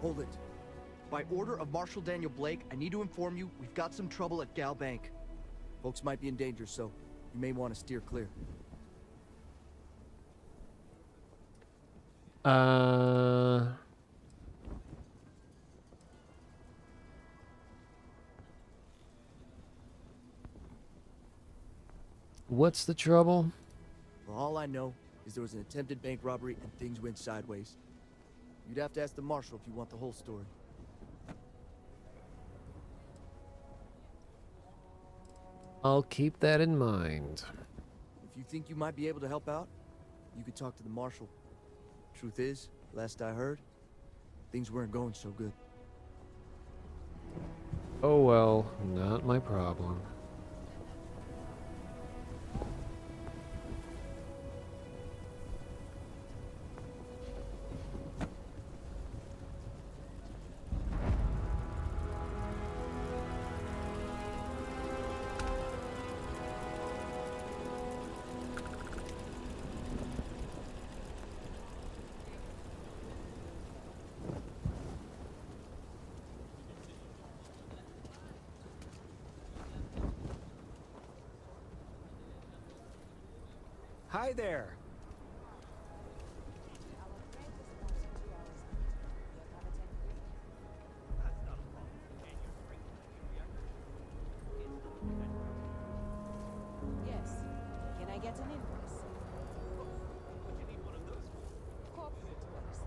Hold it. By order of Marshal Daniel Blake, I need to inform you we've got some trouble at Gal Bank. Folks might be in danger, so you may want to steer clear. What's the trouble? Well, all I know is there was an attempted bank robbery and things went sideways. You'd have to ask the Marshal if you want the whole story. I'll keep that in mind. If you think you might be able to help out, you could talk to the Marshal. Truth is, last I heard, things weren't going so good. Oh well, not my problem. Hi there. Yes. Can I get an invoice? Would you need one of those? Corporate works.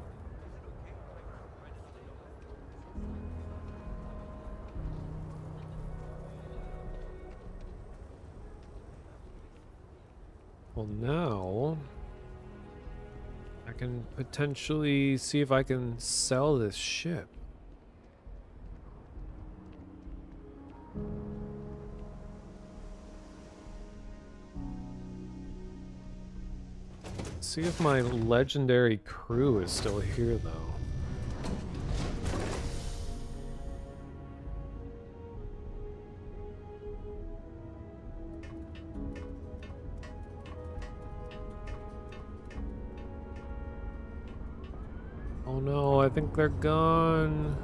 Well, now I can potentially see if I can sell this ship. See if my legendary crew is still here, though. Oh no, I think they're gone.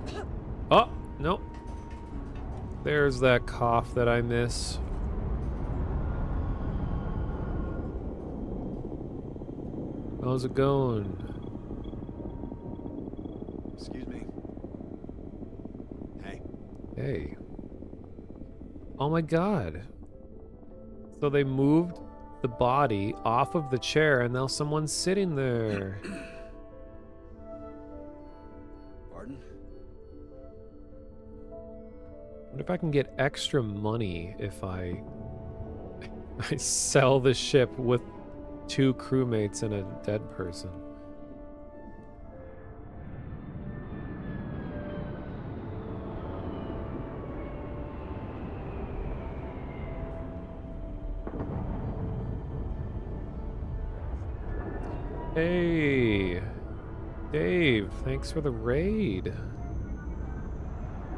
Oh, nope. There's that cough that I miss. How's it going? Excuse me. Hey. Hey. Oh my god. So they moved the body off of the chair and now someone's sitting there. Pardon? What if I can get extra money if I sell the ship with 2 crewmates and a dead person? Hey, Dave, thanks for the raid.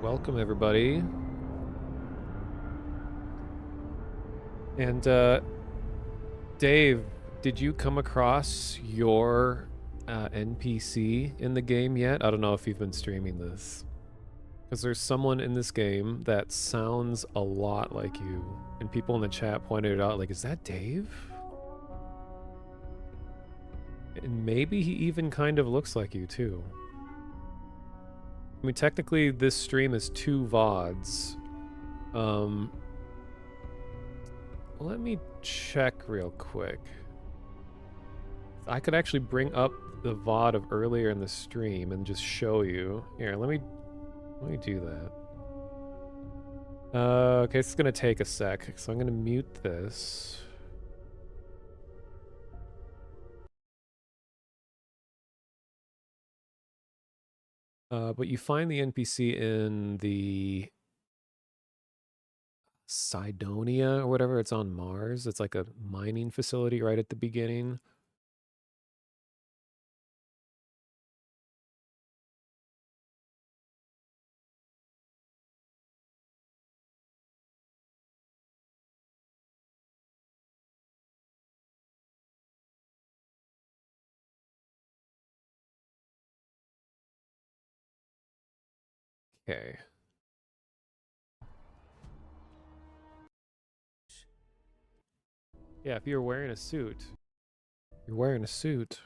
Welcome, everybody. And, Dave, did you come across your NPC in the game yet? I don't know if you've been streaming this. Because there's someone in this game that sounds a lot like you. And people in the chat pointed it out, like, is that Dave? And maybe he even kind of looks like you, too. I mean, technically, this stream is 2 VODs. Let me check real quick. I could actually bring up the VOD of earlier in the stream and just show you. Here, let me do that. Okay, it's gonna take a sec, so I'm gonna mute this. But you find the NPC in the Cydonia or whatever. It's on Mars. It's like a mining facility right at the beginning. Okay. Yeah, if you're wearing a suit, you're wearing a suit.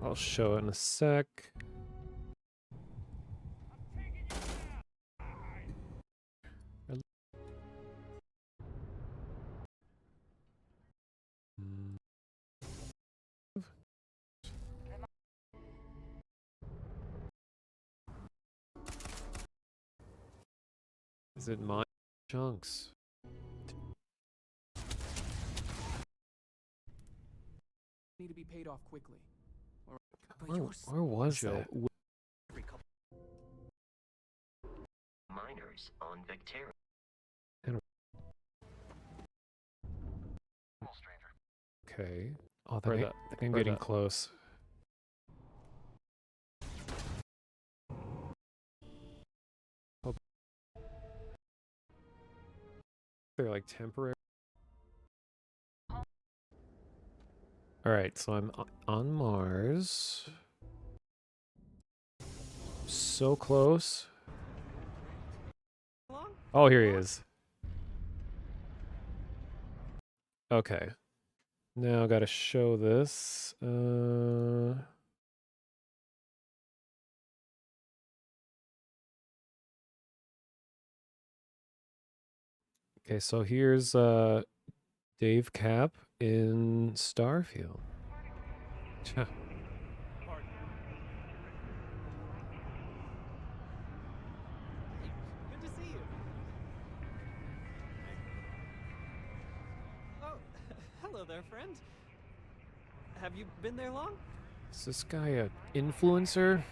I'll show it in a sec. Is it my chunks? Need to be paid off quickly. Where was that? Miners on Victoria. Okay. Oh, I'm getting close. Oh, they're like temporary. All right, so I'm on Mars. So close. Oh, here he is. Okay. Now I gotta show this. Okay, so here's Dave Cap in Starfield. Good to see you. Oh, hello there, friend. Have you been there long? Is this guy a influencer?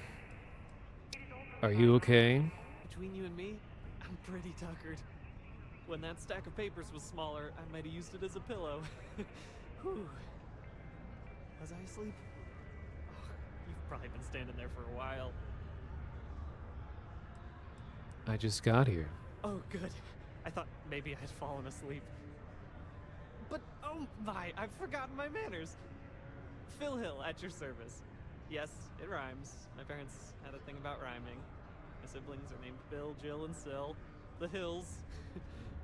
Are you okay? Between you and me, I'm pretty tuckered. When that stack of papers was smaller, I might have used it as a pillow. Whew. Was I asleep? Oh, you've probably been standing there for a while. I just got here. Oh, good. I thought maybe I'd fallen asleep. But, oh my, I've forgotten my manners. Phil Hill, at your service. Yes, it rhymes. My parents had a thing about rhyming. My siblings are named Bill, Jill, and Sil. The Hills.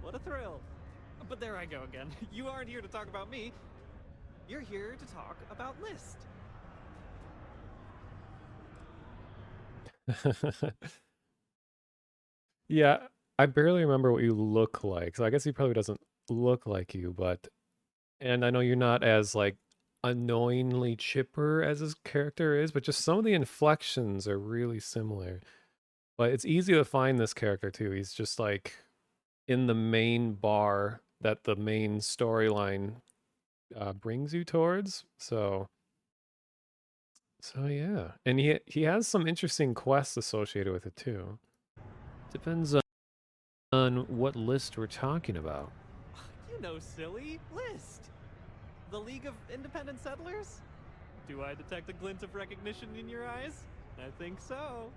What a thrill. But there I go again. You aren't here to talk about me. You're here to talk about List. Yeah, I barely remember what you look like, so I guess he probably doesn't look like you, but... And I know you're not as, like, annoyingly chipper as his character is, but just some of the inflections are really similar. But it's easy to find this character, too. He's just, like, in the main bar that the main storyline brings you towards, so yeah. And he has some interesting quests associated with it, too. Depends on what list we're talking about. You know, silly. List. The League of Independent Settlers? Do I detect a glint of recognition in your eyes? I think so.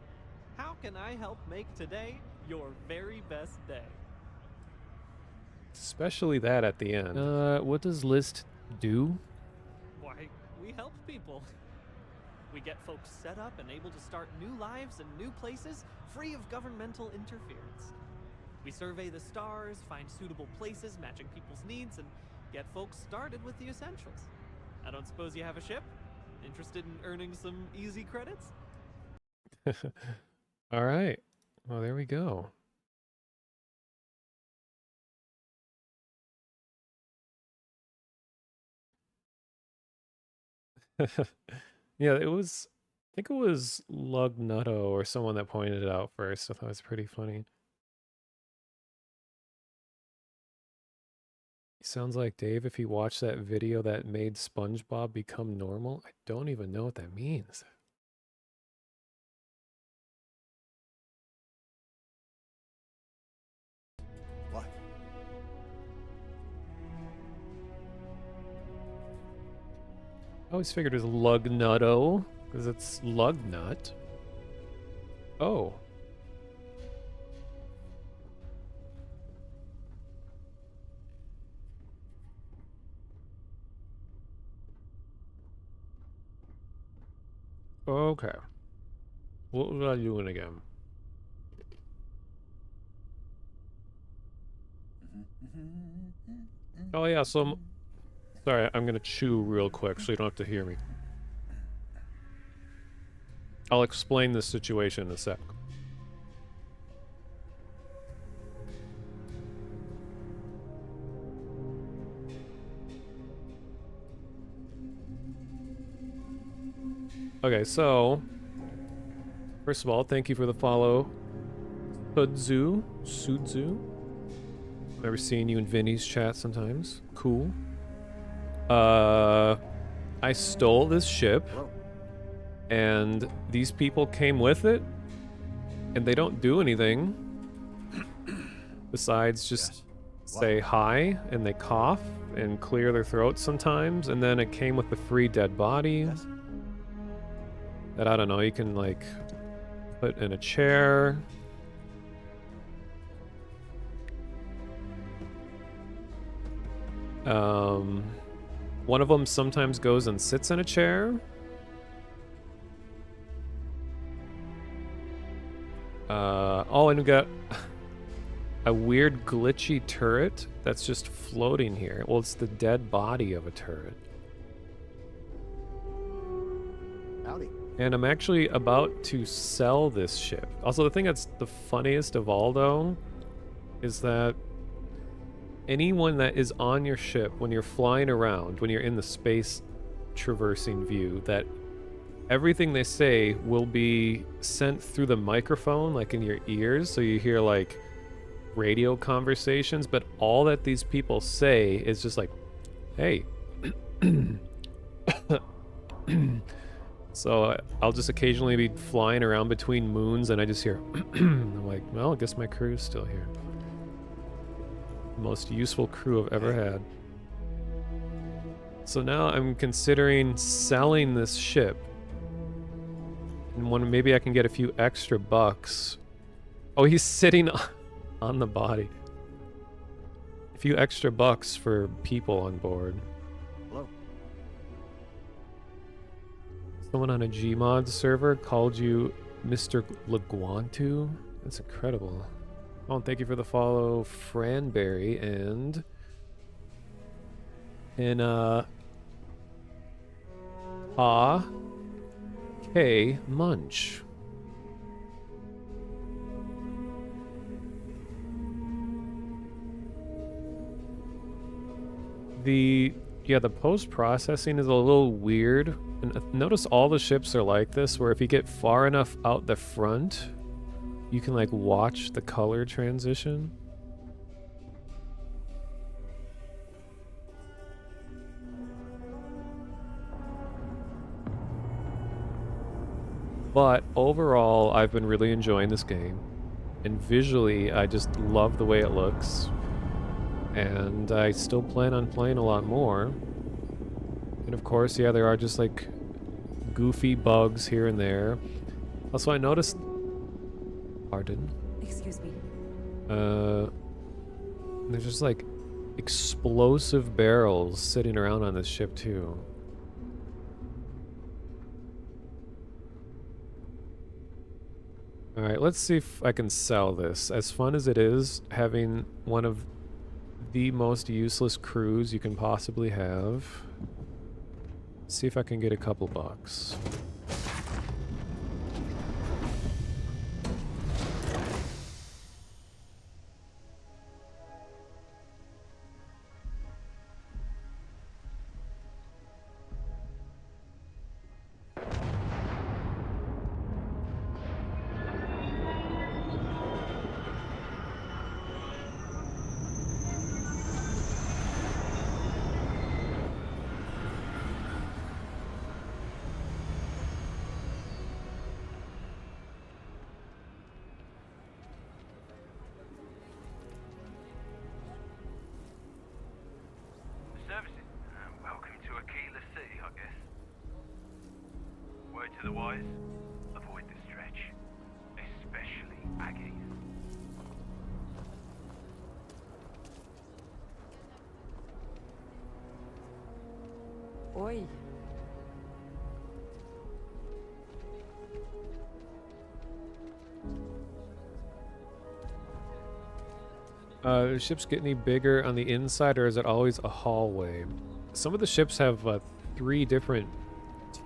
How can I help make today your very best day? Especially that at the end. What does List do? Why, we help people. We get folks set up and able to start new lives in new places, free of governmental interference. We survey the stars, find suitable places matching people's needs, and get folks started with the essentials. I don't suppose you have a ship? Interested in earning some easy credits? All right. Well, there we go. Yeah, I think it was Lugnutto or someone that pointed it out first. I thought it was pretty funny. He sounds like Dave if he watched that video that made SpongeBob become normal. I don't even know what that means. What? I always figured it was Lugnutto, because it's Lugnut. Oh. Okay. What was I doing again? Oh yeah, so sorry, I'm gonna chew real quick so you don't have to hear me. I'll explain this situation in a sec. Okay, so first of all, thank you for the follow, Sudzu. I remember seeing you in Vinny's chat sometimes. Cool. I stole this ship, and these people came with it, and they don't do anything besides just say hi, and they cough and clear their throats sometimes, and then it came with the free dead body that, I don't know, you can, like, put in a chair. One of them sometimes goes and sits in a chair. Oh, and we got a weird glitchy turret that's just floating here. Well, it's the dead body of a turret. Howdy. And I'm actually about to sell this ship. Also, the thing that's the funniest of all, though, is that anyone that is on your ship when you're flying around, when you're in the space traversing view, that everything they say will be sent through the microphone, like in your ears, so you hear like radio conversations, but all that these people say is just like, hey. So I'll just occasionally be flying around between moons and I just hear I'm like, well, I guess my crew's still here. Most useful crew I've ever had. So now I'm considering selling this ship. And maybe I can get a few extra bucks. Oh, he's sitting on the body. A few extra bucks for people on board. Hello. Someone on a Gmod server called you Mr. Leguantu? That's incredible. Oh, and thank you for the follow, Franberry, and K Munch. The post-processing is a little weird. And notice all the ships are like this, where if you get far enough out the front, you can like watch the color transition. But overall, I've been really enjoying this game. And visually, I just love the way it looks. And I still plan on playing a lot more. And of course, yeah, there are just like goofy bugs here and there. Also, I noticed... Pardon? Excuse me. There's just like explosive barrels sitting around on this ship too. Alright, let's see if I can sell this. As fun as it is, having one of the most useless crews you can possibly have. See if I can get a couple bucks. To the wise, avoid the stretch, especially Aggies. Oi. Do ships get any bigger on the inside, or is it always a hallway? Some of the ships have 3 different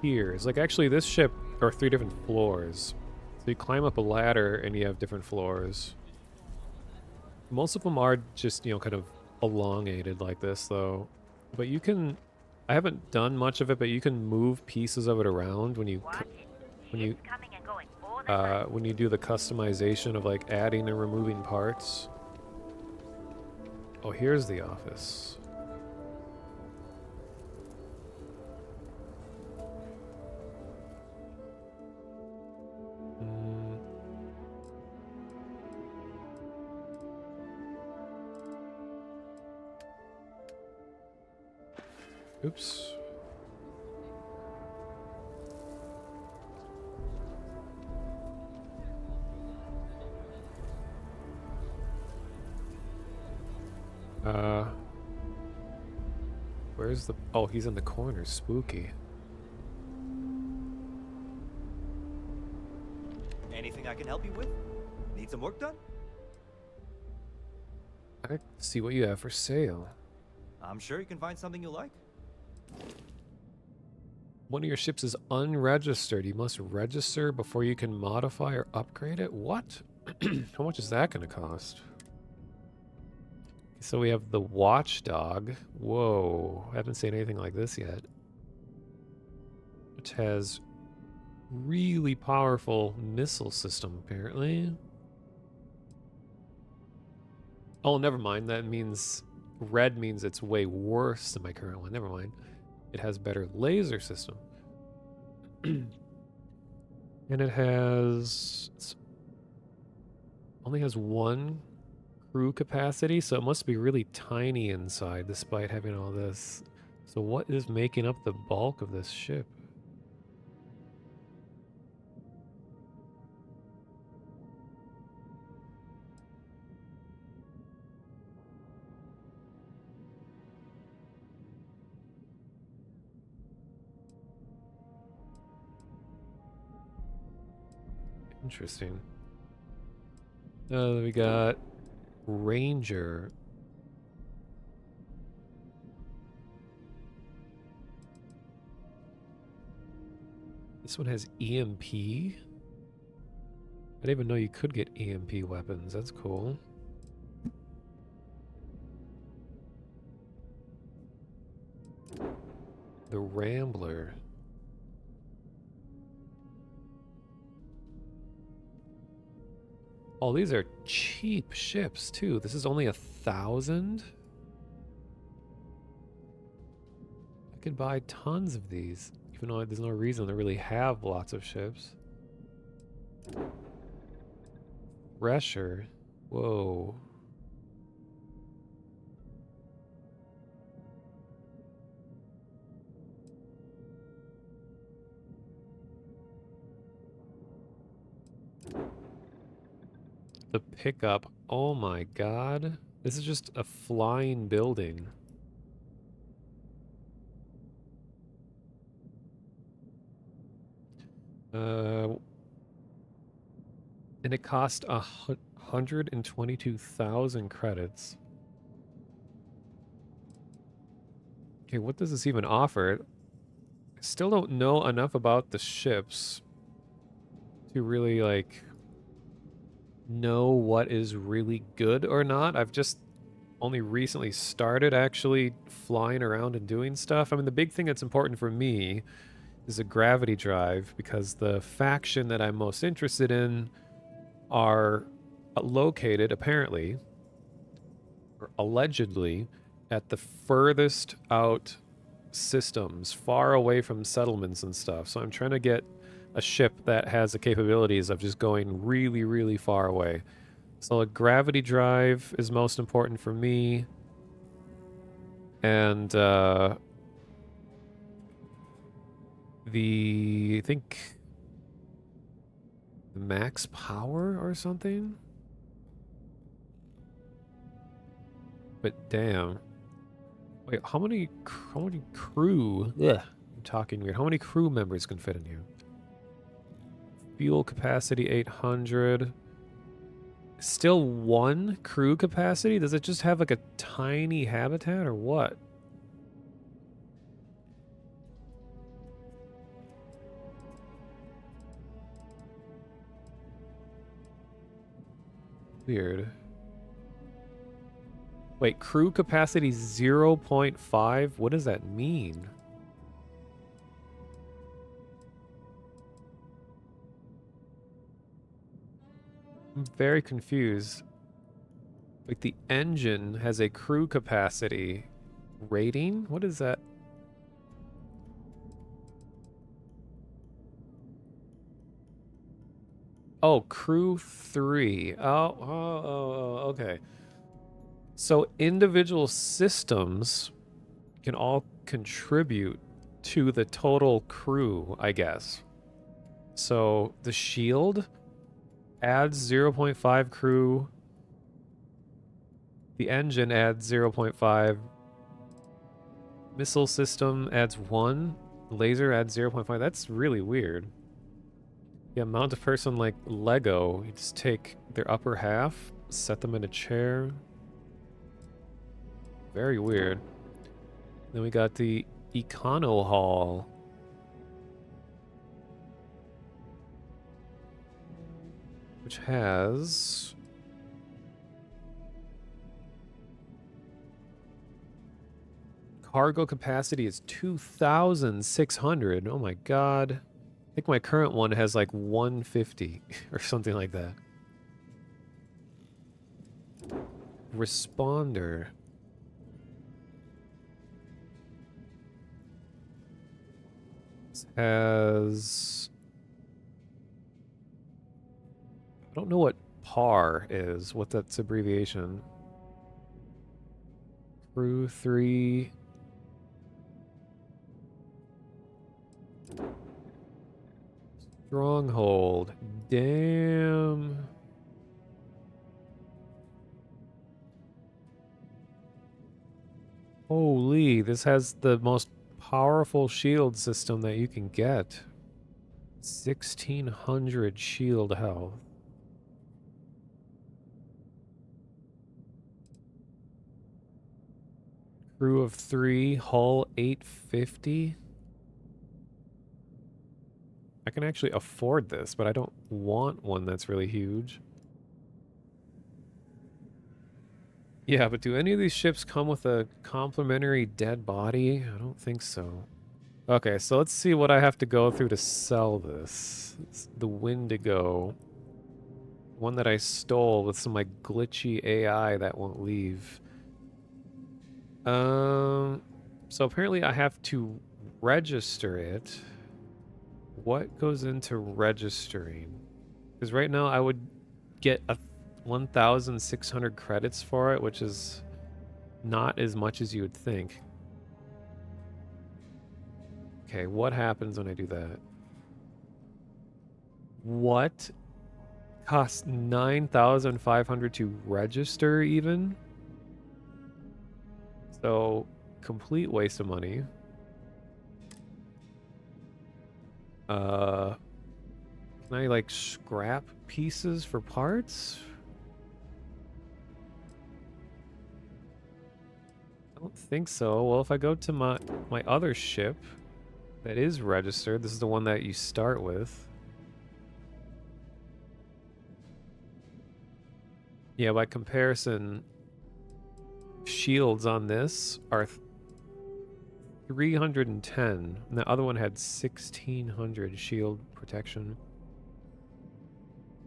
tiers. Like, actually, this ship, or 3 different floors. So you climb up a ladder, and you have different floors. Most of them are just, you know, kind of elongated like this, though. But you can... I haven't done much of it, but you can move pieces of it around when you... when you do the customization of, like, adding and removing parts. Oh, here's the office. Oops. Where's the... Oh, he's in the corner. Spooky. Anything I can help you with? Need some work done? I see what you have for sale. I'm sure you can find something you like. One of your ships is unregistered. You must register before you can modify or upgrade it? What? How much is that going to cost? So we have the Watchdog. Whoa. I haven't seen anything like this yet. Which has really powerful missile system, apparently. Oh, never mind. That means... Red means it's way worse than my current one. Never mind. It has better laser system. And it has... only has 1 crew capacity, so it must be really tiny inside despite having all this. So what is making up the bulk of this ship? Interesting. We got Ranger. This one has EMP. I didn't even know you could get EMP weapons. That's cool. The Rambler. Oh, these are cheap ships, too. This is only 1,000? I could buy tons of these, even though there's no reason to really have lots of ships. Thresher. Whoa. The pickup. Oh my god. This is just a flying building. And it cost 122,000 credits. Okay, what does this even offer? I still don't know enough about the ships to really, like, know what is really good or not. I've just only recently started actually flying around and doing stuff. I mean, the big thing that's important for me is a gravity drive, because the faction that I'm most interested in are located, apparently, or allegedly, at the furthest out systems, far away from settlements and stuff. So I'm trying to get a ship that has the capabilities of just going really, really far away. So a gravity drive is most important for me. And I think max power or something? But damn. Wait, how many crew? Ugh, I'm talking weird. How many crew members can fit in here? Fuel capacity 800. Still 1 crew capacity? Does it just have like a tiny habitat or what? Weird. Wait, crew capacity 0.5? What does that mean? I'm very confused. Like the engine has a crew capacity rating? What is that? Oh, crew 3. Okay. So individual systems can all contribute to the total crew, I guess. So the shield adds 0.5 crew. The engine adds 0.5. Missile system adds 1. Laser adds 0.5. That's really weird. Yeah, mount a person like Lego. You just take their upper half, set them in a chair. Very weird. Then we got the Econo Hall. Which has... cargo capacity is 2,600. Oh my god. I think my current one has like 150 or something like that. Responder. This has... I don't know what PAR is, what that's abbreviation. Crew 3... Stronghold. Damn. Holy, this has the most powerful shield system that you can get. 1,600 shield health. Crew of 3, hull 850. I can actually afford this, but I don't want one that's really huge. Yeah, but do any of these ships come with a complimentary dead body? I don't think so. Okay, so let's see what I have to go through to sell this. It's the Wendigo. One that I stole with some like glitchy AI that won't leave. So apparently I have to register it. What goes into registering? Because right now I would get 1,600 credits for it, which is not as much as you would think. Okay, what happens when I do that? What? Costs 9,500 to register even? So, complete waste of money. Can I like scrap pieces for parts? I don't think so. Well, if I go to my other ship that is registered, this is the one that you start with. Yeah, by comparison, shields on this are 310, and the other one had 1,600 shield protection.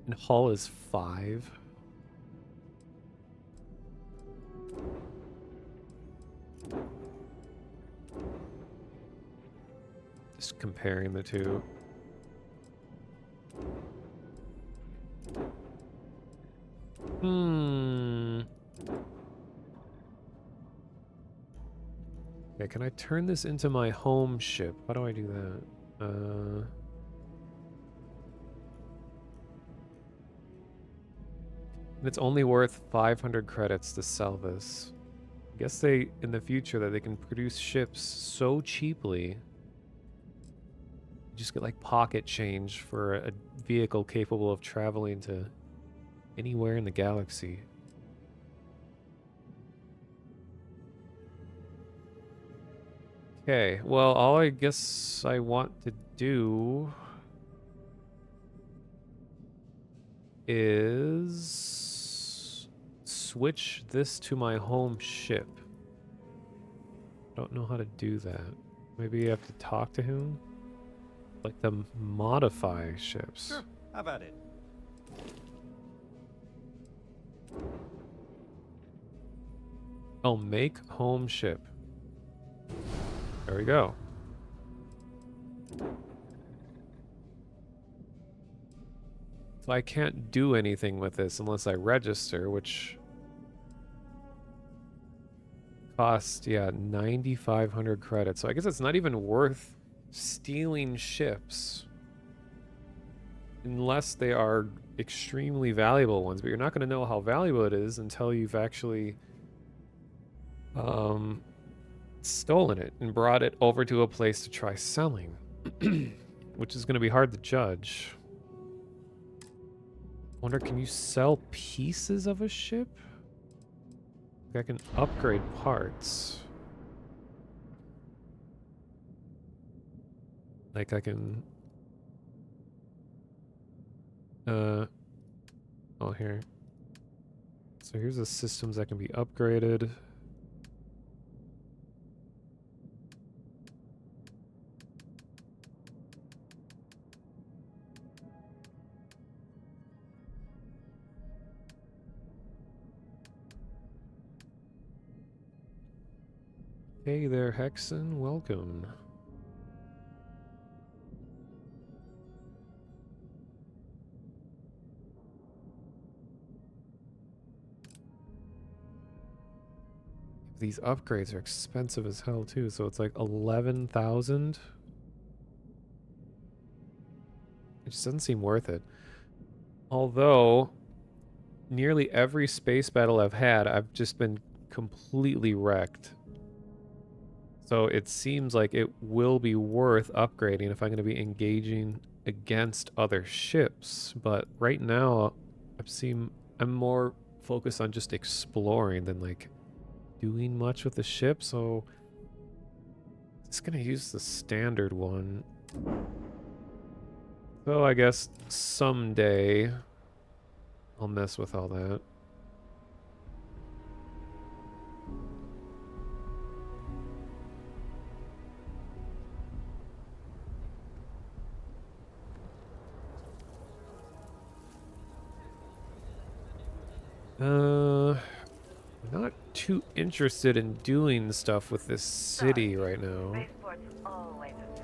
And hull is 5. Just comparing the two. Okay, can I turn this into my home ship? How do I do that? And it's only worth 500 credits to sell this. I guess they, in the future, that they can produce ships so cheaply. You just get like pocket change for a vehicle capable of traveling to Anywhere in the galaxy. Okay, well, all I guess I want to do is switch this to my home ship. Don't know how to do that. Maybe you have to talk to him? Like to modify ships. Sure, have at it. Oh, make home ship. There we go. So I can't do anything with this unless I register, which cost, yeah, 9,500 credits. So I guess it's not even worth stealing ships unless they are extremely valuable ones, but you're not going to know how valuable it is until you've actually stolen it and brought it over to a place to try selling, which is going to be hard to judge. Wonder, can you sell pieces of a ship? I can upgrade parts. Like I can... oh, here. So here's the systems that can be upgraded. Hey there, Hexen. Welcome. These upgrades are expensive as hell too, so it's like 11,000. It just doesn't seem worth it. Although, nearly every space battle I've had, I've just been completely wrecked. So it seems like it will be worth upgrading if I'm going to be engaging against other ships. But right now, I'm more focused on just exploring than like doing much with the ship. So I'm just going to use the standard one. So I guess someday I'll mess with all that. Not too interested in doing stuff with this city right now. Spaceport's always a zoo.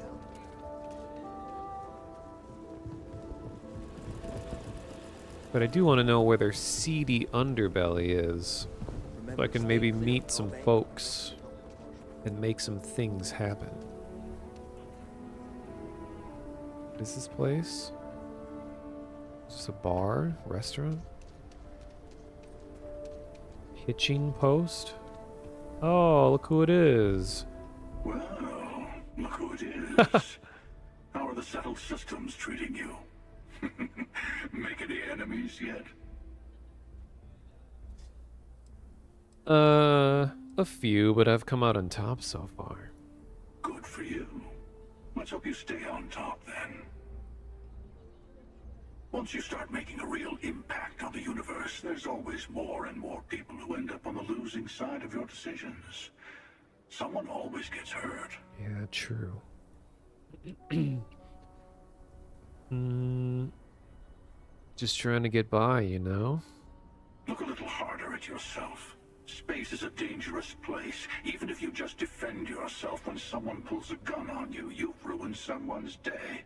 But I do want to know where their seedy underbelly is. So I can maybe meet some folks and make some things happen. What is this place? Is this a bar? Restaurant? Hitching post? Oh, look who it is. Well, look who it is. How are the settled systems treating you? Make any enemies yet? A few, but I've come out on top so far. Good for you. Let's hope you stay on top then. Once you start making a real impact on the universe, there's always more and more people who end up on the losing side of your decisions. Someone always gets hurt. Yeah, true. Just trying to get by, you know? Look a little harder at yourself. Space is a dangerous place. Even if you just defend yourself when someone pulls a gun on you, you've ruined someone's day.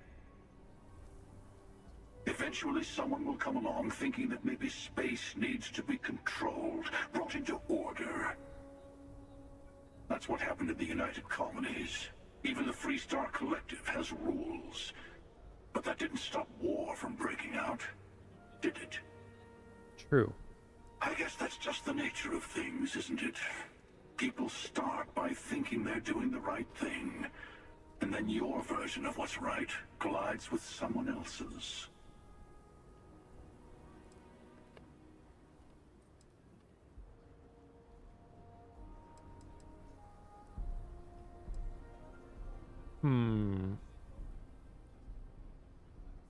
Eventually someone will come along thinking that maybe space needs to be controlled, brought into order. That's what happened in the United Colonies. Even the Freestar Collective has rules. But that didn't stop war from breaking out, did it? True. I guess that's just the nature of things, isn't it? People start by thinking they're doing the right thing, and then your version of what's right collides with someone else's.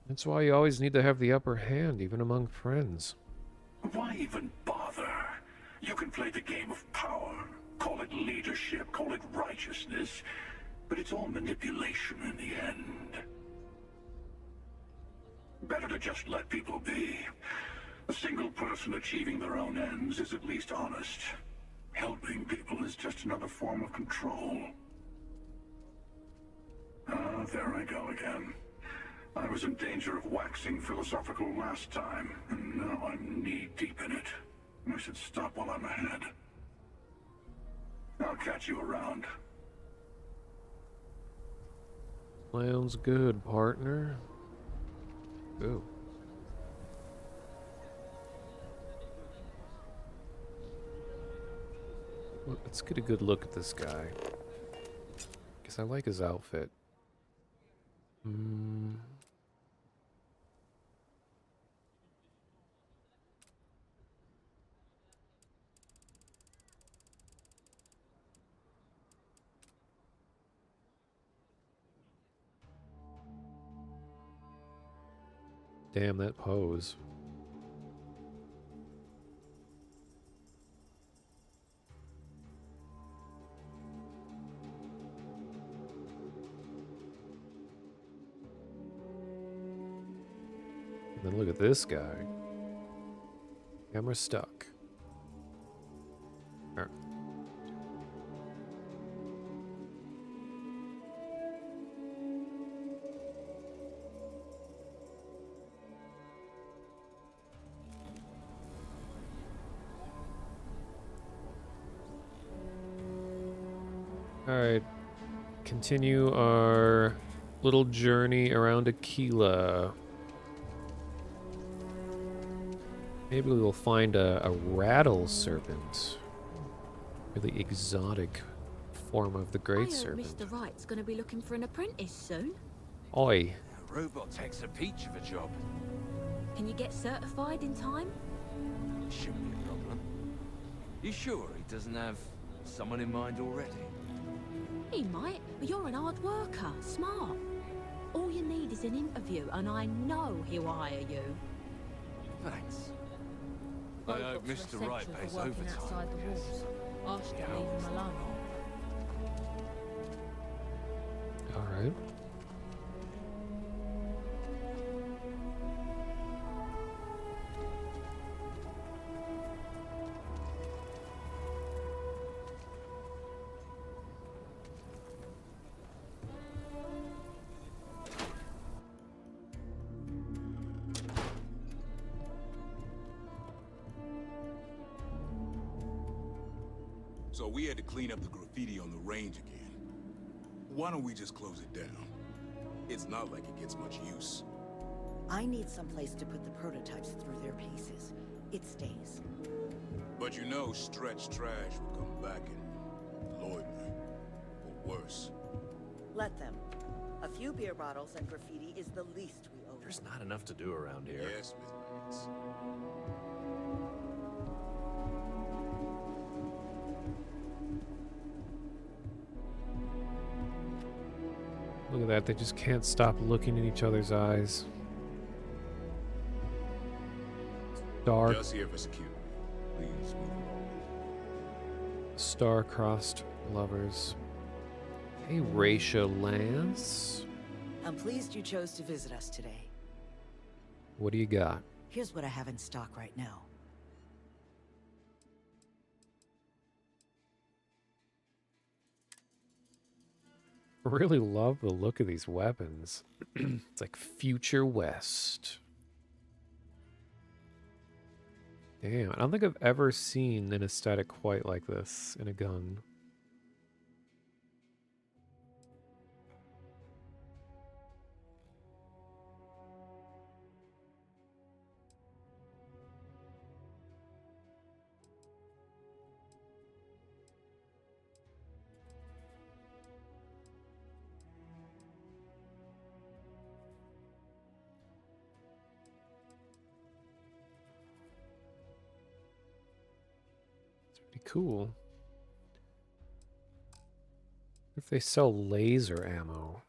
That's why you always need to have the upper hand, even among friends. Why even bother? You can play the game of power. Call it leadership, call it righteousness. But it's all manipulation in the end. Better to just let people be. A single person achieving their own ends is at least honest. Helping people is just another form of control. Ah, there I go again. I was in danger of waxing philosophical last time, and now I'm knee-deep in it. I should stop while I'm ahead. I'll catch you around. Sounds good, partner. Ooh. Well, let's get a good look at this guy. Because I like his outfit. Damn, that pose. And then look at this guy. Camera stuck. Alright. Alright. Continue our little journey around Aquila. Maybe we will find a rattle serpent. Really exotic form of the great serpent. Mr. Wright's gonna be looking for an apprentice soon. Oi. A robot takes a peach of a job. Can you get certified in time? Shouldn't be a problem. You sure he doesn't have someone in mind already? He might, but you're an hard worker, smart. All you need is an interview, and I know he'll hire you. Thanks. I hope Robots are Mr. Wright essential pays for working overtime. outside the walls. Ask to leave him alone. Alright. So we had to clean up the graffiti on the range again. Why don't we just close it down? It's not like it gets much use. I need someplace to put the prototypes through their paces. It stays. But you know Stretch Trash will come back and Lloyd me. Or worse. Let them. A few beer bottles and graffiti is the least we owe. There's not enough to do around here. Yes, Mr. Bates. Look at that, they just can't stop looking in each other's eyes. Dark. Just here for security. Please move along. Star-crossed lovers. Hey, Raisha Lance. I'm pleased you chose to visit us today. What do you got? Here's what I have in stock right now. I really love the look of these weapons. It's like Future West. Damn, I don't think I've ever seen an aesthetic quite like this in a gun. Cool. If they sell laser ammo.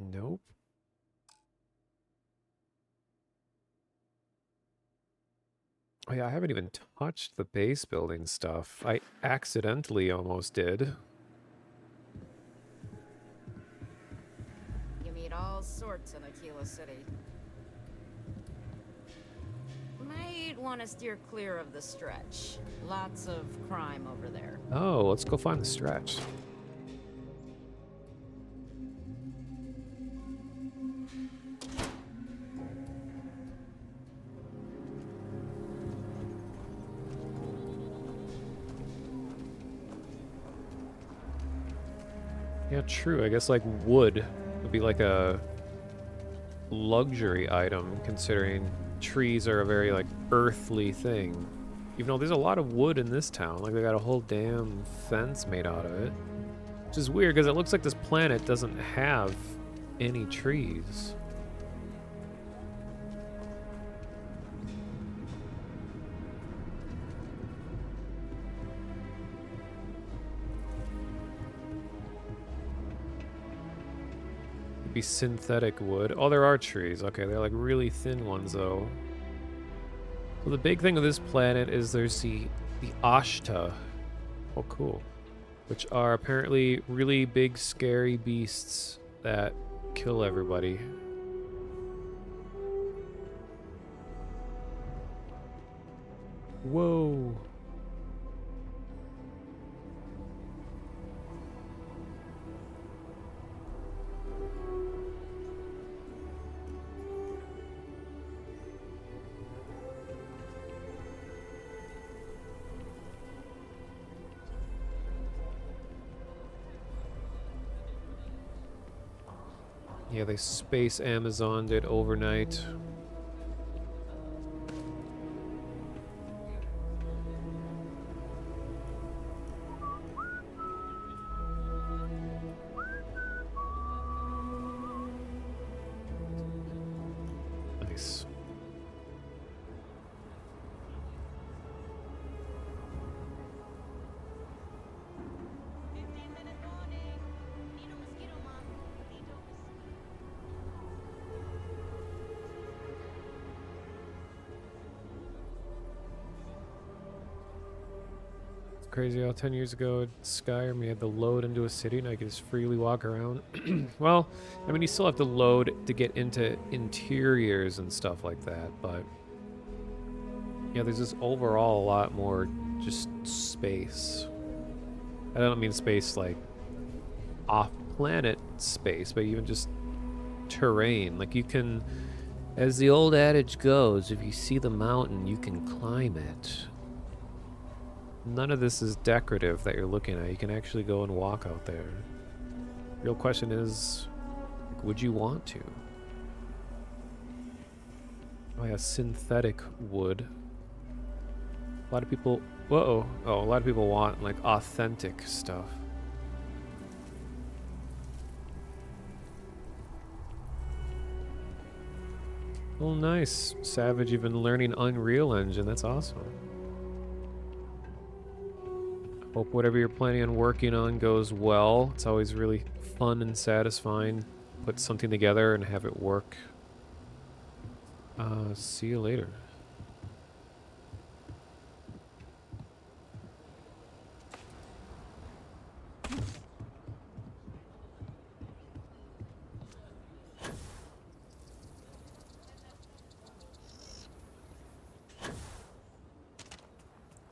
Nope. Oh yeah, I haven't even touched the base building stuff. I accidentally almost did. You meet all sorts in Aquila City. Might want to steer clear of the stretch. Lots of crime over there. Oh, let's go find the stretch. Yeah, true. I guess like wood would be like a luxury item, considering trees are a very like earthly thing. Even though there's a lot of wood in this town, like they got a whole damn fence made out of it. Which is weird because it looks like this planet doesn't have any trees. Be synthetic wood. Oh, there are trees. Okay, they're like really thin ones though. Well, the big thing of this planet is there's the Ashta. Oh, cool. Which are apparently really big, scary beasts that kill everybody. Whoa. Yeah, they space Amazoned it overnight. Nice. Crazy how 10 years ago Skyrim you had to load into a city and I could just freely walk around. Well, I mean you still have to load to get into interiors and stuff like that, but yeah, there's just overall a lot more just space. I don't mean space like off-planet space, but even just terrain. Like you can, as the old adage goes, if you see the mountain, you can climb it. None of this is decorative that you're looking at. You can actually go and walk out there. Real question is, would you want to? Oh yeah, synthetic wood. A lot of people, whoa, oh, a lot of people want like authentic stuff. Oh nice, Savage, you've been learning Unreal Engine, that's awesome. Hope whatever you're planning on working on goes well. It's always really fun and satisfying. Put something together and have it work. See you later.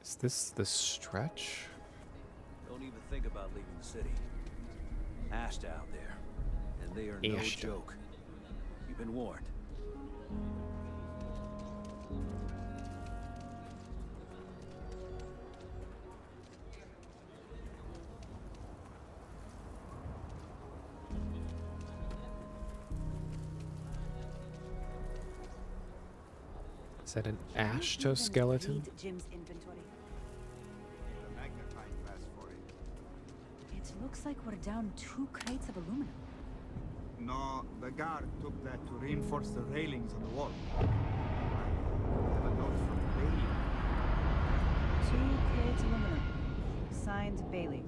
Is this the stretch? Don't even think about leaving the city. Ashta out there, and they are no joke. You've been warned. Is that an Ashta skeleton? Jim's inventory. The magnifying glass for it. It looks like we're down 2 crates of aluminum. No, the guard took that to reinforce the railings on the wall. I have a note from Bailey. 2 crates aluminum. Signed Bailey.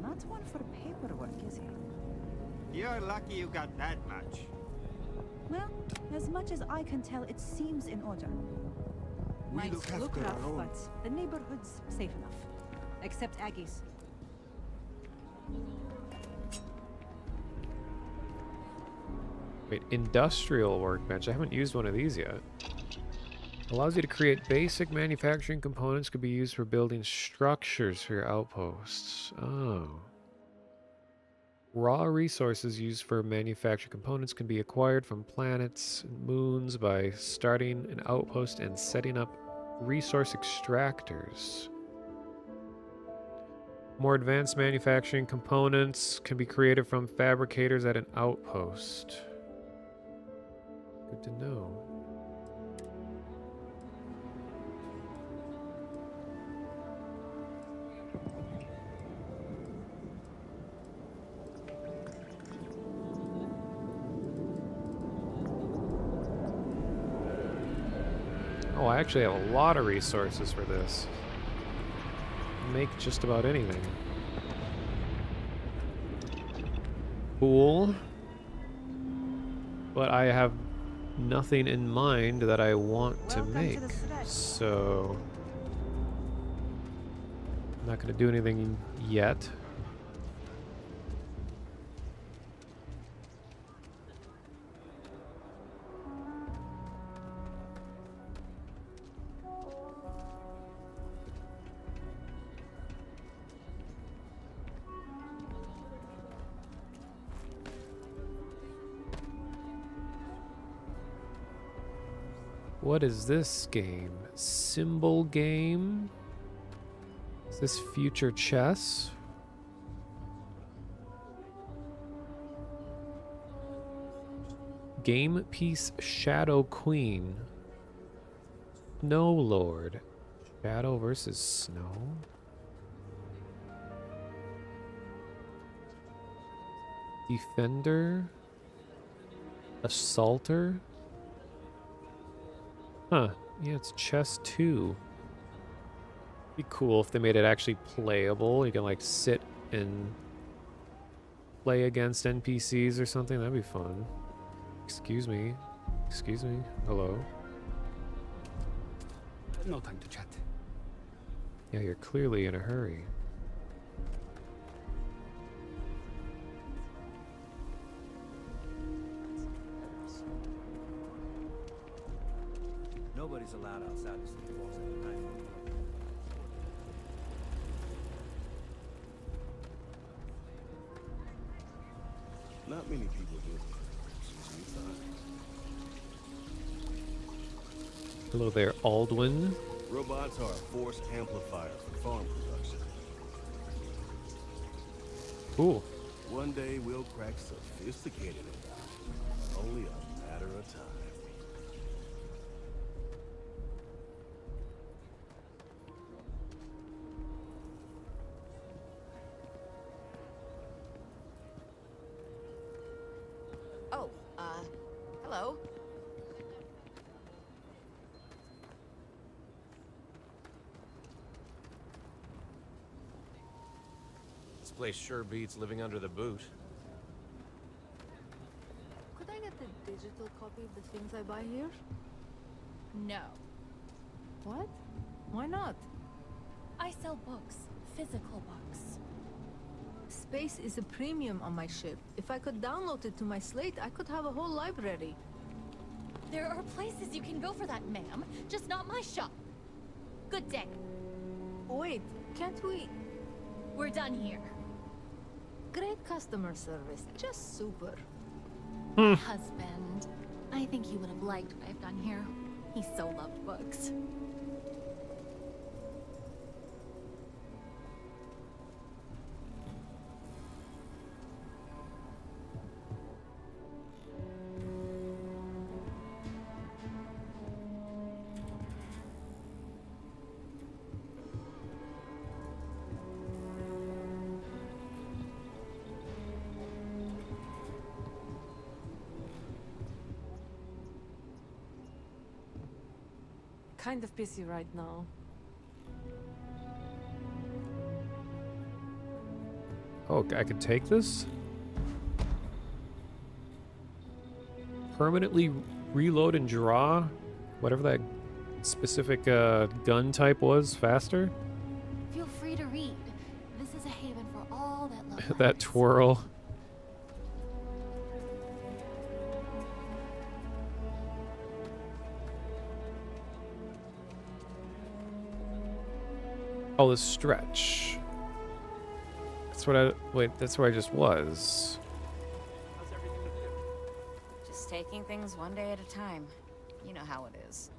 Not one for paperwork, is he? You're lucky you got that much. Well, as much as I can tell, it seems in order. We Might look look after rough, our own. but the neighborhood's safe enough. Except Aggie's. Wait, industrial workbench. I haven't used one of these yet. Allows you to create basic manufacturing components, could be used for building structures for your outposts. Oh. Raw resources used for manufacturing components can be acquired from planets and moons by starting an outpost and setting up resource extractors. More advanced manufacturing components can be created from fabricators at an outpost. Good to know. Oh, I actually have a lot of resources for this. Make just about anything. Cool. But I have nothing in mind that I want to make. So I'm not going to do anything yet. What is this game? Symbol game? Is this future chess? Game piece Shadow Queen. Snow Lord. Shadow versus Snow? Defender? Assaulter? Huh. Yeah, it's chess 2. Be cool if they made it actually playable. You can like sit and play against NPCs or something. That'd be fun. Excuse me. Excuse me. Hello. No time to chat. Yeah, you're clearly in a hurry. Nobody's allowed outside the city walls at night. Not many people do. Seems to be fine. Hello there, Aldwin. Robots are a force amplifier for farm production. Cool. One day we'll crack sophisticated AI. Only a matter of time. Oh, hello. This place sure beats living under the boot. Could I get a digital copy of the things I buy here? No. What? Why not? I sell books. Physical books. Space is a premium on my ship. If I could download it to my slate, I could have a whole library. There are places you can go for that, ma'am. Just not my shop. Good day. Wait, can't we? We're done here. Great customer service. Just super. Husband. I think he would have liked what I've done here. He so loved books. Kind of busy right now. Oh, I could take this? permanently reload and draw whatever that specific gun type was faster? Feel free to read. This is a haven for all that love. That twirl. Oh, the stretch. That's what I... Wait, that's where I just was. Just taking things one day at a time. You know how it is.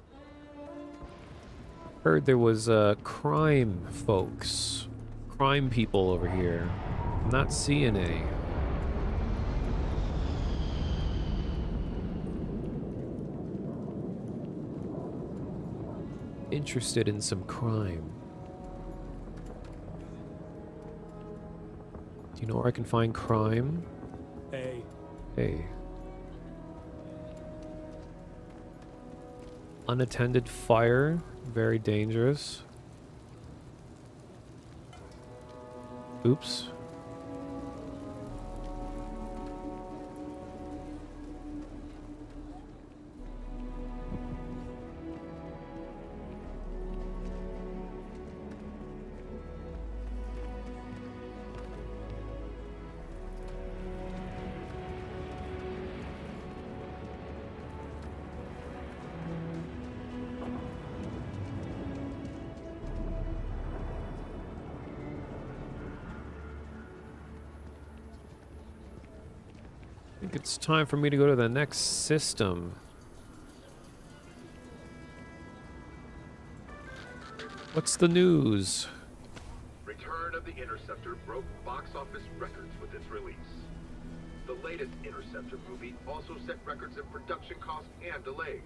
Heard there was crime folks. Crime people over here. I'm not seeing any. Interested in some crime. Do you know where I can find crime? Hey. Hey. Unattended fire, very dangerous. Oops. I think it's time for me to go to the next system. What's the news? Return of the Interceptor broke box office records with its release. The latest Interceptor movie also set records in production costs and delays.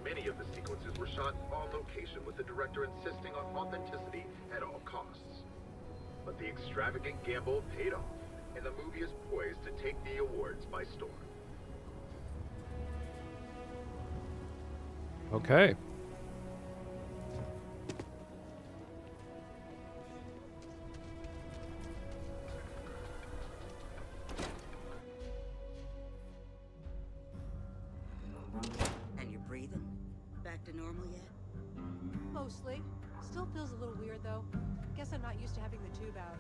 Many of the sequences were shot on location, with the director insisting on authenticity at all costs. But the extravagant gamble paid off, and the movie is poised to take the awards by storm. Okay. And you're breathing? Back to normal yet? Mostly. Still feels a little weird, though. Guess I'm not used to having the tube out.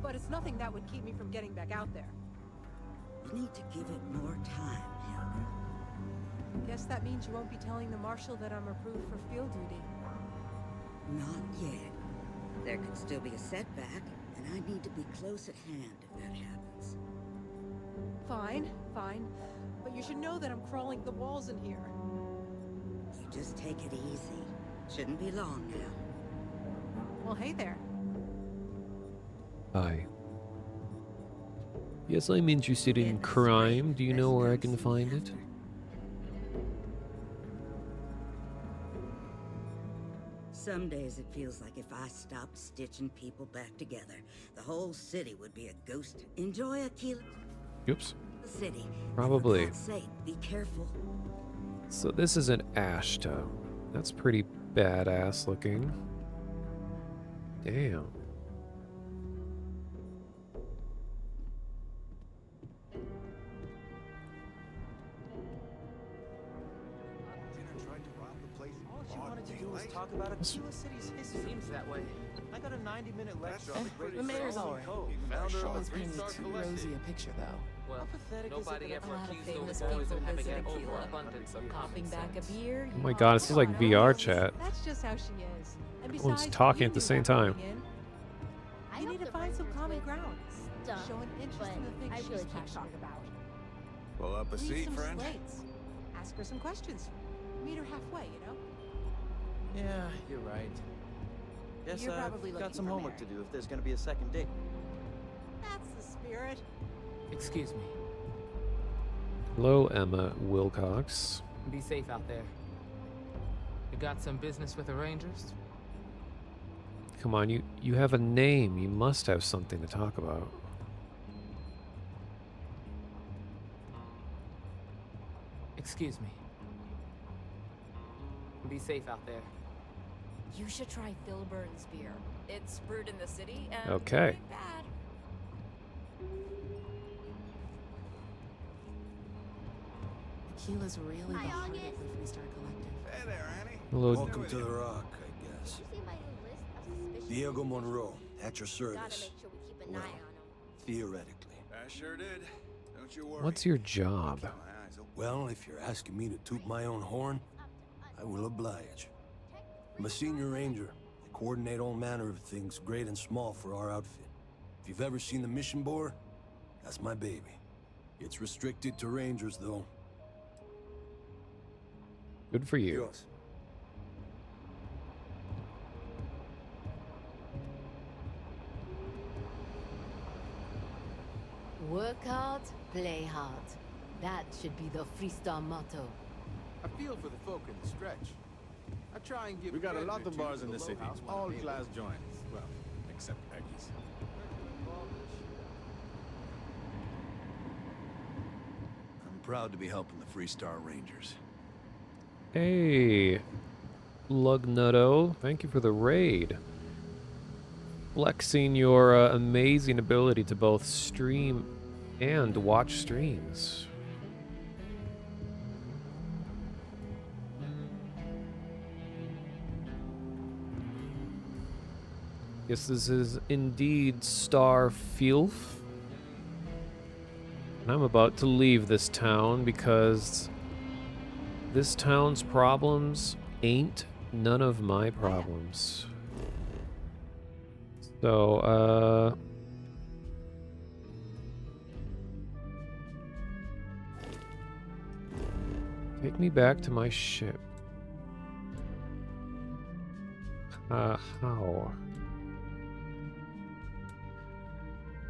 But it's nothing that would keep me from getting back out there. You need to give it more time, Helga. Guess that means you won't be telling the Marshal that I'm approved for field duty. Not yet. There could still be a setback, and I need to be close at hand if that happens. Fine, fine. But you should know that I'm crawling the walls in here. You just take it easy. Shouldn't be long now. Well, hey there. Hi. Yes, I'm interested in crime. Do you know where I can find it? Some days it feels like if I stopped stitching people back together, the whole city would be a ghost. Enjoy a kilo. Oops. The city. Probably. For God's sake, be careful. So this is an Ashta. That's pretty badass looking. Damn. Talk about Aquila City's history. Seems that way. I got a 90-minute lecture on the great The mayor's alright. Sean's painting too rosy a picture, though. Well, nobody ever accused famous those boys people of having visit an Aquila. overabundance of Popping common back a sense. beer. Oh my god, this is like VR chat. That's just how she is. And Everyone's besides, talking you at the knew same that time. going in. I You hope need to the find some writers common with ground. stuff, Show an interest but in the things I she's really can't passionate talk. about. Pull up a Leave seat, some friend. slates. Ask her some questions. Meet her halfway, you know? Yeah, you're right. Guess You're I've probably got looking some for homework to Mary. do if there's gonna be a second date. That's the spirit. Excuse me. Hello, Emma Wilcox. Be safe out there. You got some business with the Rangers? Come on, you have a name. You must have something to talk about. Excuse me. Be safe out there. You should try Phil Burns beer. It's brewed in the city and Okay. it ain't bad. Sheila's really the heart of the Freestar Collective. Hey there, Annie. Hello. Welcome to the Rock, I guess. Diego Monroe, at your service. Well, theoretically. I sure did. Don't you worry. What's your job? Well, if you're asking me to toot my own horn, I will oblige. I'm a senior ranger. I coordinate all manner of things, great and small, for our outfit. If you've ever seen the mission board, that's my baby. It's restricted to rangers, though. Good for you. Yours. Work hard, play hard. That should be the Freestar motto. I feel for the folk in the stretch. I try and give. We got a lot credit of to bars in the city, Lowhouse when all I'm able. class joints. Well, except Aggies. I'm proud to be helping the Freestar Rangers. Hey, Lugnutto, thank you for the raid. Flexing your amazing ability to both stream and watch streams. Yes, this is indeed Starfield. And I'm about to leave this town because this town's problems ain't none of my problems. So, take me back to my ship. How?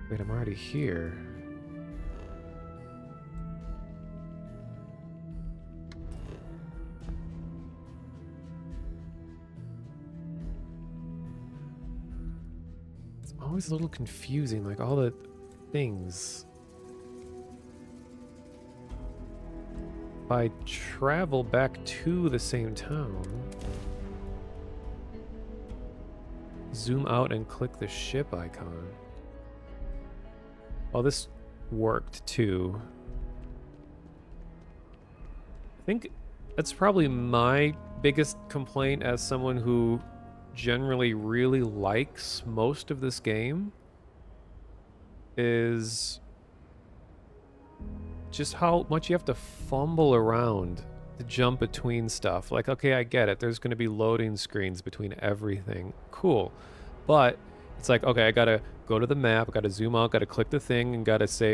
Wait, I'm already here. It's always a little confusing, like all the things. If I travel back to the same town, zoom out and click the ship icon. Oh, this worked too. I think that's probably my biggest complaint as someone who generally really likes most of this game, is just how much you have to fumble around to jump between stuff. Like, okay, I get it. There's going to be loading screens between everything. Cool. But it's like, okay, I got to go to the map, I got to zoom out, got to click the thing, and got to say,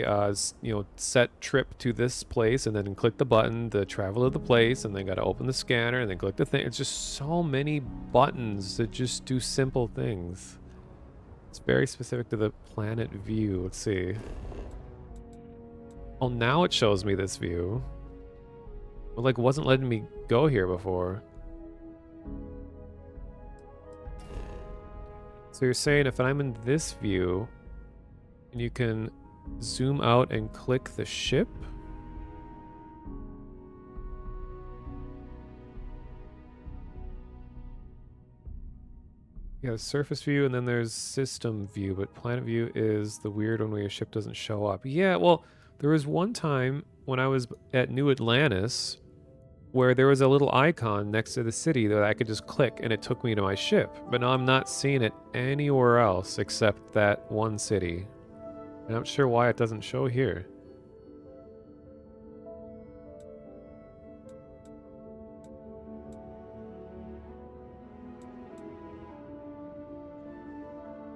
you know, set trip to this place, and then click the button to travel to the place, and then got to open the scanner, and then click the thing. It's just so many buttons that just do simple things. It's very specific to the planet view. Let's see. Oh, now it shows me this view. Well, like, wasn't letting me go here before. So you're saying if I'm in this view, and you can zoom out and click the ship? Yeah, surface view, and then there's system view, but planet view is the weird one where your ship doesn't show up. Yeah, well, there was one time when I was at New Atlantis where there was a little icon next to the city that I could just click and it took me to my ship. But now I'm not seeing it anywhere else except that one city. And I'm not sure why it doesn't show here.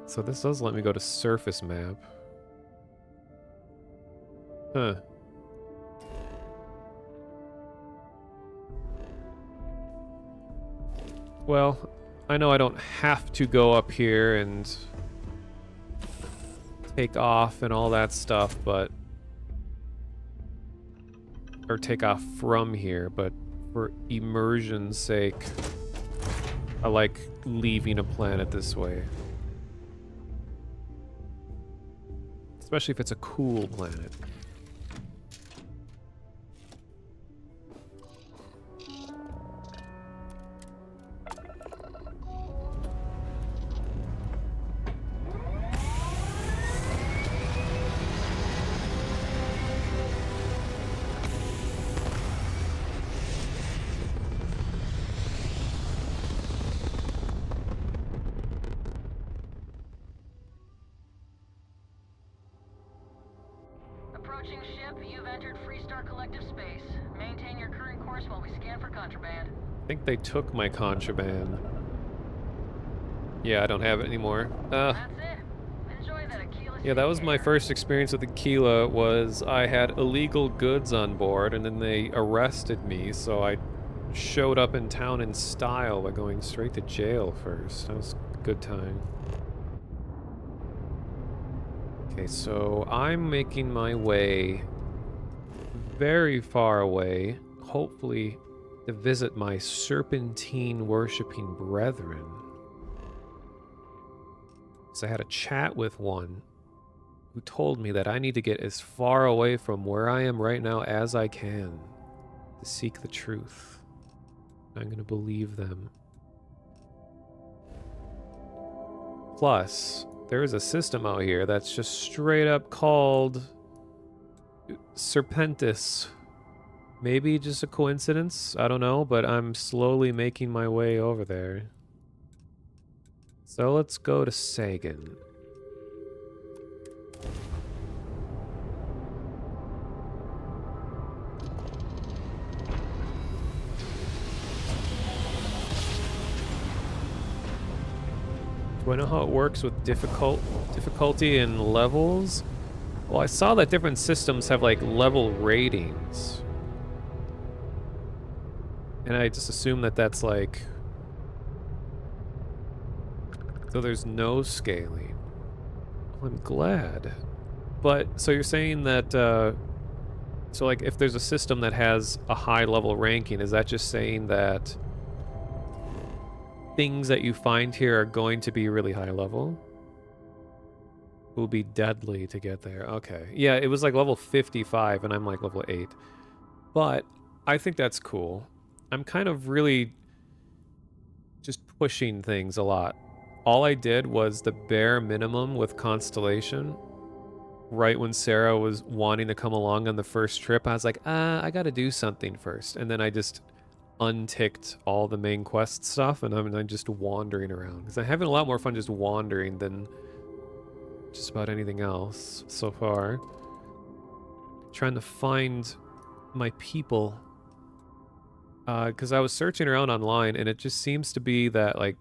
So this does let me go to surface map. Huh. Well, I know I don't have to go up here and take off and all that stuff, but... or take off from here, but for immersion's sake, I like leaving a planet this way. Especially if it's a cool planet. approaching ship, you've entered Freestar Collective space. Maintain your current course while we scan for contraband. I think they took my contraband. Yeah, I don't have it anymore. That's it. Enjoy that Aquila. Yeah, that was my first experience with Aquila, was I had illegal goods on board, and then they arrested me, so I showed up in town in style by going straight to jail first. That was a good time. Okay, so I'm making my way very far away, hopefully to visit my serpentine-worshipping brethren. So I had a chat with one who told me that I need to get as far away from where I am right now as I can to seek the truth. I'm going to believe them. Plus, there is a system out here that's just straight up called Serpentis. Maybe just a coincidence, I don't know, but I'm slowly making my way over there. So let's go to Sagan. Do I know how it works with difficulty and levels? Well, I saw that different systems have like level ratings. And I just assume that that's like... So there's no scaling. Oh, I'm glad. But, so you're saying that, so like if there's a system that has a high level ranking, is that just saying that things that you find here are going to be really high level? Will be deadly to get there. Okay. Yeah, it was like level 55 and I'm like level 8. But I think that's cool. I'm kind of really just pushing things a lot. All I did was the bare minimum with Constellation. Right when Sarah was wanting to come along on the first trip, I was like, I gotta do something first. And then I just unticked all the main quest stuff, and I'm just wandering around. Because I'm having a lot more fun just wandering than just about anything else so far. Trying to find my people. Because I was searching around online, and it just seems to be that, like,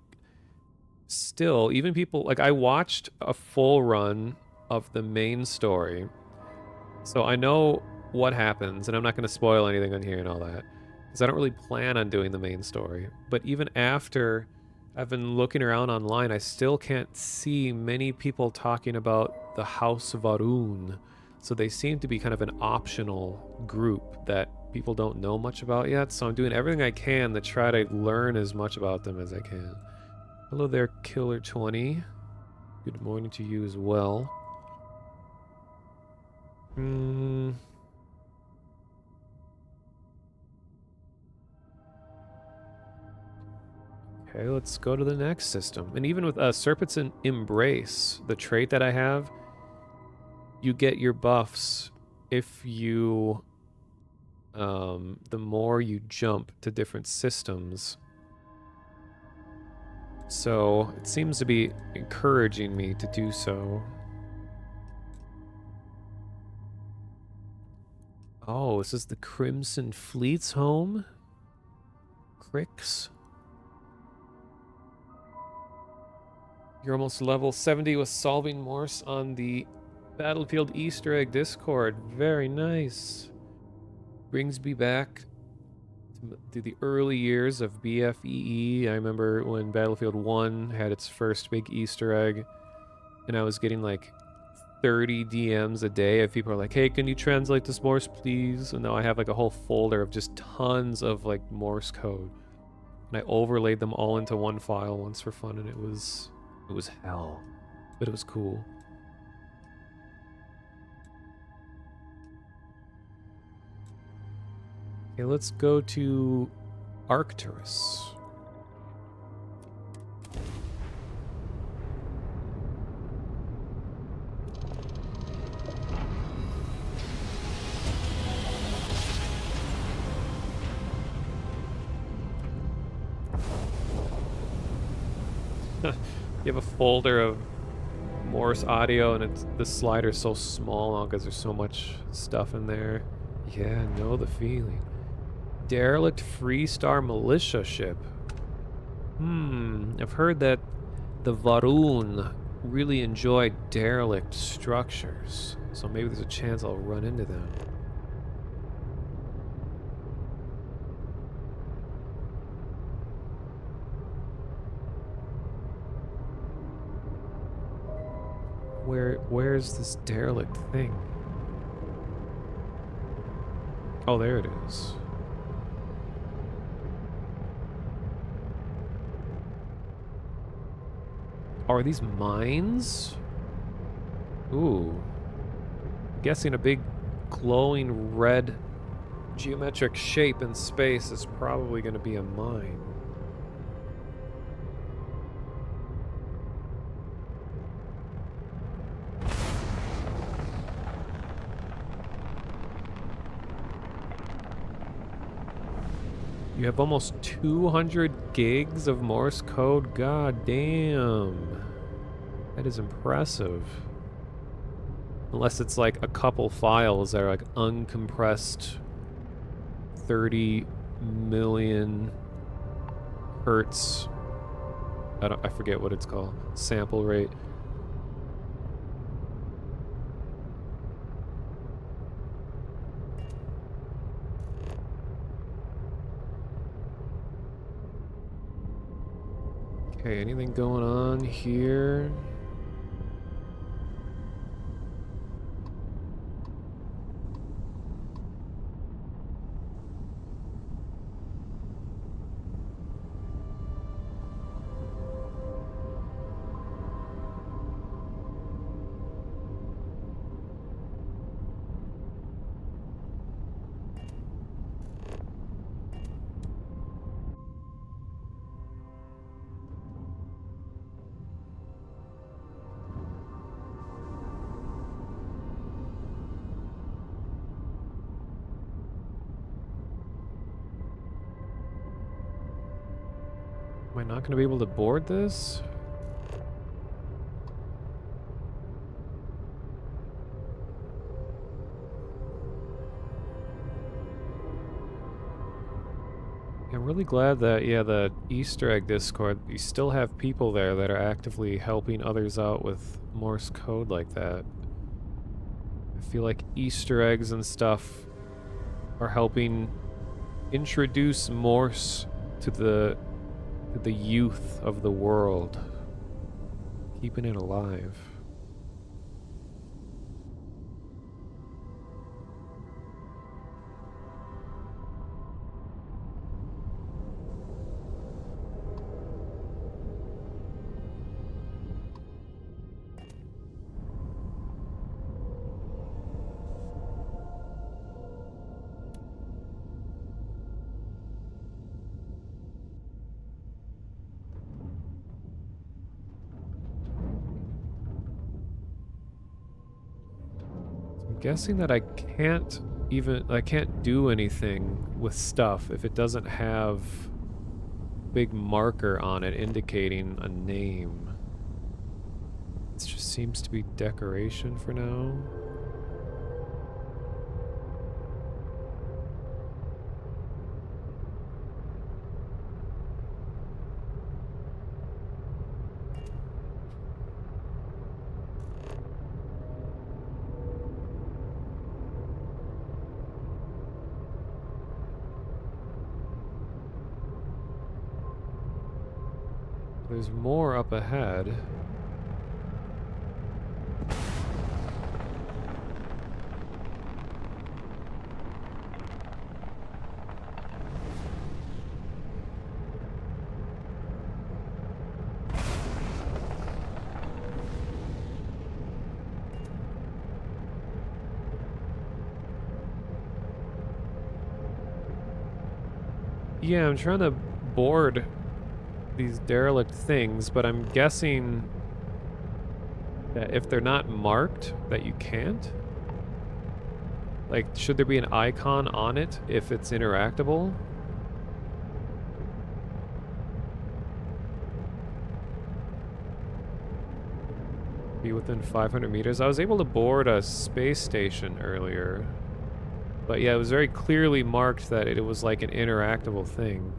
still, even people... Like, I watched a full run of the main story, so I know what happens, and I'm not going to spoil anything on here and all that. Because I don't really plan on doing the main story. But even after I've been looking around online, I still can't see many people talking about the House of Varun. So they seem to be kind of an optional group that people don't know much about yet. So I'm doing everything I can to try to learn as much about them as I can. Hello there, Killer 20. Good morning to you as well. Okay, let's go to the next system. And even with Serpentine Embrace, the trait that I have, you get your buffs if you... the more you jump to different systems. So it seems to be encouraging me to do so. Oh, this is the Crimson Fleet's home? Crix? You're almost level 70 with solving Morse on the Battlefield Easter egg Discord. Very nice. Brings me back to the early years of BFEE. I remember when Battlefield 1 had its first big Easter egg, and I was getting like 30 DMs a day of people are like, hey, can you translate this Morse, please? And now I have like a whole folder of just tons of like Morse code. And I overlaid them all into one file once for fun, and it was hell, but it was cool. Okay, let's go to Arcturus. You have a folder of Morse audio, and the slider's so small because there's so much stuff in there. Yeah, I know the feeling. Derelict Freestar militia ship. I've heard that the Varun really enjoy derelict structures, so maybe there's a chance I'll run into them. Where's this derelict thing? Oh, there it is. Are these mines? Ooh. I'm guessing a big glowing red geometric shape in space is probably going to be a mine. You have almost 200 gigs of Morse code? God damn. That is impressive. Unless it's like a couple files that are like uncompressed 30 million hertz. I forget what it's called. Sample rate. Okay, anything going on here? Am I not going to be able to board this? I'm really glad that, yeah, the Easter egg Discord, you still have people there that are actively helping others out with Morse code like that. I feel like Easter eggs and stuff are helping introduce Morse to the youth of the world, keeping it alive. I'm guessing that I can't do anything with stuff if it doesn't have a big marker on it indicating a name. It just seems to be decoration for now. There's more up ahead. Yeah, I'm trying to board these derelict things, but I'm guessing that if they're not marked, that you can't? Like, should there be an icon on it if it's interactable? Be within 500 meters. I was able to board a space station earlier. But yeah, it was very clearly marked that it was like an interactable thing.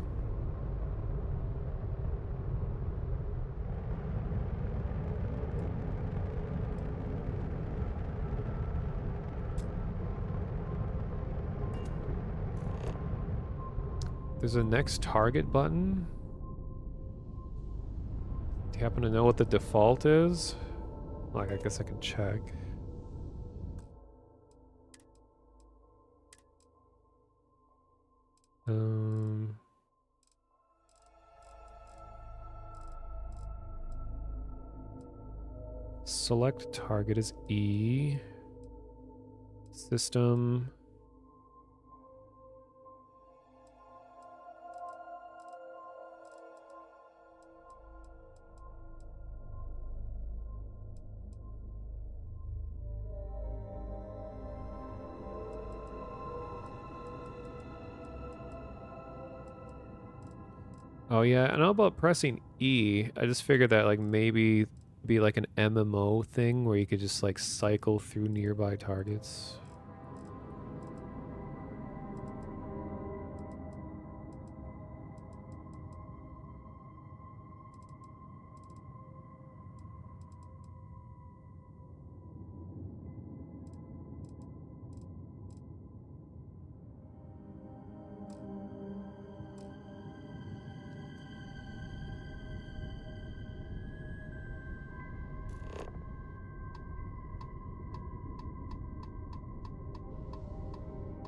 There's a next target button. Do you happen to know what the default is? Like, I guess I can check. Select target is E. System. Oh yeah, I don't know about pressing E. I just figured that like maybe be like an MMO thing where you could just like cycle through nearby targets.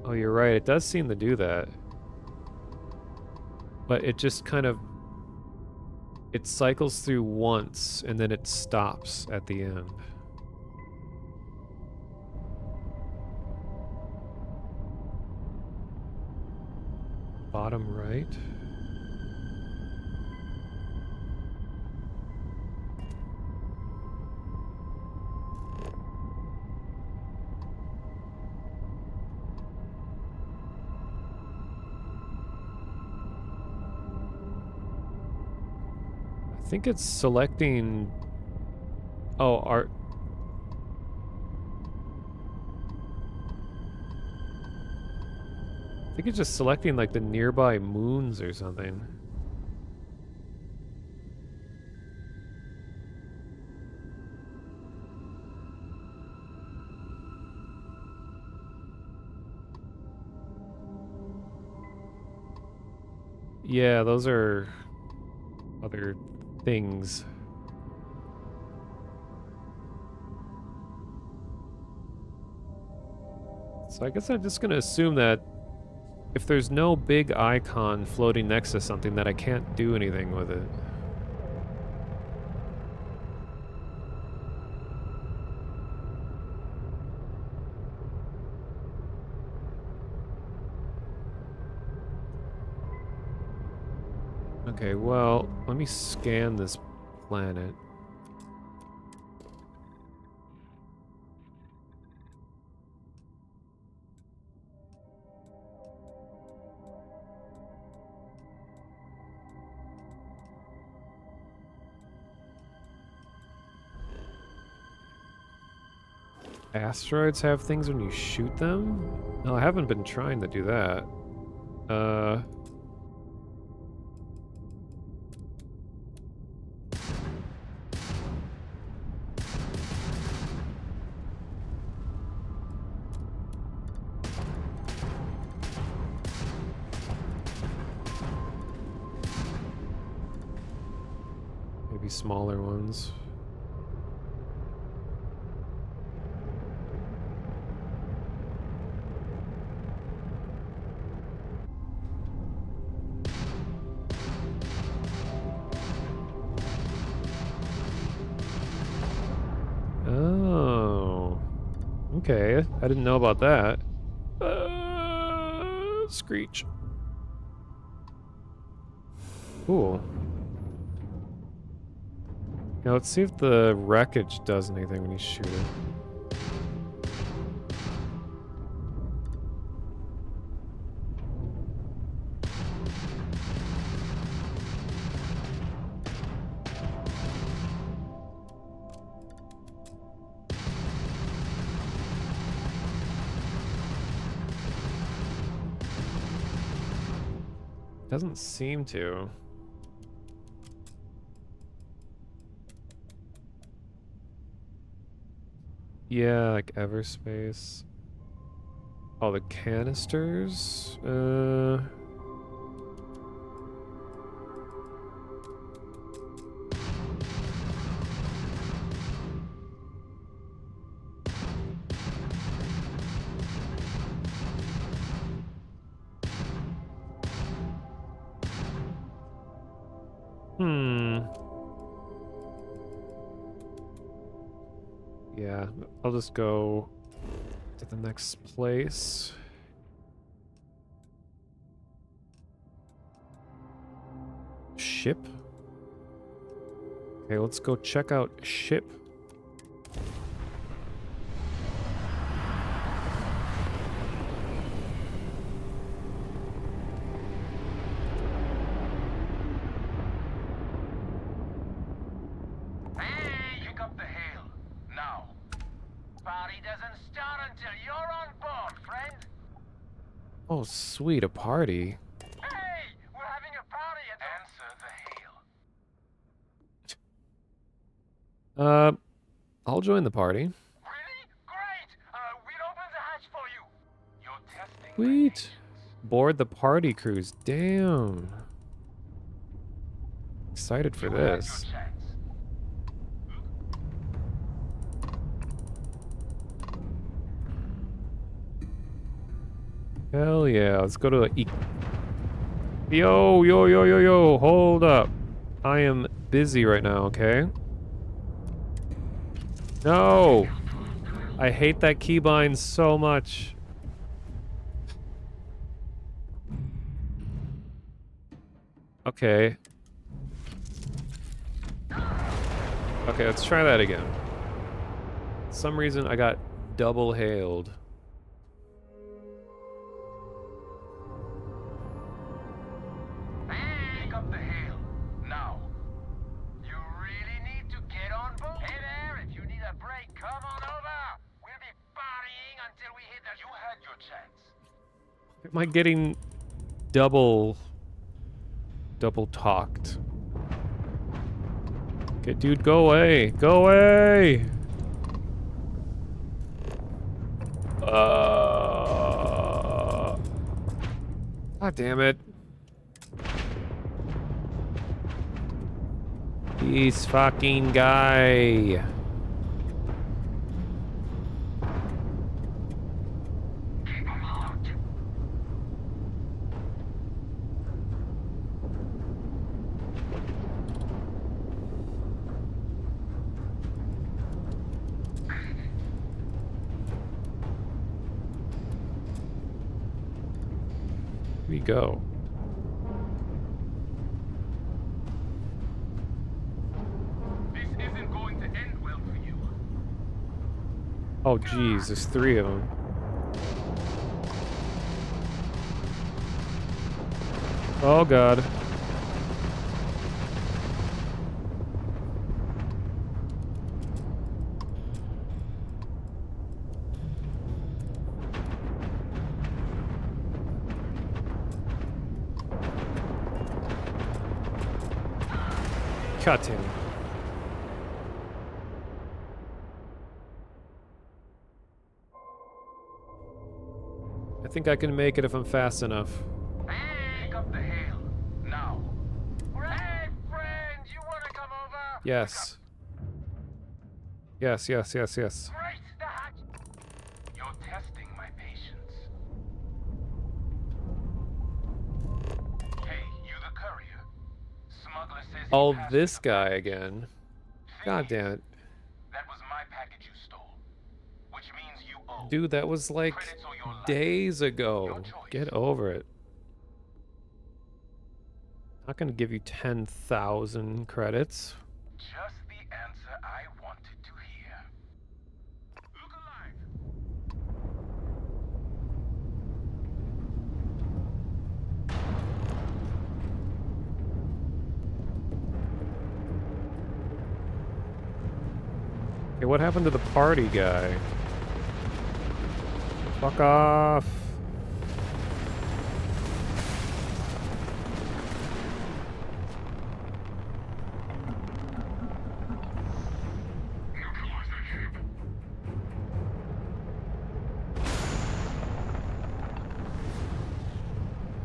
Oh, you're right. It does seem to do that. But it just kind of... It cycles through once, and then it stops at the end. Bottom right. I think it's selecting... Oh, art. I think it's just selecting like the nearby moons or something. Yeah, those are other things. So I guess I'm just gonna assume that if there's no big icon floating next to something, that I can't do anything with it. Okay, well, let me scan this planet. Asteroids have things when you shoot them? No, I haven't been trying to do that. Maybe smaller ones. Oh. Okay, I didn't know about that. Screech. Cool. Now let's see if the wreckage does anything when you shoot it. Doesn't seem to. Yeah, like Everspace. Oh, the canisters? Yeah, I'll just go to the next place. Ship? Okay, let's go check out ship. Oh, sweet, a party. Hey, we're having a party at Answer the hail. I'll join the party. Really? Great! We'll open the hatch for you. You're testing. Sweet. Board the party cruise. Damn. Excited for this. Hell yeah, let's go to Yo, hold up. I am busy right now, okay? No! I hate that keybind so much. Okay. Okay, let's try that again. For some reason I got double hailed. Pick up the hail. Now. You really need to get on board. Hey there, if you need a break, come on over. We'll be partying until we hit the... You had your chance. Am I getting double talked? Okay, dude, go away. Go away! God damn it. This fucking guy. We go. This isn't going to end well for you. Oh geez, there's 3 of them. Oh god. Cut him. I think I can make it if I'm fast enough. Pick up the hail. Now. Hey, friend, you want to come over? Yes. Yes. Great, the hatch. You're testing my patience. Hey, you the courier. Smuggler says he Oh, passed this guy again. God damn it. That was my package you stole. Which means you owe. Dude, that was like days ago. Get over it. Not gonna give you 10,000 credits. Just the answer I wanted to hear. Look alive. Okay, what happened to the party guy? Fuck off.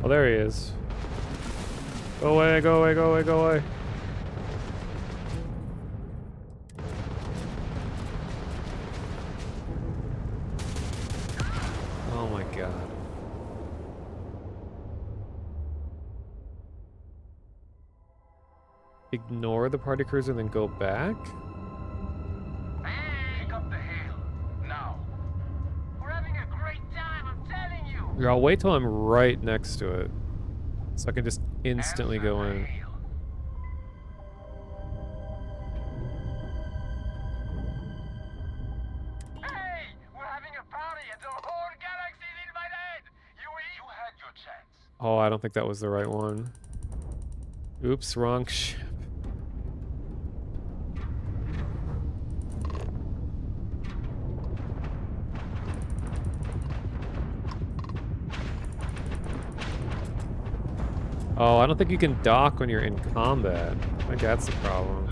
Oh, there he is. Go away, go away, go away, go away. Oh my god. Ignore the party cruiser and then go back? Pick up the hill. Now. We're having a great time, I'm telling you. Yeah, I'll wait till I'm right next to it. So I can just instantly go in. Hey! We're having a party and the whole galaxy's invited! You had your chance. Oh, I don't think that was the right one. Oops, wrong ship. Oh, I don't think you can dock when you're in combat. I think that's the problem.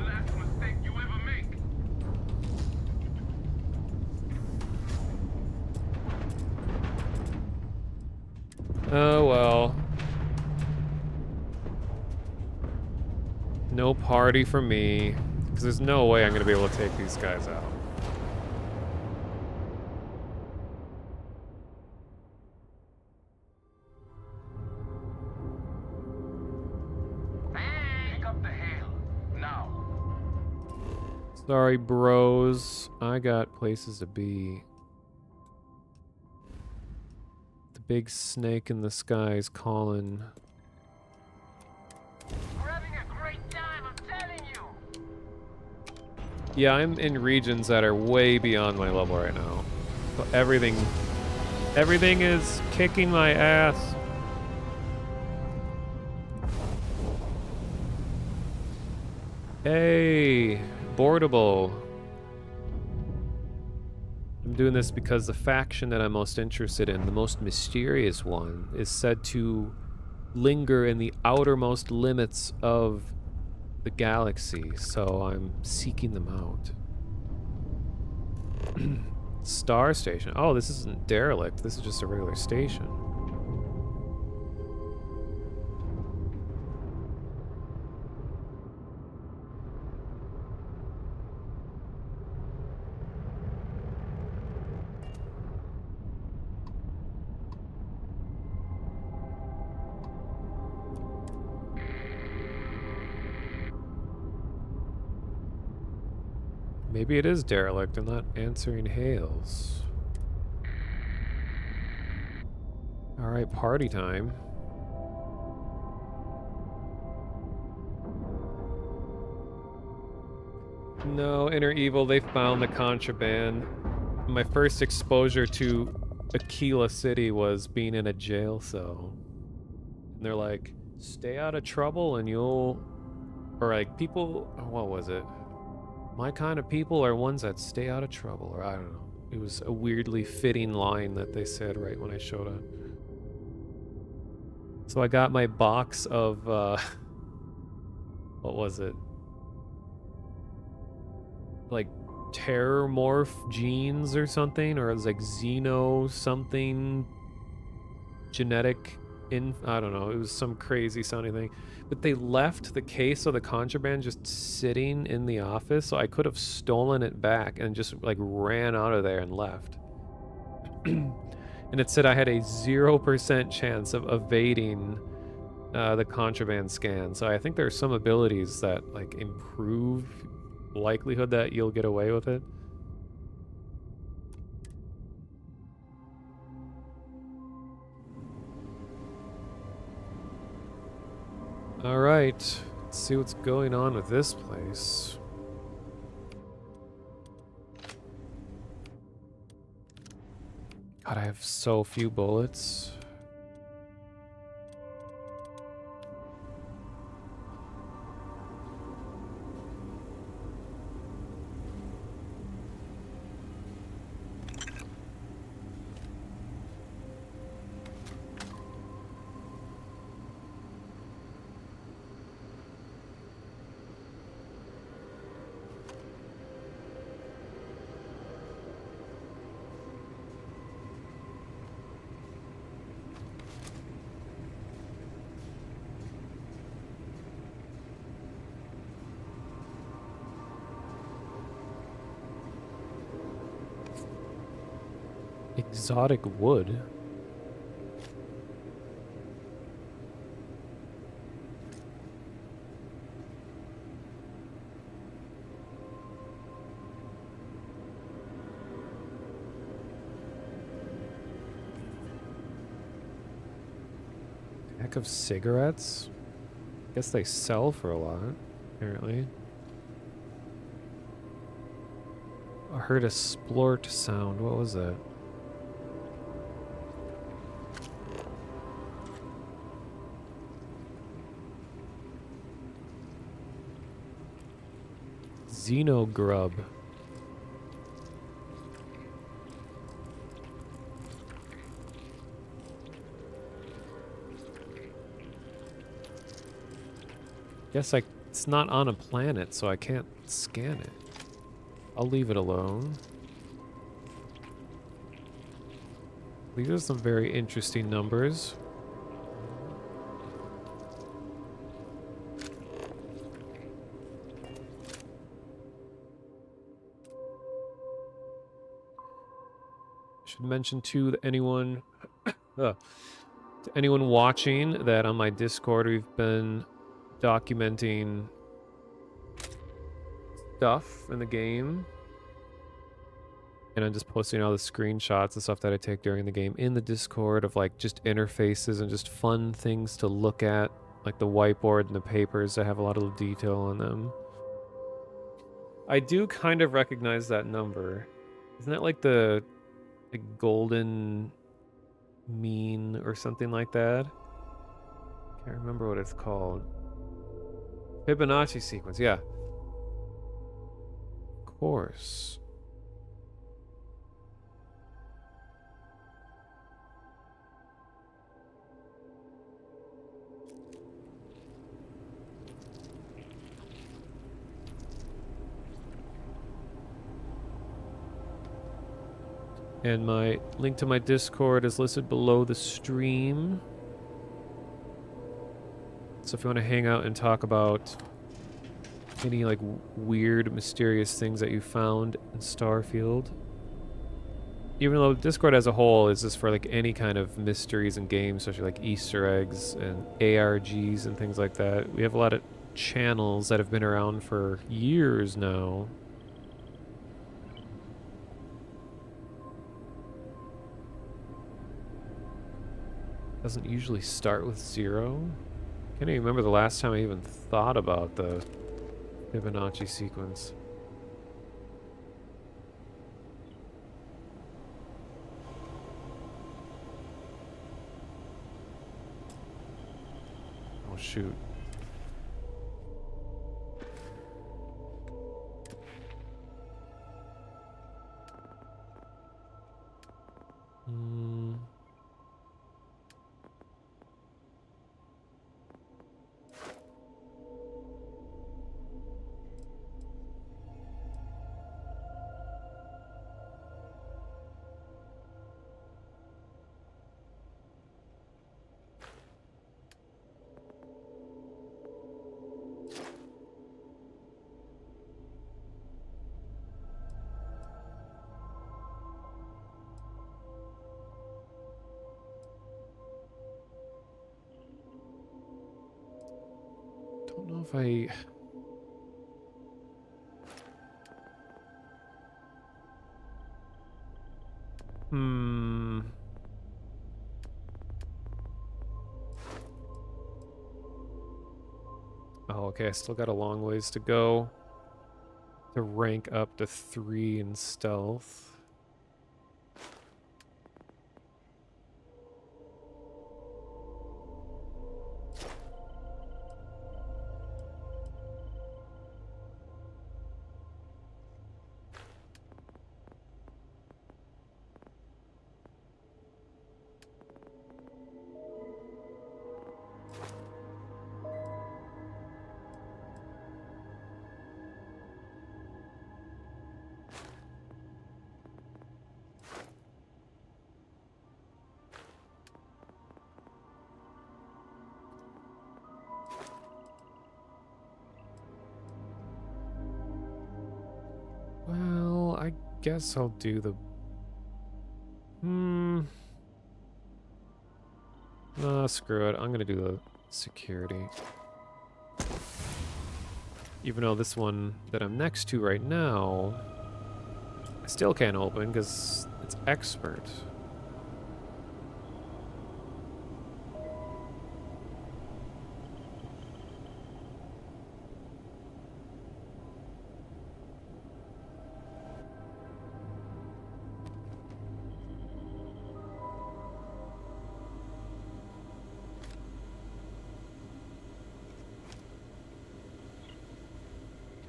Oh well. No party for me. Because there's no way I'm going to be able to take these guys out. Pick up the hill. Now. Sorry, bros. I got places to be. The big snake in the sky is calling. We're having a great time, I'm telling you. Yeah, I'm in regions that are way beyond my level right now. So everything is kicking my ass. Hey, boardable. I'm doing this because the faction that I'm most interested in, the most mysterious one, is said to linger in the outermost limits of the galaxy, so I'm seeking them out. Star Station. Oh, this isn't derelict. This is just a regular station. Maybe it is derelict and not answering hails. Alright, party time. No, Inner Evil, they found the contraband. My first exposure to Aquila City was being in a jail cell. And they're like, stay out of trouble and you'll... Or like, people... What was it? My kind of people are ones that stay out of trouble, or I don't know. It was a weirdly fitting line that they said right when I showed up. So I got my box of, what was it? Like, Terrormorph genes or something? Or it was like Xeno something genetic I don't know. It was some crazy sounding thing. But they left the case of the contraband just sitting in the office, so I could have stolen it back and just like ran out of there and left. And it said I had a 0% chance of evading the contraband scan. So I think there are some abilities that like improve likelihood that you'll get away with it. All right, let's see what's going on with this place. God, I have so few bullets. Exotic wood. Pack of cigarettes? Guess they sell for a lot, apparently. I heard a splort sound. What was that? Xenogrub. Guess it's not on a planet, so I can't scan it. I'll leave it alone. These are some very interesting numbers. Should mention too that anyone to anyone watching that on my Discord, we've been documenting stuff in the game. And I'm just posting all the screenshots and stuff that I take during the game in the Discord of like just interfaces and just fun things to look at, like the whiteboard and the papers that have a lot of detail on them. I do kind of recognize that number. Isn't that like the golden mean or something like that? Can't remember what it's called. Fibonacci sequence, yeah. Of course. And my link to my Discord is listed below the stream. So if you want to hang out and talk about any like weird, mysterious things that you found in Starfield. Even though Discord as a whole is just for like any kind of mysteries in games, especially like Easter eggs and ARGs and things like that. We have a lot of channels that have been around for years now. Doesn't usually start with 0. Can't even remember the last time I even thought about the Fibonacci sequence. Oh shoot. Don't know if I... Oh, okay, I still got a long ways to go to rank up to 3 in stealth. Well, I guess I'll do the... Screw it. I'm gonna do the security. Even though this one that I'm next to right now, I still can't open because it's expert.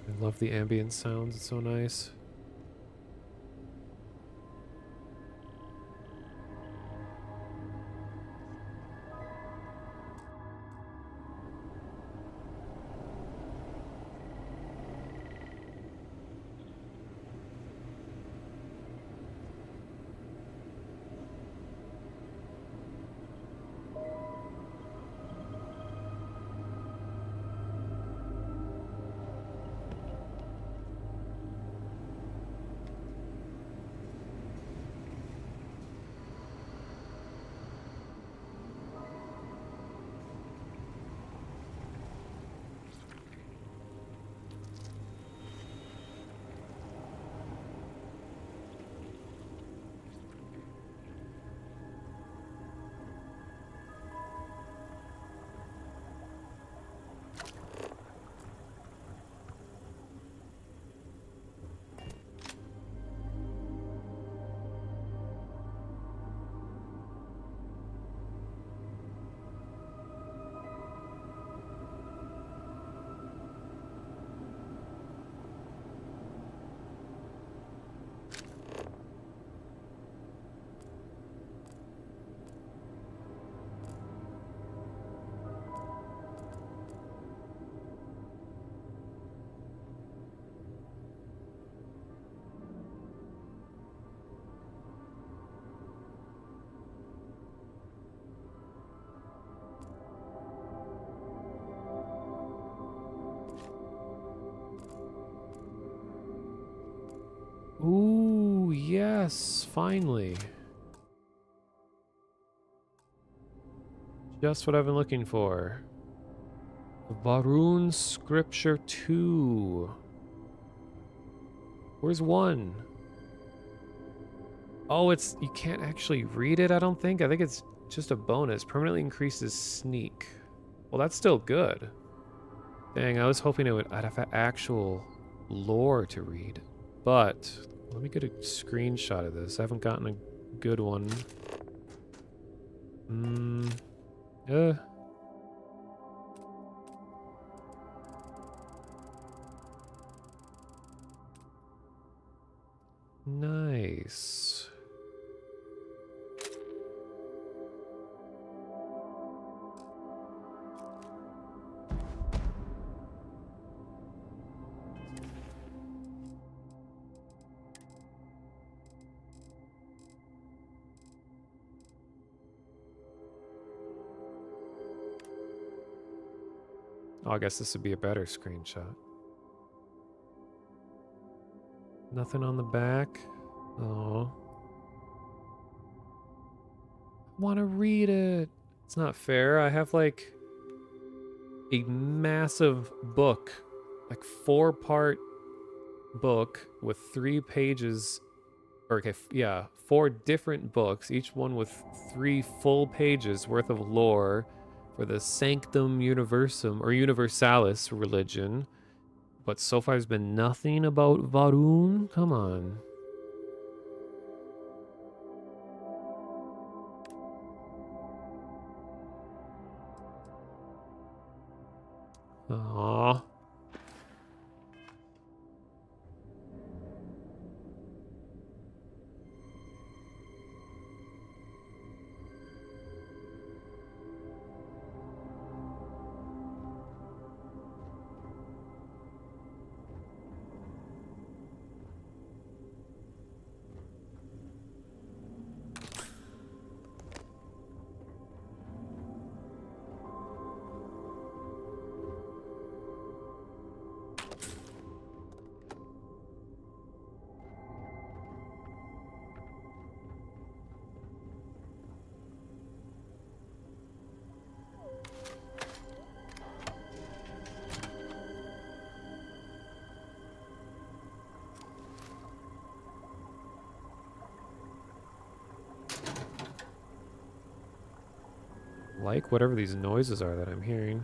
I love the ambient sounds, it's so nice. Ooh, yes, finally. Just what I've been looking for. Varun Scripture 2. Where's 1? Oh, it's... you can't actually read it, I don't think. I think it's just a bonus. Permanently increases sneak. Well, that's still good. Dang, I was hoping I'd have actual lore to read. But, let me get a screenshot of this. I haven't gotten a good one. Nice. Oh, I guess this would be a better screenshot. Nothing on the back. Oh. I want to read it. It's not fair. I have like a massive book, like 4-part book with 3 pages, or okay, yeah, 4 different books, each one with 3 full pages worth of lore for the Sanctum Universum or Universalis religion. But so far there's been nothing about Varun. Come on. Aww. like whatever these noises are that I'm hearing.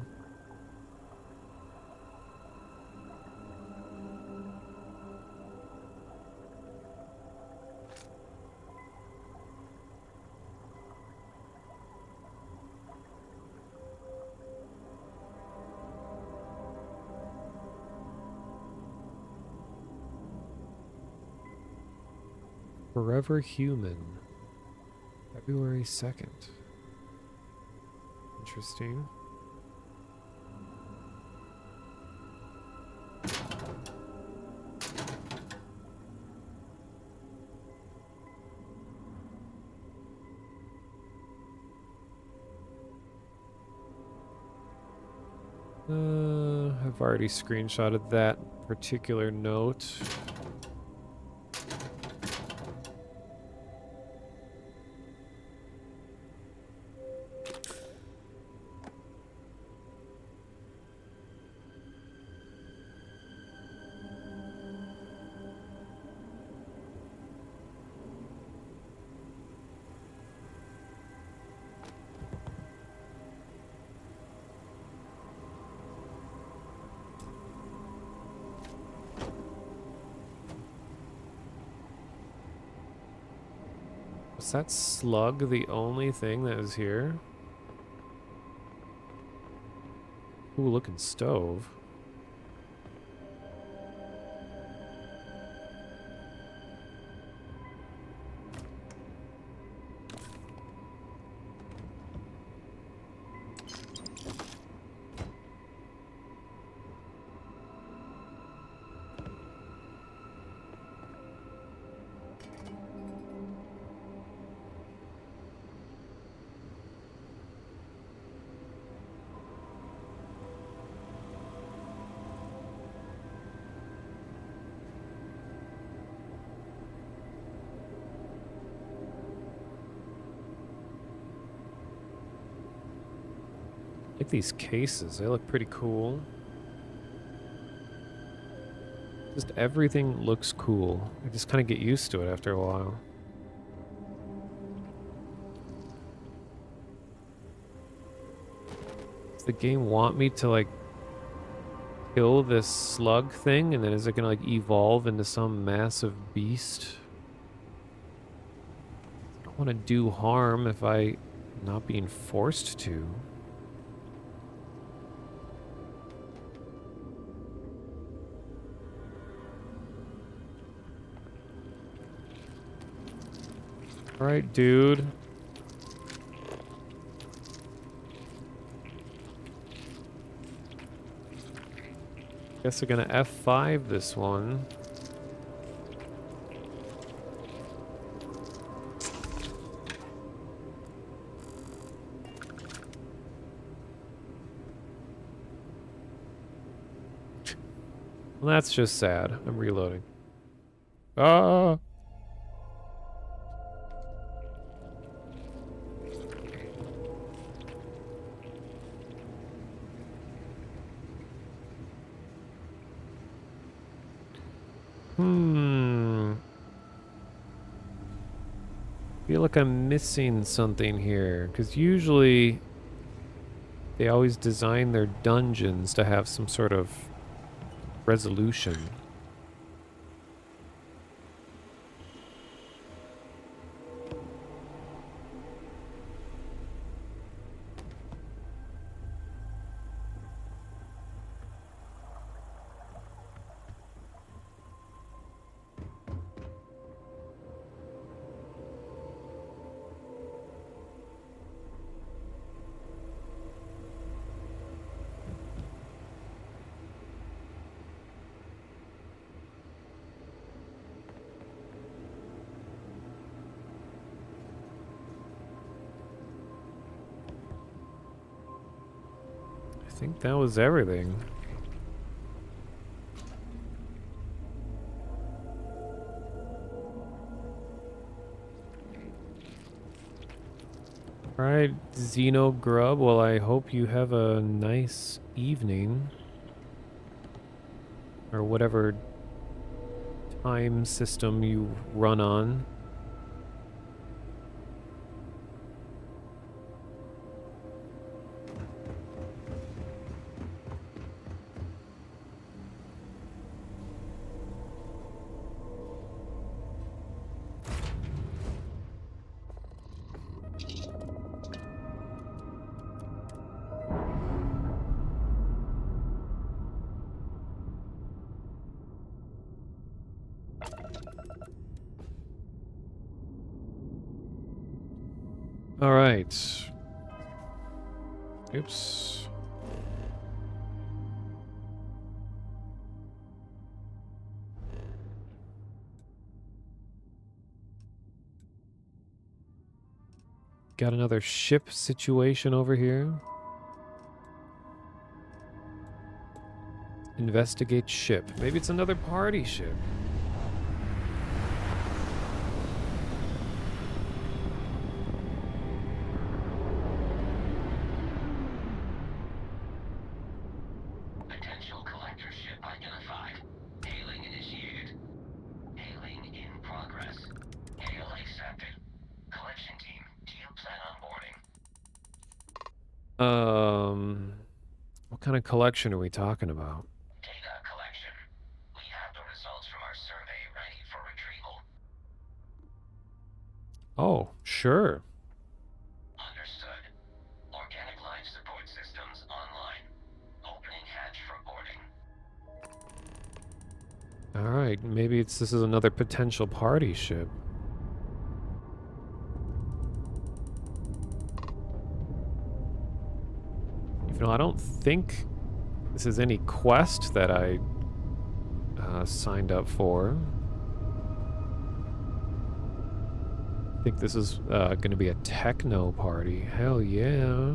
Forever Human. February 2nd. Interesting. I've already screenshotted that particular note. Was that slug the only thing that is here? Ooh, looking stove. I like these cases, they look pretty cool. Just everything looks cool. I just kind of get used to it after a while. Does the game want me to like kill this slug thing, and then is it gonna like evolve into some massive beast? I don't want to do harm if I'm not being forced to. Alright, dude. Guess they're gonna F5 this one. Well, that's just sad. I'm reloading. Ah! Feel like I'm missing something here, because usually they always design their dungeons to have some sort of resolution. I think that was everything. Alright, Xeno Grub, well, I hope you have a nice evening. Or whatever time system you run on. All right. Oops. Got another ship situation over here. Investigate ship. Maybe it's another party ship. Potential collector ship identified. Hailing initiated. Hailing in progress. Hail accepted. Collection team, do you plan on boarding? What kind of collection are we talking about? Data collection. We have the results from our survey ready for retrieval. Oh, sure. Understood. Organic life support systems online. Opening hatch for boarding. All right, maybe this is another potential party ship. Even though I don't think this is any quest that I signed up for. I think this is going to be a techno party. Hell yeah.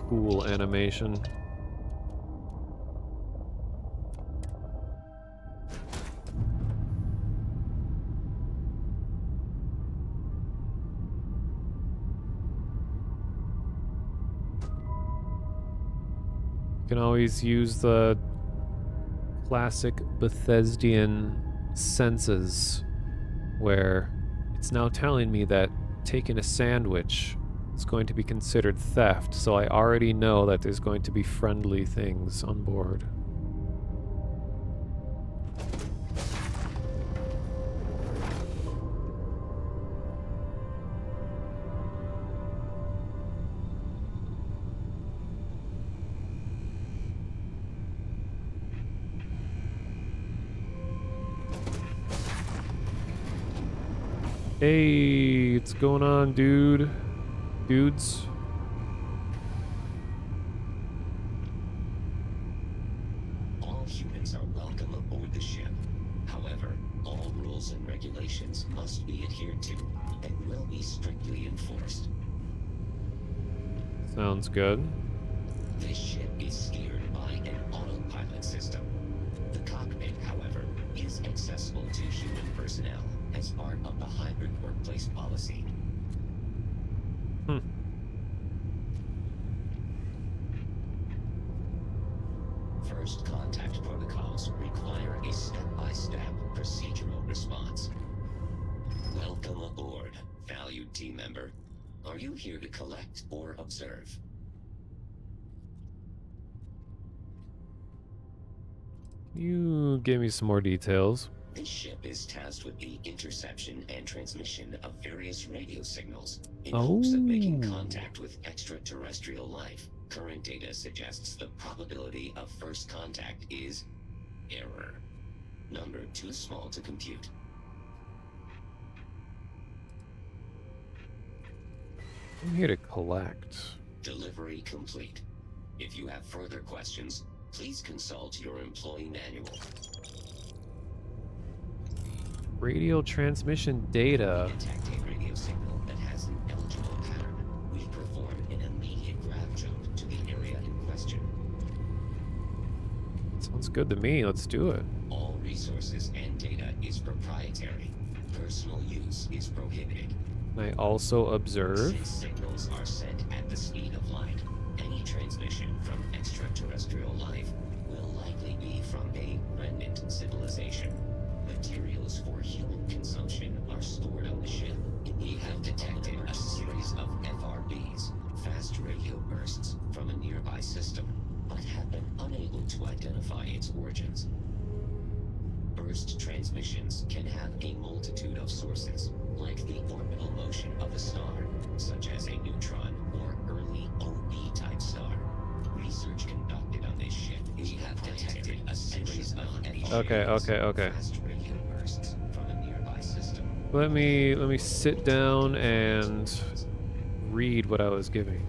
Cool animation. You can always use the classic Bethesdian senses where it's now telling me that taking a sandwich is going to be considered theft, so I already know that there's going to be friendly things on board. Hey, what's going on, dudes? All humans are welcome aboard the ship. However, all rules and regulations must be adhered to and will be strictly enforced. Sounds good. This ship is steered by an autopilot system. The cockpit, however, is accessible to human personnel as part of the hybrid workplace policy. First contact protocols require a step-by-step procedural response. Welcome aboard, valued team member. Are you here to collect or observe? You gave me some more details. This ship is tasked with the interception and transmission of various radio signals in hopes of making contact with extraterrestrial life. Current data suggests the probability of first contact is error. Number too small to compute. I'm here to collect. Delivery complete. If you have further questions, please consult your employee manual. Radio transmission data. Detect a radio signal that has an eligible pattern. We perform an immediate grav jump to the area in question. Sounds good to me. Let's do it. All resources and data is proprietary. Personal use is prohibited. Can I also observe? Since signals are sent at the speed of light, any transmission from extraterrestrial life will likely be from a remnant civilization. Materials for human consumption are stored on the ship. We have detected a series of FRBs, fast radio bursts, from a nearby system, but have been unable to identify its origins. Burst transmissions can have a multitude of sources, like the orbital motion of a star, such as a neutron or early OB-type star. Research conducted on this ship, we have detected a series of heavy Okay. fast radio bursts from a nearby system. Let me sit down and read what I was giving.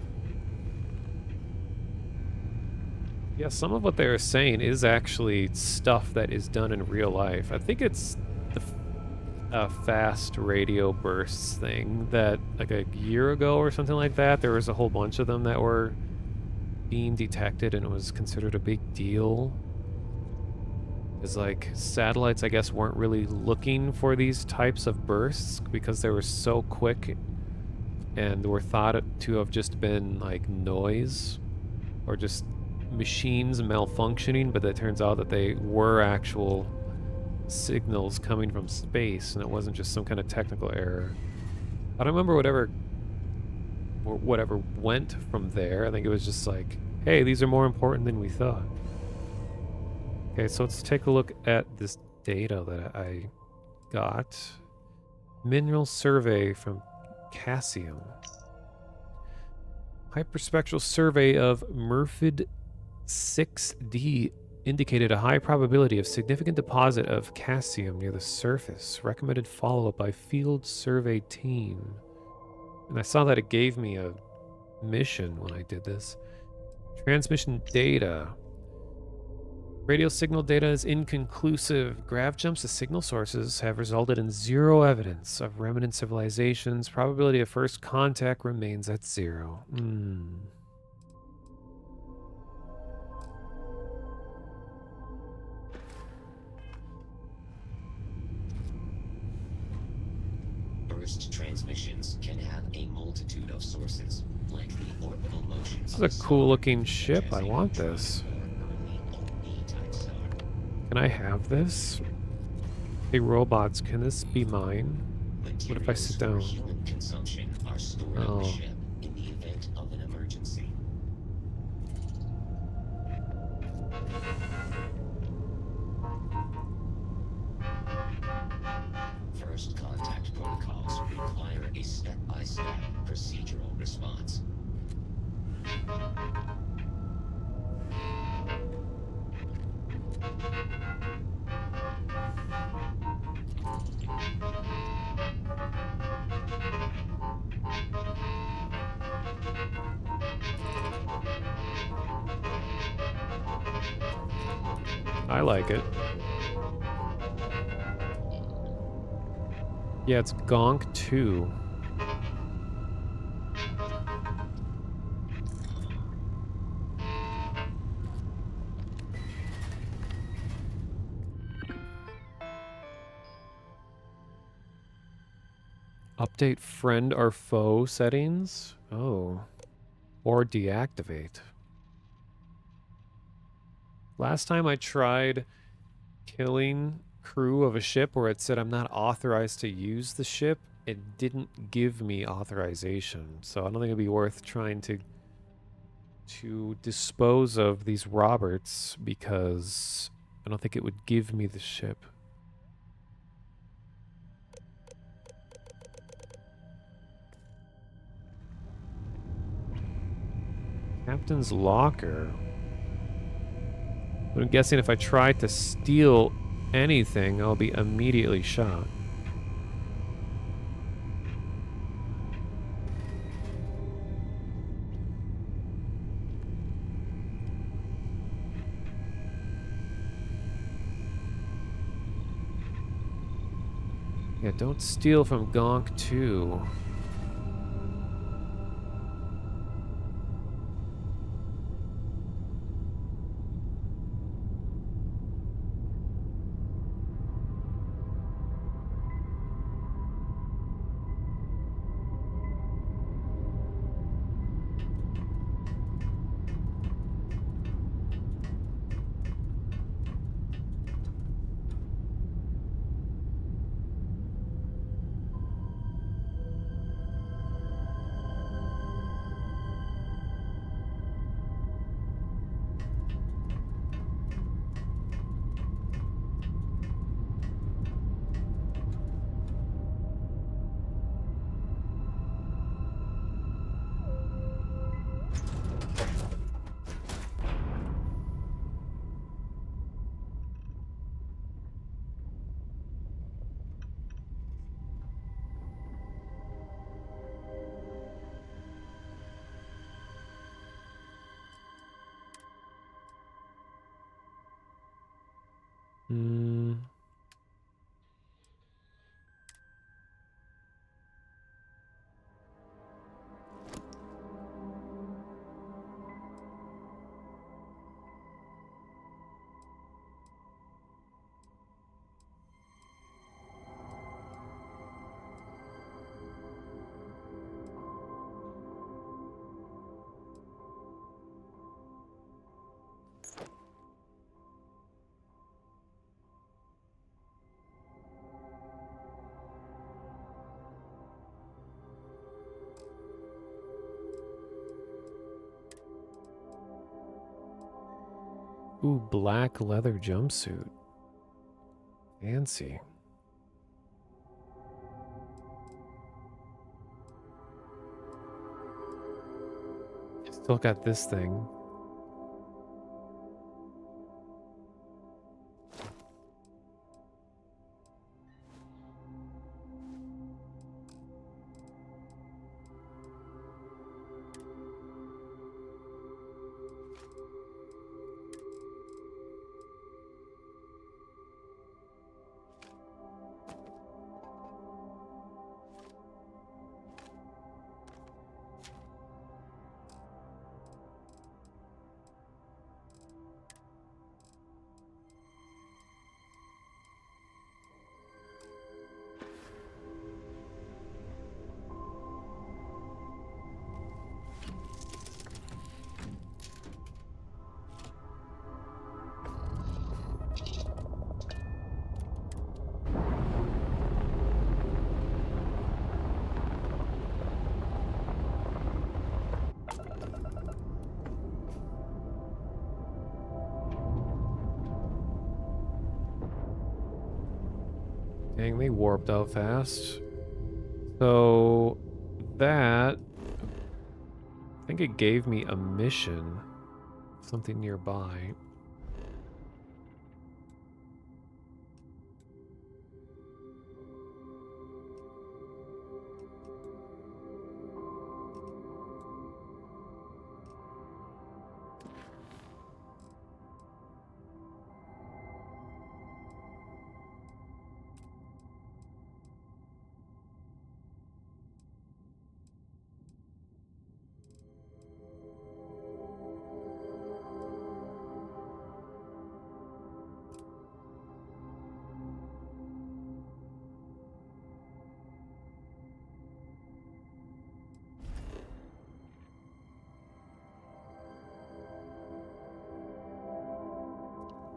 Yeah, some of what they were saying is actually stuff that is done in real life. I think it's the fast radio bursts thing that, like a year ago or something like that, there was a whole bunch of them that were being detected and it was considered a big deal. It's like satellites, I guess, weren't really looking for these types of bursts because they were so quick and were thought to have just been like noise or just machines malfunctioning, but it turns out that they were actual signals coming from space and it wasn't just some kind of technical error. I don't remember whatever went from there. I think it was just like, hey, these are more important than we thought. Okay, so let's take a look at this data that I got. Mineral survey from Cassium. Hyperspectral survey of Murfid 6D indicated a high probability of significant deposit of Cassium near the surface. Recommended follow-up by field survey team. And I saw that it gave me a mission when I did this. Transmission data. Radio signal data is inconclusive. Grav jumps to signal sources have resulted in zero evidence of remnant civilizations. Probability of first contact remains at 0. Burst transmissions can have a multitude of sources, like the orbital motion. This is a cool looking ship. I want this. Can I have this? Hey robots, can this be mine? What if I sit down? Human consumption are stored on the ship in the event of an emergency. First contact protocols require a step-by-step procedural response. I like it. Yeah, it's Gonk 2. Update friend or foe settings? Oh. Or deactivate. Last time I tried killing crew of a ship where it said I'm not authorized to use the ship, it didn't give me authorization. So I don't think it'd be worth trying to dispose of these Roberts because I don't think it would give me the ship. Captain's locker. But I'm guessing if I try to steal anything, I'll be immediately shot. Yeah, don't steal from Gonk 2. Hmm. Ooh, black leather jumpsuit. Fancy. Still got this thing. Dang, they warped out fast. So that, I think it gave me a mission, something nearby.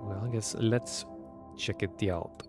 Well, I guess let's check it out.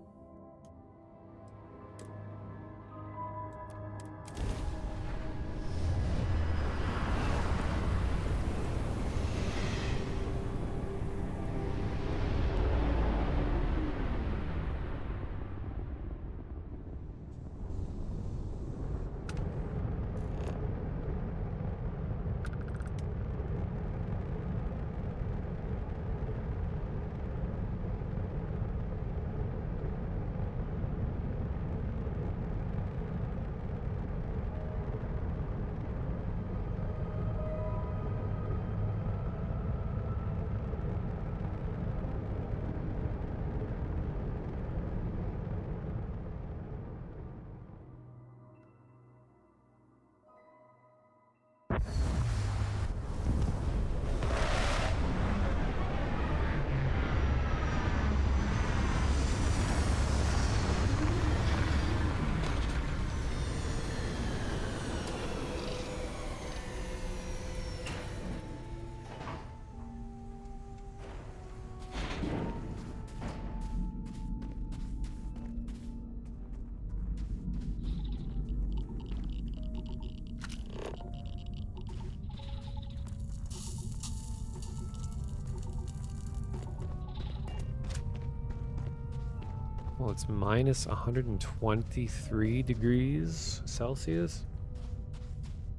Well, it's minus 123 degrees Celsius.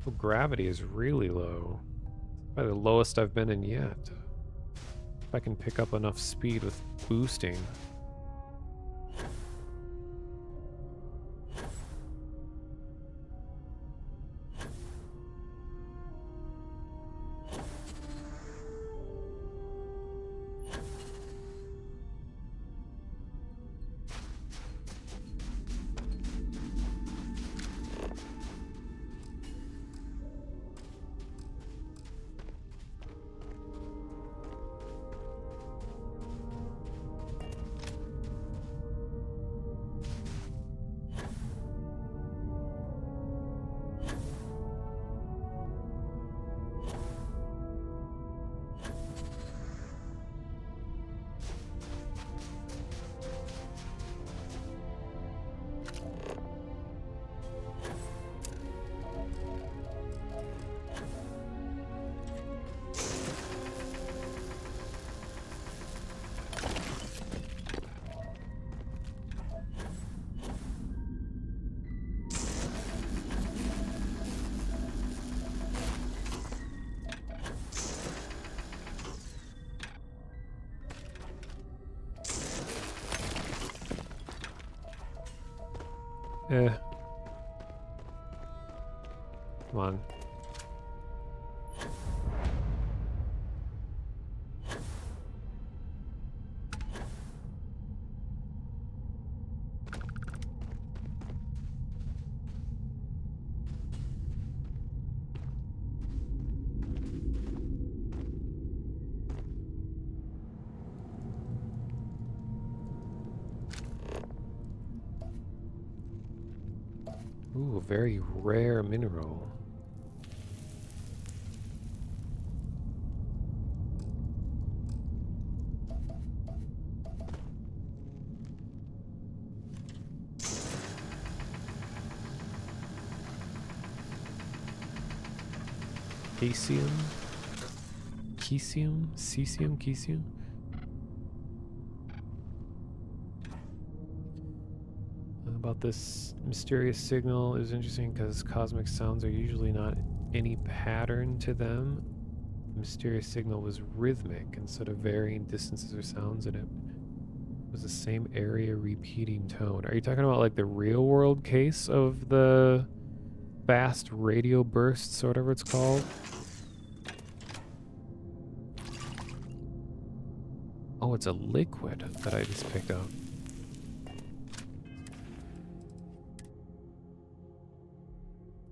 Well, gravity is really low. Probably the lowest I've been in yet. If I can pick up enough speed with boosting. Come on. Ooh, very rare mineral. Cesium? Cesium? Cesium? Cesium? About this mysterious signal is interesting because cosmic sounds are usually not any pattern to them. The mysterious signal was rhythmic instead of varying distances or sounds, and it was the same area repeating tone. Are you talking about like the real world case of the fast radio bursts or whatever it's called? Oh, it's a liquid that I just picked up.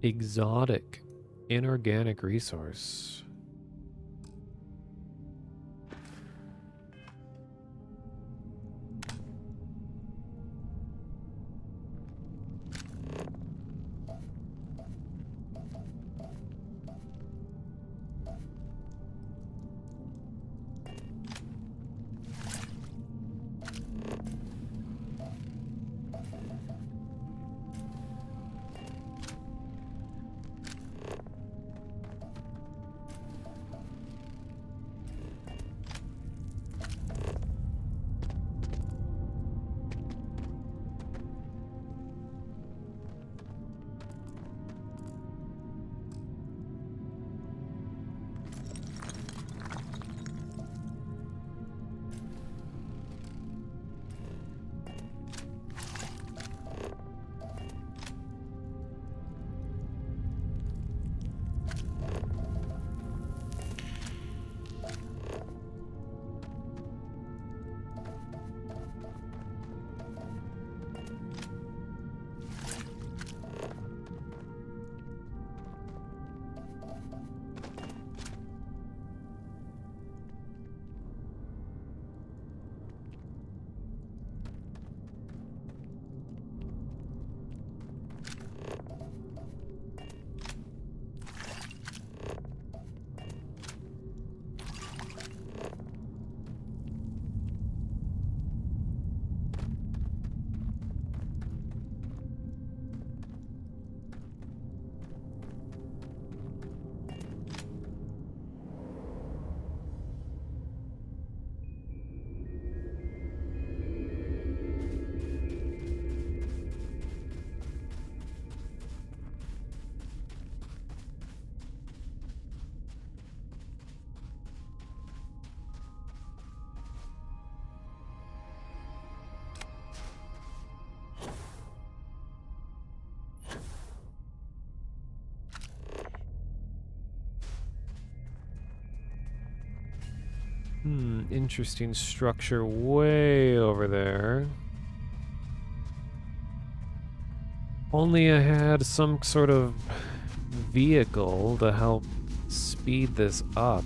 Exotic inorganic resource. Interesting structure way over there. Only I had some sort of vehicle to help speed this up.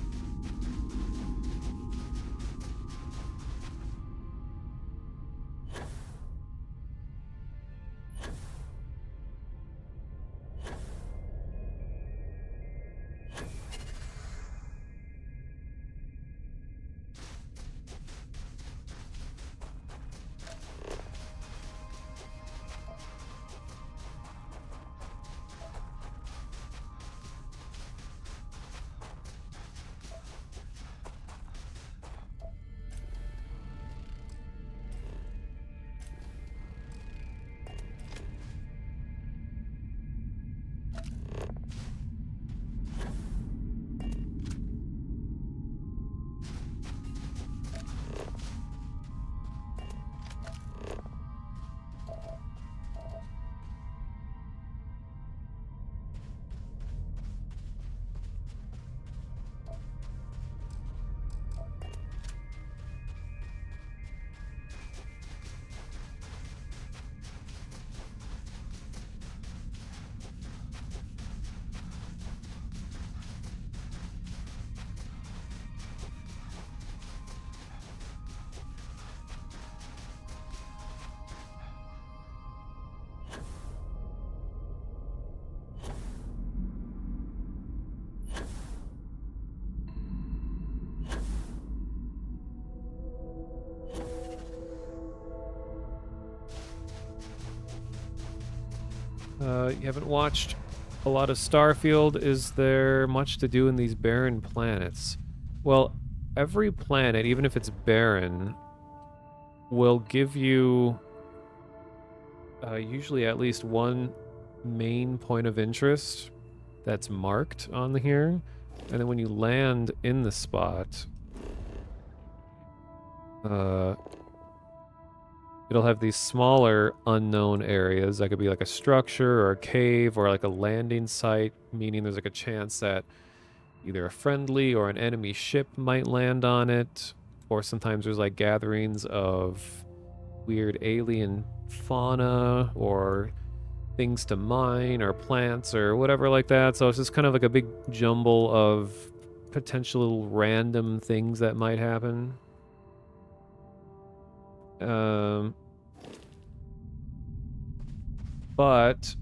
You haven't watched a lot of Starfield. Is there much to do in these barren planets? Well, every planet, even if it's barren, will give you usually at least one main point of interest that's marked on here. And then when you land in the spot, it'll have these smaller unknown areas that could be like a structure or a cave or like a landing site, meaning there's like a chance that either a friendly or an enemy ship might land on it, or sometimes there's like gatherings of weird alien fauna or things to mine or plants or whatever like that. So it's just kind of like a big jumble of potential random things that might happen. But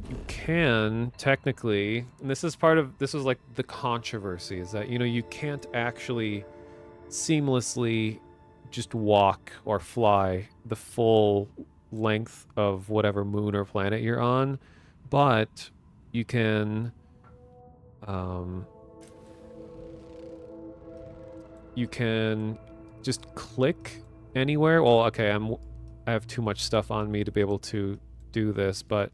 you can technically, and this is like the controversy, is that, you know, you can't actually seamlessly just walk or fly the full length of whatever moon or planet you're on, but you can just click anywhere. Well, okay, I have too much stuff on me to be able to do this, but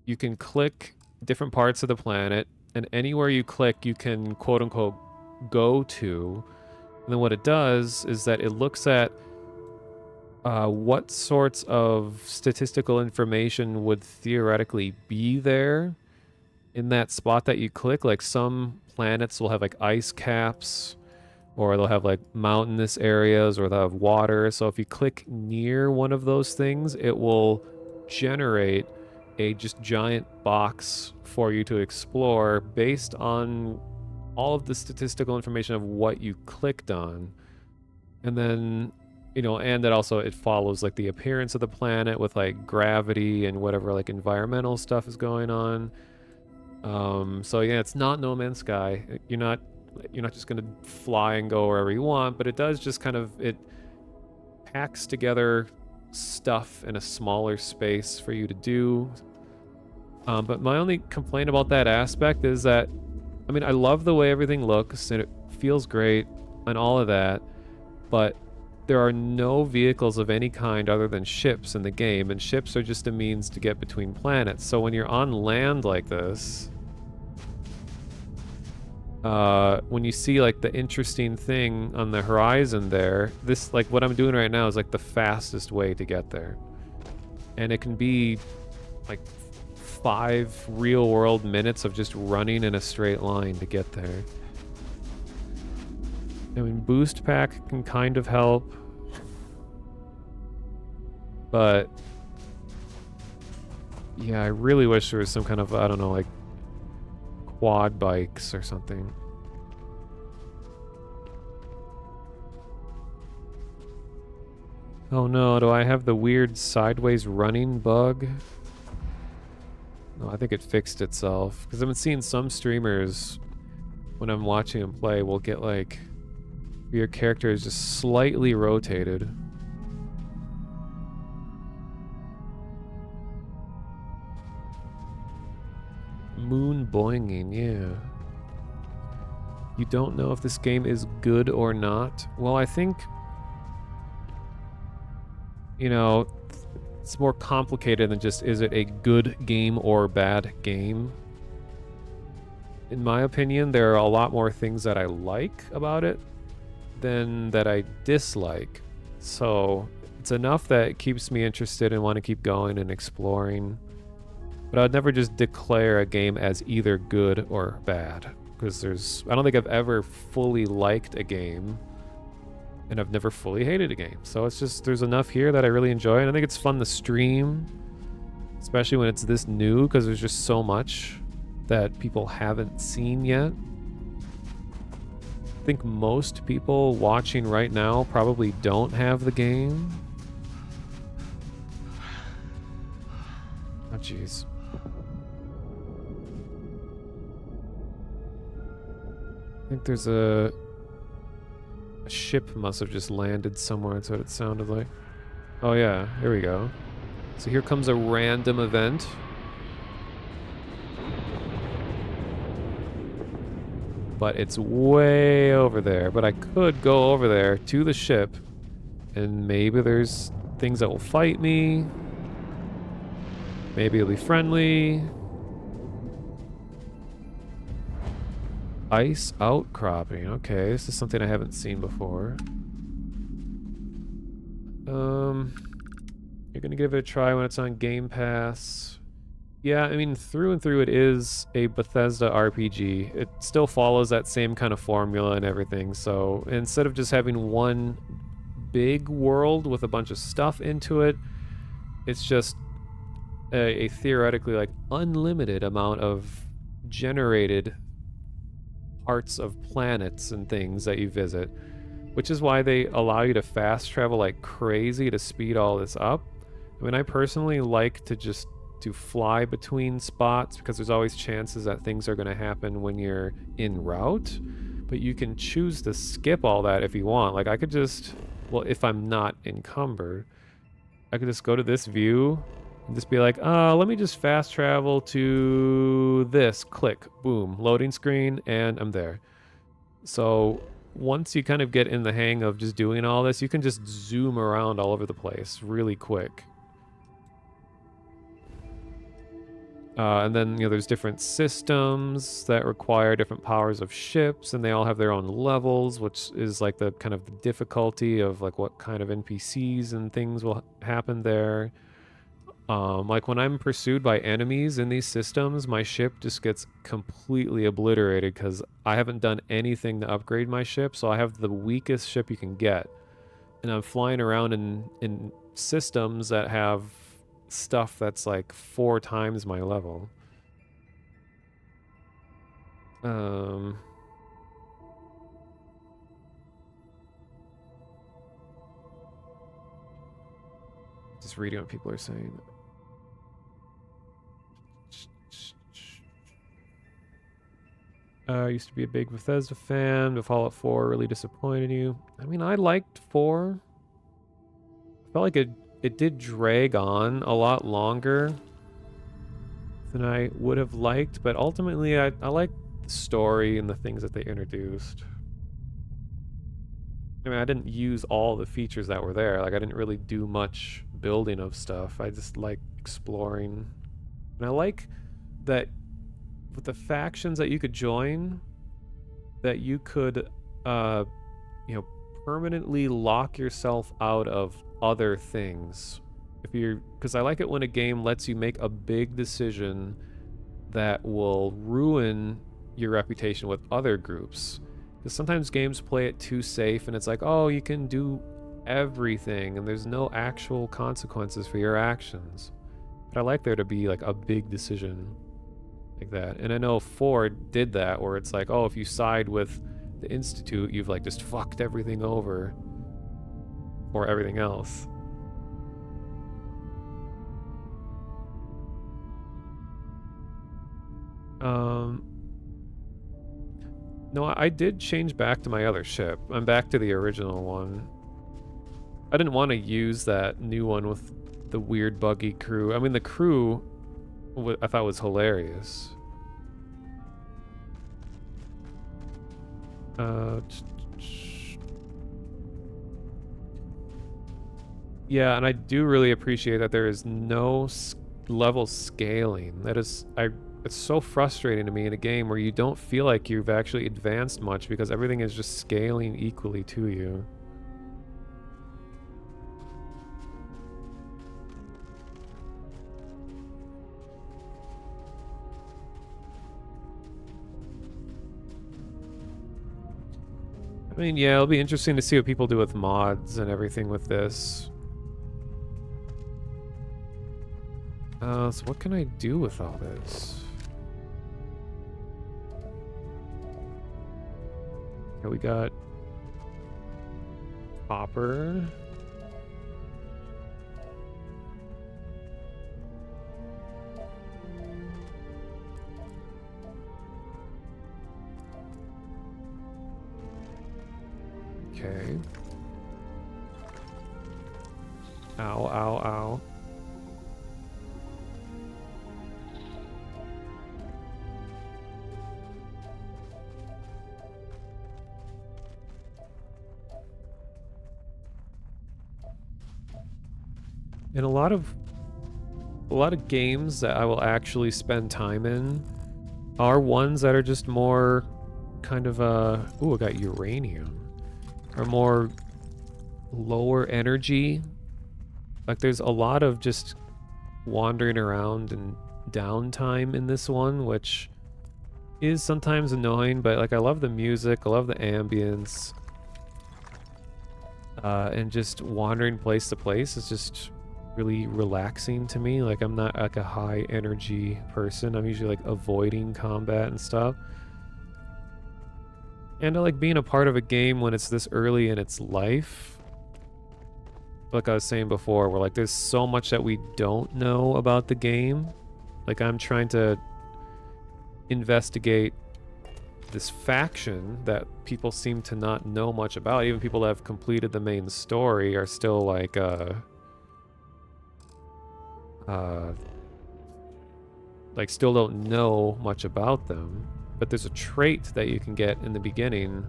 you can click different parts of the planet, and anywhere you click, you can quote unquote go to. And then what it does is that it looks at what sorts of statistical information would theoretically be there in that spot that you click. Like some planets will have like ice caps, or they'll have like mountainous areas, or they'll have water. So if you click near one of those things, it will generate a just giant box for you to explore based on all of the statistical information of what you clicked on. And then, you know, and that also it follows like the appearance of the planet with like gravity and whatever like environmental stuff is going on. So yeah, it's not No Man's Sky. You're not just gonna fly and go wherever you want, but it does just kind of, it packs together stuff in a smaller space for you to do. But my only complaint about that aspect is that, I mean, I love the way everything looks and it feels great and all of that, but there are no vehicles of any kind other than ships in the game, and ships are just a means to get between planets. So when you're on land like this, when you see like the interesting thing on the horizon there, this, like what I'm doing right now is like the fastest way to get there. And it can be like 5 real world minutes of just running in a straight line to get there. I mean, boost pack can kind of help, but yeah, I really wish there was some kind of, I don't know, like quad bikes or something. Oh no, do I have the weird sideways running bug? No, I think it fixed itself. Because I've been seeing some streamers, when I'm watching them play, will get like, your character is just slightly rotated. Moon boinging, yeah. You don't know if this game is good or not? Well, I think, you know, it's more complicated than just, is it a good game or bad game? In my opinion, there are a lot more things that I like about it than that I dislike. So it's enough that it keeps me interested and want to keep going and exploring. But I'd never just declare a game as either good or bad, because I don't think I've ever fully liked a game, and I've never fully hated a game. So it's just, there's enough here that I really enjoy, and I think it's fun to stream, especially when it's this new, because there's just so much that people haven't seen yet. I think most people watching right now probably don't have the game. Oh, jeez. I think there's a ship must have just landed somewhere. That's what it sounded like. Oh yeah, here we go. So here comes a random event. But it's way over there. But I could go over there to the ship, and maybe there's things that will fight me. Maybe it'll be friendly. Ice outcropping. Okay, this is something I haven't seen before. You're gonna give it a try when it's on Game Pass. Yeah, I mean, through and through, it is a Bethesda RPG. It still follows that same kind of formula and everything. So instead of just having one big world with a bunch of stuff into it, it's just a theoretically like unlimited amount of generated parts of planets and things that you visit, which is why they allow you to fast travel like crazy to speed all this up. I mean, I personally like to fly between spots because there's always chances that things are going to happen when you're en route, but you can choose to skip all that if you want. Like I could just, well, if I'm not encumbered, I could just go to this view and just be like, let me just fast travel to this, click, boom, loading screen, and I'm there. So once you kind of get in the hang of just doing all this, you can just zoom around all over the place really quick. And then, you know, there's different systems that require different powers of ships, and they all have their own levels, which is like the kind of the difficulty of like what kind of NPCs and things will happen there. Like when I'm pursued by enemies in these systems, my ship just gets completely obliterated because I haven't done anything to upgrade my ship, so I have the weakest ship you can get. And I'm flying around in systems that have stuff that's like 4 times my level. Just reading what people are saying. Used to be a big Bethesda fan, but Fallout 4 really disappointed you. I mean, I liked 4. I felt like it did drag on a lot longer than I would have liked, but ultimately I liked the story and the things that they introduced. I mean, I didn't use all the features that were there. Like, I didn't really do much building of stuff. I just like exploring. And I like that with the factions that you could join, that you could, you know, permanently lock yourself out of other things. Because I like it when a game lets you make a big decision that will ruin your reputation with other groups. Because sometimes games play it too safe, and it's like, oh, you can do everything, and there's no actual consequences for your actions. But I like there to be like a big decision like that. And I know 4 did that, where it's like, oh, if you side with the Institute, you've like just fucked everything over or everything else. No, I did change back to my other ship. I'm back to the original one. I didn't want to use that new one with the weird buggy crew. I mean, the crew I thought was hilarious. Yeah, and I do really appreciate that there is no level scaling. That is, it's so frustrating to me in a game where you don't feel like you've actually advanced much because everything is just scaling equally to you. I mean, yeah, it'll be interesting to see what people do with mods and everything with this. So what can I do with all this? Okay, we got copper. Okay. Ow, ow, ow. And a lot of games that I will actually spend time in are ones that are just more kind of ooh, I got uranium. Are more lower energy. Like there's a lot of just wandering around and downtime in this one, which is sometimes annoying, but like I love the music, I love the ambience. And just wandering place to place is just really relaxing to me. Like I'm not like a high energy person. I'm usually like avoiding combat and stuff. And I like being a part of a game when it's this early in its life. Like I was saying before, where like there's so much that we don't know about the game. Like I'm trying to investigate this faction that people seem to not know much about. Even people that have completed the main story are still like still don't know much about them. But there's a trait that you can get in the beginning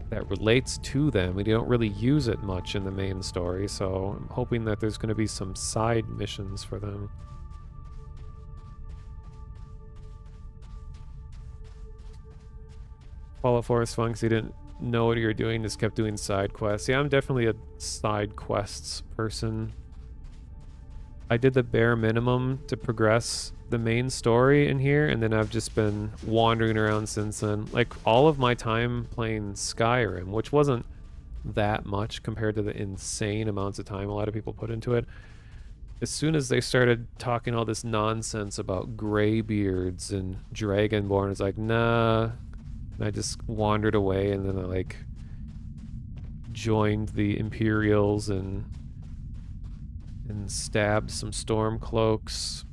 that relates to them, and you don't really use it much in the main story, so I'm hoping that there's going to be some side missions for them. Fallout 4 is fun because you didn't know what you were doing, just kept doing side quests. Yeah, I'm definitely a side quests person. I did the bare minimum to progress the main story in here, and then I've just been wandering around since then. Like, all of my time playing Skyrim, which wasn't that much compared to the insane amounts of time a lot of people put into it. As soon as they started talking all this nonsense about graybeards and Dragonborn, it's like, nah. And I just wandered away, and then I, like, joined the Imperials and stabbed some Stormcloaks.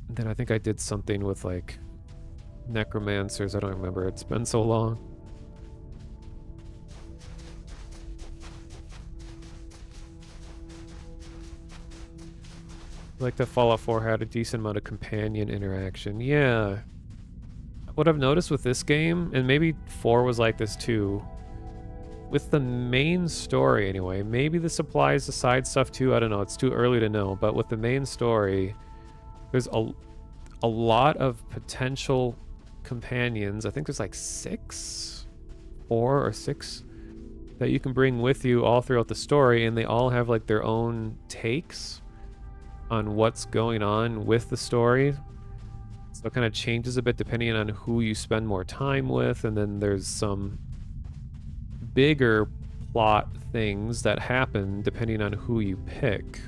And then I think I did something with, like, necromancers. I don't remember. It's been so long. Like the Fallout 4 had a decent amount of companion interaction. Yeah. What I've noticed with this game, and maybe 4 was like this too, with the main story anyway, maybe this applies to side stuff too, I don't know, it's too early to know, but with the main story, there's a lot of potential companions. I think there's like 4 or 6 that you can bring with you all throughout the story, and they all have like their own takes on what's going on with the story. So it kind of changes a bit depending on who you spend more time with, and then there's some bigger plot things that happen depending on who you pick.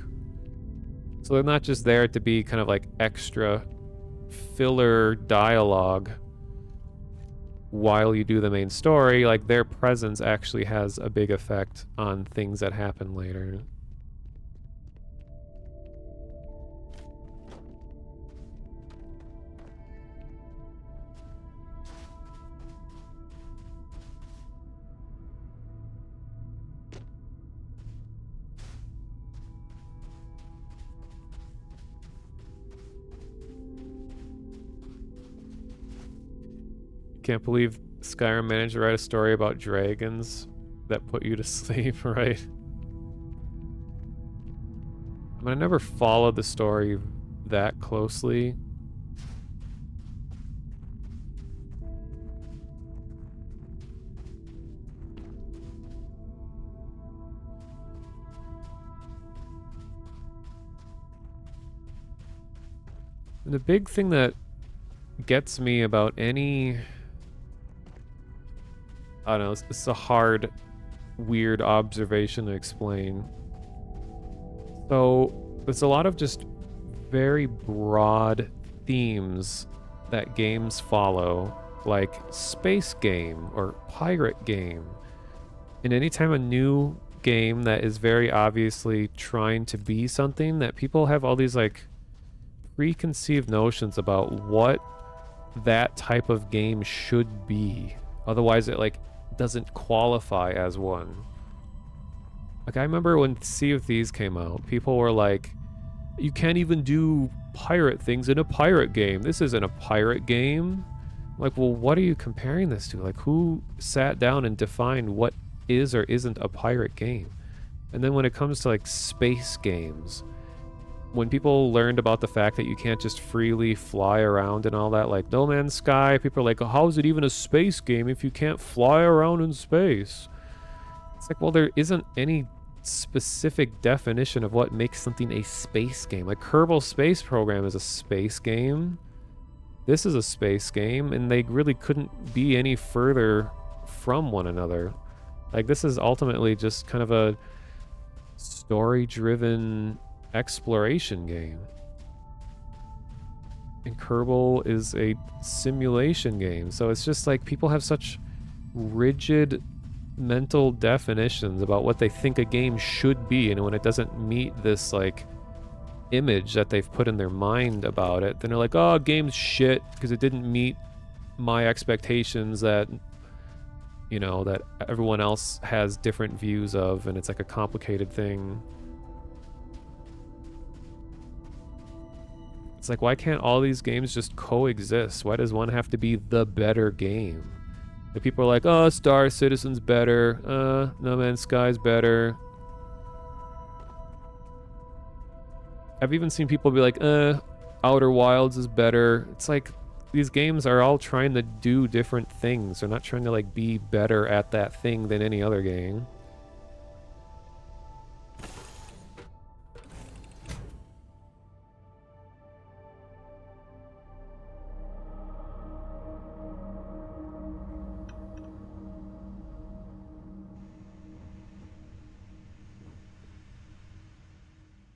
So they're not just there to be kind of like extra filler dialogue while you do the main story. Like their presence actually has a big effect on things that happen later. Can't believe Skyrim managed to write a story about dragons that put you to sleep, right? I mean, I never followed the story that closely. And the big thing that gets me about any... I don't know, it's a hard, weird observation to explain. So, there's a lot of just very broad themes that games follow, like space game or pirate game. And anytime a new game that is very obviously trying to be something, that people have all these like preconceived notions about what that type of game should be. Otherwise it like doesn't qualify as one. Like I remember when Sea of Thieves came out, people were like, you can't even do pirate things in a pirate game. This isn't a pirate game. Like, well, what are you comparing this to? Like, who sat down and defined what is or isn't a pirate game? And then when it comes to like space games, when people learned about the fact that you can't just freely fly around and all that, like No Man's Sky, people are like, oh, how is it even a space game if you can't fly around in space? It's like, well, there isn't any specific definition of what makes something a space game. Like Kerbal Space Program is a space game. This is a space game, and they really couldn't be any further from one another. Like, this is ultimately just kind of a story-driven exploration game. And Kerbal is a simulation game, so it's just like people have such rigid mental definitions about what they think a game should be, and when it doesn't meet this like image that they've put in their mind about it, then they're like, oh, game's shit because it didn't meet my expectations that, you know, that everyone else has different views of, and it's like a complicated thing. It's like, why can't all these games just coexist? Why does one have to be the better game? The people are like, oh, Star Citizen's better. No Man's Sky's better. I've even seen people be like, Outer Wilds is better. It's like, these games are all trying to do different things. They're not trying to, like, be better at that thing than any other game.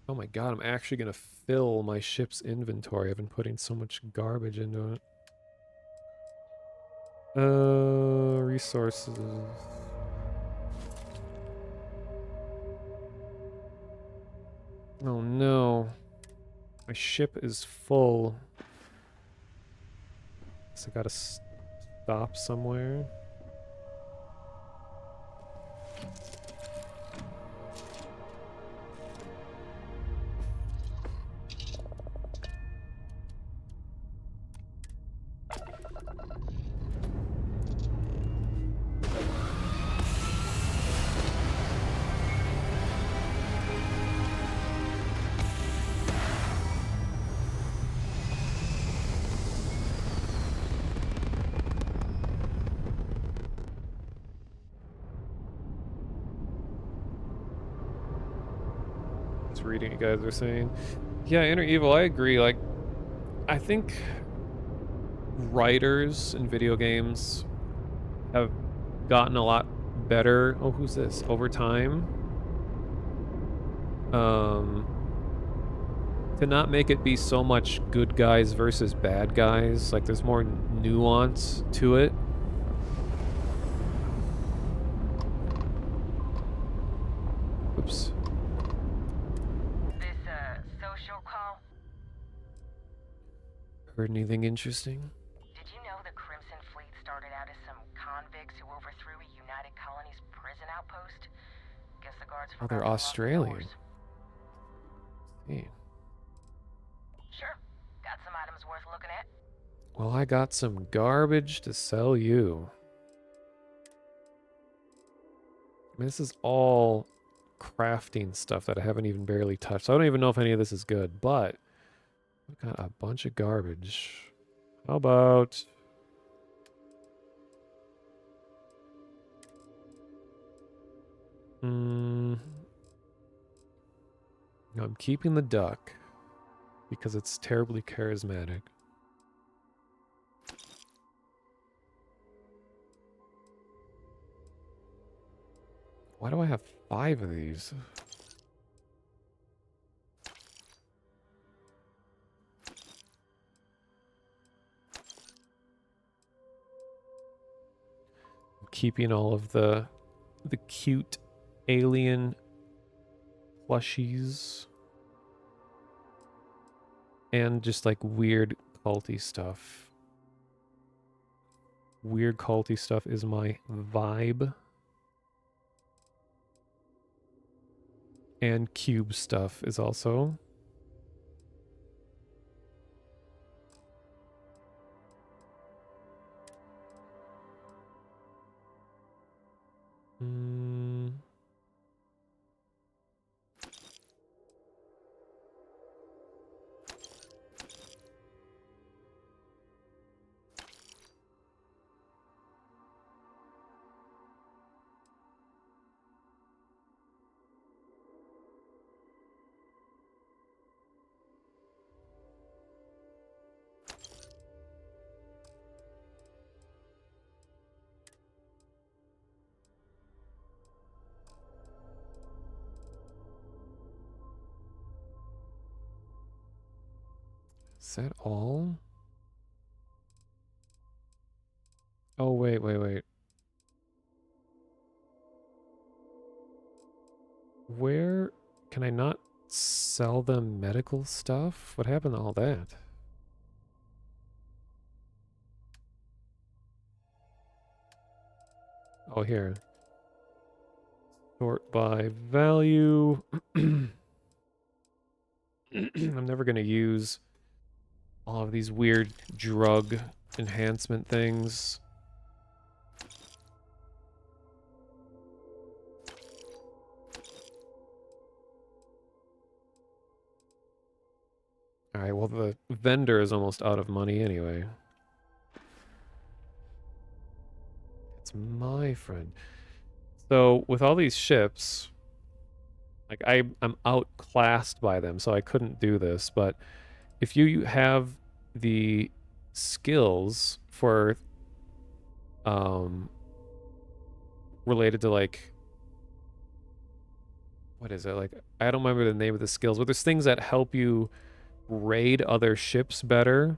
Oh my god, I'm actually gonna fill my ship's inventory. I've been putting so much garbage into it. Resources. Oh no. My ship is full. So I gotta stop somewhere. Reading you guys are saying. Yeah, Inner Evil, I agree. Like, I think writers in video games have gotten a lot better. Oh, who's this? Over time. To not make it be so much good guys versus bad guys. Like, there's more nuance to it. Oops. Heard anything interesting? Did you know the Crimson Fleet started out as some convicts who overthrew a United Colonies prison outpost? Guess the guards Oh, they're Australian. Hey. Sure. Got some items worth looking at. Well, I got some garbage to sell you. I mean, this is all crafting stuff that I haven't even barely touched. So I don't even know if any of this is good, but I've got a bunch of garbage. How about... I'm keeping the duck because it's terribly charismatic. Why do I have 5 of these? I'm keeping all of the cute alien plushies and just like weird culty stuff. Weird culty stuff is my vibe. And cube stuff is also. Is that all? Oh, wait. Where can I not sell them medical stuff? What happened to all that? Oh, here. Sort by value. I'm never going to use all of these weird drug enhancement things. Alright, well, the vendor is almost out of money anyway. It's my friend. So, with all these ships, like, I'm outclassed by them, so I couldn't do this, but if you have the skills for, related to, like, what is it? Like, I don't remember the name of the skills, but there's things that help you raid other ships better.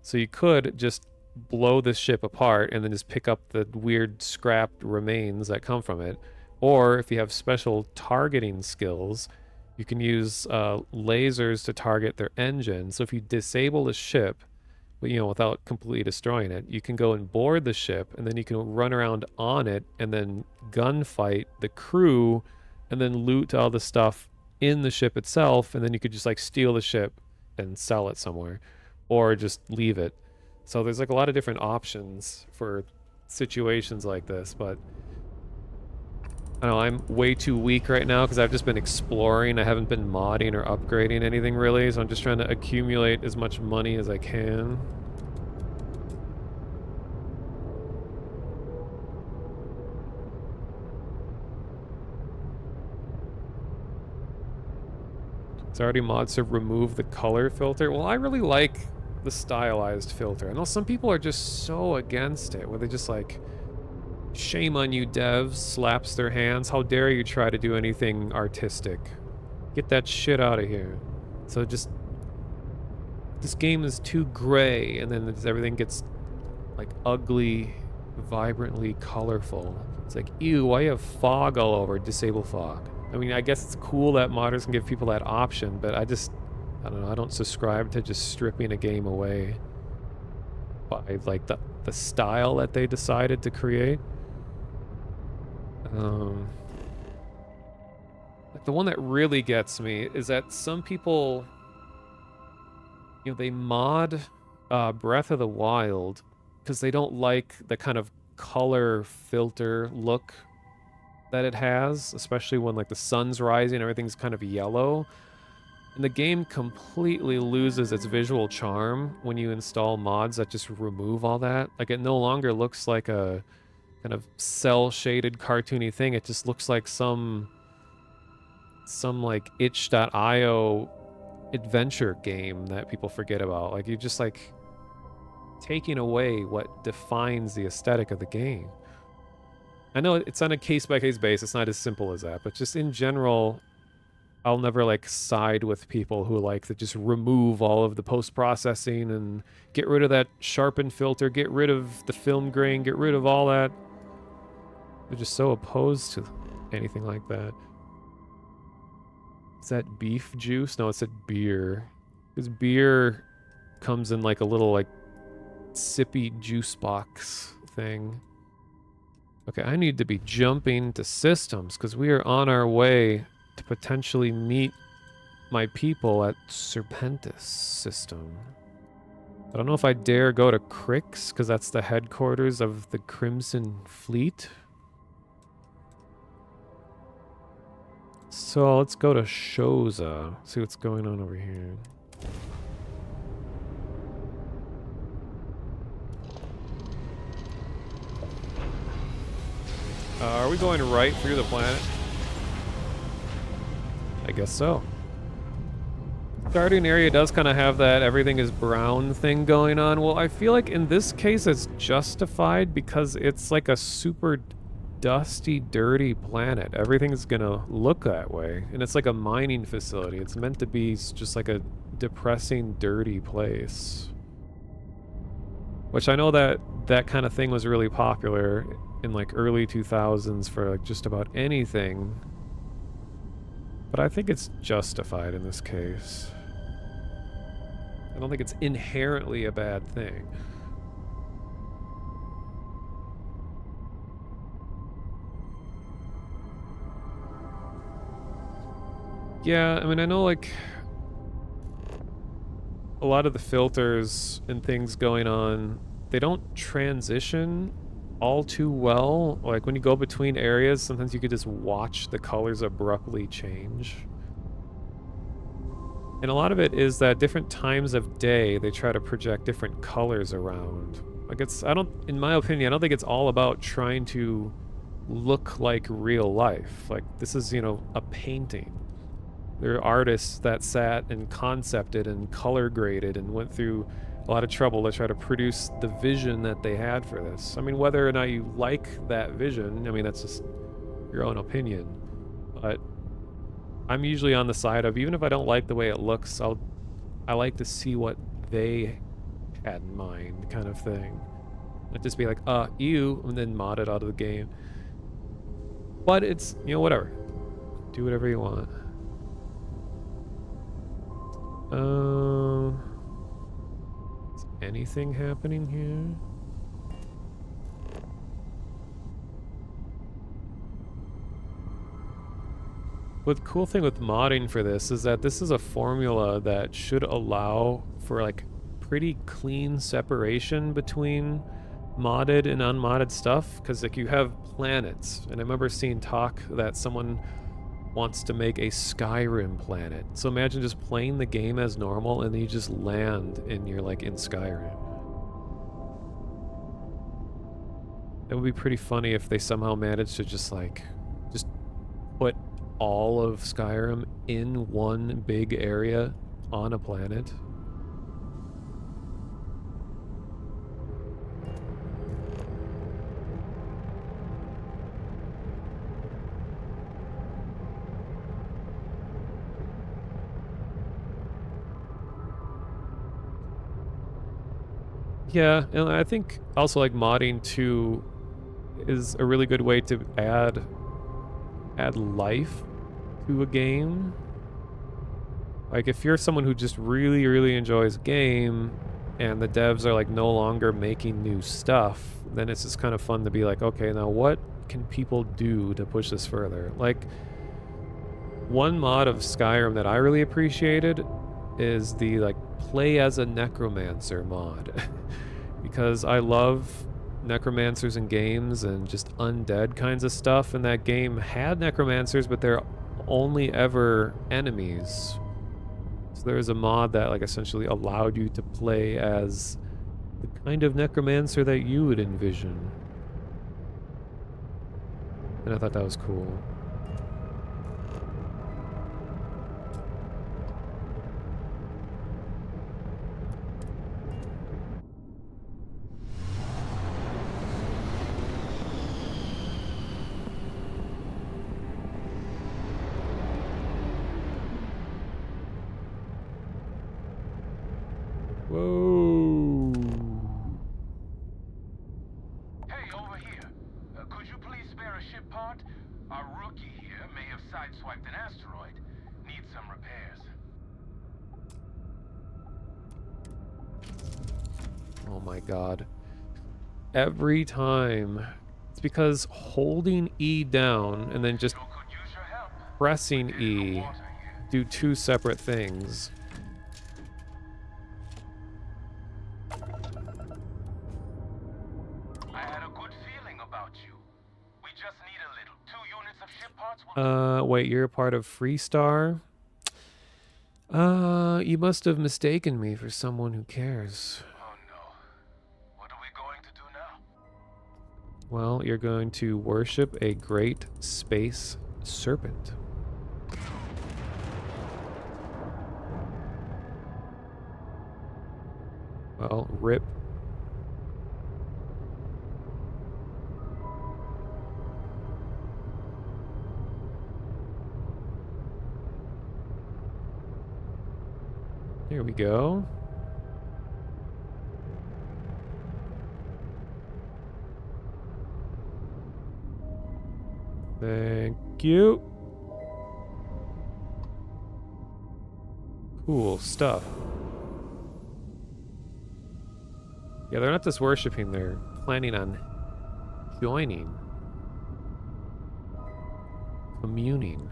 So you could just blow this ship apart and then just pick up the weird scrapped remains that come from it. Or if you have special targeting skills, you can use lasers to target their engine. So if you disable a ship, you know, without completely destroying it, you can go and board the ship, and then you can run around on it and then gunfight the crew and then loot all the stuff in the ship itself, and then you could just like steal the ship and sell it somewhere or just leave it. So there's like a lot of different options for situations like this, but I don't know, I'm way too weak right now because I've just been exploring. I haven't been modding or upgrading anything really, so I'm just trying to accumulate as much money as I can. It's already mods to remove the color filter. Well, I really like the stylized filter. I know some people are just so against it, where they just like, shame on you devs, slaps their hands. How dare you try to do anything artistic? Get that shit out of here. So just, this game is too gray, and then everything gets like ugly, vibrantly colorful. It's like, ew, why you have fog all over? Disable fog. I mean, I guess it's cool that modders can give people that option, but I don't know, I don't subscribe to just stripping a game away by like the style that they decided to create. Like the one that really gets me is that some people, you know, they mod Breath of the Wild because they don't like the kind of color filter look that it has, especially when like the sun's rising, everything's kind of yellow. And the game completely loses its visual charm when you install mods that just remove all that. Like it no longer looks like a kind of cell-shaded cartoony thing. It just looks like some like itch.io adventure game that people forget about. Like you're just like taking away what defines the aesthetic of the game. I know it's on a case-by-case basis. It's not as simple as that, but just in general, I'll never like side with people who like to just remove all of the post-processing and get rid of that sharpen filter, get rid of the film grain, get rid of all that. They're just so opposed to anything like that. Is that beef juice? No, it said beer. Because beer comes in like a little like sippy juice box thing. Okay, I need to be jumping to systems because we are on our way to potentially meet my people at Serpentis system. I don't know if I dare go to Crix because that's the headquarters of the Crimson Fleet. So let's go to Shoza, see what's going on over here. Are we going right through the planet? I guess so. Starting area does kind of have that everything is brown thing going on. Well, I feel like in this case it's justified because it's like a super dusty, dirty planet. Everything's gonna look that way. And it's like a mining facility. It's meant to be just like a depressing, dirty place. Which I know that that kind of thing was really popular in like early 2000s for like just about anything. But I think it's justified in this case. I don't think it's inherently a bad thing. Yeah, I mean, I know like a lot of the filters and things going on, they don't transition all too well. Like when you go between areas, sometimes you could just watch the colors abruptly change. And a lot of it is that different times of day, they try to project different colors around. Like in my opinion, I don't think it's all about trying to look like real life. Like this is, you know, a painting. There are artists that sat and concepted and color graded and went through a lot of trouble to try to produce the vision that they had for this. I mean, whether or not you like that vision, I mean, that's just your own opinion. But I'm usually on the side of, even if I don't like the way it looks, I like to see what they had in mind, kind of thing. Not just be like, ew, and then mod it out of the game. But it's, you know, whatever. Do whatever you want. Is anything happening here? But the cool thing with modding for this is that this is a formula that should allow for like pretty clean separation between modded and unmodded stuff, because like you have planets, and I remember seeing talk that someone wants to make a Skyrim planet. So imagine just playing the game as normal and then you just land and you're like in Skyrim. It would be pretty funny if they somehow managed to just put all of Skyrim in one big area on a planet. Yeah, and I think also like modding too is a really good way to add life to a game. Like if you're someone who just really, really enjoys a game and the devs are like no longer making new stuff, then it's just kind of fun to be like, okay, now what can people do to push this further? Like one mod of Skyrim that I really appreciated is the like play as a necromancer mod. Because I love necromancers in games and just undead kinds of stuff, and that game had necromancers, but they're only ever enemies. So there was a mod that like essentially allowed you to play as the kind of necromancer that you would envision. And I thought that was cool. Whoa. Hey, over here. Could you please spare a ship part? Our rookie here may have sideswiped an asteroid. Needs some repairs. Oh my god. Every time. It's because holding E down and then just pressing E do two separate things. I had a good feeling about you. We just need a little. 2 units of ship parts will... Wait, you're a part of Freestar? You must have mistaken me for someone who cares. Oh no. What are we going to do now? Well, you're going to worship a great space serpent. Well, rip. Here we go. Thank you. Cool stuff. Yeah, they're not just worshipping, they're planning on joining. Communing.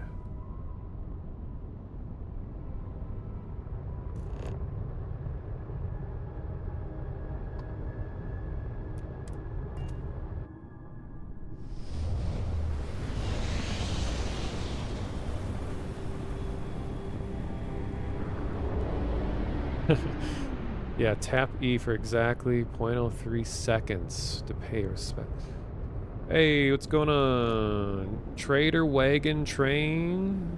Yeah, tap E for exactly 0.03 seconds to pay respect. Hey, what's going on? Trader wagon train?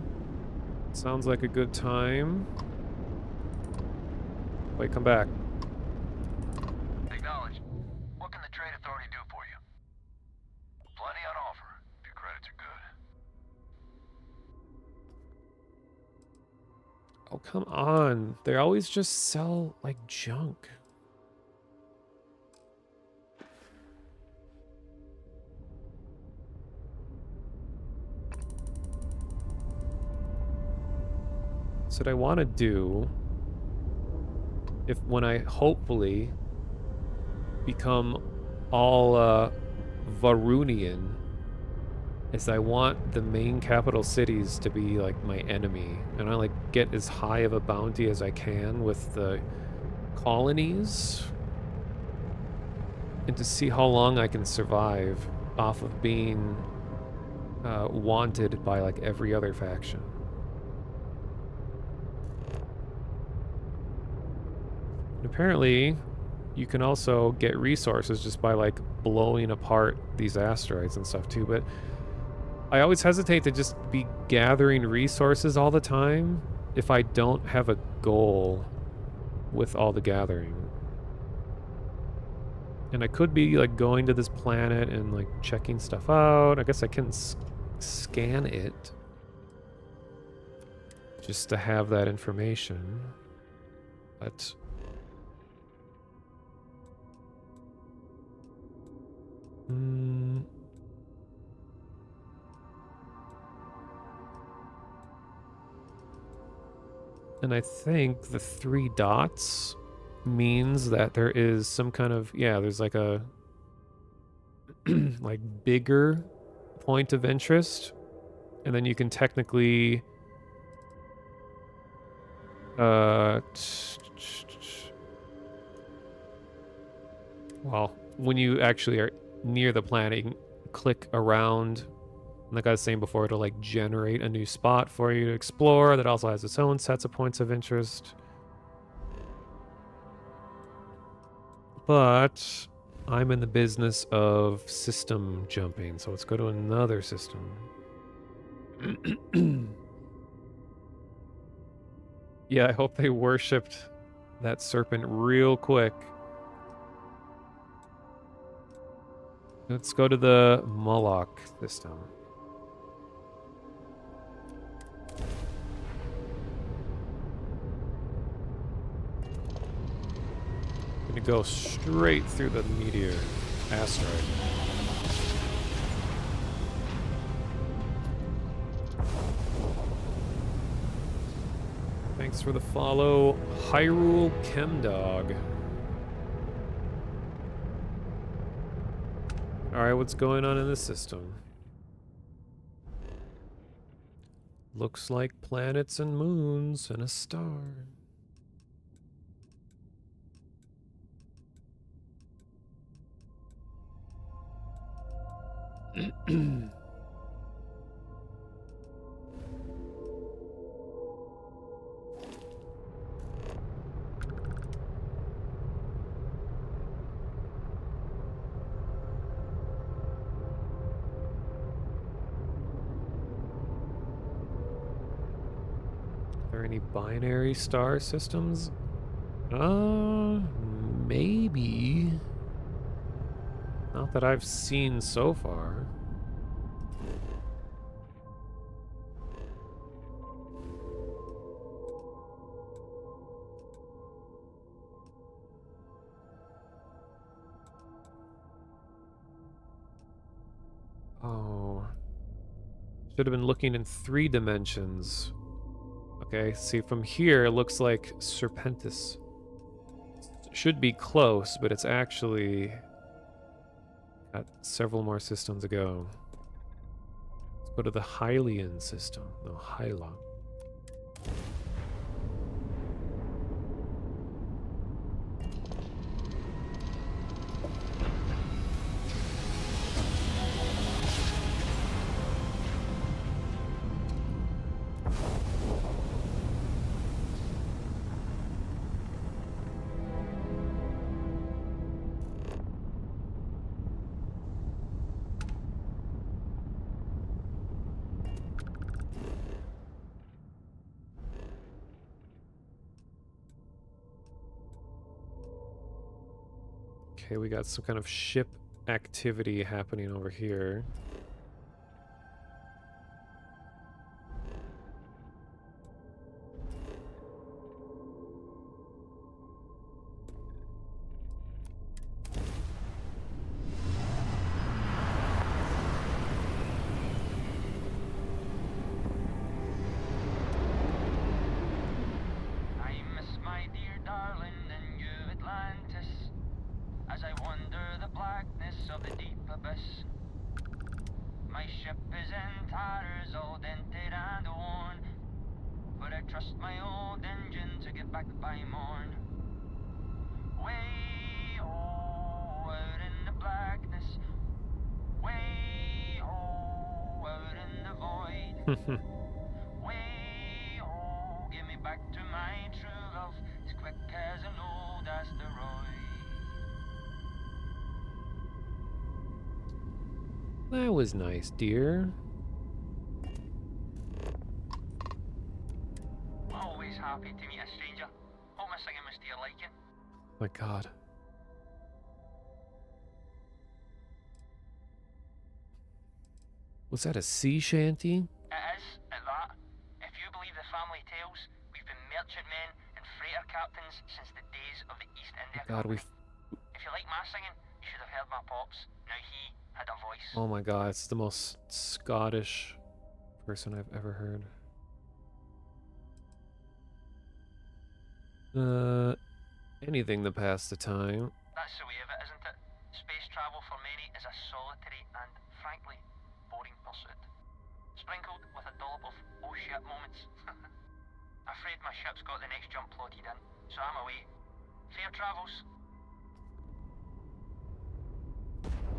Sounds like a good time. Wait, come back. Acknowledge. What can the Trade Authority do for you? Plenty on offer, if your credits are good. Oh, come on. They always just sell, like, junk. So what I want to do, when I hopefully become all Varunian, is I want the main capital cities to be like my enemy, and I like get as high of a bounty as I can with the colonies, and to see how long I can survive off of being wanted by like every other faction. And apparently, you can also get resources just by like blowing apart these asteroids and stuff too, but I always hesitate to just be gathering resources all the time if I don't have a goal with all the gathering. And I could be like going to this planet and like checking stuff out. I guess I can scan it just to have that information. But and I think the 3 dots means that there is some kind of, yeah, there's like a like bigger point of interest, and then you can technically well, when you actually are near the planet, you can click around, like I was saying before, it'll like generate a new spot for you to explore that also has its own sets of points of interest. But I'm in the business of system jumping, so let's go to another system. Yeah, I hope they worshipped that serpent real quick. Let's go to the Moloch system. Gonna go straight through the meteor asteroid. Thanks for the follow, Hyrule Chemdog. Alright, what's going on in the system? Looks like planets and moons and a star. Are there any binary star systems? Maybe. Not that I've seen so far. Should have been looking in 3 dimensions. Okay, see from here it looks like Serpentis. Should be close, but it's actually got several more systems to go. Let's go to the Hylian system. No, Hyla. Okay, we got some kind of ship activity happening over here. I miss my dear darling in New Atlantis, as I wander the blackness of the deep abyss. My ship is in tatters, all dented and worn, but I trust my old engine to get back by morn. Way out in the blackness, way out in the void. Way give me back to my true love, as quick as an old asteroid. That was nice, dear. Always happy to meet a stranger. Hope my singing was to your liking. My God. Was that a sea shanty? It is, at that. If you believe the family tales, we've been merchantmen and freighter captains since the days of the East India God, Company. If you like my singing, you should have heard my pops. Now he had a voice. Oh my God, it's the most Scottish person I've ever heard. Anything to pass the time. That's the way of it, isn't it? Space travel for many is a solitary and, frankly, boring pursuit. Sprinkled with a dollop of oh shit moments. Afraid my ship's got the next jump plotted in, so I'm away. Fair travels.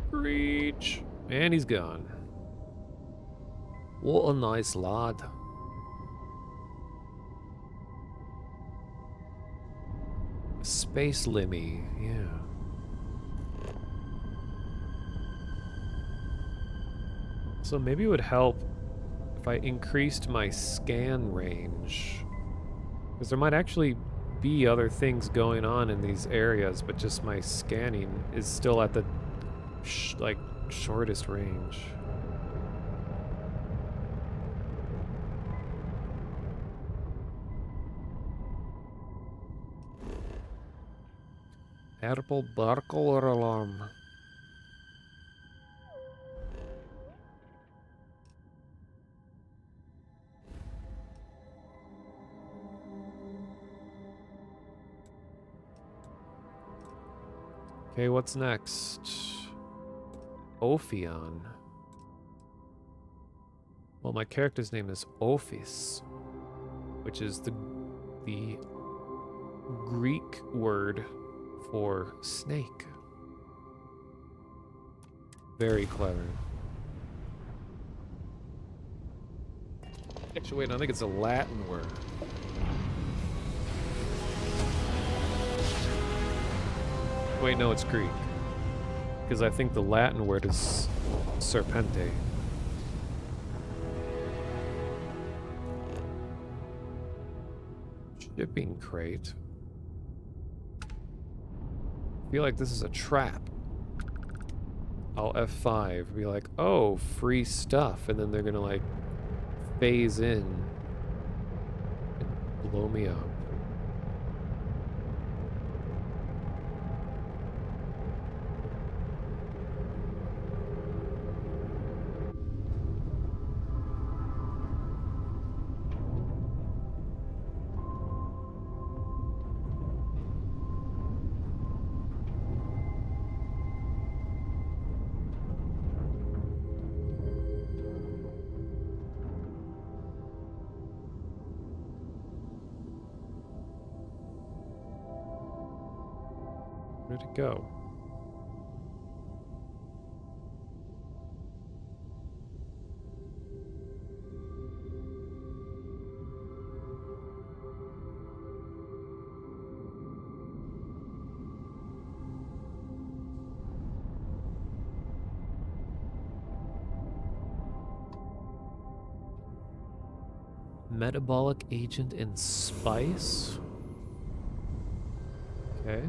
Reach. And he's gone. What a nice lad. Space Limmy, yeah. So maybe it would help if I increased my scan range. Because there might actually be other things going on in these areas, but just my scanning is still at the shortest range. Purple barkle alarm. Okay, what's next? Ophion. Well, my character's name is Ophis, which is the Greek word for snake. Very clever. Actually, wait, I think it's a Latin word. Wait, no, it's Greek. Because I think the Latin word is serpente. Shipping crate. I feel like this is a trap. I'll F5, be like, oh, free stuff, and then they're gonna like phase in and blow me up. Where'd it go? Metabolic agent in spice? Okay.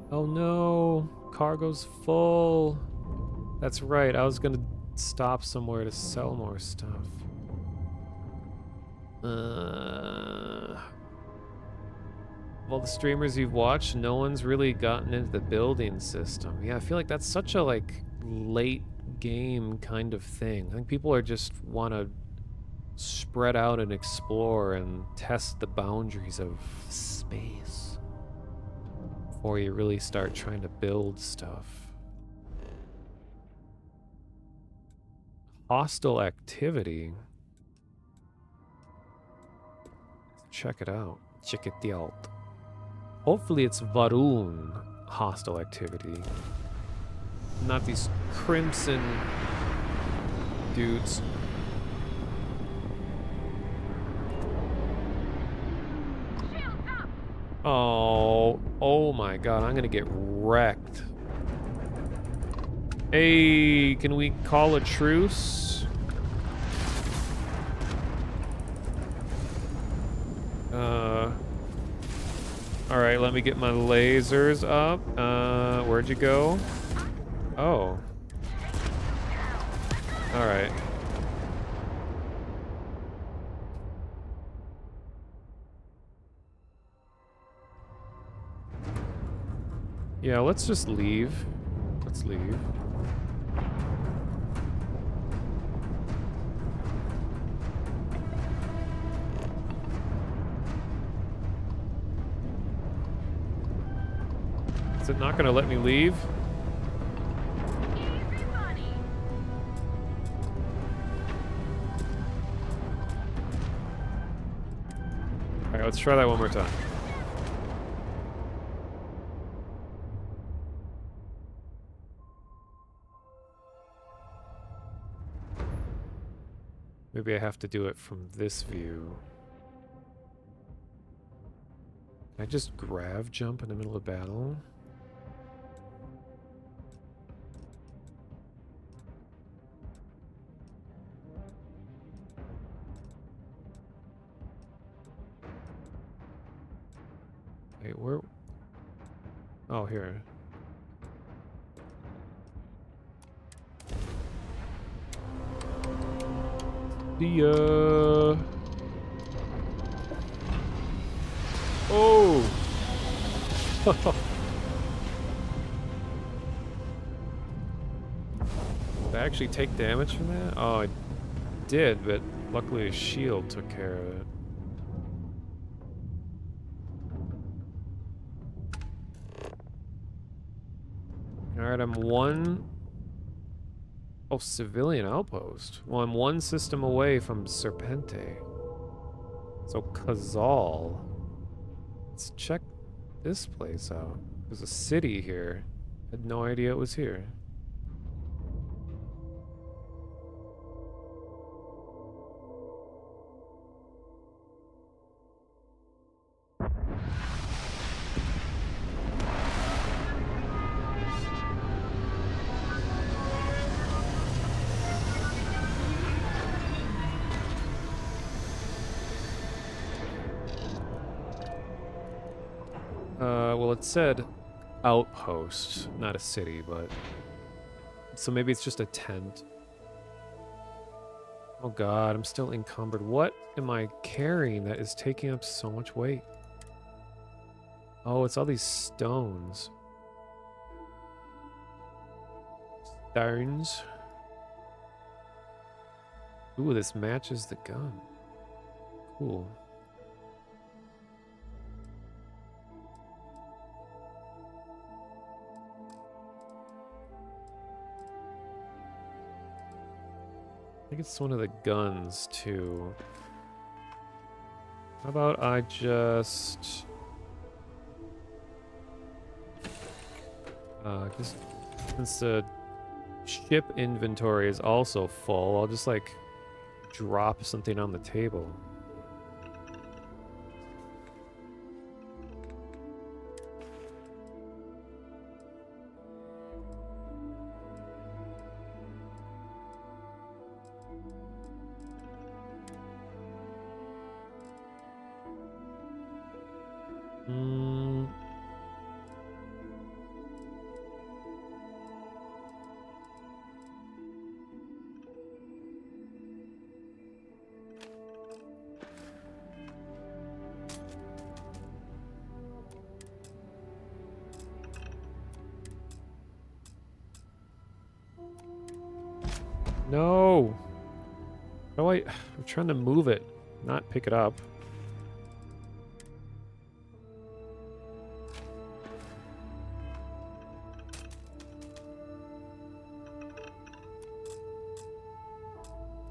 Oh no, cargo's full. That's right, I was gonna stop somewhere to sell more stuff. Of all the streamers you've watched, no one's really gotten into the building system. Yeah, I feel like that's such a like late game kind of thing. I think people are just want to spread out and explore and test the boundaries of space before you really start trying to build stuff. Hostile activity. Check it out. Check it out. Hopefully it's Varun hostile activity. Not these crimson dudes. Oh my god, I'm gonna get wrecked. Hey, can we call a truce? Alright, let me get my lasers up. Where'd you go? Oh. Alright. Yeah, let's just leave. Let's leave. Is it not gonna let me leave? Alright, let's try that one more time. Maybe I have to do it from this view. Can I just grav jump in the middle of battle? Wait, where? Oh, here. See ya. Oh! Did I actually take damage from that? Oh, I did, but luckily a shield took care of it. Alright, I'm one... Oh, civilian outpost. Well, I'm one system away from Serpente. So, Kazal. Let's check this place out. There's a city here. Had no idea it was here. Well, it said outpost, not a city, but So maybe it's just a tent. Oh god, I'm still encumbered. What am I carrying that is taking up so much weight? Oh, it's all these stones. Stones. Ooh, this matches the gun. Cool. I think it's one of the guns, too. How about I just... since the ship inventory is also full, I'll just, like, drop something on the table. No! How do I'm trying to move it, not pick it up.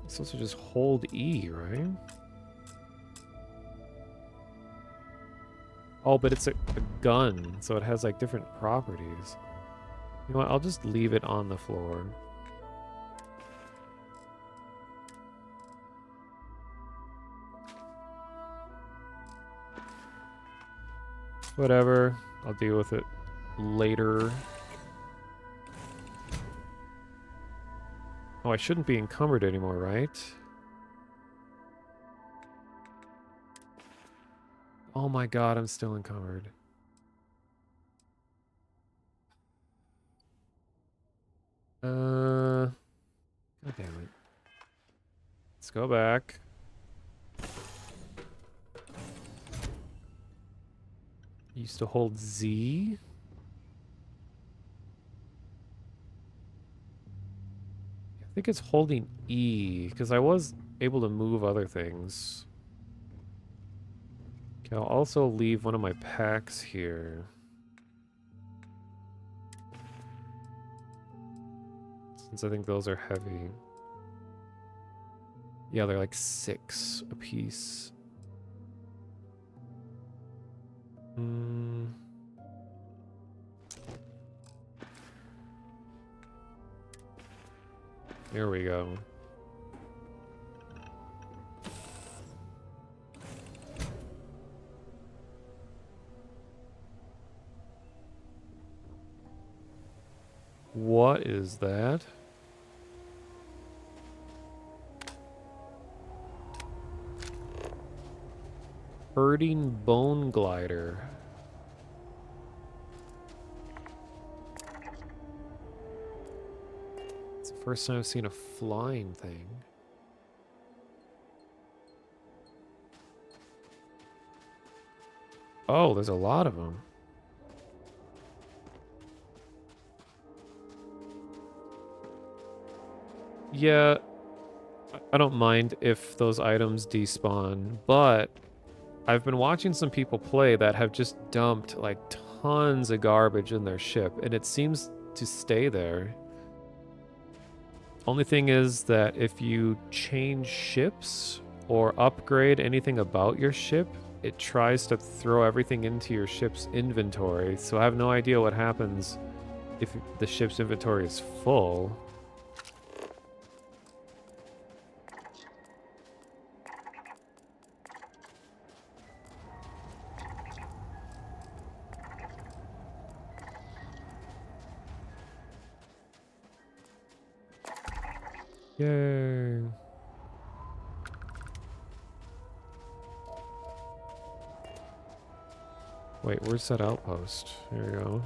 It's supposed to just hold E, right? Oh, but it's a gun, so it has like different properties. You know what? I'll just leave it on the floor. Whatever. I'll deal with it later. Oh, I shouldn't be encumbered anymore, right? Oh my god, I'm still encumbered. God damn it. Let's go back. Used to hold Z. I think it's holding E, because I was able to move other things. Okay, I'll also leave one of my packs here. Since I think those are heavy. Yeah, they're like 6 a piece. There we go. What is that? Herding bone glider. It's the first time I've seen a flying thing. Oh, there's a lot of them. Yeah, I don't mind if those items despawn, but I've been watching some people play that have just dumped like tons of garbage in their ship, and it seems to stay there. Only thing is that if you change ships or upgrade anything about your ship, it tries to throw everything into your ship's inventory, so I have no idea what happens if the ship's inventory is full. Yay. Wait, where's that outpost? There we go.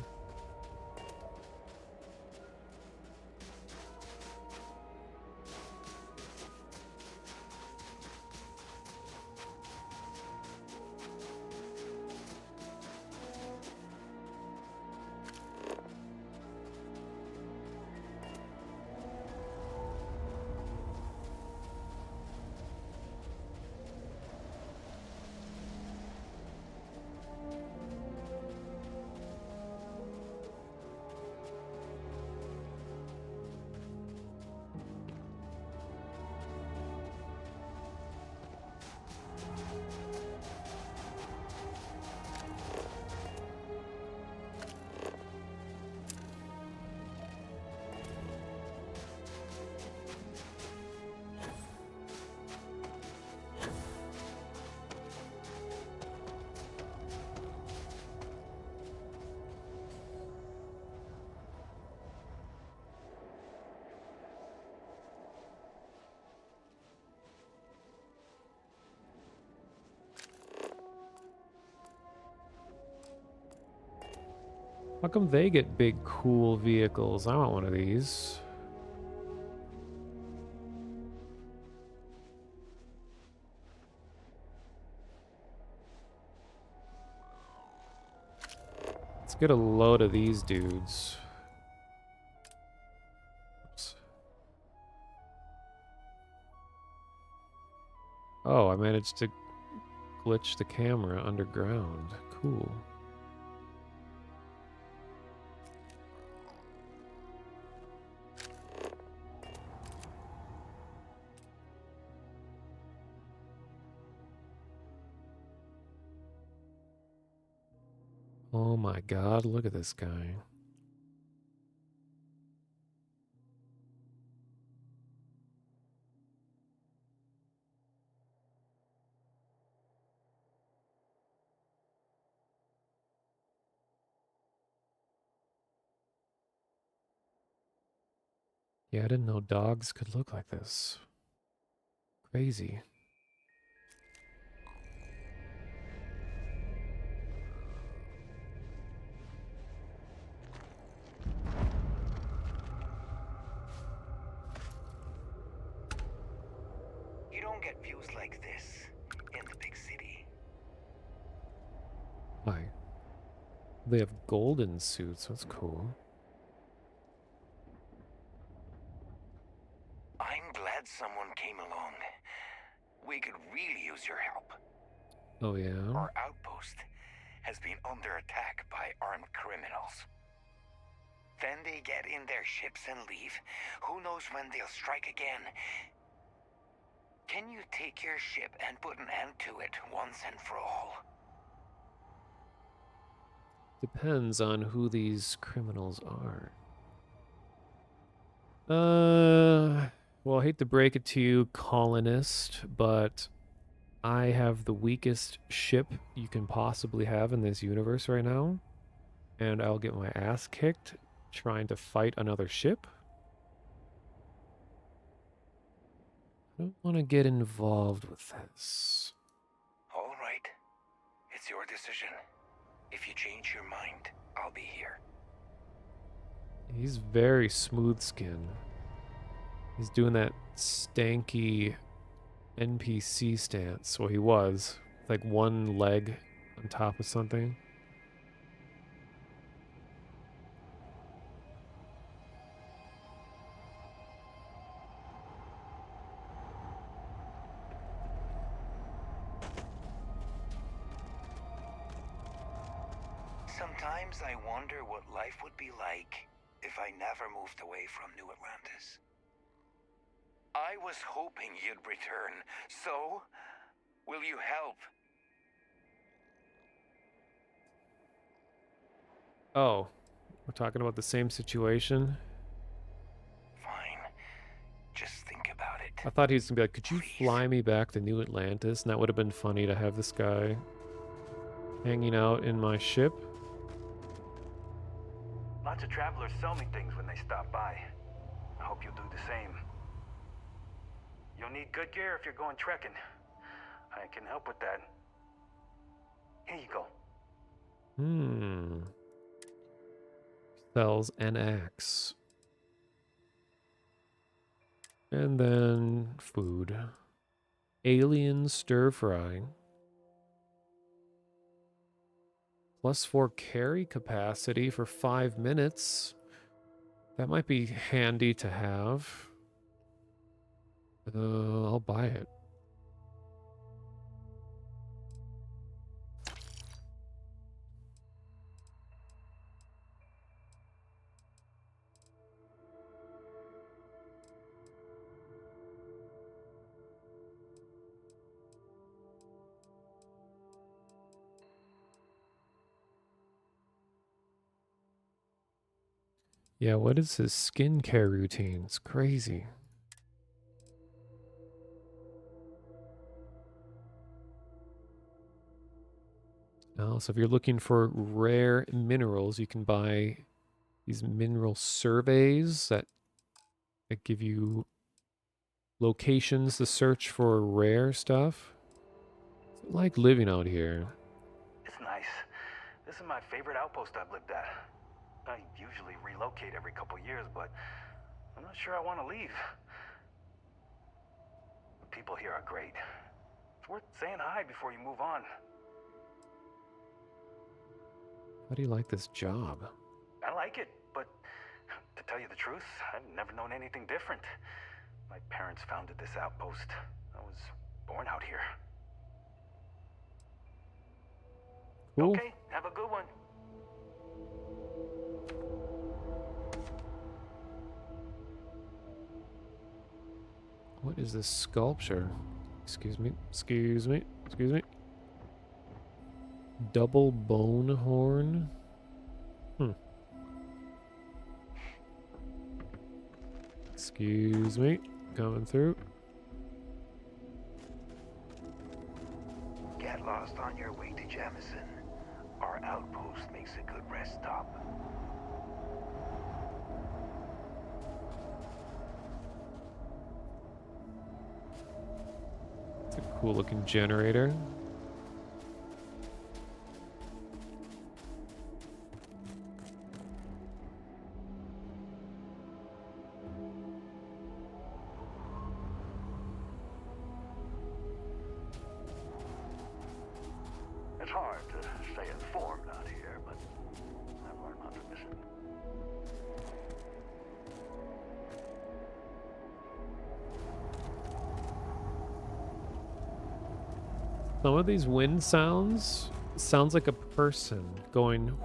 How come they get big, cool vehicles? I want one of these. Let's get a load of these dudes. Oops. Oh, I managed to glitch the camera underground. Cool. Oh my god, look at this guy. Yeah, I didn't know dogs could look like this. Crazy. You don't get views like this in the big city. Why? They have golden suits. That's cool. I'm glad someone came along. We could really use your help. Oh, yeah? Our outpost has been under attack by armed criminals. Then they get in their ships and leave. Who knows when they'll strike again? Can you take your ship and put an end to it once and for all? Depends on who these criminals are. Well, I hate to break it to you, colonist, but I have the weakest ship you can possibly have in this universe right now, and I'll get my ass kicked trying to fight another ship. I don't want to get involved with this. All right. It's your decision. If you change your mind, I'll be here. He's very smooth skinned. He's doing that stanky NPC stance. Well, he was. Like one leg on top of something. Sometimes I wonder what life would be like if I never moved away from New Atlantis. I was hoping you'd return, so will you help? Oh, we're talking about the same situation? Fine. Just think about it. I thought he was gonna be like, could you fly me back to New Atlantis? And that would have been funny to have this guy hanging out in my ship. Lots of travelers sell me things when they stop by. I hope you'll do the same. You'll need good gear if you're going trekking. I can help with that. Here you go. Sells an axe. And then food. Alien stir fry. +4 carry capacity for 5 minutes. That might be handy to have. I'll buy it. Yeah, what is his skincare routine? It's crazy. So if you're looking for rare minerals, you can buy these mineral surveys that give you locations to search for rare stuff. I like living out here. It's nice. This is my favorite outpost I've lived at. I usually relocate every couple years, but I'm not sure I want to leave. The people here are great. It's worth saying hi before you move on. How do you like this job? I like it, but to tell you the truth, I've never known anything different. My parents founded this outpost. I was born out here. Cool. Okay, have a good one. What is this sculpture? Excuse me, excuse me, excuse me. Double bone horn? Excuse me, coming through. Get lost on your way to Jamison. Our outpost makes a good rest stop. It's a cool looking generator. It's hard to stay informed out here, but I've learned not to miss it. Some of these wind sounds sounds like a person going.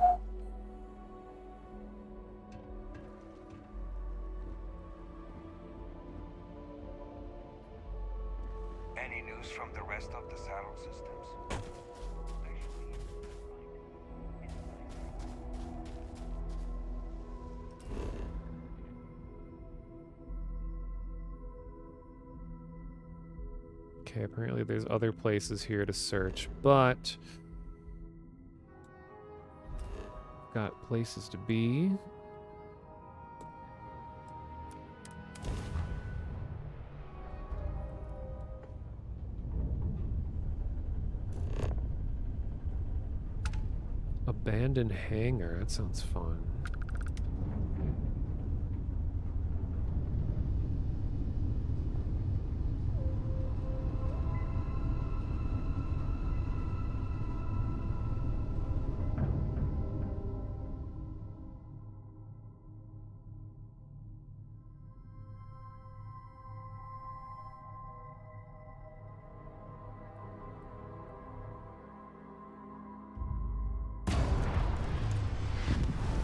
Any news from the rest of the saddle systems? Okay, apparently there's other places here to search, but got places to be. Abandoned hangar, that sounds fun.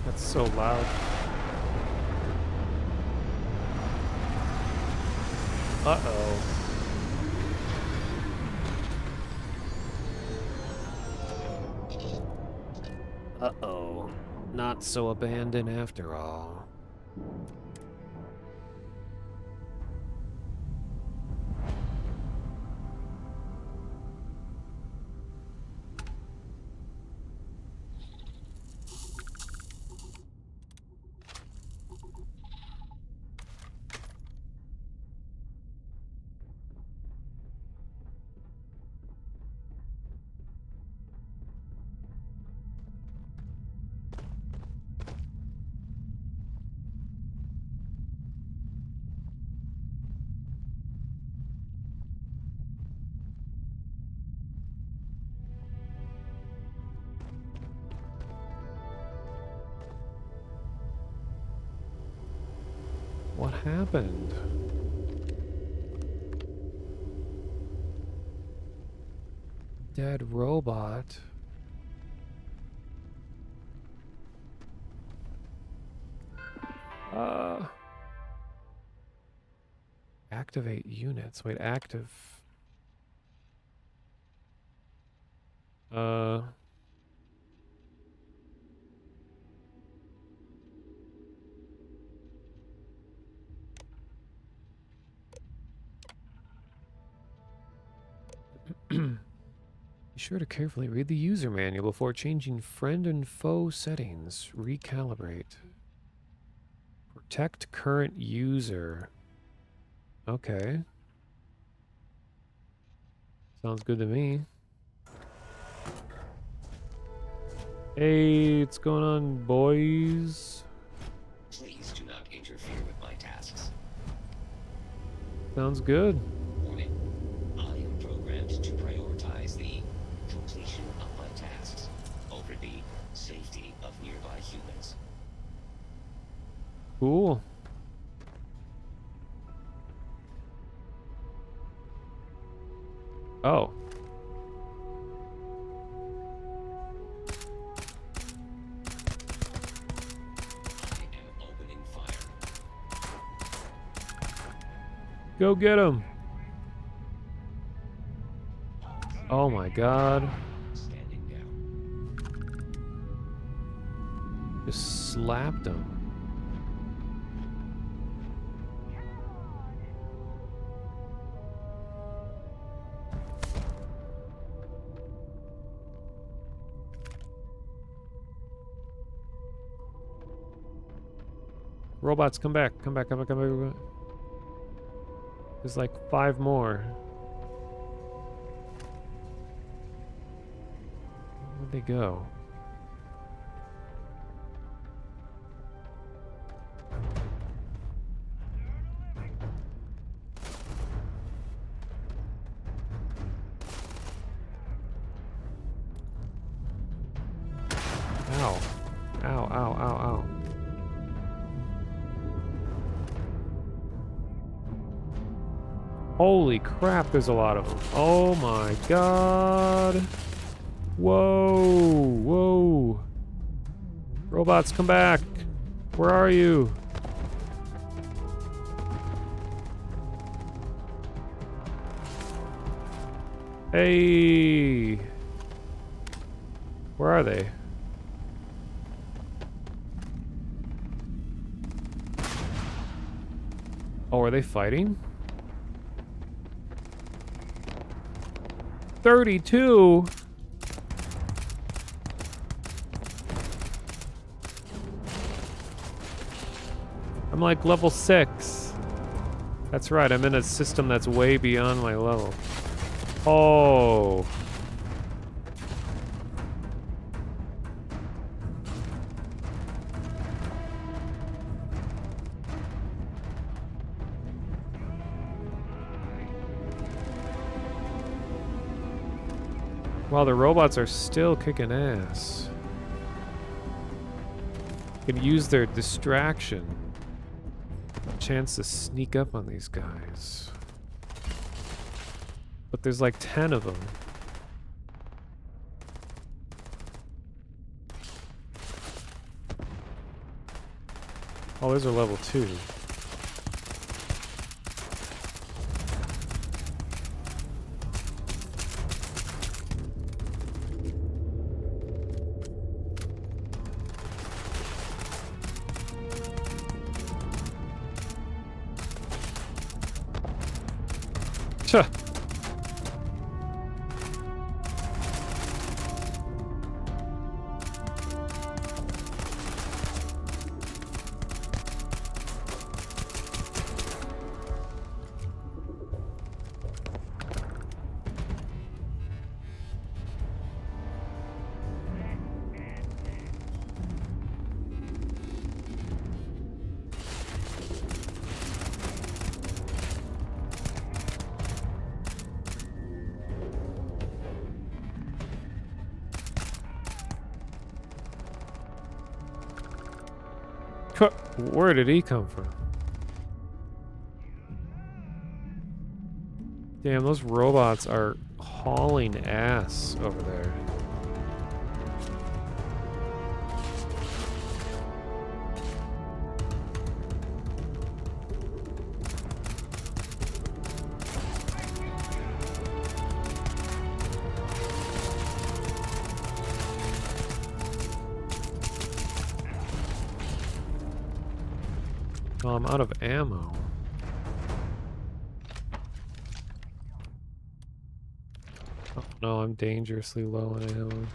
That's so loud. Uh-oh. Uh-oh. Not so abandoned after all. What happened? Dead robot. Activate units. Wait, active. Be sure to carefully read the user manual before changing friend and foe settings. Recalibrate. Protect current user. Okay. Sounds good to me. Hey, what's going on, boys? Please do not interfere with my tasks. Sounds good. Warning. I am programmed to prioritize the completion of my tasks over the safety of nearby humans. Cool. Oh. Go get him. Oh my god. Standing down. Just slapped him. Robots, come back. Come back, come back, come back, come back. There's like 5 more. Where'd they go? Ow. Ow, ow, ow, ow. Holy crap, there's a lot of them. Oh my god. Whoa, whoa. Robots, come back. Where are you? Hey. Where are they? Oh, are they fighting? 32? I'm like level 6. That's right, I'm in a system that's way beyond my level. Oh. Wow, the robots are still kicking ass. Can use their distraction. Chance to sneak up on these guys. But there's like 10 of them. Oh, those are level 2. Chuh. Where did he come from? Damn, those robots are hauling ass over there. Oh, I'm out of ammo. Oh no, I'm dangerously low on ammo.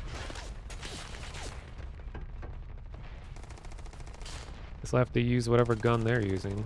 Guess I'll have to use whatever gun they're using.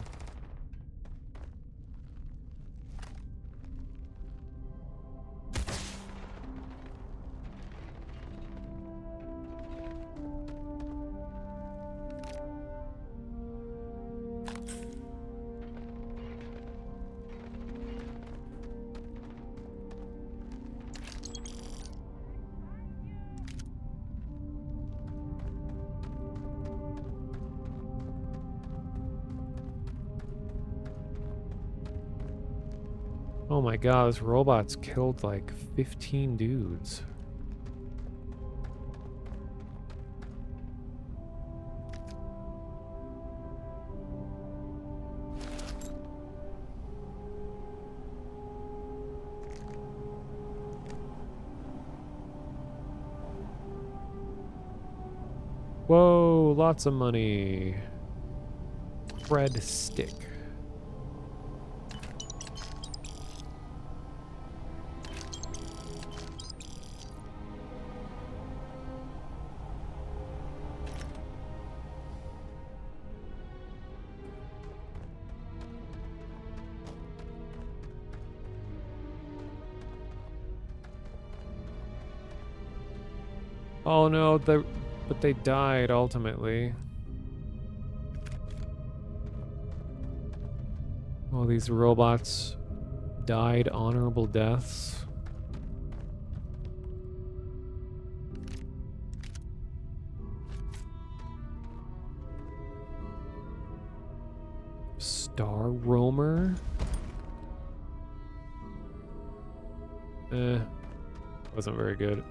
Oh my god, this robot's killed like 15 dudes. Whoa, lots of money. Bread stick. Oh no, but they died ultimately. All these robots died honorable deaths. Star Roamer? Wasn't very good.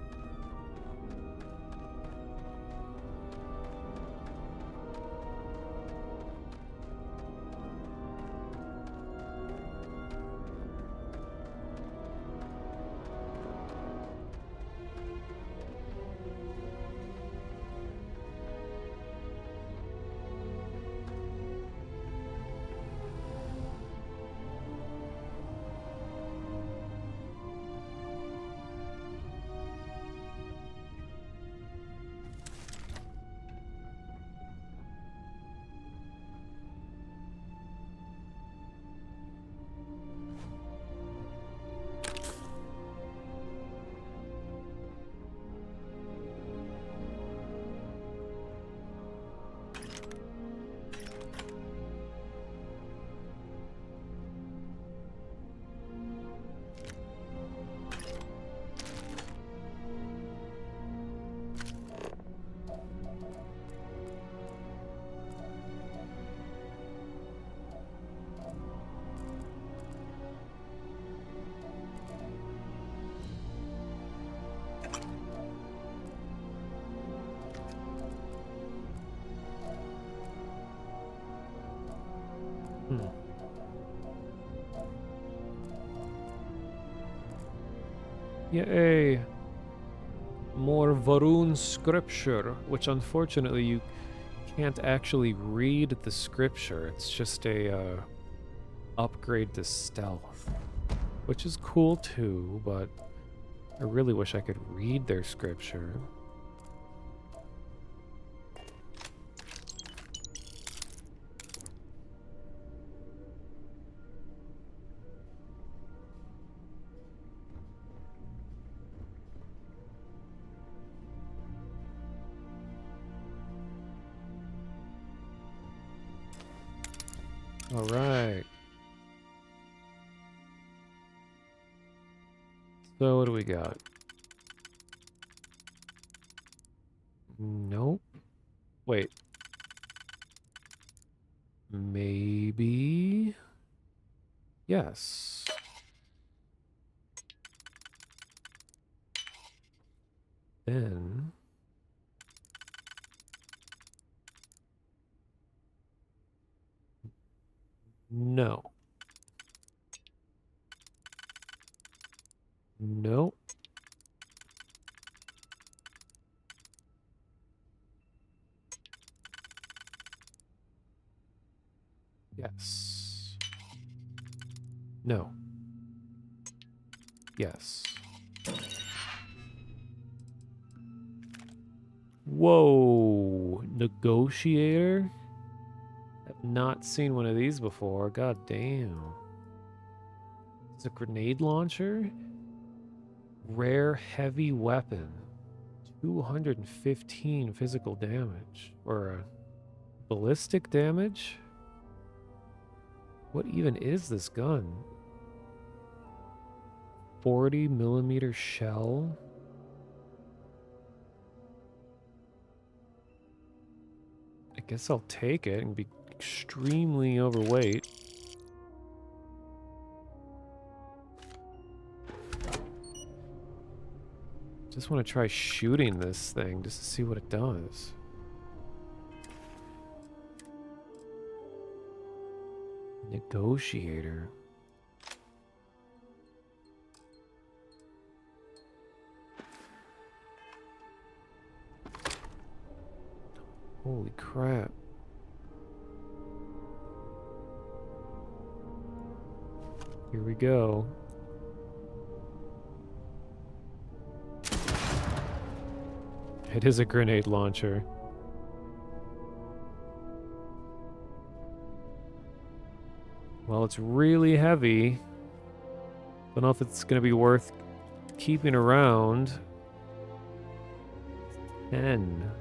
Yay! More Varun scripture, which unfortunately you can't actually read the scripture. It's just a upgrade to stealth, which is cool too, but I really wish I could read their scripture. All right. So what do we got? Nope. Wait. Maybe. Yes. Then. No. Nope. Yes. No. Yes. Whoa. Negotiator? I've not seen one of these before. God damn. It's a grenade launcher? Rare heavy weapon. 215 physical damage. Or ballistic damage? What even is this gun? 40mm shell? I guess I'll take it and be extremely overweight. Just want to try shooting this thing just to see what it does. Negotiator. Holy crap. Here we go. It is a grenade launcher. Well, it's really heavy. Don't know if it's going to be worth keeping around. 10.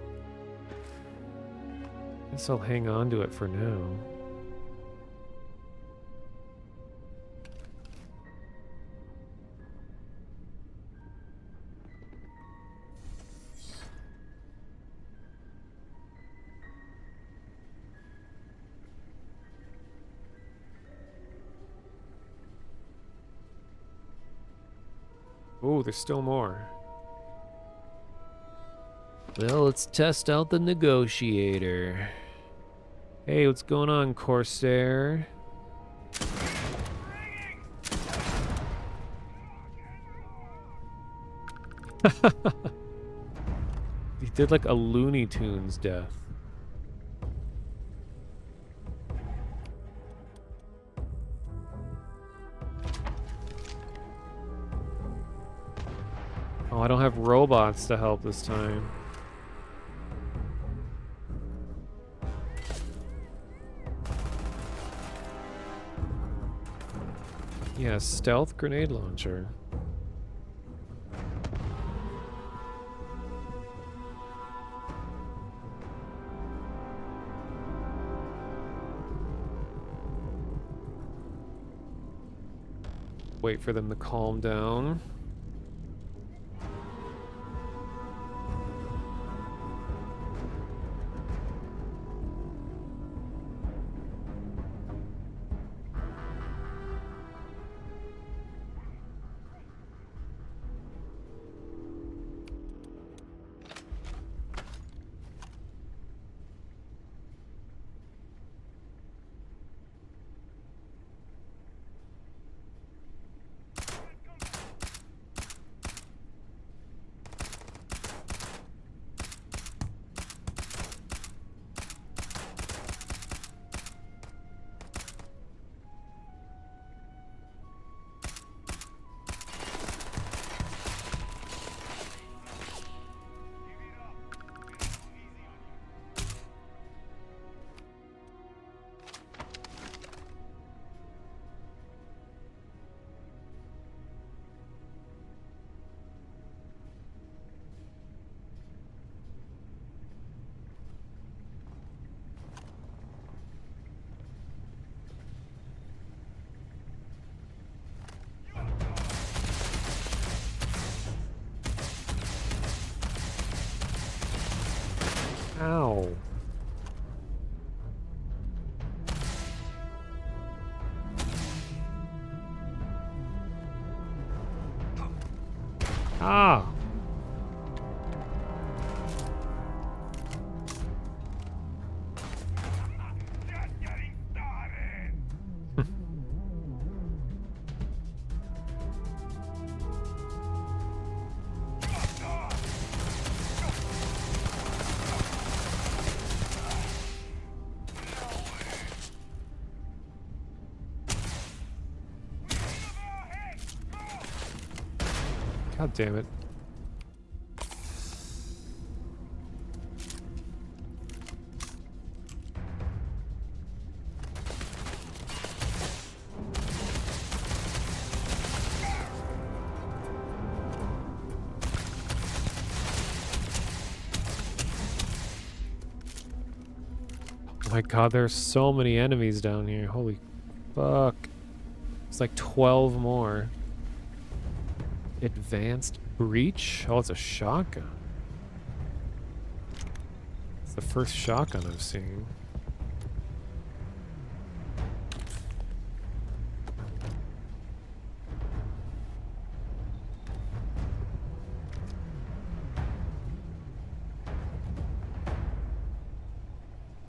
Guess I'll hang on to it for now. Oh, there's still more. Well, let's test out the negotiator. Hey, what's going on, Corsair? He did like a Looney Tunes death. Oh, I don't have robots to help this time. Yeah, stealth grenade launcher. Wait for them to calm down. Ow. Ah. God damn it. Oh my god, there's so many enemies down here. Holy fuck. It's like 12 more. Advanced breach? Oh, it's a shotgun. It's the first shotgun I've seen.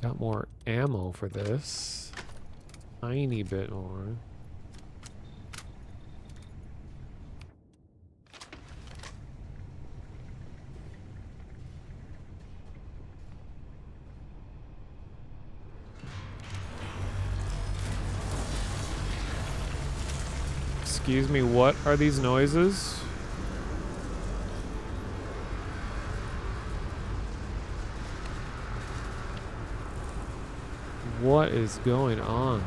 Got more ammo for this. Tiny bit more. Excuse me, what are these noises? What is going on?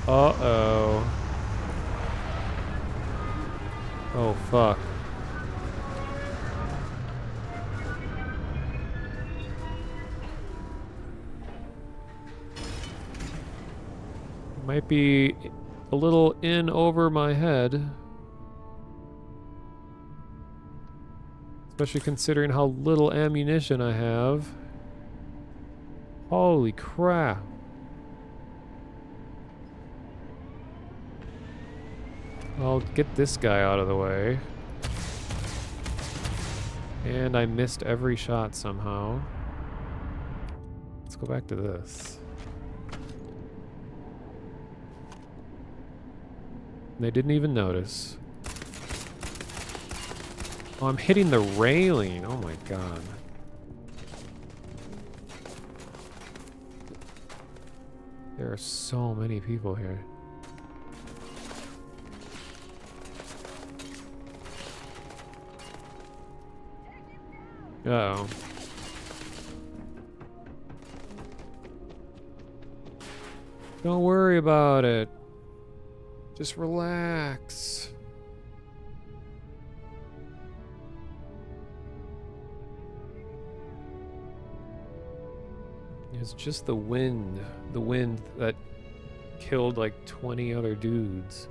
Uh-oh. Oh, fuck. Might be a little in over my head. Especially considering how little ammunition I have. Holy crap. I'll get this guy out of the way. And I missed every shot somehow. Let's go back to this. They didn't even notice. Oh, I'm hitting the railing. Oh my god. There are so many people here. Uh-oh. Don't worry about it. Just relax. It's just the wind that killed like 20 other dudes.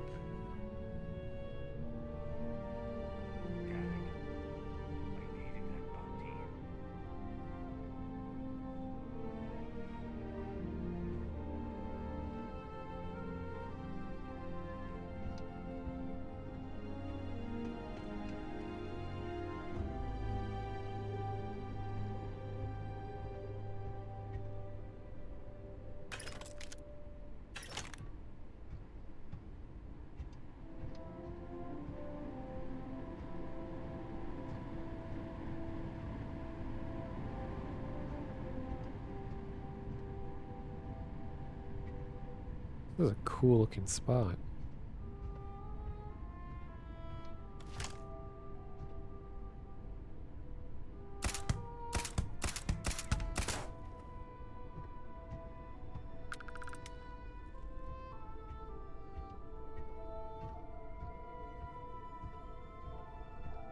This is a cool looking spot.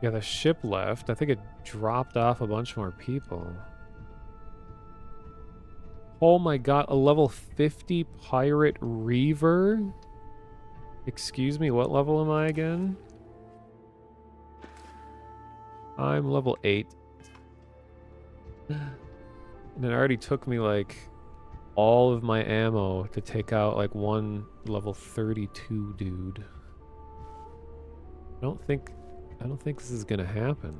Yeah, the ship left. I think it dropped off a bunch more people. Oh my god, a level 50 pirate reaver? Excuse me, what level am I again? I'm level 8. And it already took me like all of my ammo to take out like one level 32 dude. I don't think this is gonna happen.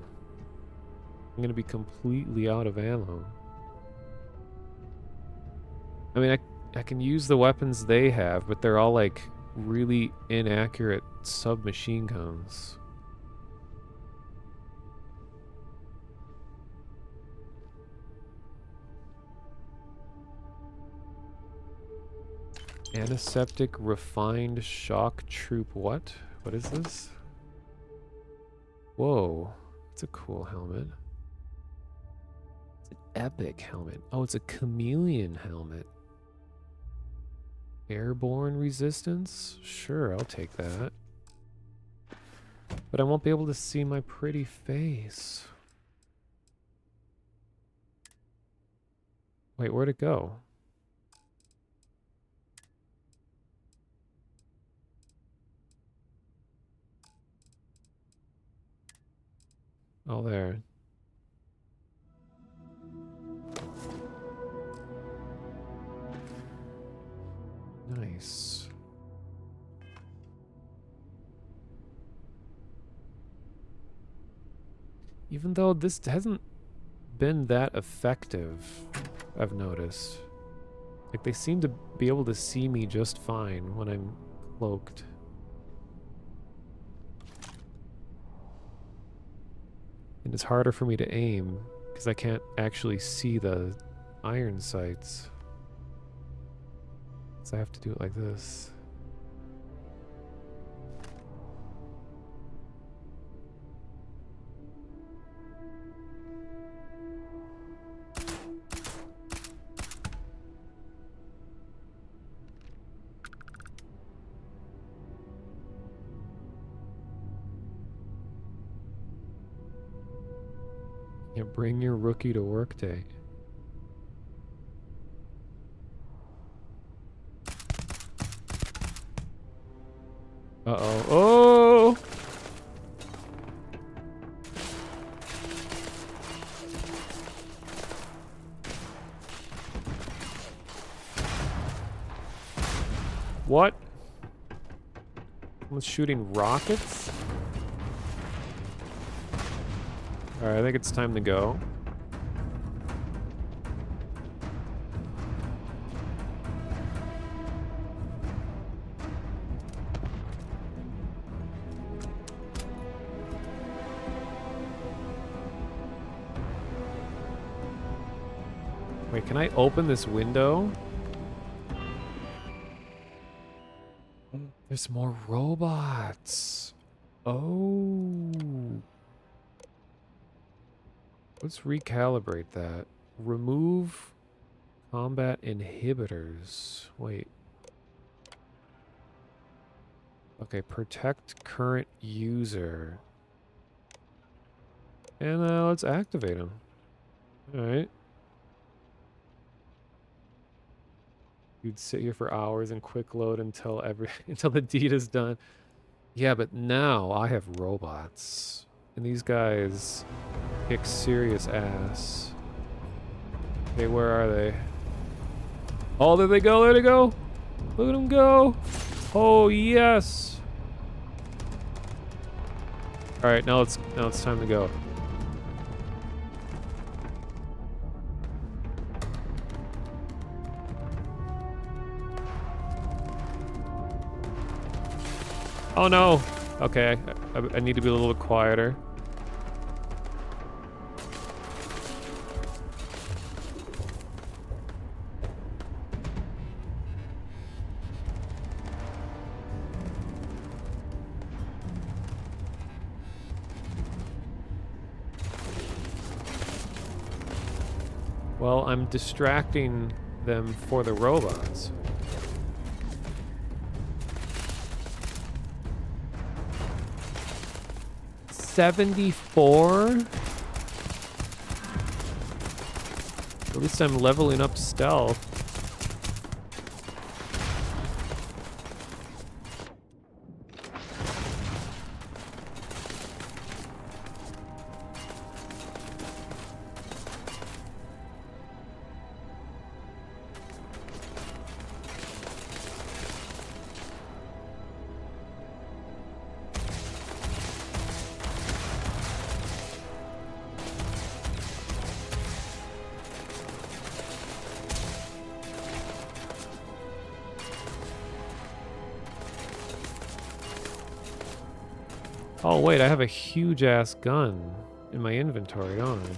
I'm gonna be completely out of ammo. I mean, I can use the weapons they have, but they're all like really inaccurate submachine guns. Antiseptic refined shock troop what? What is this? Whoa, it's a cool helmet. It's an epic helmet. Oh, it's a chameleon helmet. Airborne resistance? Sure, I'll take that. But I won't be able to see my pretty face. Wait, where'd it go? Oh, there. Nice. Even though this hasn't been that effective, I've noticed. Like, they seem to be able to see me just fine when I'm cloaked. And it's harder for me to aim because I can't actually see the iron sights. So I have to do it like this. Yeah, bring your rookie to work day. Uh-oh. Oh! What? Someone's shooting rockets? Alright, I think it's time to go. Wait, can I open this window? There's more robots. Oh. Let's recalibrate that. Remove combat inhibitors. Wait. Okay, protect current user. And let's activate him. Alright. You'd sit here for hours and quick load until until the deed is done. Yeah, but now I have robots. And these guys kick serious ass. Okay, where are they? Oh, there they go, there they go! Look at them go! Oh, yes! Alright, now it's time to go. Oh no! Okay, I need to be a little bit quieter. Well, I'm distracting them for the robots. $74? At least I'm leveling up stealth. Oh wait, I have a huge ass gun in my inventory, don't I?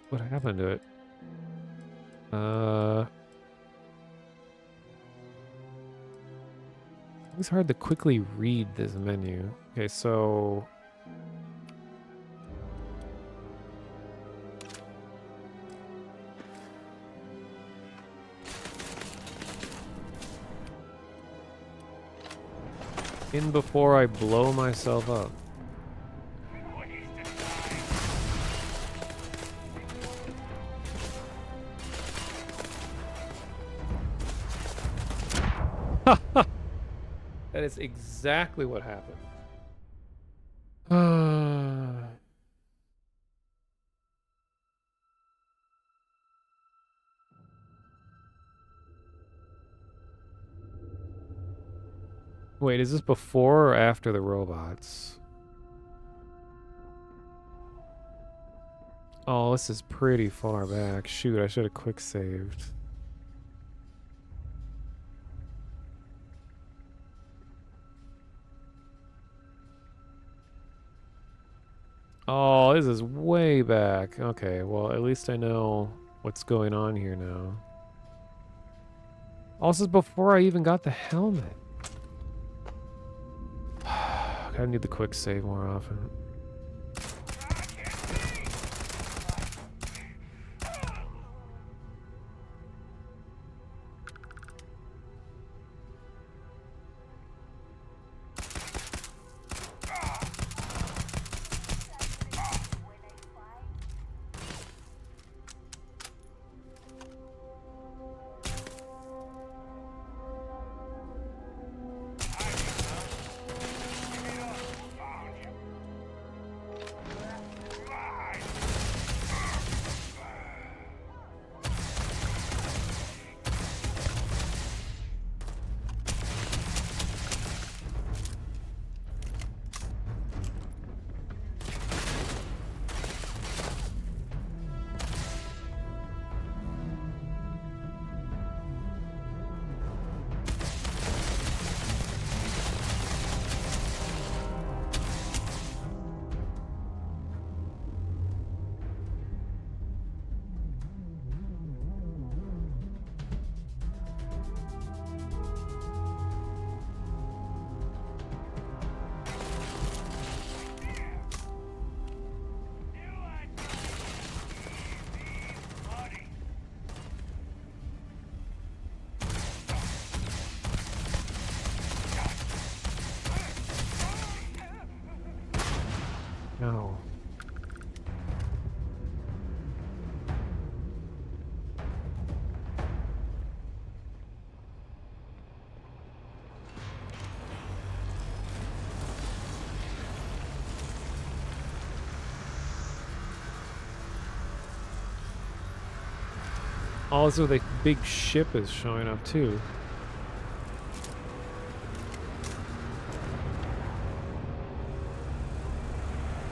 What happened to it? It's hard to quickly read this menu. Okay, so in before I blow myself up. That is exactly what happened. Wait, is this before or after the robots? Oh, this is pretty far back. Shoot, I should have quick saved. Oh, this is way back. Okay, well, at least I know what's going on here now. Oh, this is before I even got the helmet. I need the quick save more often. No. Also, the big ship is showing up too.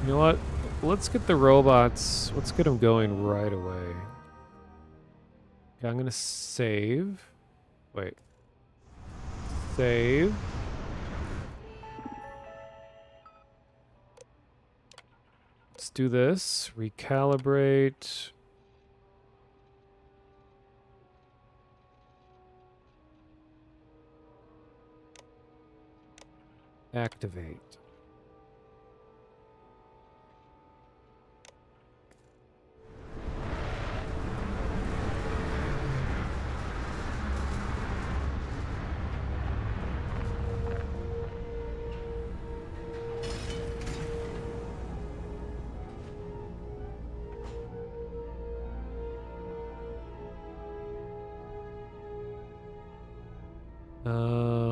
You know what? Let's get the robots. Let's get them going right away. Okay, I'm gonna save. Wait. Save. Let's do this. Recalibrate. Activate.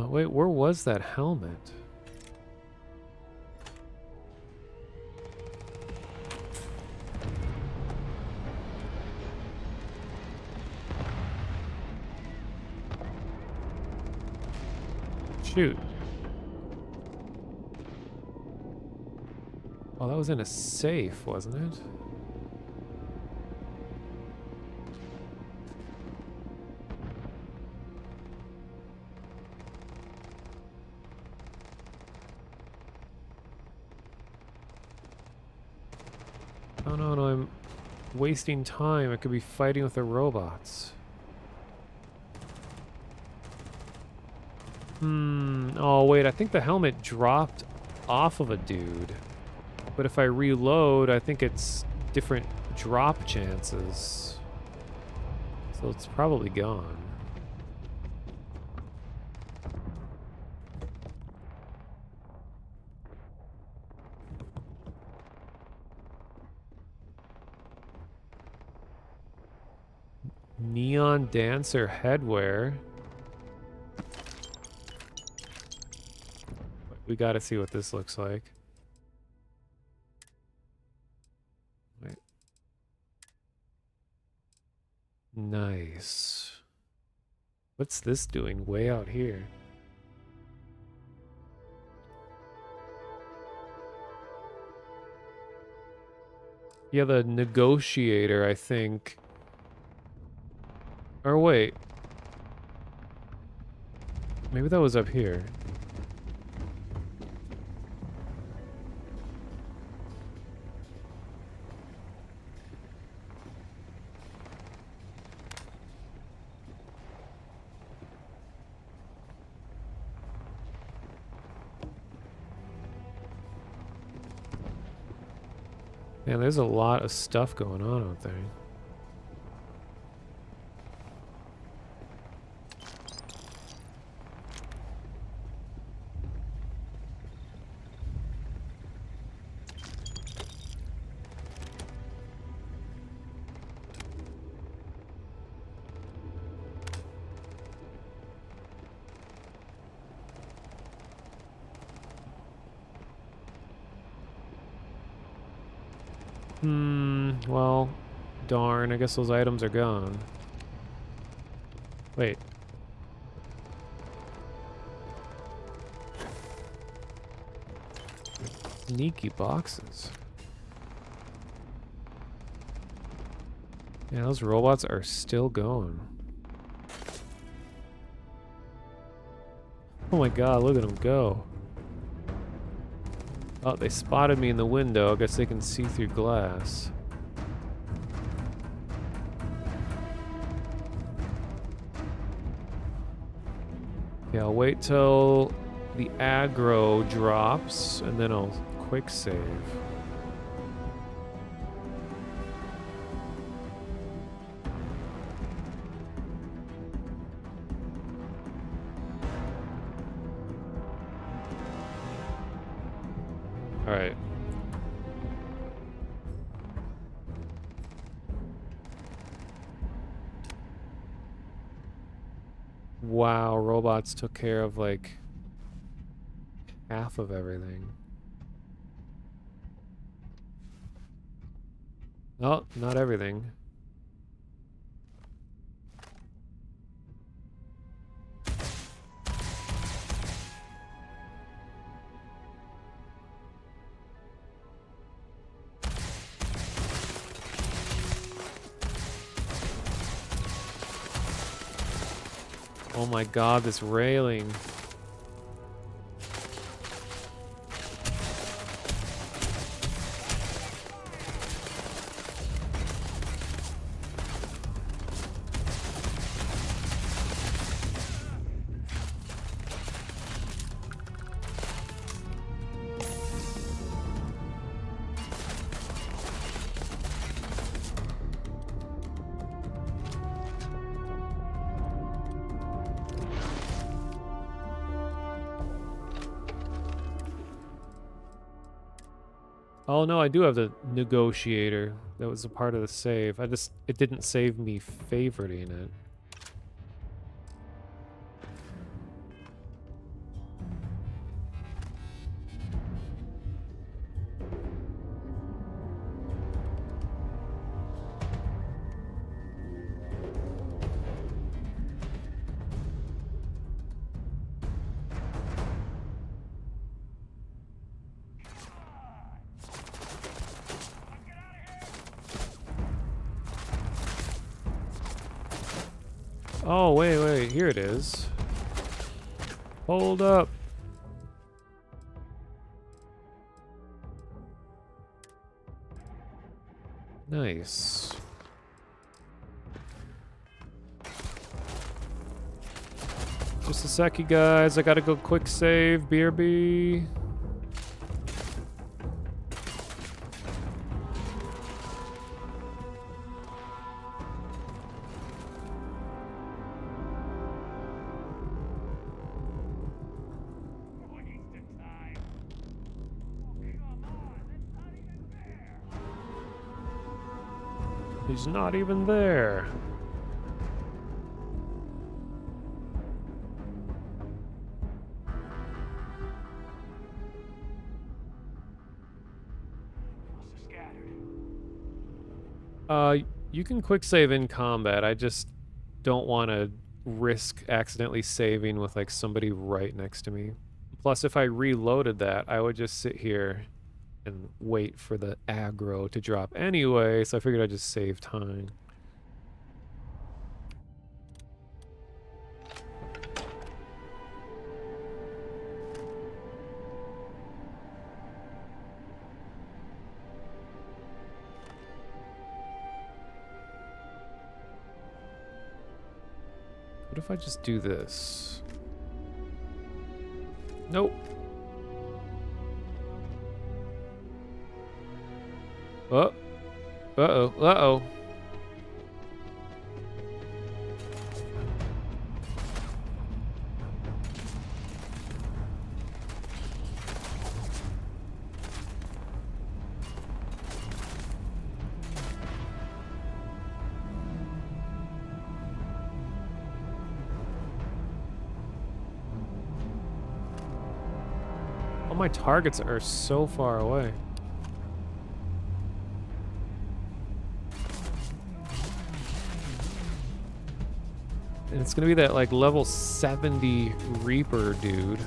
Wait, where was that helmet? Shoot. Oh, that was in a safe, wasn't it? Oh no, no, I'm wasting time. I could be fighting with the robots. Oh wait, I think the helmet dropped off of a dude. But if I reload, I think it's different drop chances. So it's probably gone. Neon Dancer headwear. We gotta see what this looks like. Wait. Nice. What's this doing way out here? Yeah, the negotiator, I think. Or wait. Maybe that was up here. Man, there's a lot of stuff going on out there. Well, darn, I guess those items are gone. Wait. Sneaky boxes. Yeah, those robots are still going. Oh my god, look at them go. Oh, they spotted me in the window. I guess they can see through glass. Yeah, I'll wait till the aggro drops, and then I'll quick save. Alright. Wow, robots took care of like half of everything. Oh, not everything. Oh my god, this railing. Oh no, I do have the negotiator. That was a part of the save. It didn't save me favoriting it. Oh, wait, here it is. Hold up. Nice. Just a sec, you guys. I gotta go quick save. BRB. He's not even there. You can quick save in combat. I just don't want to risk accidentally saving with like somebody right next to me. Plus, if I reloaded that, I would just sit here and wait for the aggro to drop anyway, so I figured I'd just save time. What if I just do this? Nope. Oh. Uh-oh. Uh-oh. All my targets are so far away. And it's gonna be that like level 70 Reaper dude.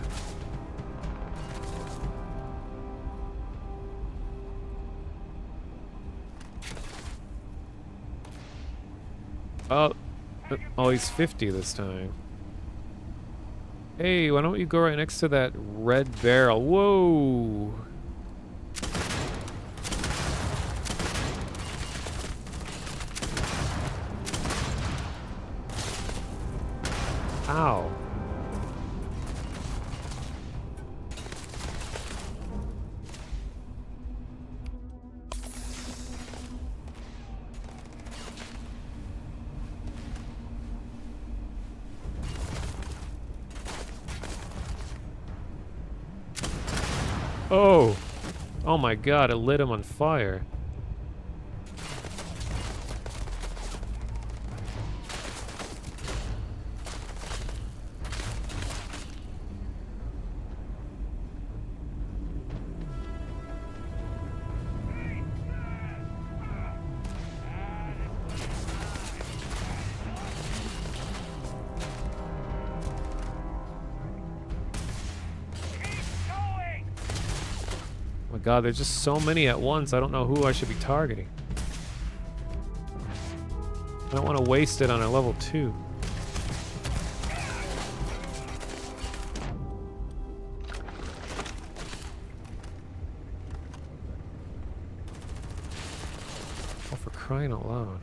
Oh, he's 50 this time. Hey, why don't you go right next to that red barrel? Whoa! Ow. Oh! Oh my god, it lit him on fire. God, there's just so many at once. I don't know who I should be targeting. I don't want to waste it on a level 2. Oh, for crying out loud.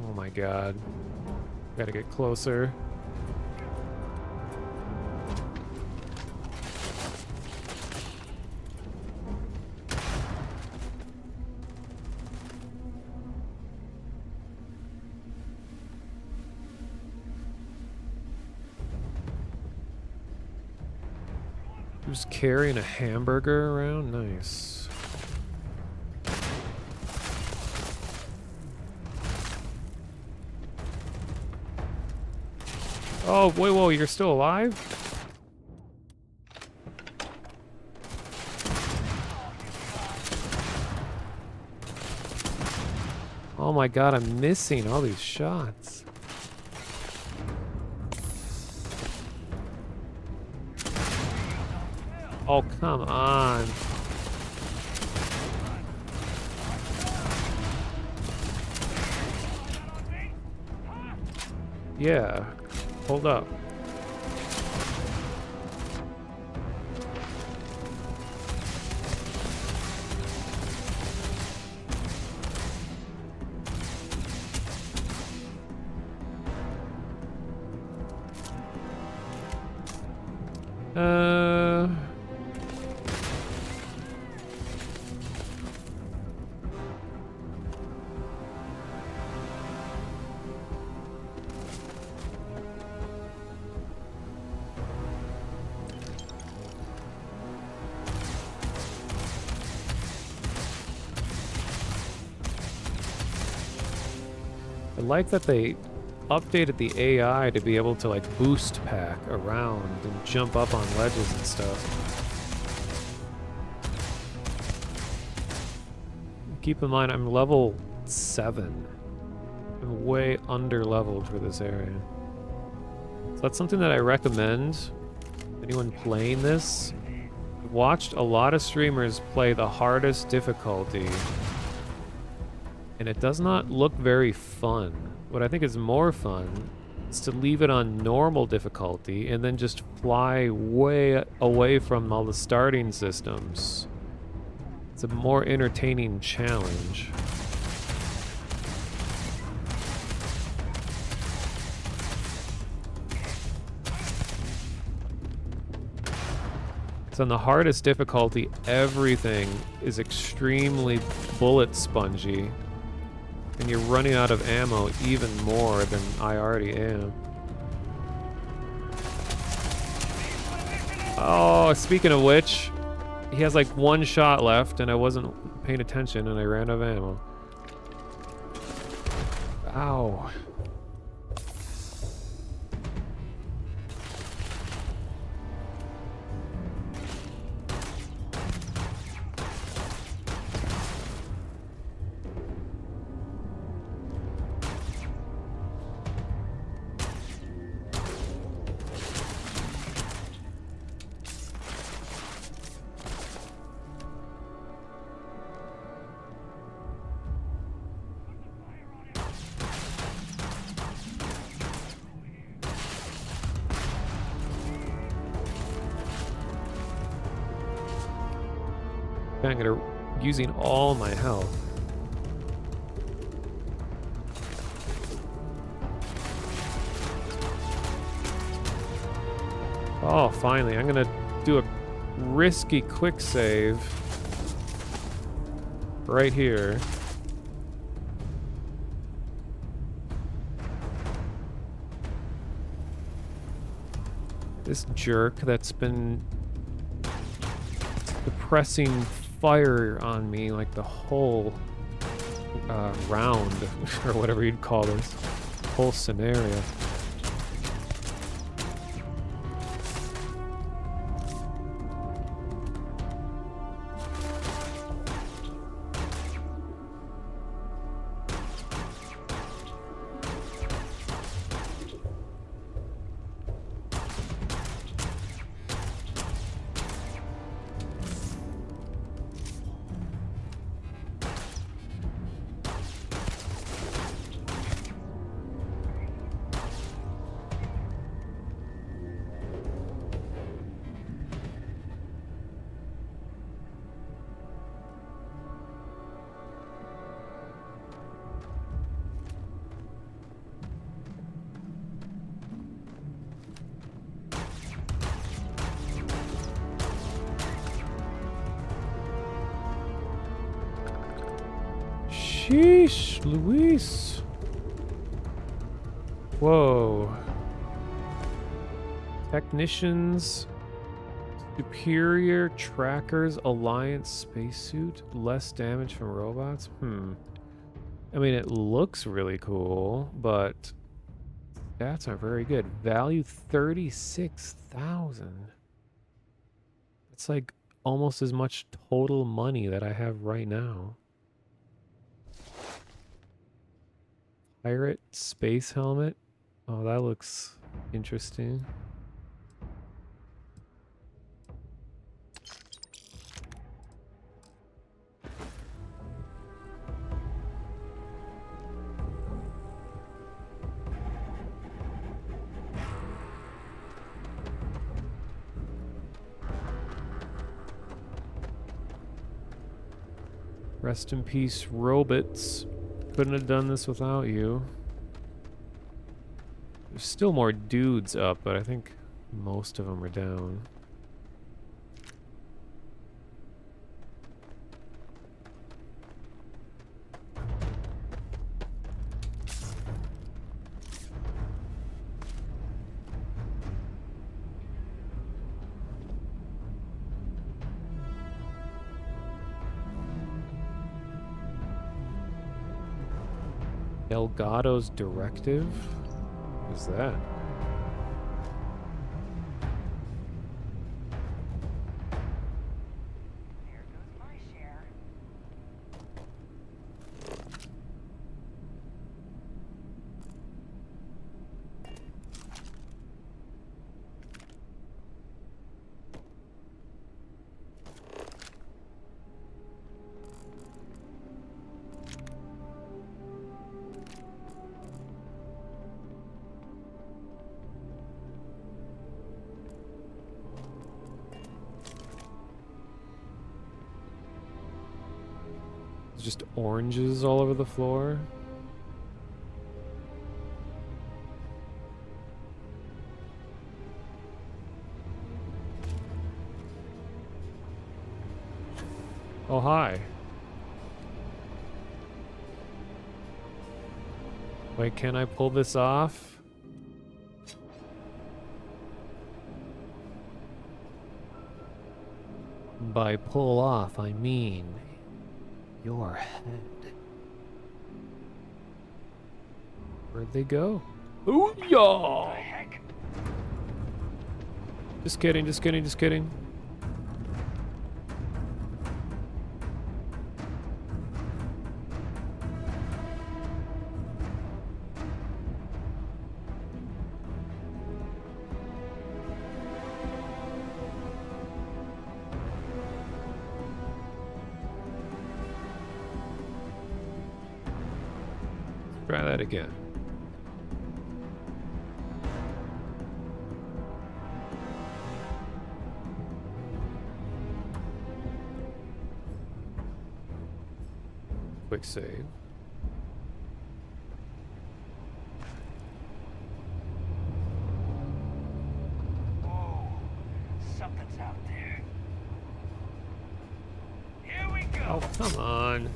Oh my god. Gotta get closer. Just carrying a hamburger around? Nice. Oh, wait, whoa, you're still alive? Oh my god, I'm missing all these shots. Oh, come on. Yeah. Hold up. I like that they updated the AI to be able to like boost pack around and jump up on ledges and stuff. Keep in mind I'm level 7. I'm way under-leveled for this area. So that's something that I recommend. Anyone playing this? I've watched a lot of streamers play the hardest difficulty, and it does not look very fun. What I think is more fun is to leave it on normal difficulty and then just fly way away from all the starting systems. It's a more entertaining challenge. So on the hardest difficulty, everything is extremely bullet spongy. And you're running out of ammo even more than I already am. Oh, speaking of which, he has like one shot left and I wasn't paying attention and I ran out of ammo. Ow. I'm gonna using all my health. Oh, finally. I'm gonna do a risky quick save right here. This jerk that's been depressing fire on me like the whole round, or whatever you'd call this whole scenario. Sheesh, Luis. Whoa. Technicians, superior trackers, alliance spacesuit, less damage from robots. I mean, it looks really cool, but stats aren't very good. Value 36,000. That's like almost as much total money that I have right now. Pirate space helmet. Oh, that looks interesting. Rest in peace, robots. Couldn't have done this without you. There's still more dudes up, but I think most of them are down. Delgado's directive? Who's that? Just oranges all over the floor. Oh, hi. Wait, can I pull this off? By pull off, I mean your head. Where'd they go? Ooh, yeah! Just kidding, just kidding, just kidding. Try that again. Quick save. Whoa, something's out there. Here we go. Oh, come on.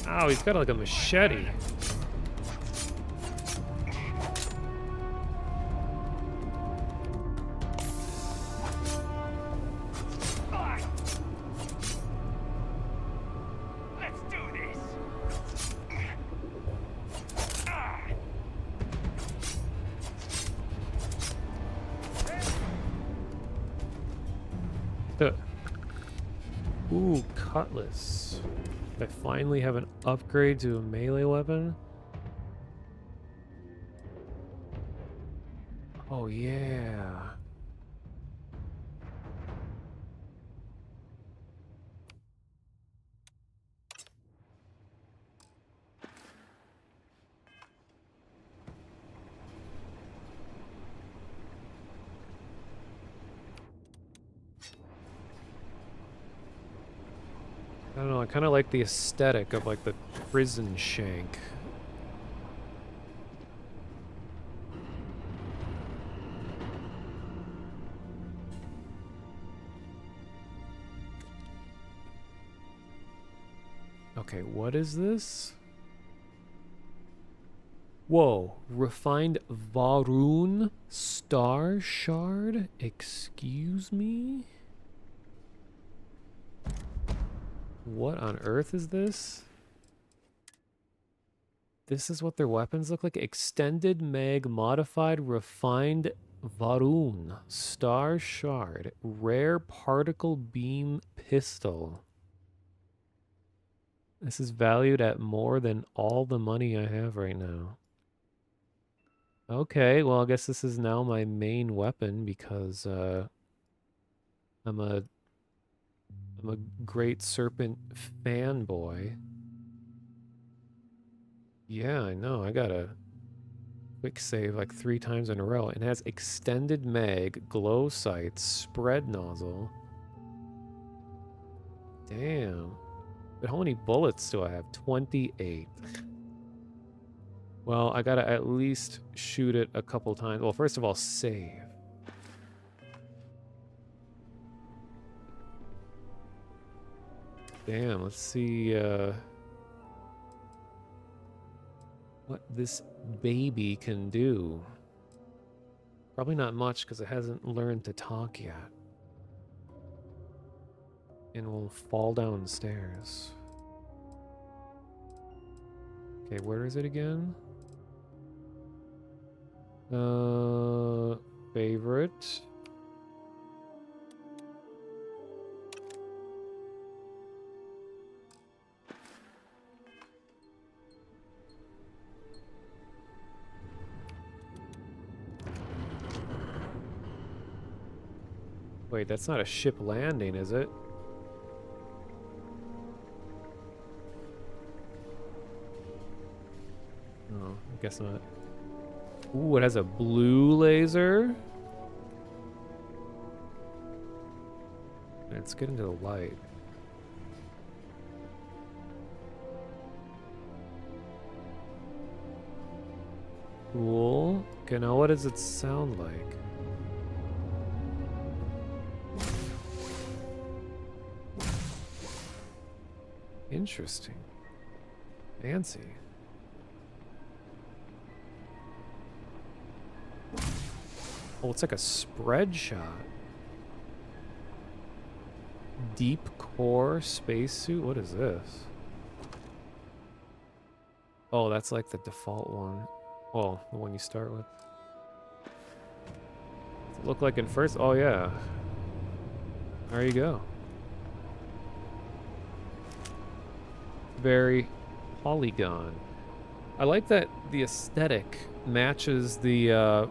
Oh, he's got like a machete. Let's do this. Ooh, cutlass. I finally have an upgrade to a melee weapon. Oh yeah. I don't know, I kind of like the aesthetic of like the prison shank. Okay, what is this? Whoa, refined Varun Star Shard? Excuse me? What on earth is this? This is what their weapons look like? Extended Mag Modified Refined Varun Star Shard Rare Particle Beam Pistol. This is valued at more than all the money I have right now. Okay, well I guess this is now my main weapon because I'm a Great Serpent fanboy. Yeah, I know. I got a quick save like 3 times in a row. It has extended mag, glow sights, spread nozzle. Damn. But how many bullets do I have? 28. Well, I gotta at least shoot it a couple times. Well, first of all, save. Damn, let's see what this baby can do. Probably not much because it hasn't learned to talk yet. And will fall downstairs. Okay, where is it again? Favorite. Wait, that's not a ship landing, is it? Oh, I guess not. Ooh, it has a blue laser. Let's get into the light. Cool. Okay, now what does it sound like? Interesting. Fancy. Oh, it's like a spread shot. Deep core spacesuit? What is this? Oh, that's like the default one. Well, the one you start with. Does it look like in first? Oh, yeah. There you go. Very polygon. I like that the aesthetic matches the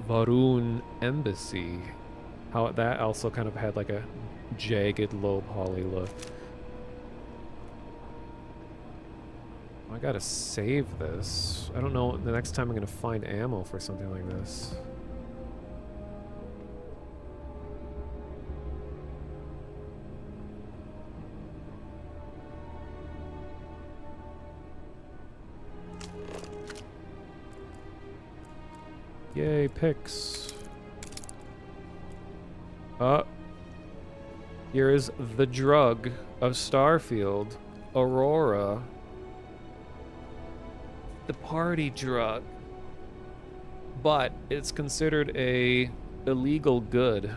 Varun embassy. How that also kind of had like a jagged, low poly look. I gotta save this. I don't know the next time I'm gonna find ammo for something like this. Yay, picks. Here is the drug of Starfield, Aurora. The party drug. But it's considered a illegal good.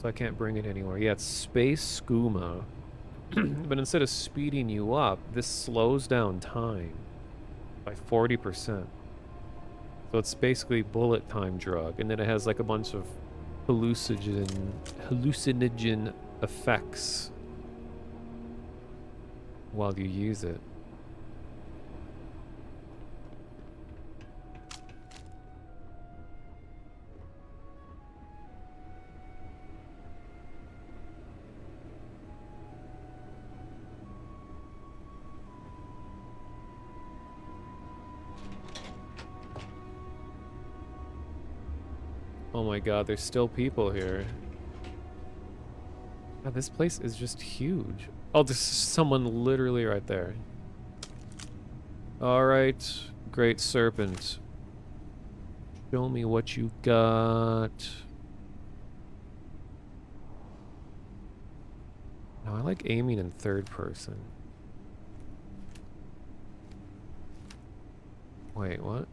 So I can't bring it anywhere. Yeah, it's space skooma. But instead of speeding you up, this slows down time by 40%. So it's basically bullet time drug, and then it has like a bunch of hallucinogen effects while you use it. Oh my god, there's still people here. God, this place is just huge. Oh, there's someone literally right there. Alright, Great Serpent. Show me what you got. No, I like aiming in third person. Wait, what?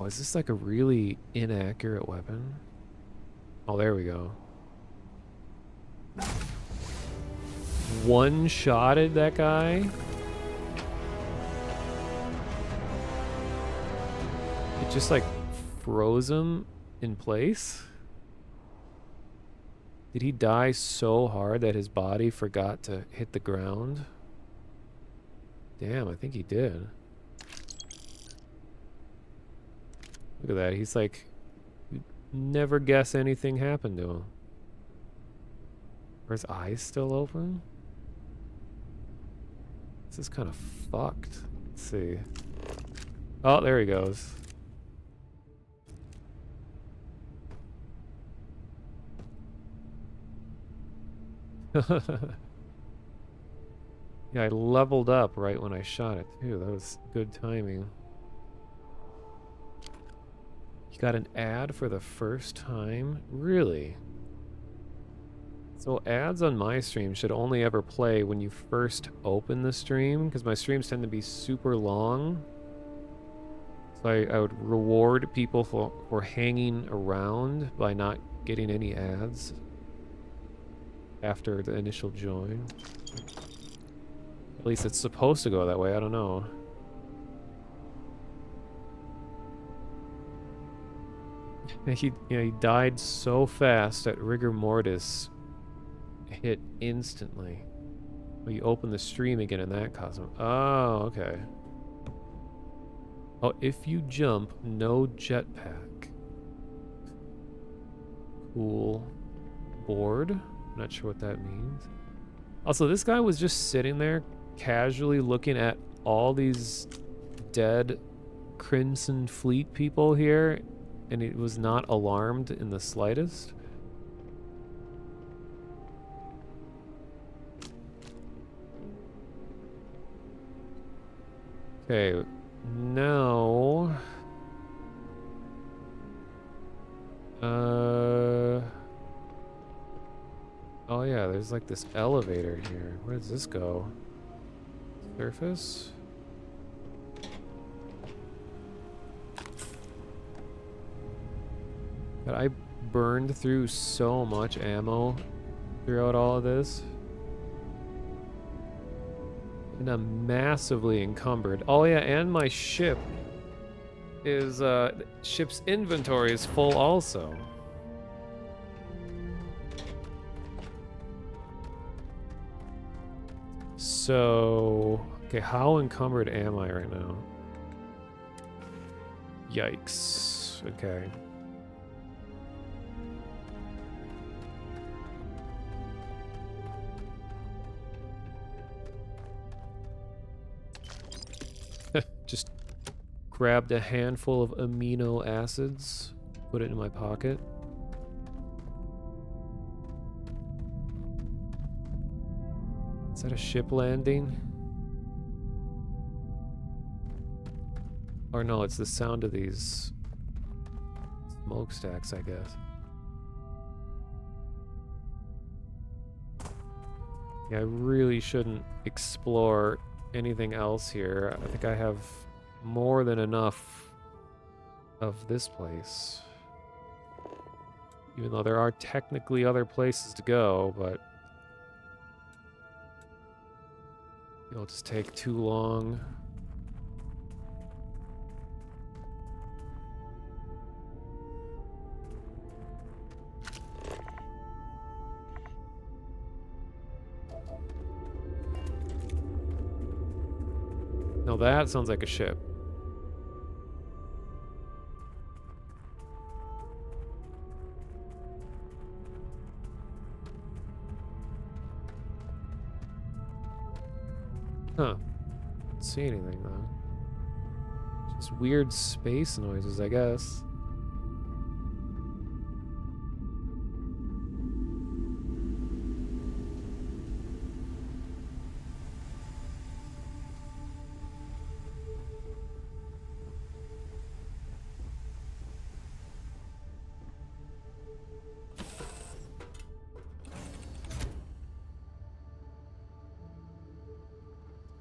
Oh, is this like a really inaccurate weapon? Oh, there we go. One-shotted that guy? It just like froze him in place? Did he die so hard that his body forgot to hit the ground? Damn, I think he did. Look at that. He's like, you'd never guess anything happened to him. Are his eyes still open? This is kind of fucked. Let's see. Oh, there he goes. Yeah, I leveled up right when I shot it too. That was good timing. You got an ad for the first time? Really? So ads on my stream should only ever play when you first open the stream, because my streams tend to be super long. So I would reward people for hanging around by not getting any ads after the initial join. At least it's supposed to go that way, I don't know. He died so fast that rigor mortis hit instantly. Well, you open the stream again and that caused him. Oh, okay. Oh, if you jump, no jetpack. Cool. Board? Not sure what that means. Also, this guy was just sitting there casually looking at all these dead Crimson Fleet people here, and it was not alarmed in the slightest? Okay, now... Oh yeah, there's like this elevator here. Where does this go? Surface? But I burned through so much ammo throughout all of this. And I'm massively encumbered. Oh yeah, and my ship is, ship's inventory is full also. So, okay, how encumbered am I right now? Yikes. Okay. Just grabbed a handful of amino acids, put it in my pocket. Is that a ship landing? Or no, it's the sound of these smokestacks, I guess. Yeah, I really shouldn't explore anything else here. I think I have more than enough of this place. Even though there are technically other places to go, but it'll just take too long. No, that sounds like a ship. Huh. Don't see anything though. Just weird space noises, I guess.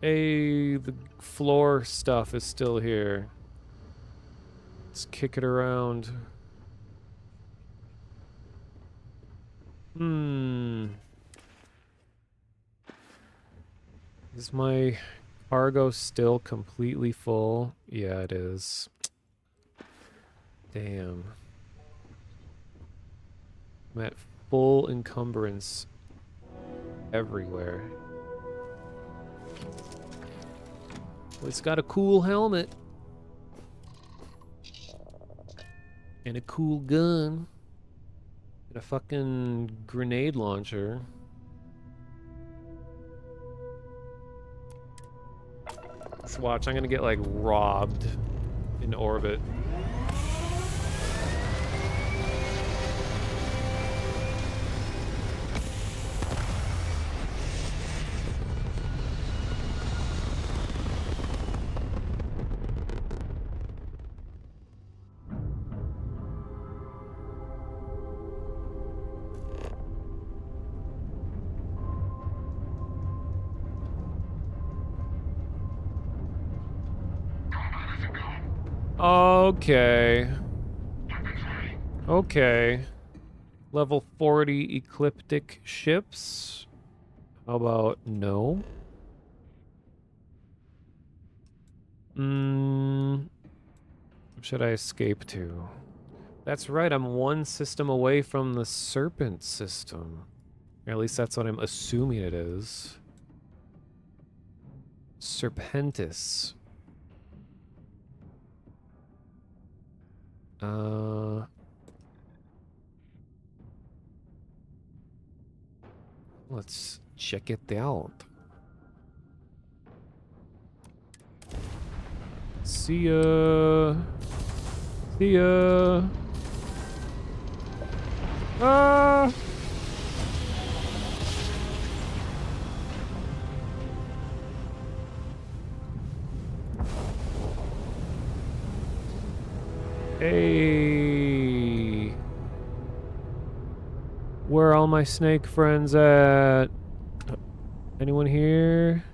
Hey, the floor stuff is still here. Let's kick it around. Is my cargo still completely full? Yeah, it is. Damn. I'm at full encumbrance everywhere. Well, it's got a cool helmet. And a cool gun. And a fucking grenade launcher. Let's watch. I'm gonna get, like, robbed in orbit. Okay. Okay. Level 40 ecliptic ships. How about no? Should I escape to? That's right, I'm one system away from the Serpent system. Or at least that's what I'm assuming it is. Serpentis. Let's check it out. See ya. See ya. Ah! Hey. Where are all my snake friends at? Anyone here?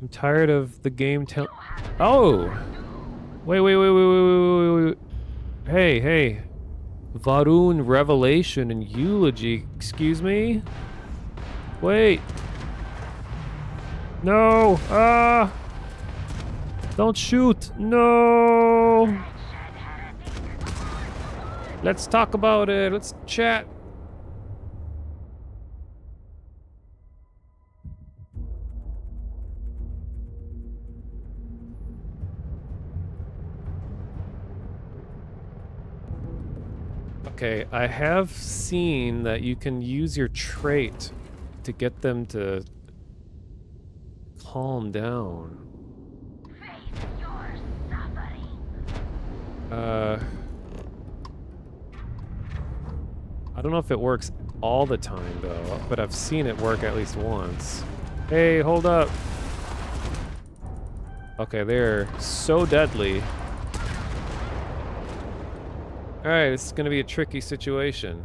I'm tired of the game Oh! Wait. Hey. Varun Revelation and Eulogy. Excuse me? Wait. No! Ah! Don't shoot! No! Let's talk about it. Let's chat. Okay, I have seen that you can use your trait to get them to calm down. I don't know if it works all the time though, but I've seen it work at least once. Hey, hold up. Okay, they're so deadly. Alright, this is gonna be a tricky situation.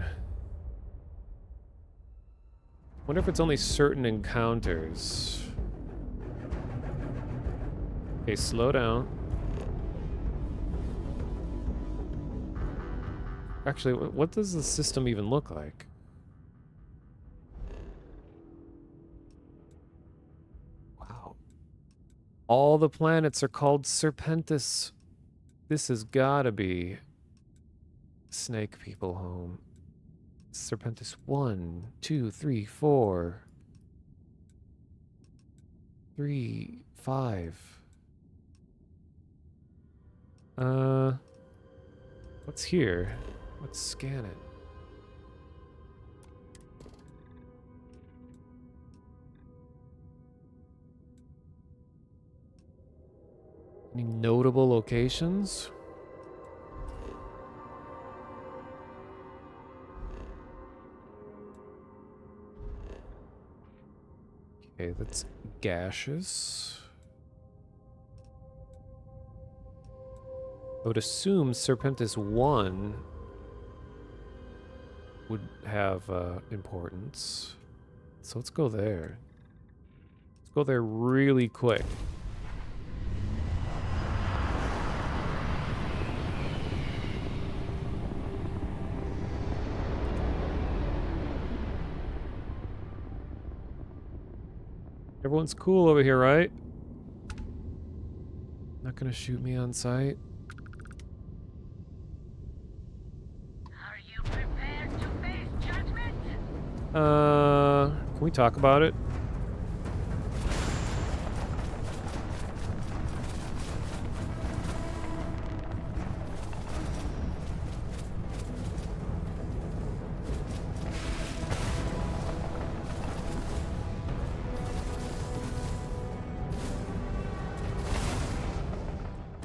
Wonder if it's only certain encounters. Okay, slow down. Actually, what does the system even look like? Wow. All the planets are called Serpentis. This has gotta be Snake People home. Serpentis 1, 2, 3, 4. 3, 5. What's here? Let's scan it. Any notable locations? Okay, that's gaseous. I would assume Serpentis 1 would have importance. So let's go there. Let's go there really quick. Everyone's cool over here, right? Not gonna shoot me on sight. Are you prepared to face judgment? Can we talk about it?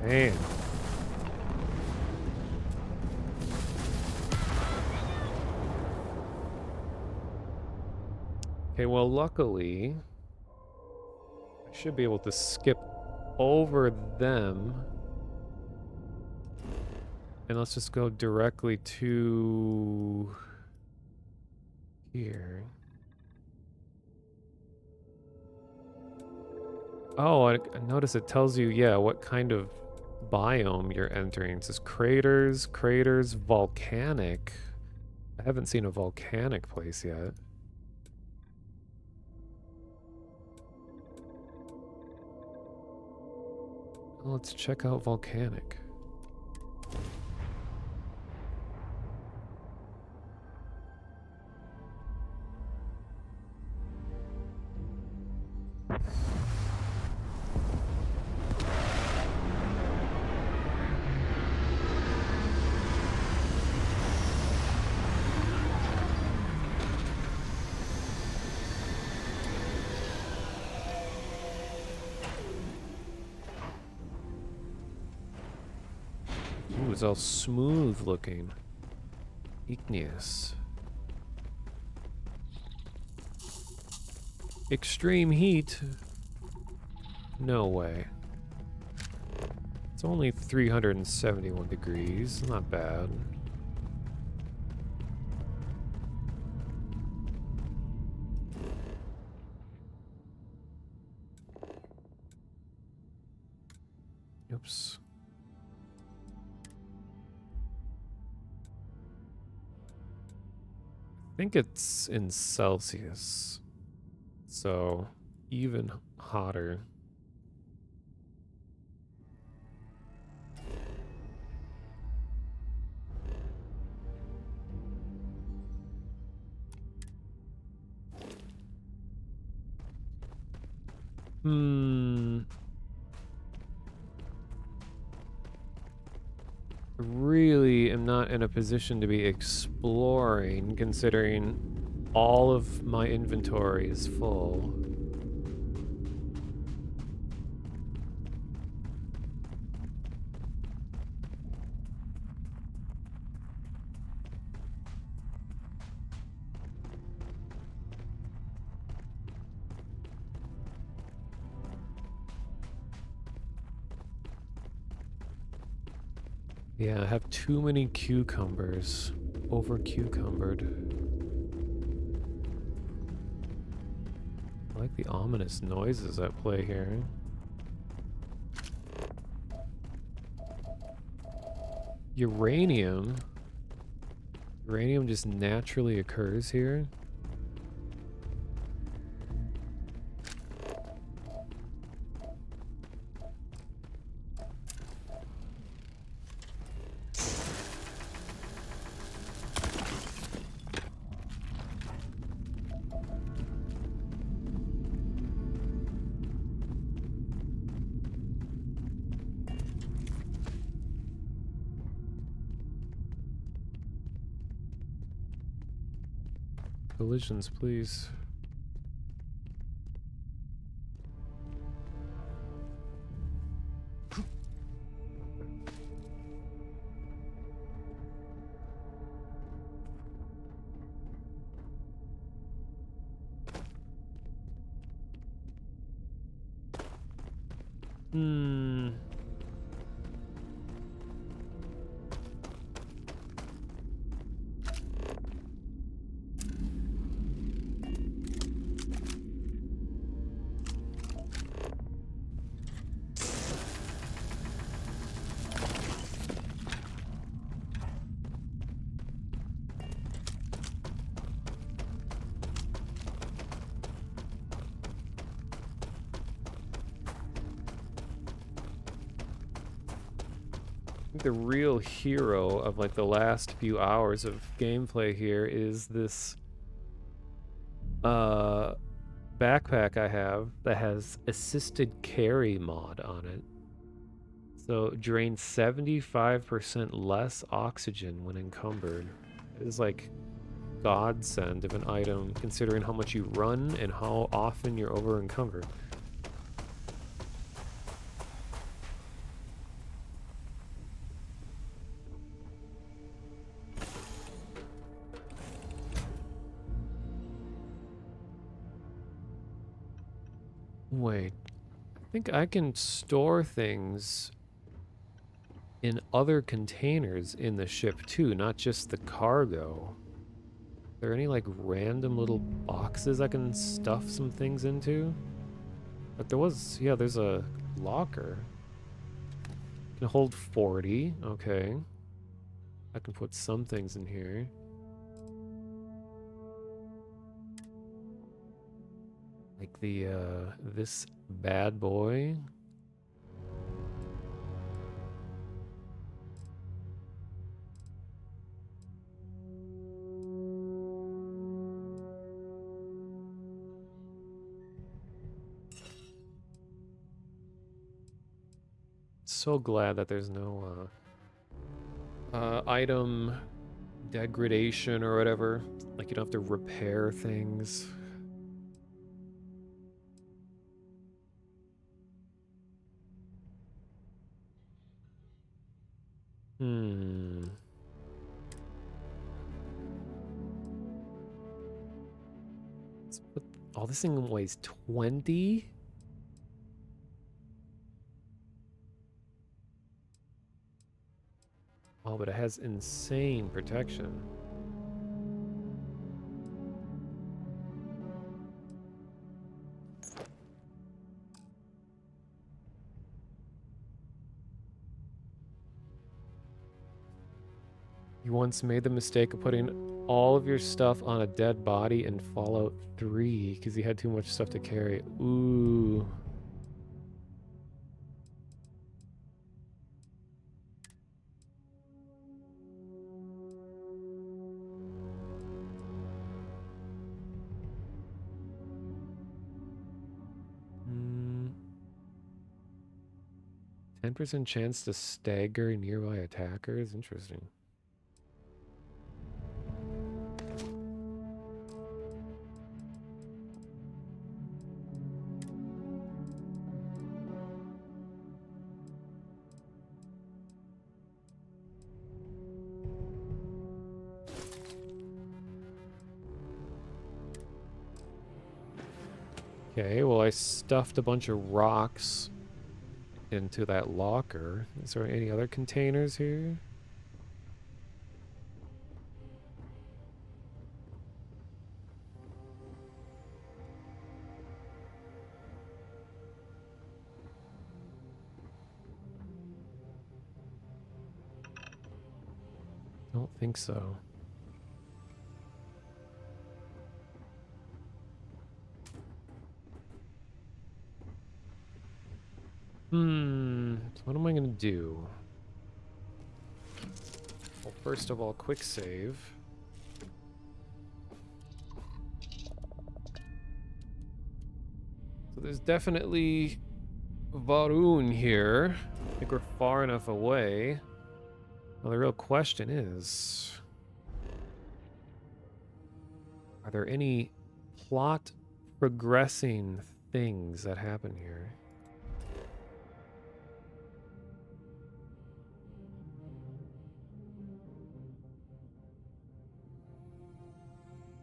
Man. Okay, well, luckily, I should be able to skip over them. And let's just go directly to here. Oh, I notice it tells you, yeah, what kind of biome you're entering. It says craters, volcanic. I haven't seen a volcanic place yet. Let's check out volcanic. Ooh, it's all smooth looking. Igneous. Extreme heat? No way. It's only 371 degrees. Not bad. Oops. I think it's in Celsius. So, even hotter. Really am not in a position to be exploring, considering all of my inventory is full. Yeah, I have too many cucumbers. Over cucumbered. I like the ominous noises at play here. Uranium? Uranium just naturally occurs here? Collisions, please. The real hero of like the last few hours of gameplay here is this backpack I have that has assisted carry mod on it. So it drains 75% less oxygen when encumbered. It is like godsend of an item considering how much you run and how often you're over encumbered. Wait, I think I can store things in other containers in the ship too, not just the cargo. Are there any like random little boxes I can stuff some things into? But there was, yeah, there's a locker. Can hold 40, okay. I can put some things in here. Like the, this bad boy. So glad that there's no, item degradation or whatever. Like you don't have to repair things. Hmm. Let's put, oh, this thing weighs 20? Oh, but it has insane protection. You once made the mistake of putting all of your stuff on a dead body in Fallout 3 because you had too much stuff to carry. Ooh. Hmm. 10% chance to stagger nearby attackers? Interesting. Okay, well, I stuffed a bunch of rocks into that locker. Is there any other containers here? Don't think so. So what am I gonna do? Well, first of all, quick save. So there's definitely Varun here. I think we're far enough away. Well, the real question is, are there any plot progressing things that happen here?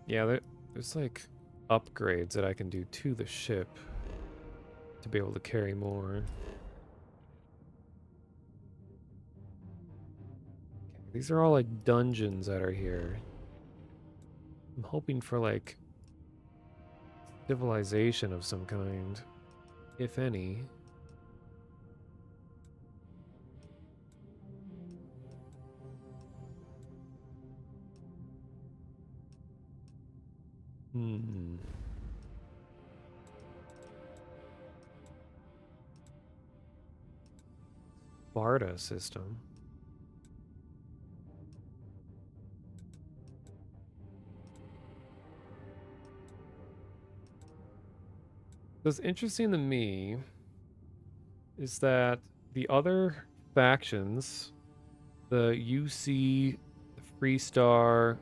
Yeah, there's like upgrades that I can do to the ship to be able to carry more. Okay, these are all like dungeons that are here. I'm hoping for like civilization of some kind, if any. Barda system. What's interesting to me is that the other factions, the UC, the Freestar,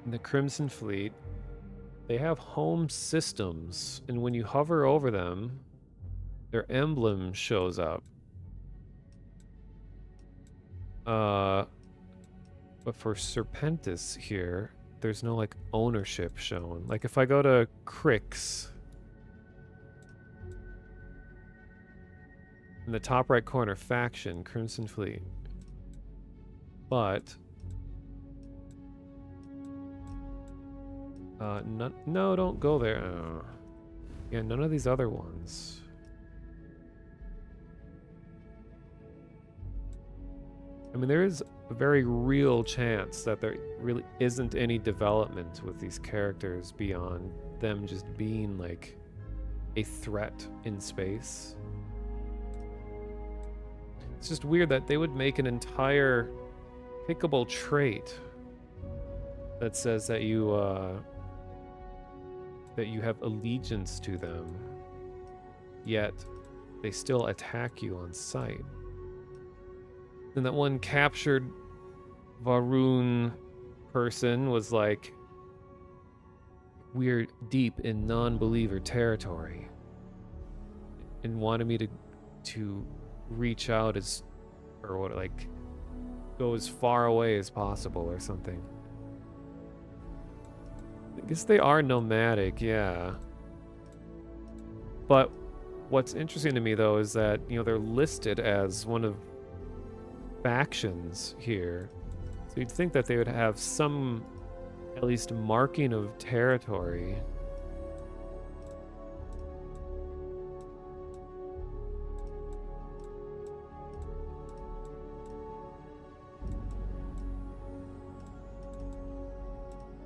and the Crimson Fleet, they have home systems, and when you hover over them, their emblem shows up. But for Serpentis here, there's no like ownership shown. Like if I go to Crix, in the top right corner, faction, Crimson Fleet. But no, don't go there. Yeah, none of these other ones. I mean, there is a very real chance that there really isn't any development with these characters beyond them just being like a threat in space. It's just weird that they would make an entire pickable trait that says that you have allegiance to them, yet they still attack you on sight. And that one captured Varun person was like, we're deep in non-believer territory, and wanted me to reach out as, or what, like, go as far away as possible or something. I guess they are nomadic, yeah. But what's interesting to me, though, is that, you know, they're listed as one of factions here. So you'd think that they would have some, at least, marking of territory.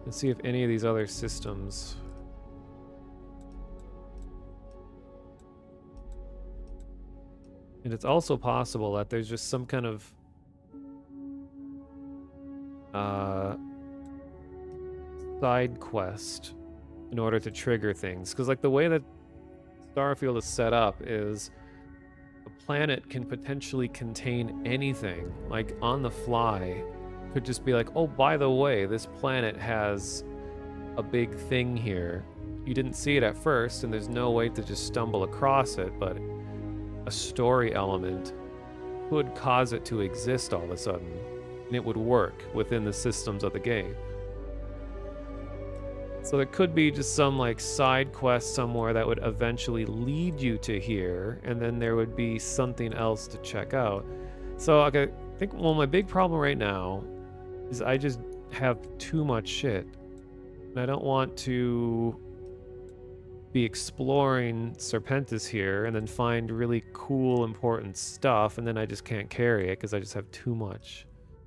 Let's see if any of these other systems... And it's also possible that there's just some kind of side quest in order to trigger things. Because like the way that Starfield is set up is a planet can potentially contain anything. Like on the fly, could just be like, oh, by the way, this planet has a big thing here. You didn't see it at first, and there's no way to just stumble across it, but a story element could cause it to exist all of a sudden, and it would work within the systems of the game. So there could be just some like side quest somewhere that would eventually lead you to here, and then there would be something else to check out. So okay, I think, well, my big problem right now is I just have too much shit, and I don't want to be exploring Serpentis here and then find really cool, important stuff, and then I just can't carry it because I just have too much.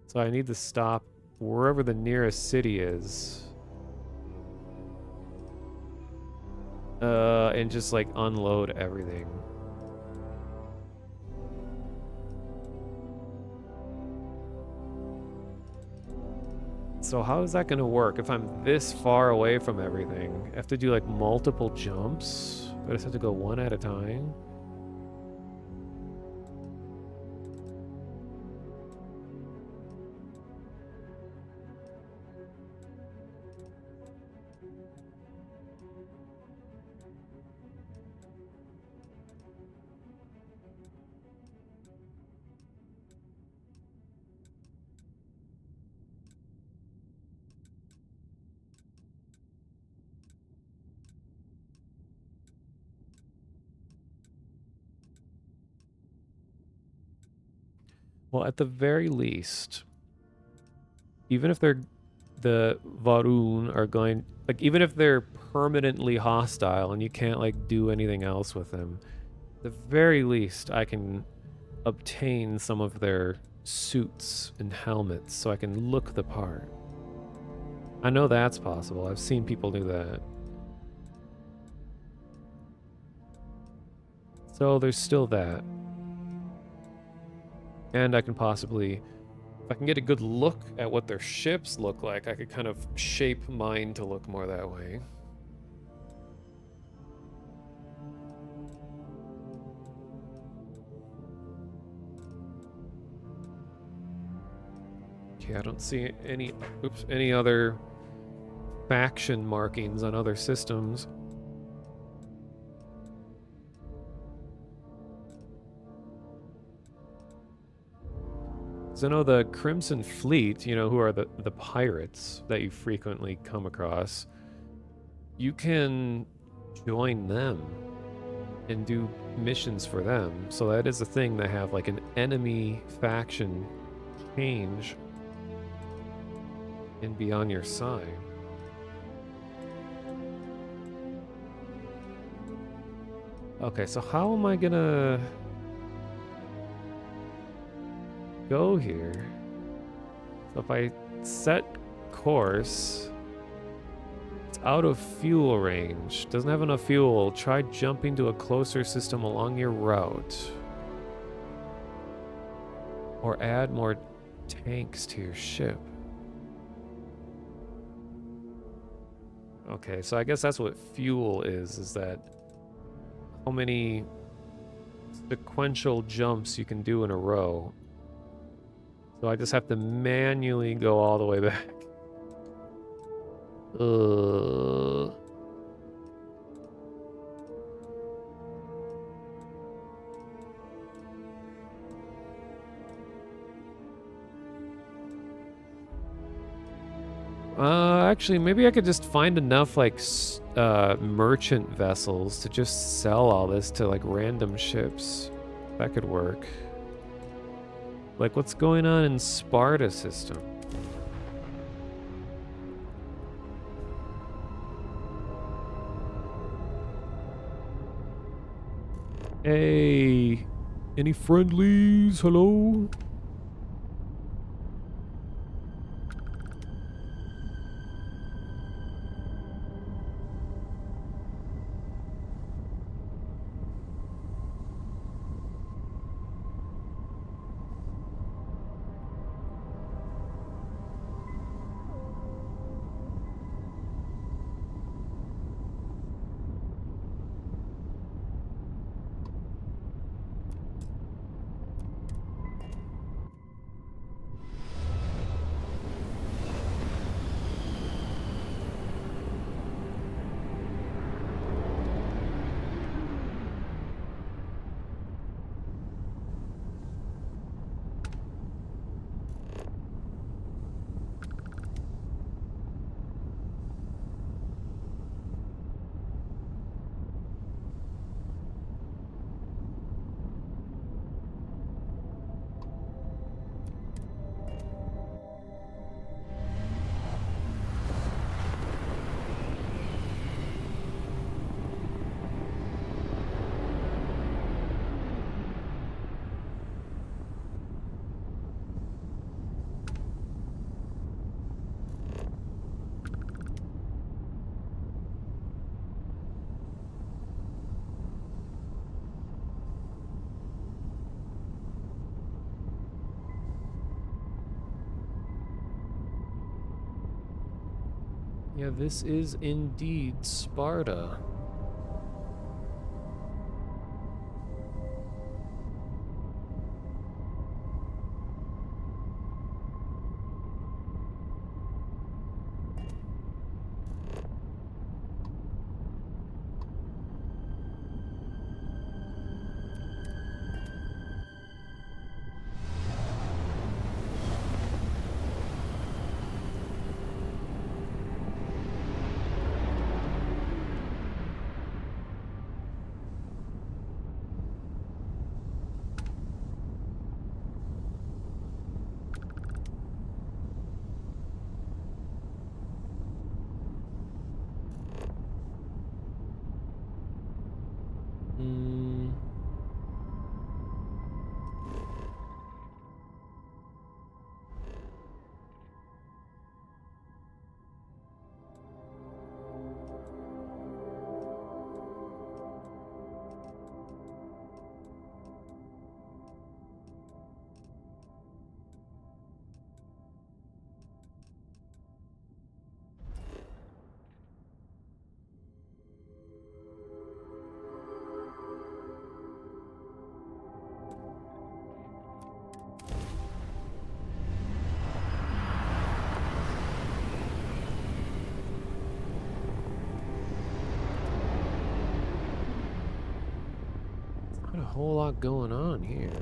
So I need to stop wherever the nearest city is. And just like unload everything. So how is that gonna work if I'm this far away from everything? I have to do like multiple jumps? I just have to go one at a time? Well, at the very least, even if they're the Varun are going, like, even if they're permanently hostile and you can't like do anything else with them, at the very least I can obtain some of their suits and helmets so I can look the part. I know that's possible. I've seen people do that. So there's still that. And I can possibly, if I can get a good look at what their ships look like, I could kind of shape mine to look more that way. Okay, I don't see any other faction markings on other systems. So I know the Crimson Fleet, you know, who are the pirates that you frequently come across, you can join them and do missions for them. So that is a thing, they have like an enemy faction change and be on your side. Okay, so how am I gonna go here? So if I set course, it's out of fuel range. Doesn't have enough fuel. Try jumping to a closer system along your route. Or add more tanks to your ship. Okay, so I guess that's what fuel is that how many sequential jumps you can do in a row. So I just have to manually go all the way back. Actually, maybe I could just find enough, like, merchant vessels to just sell all this to, like, random ships. That could work. Like, what's going on in Sparta system? Hey, any friendlies? Hello? Yeah, this is indeed Sparta. Got a whole lot going on here.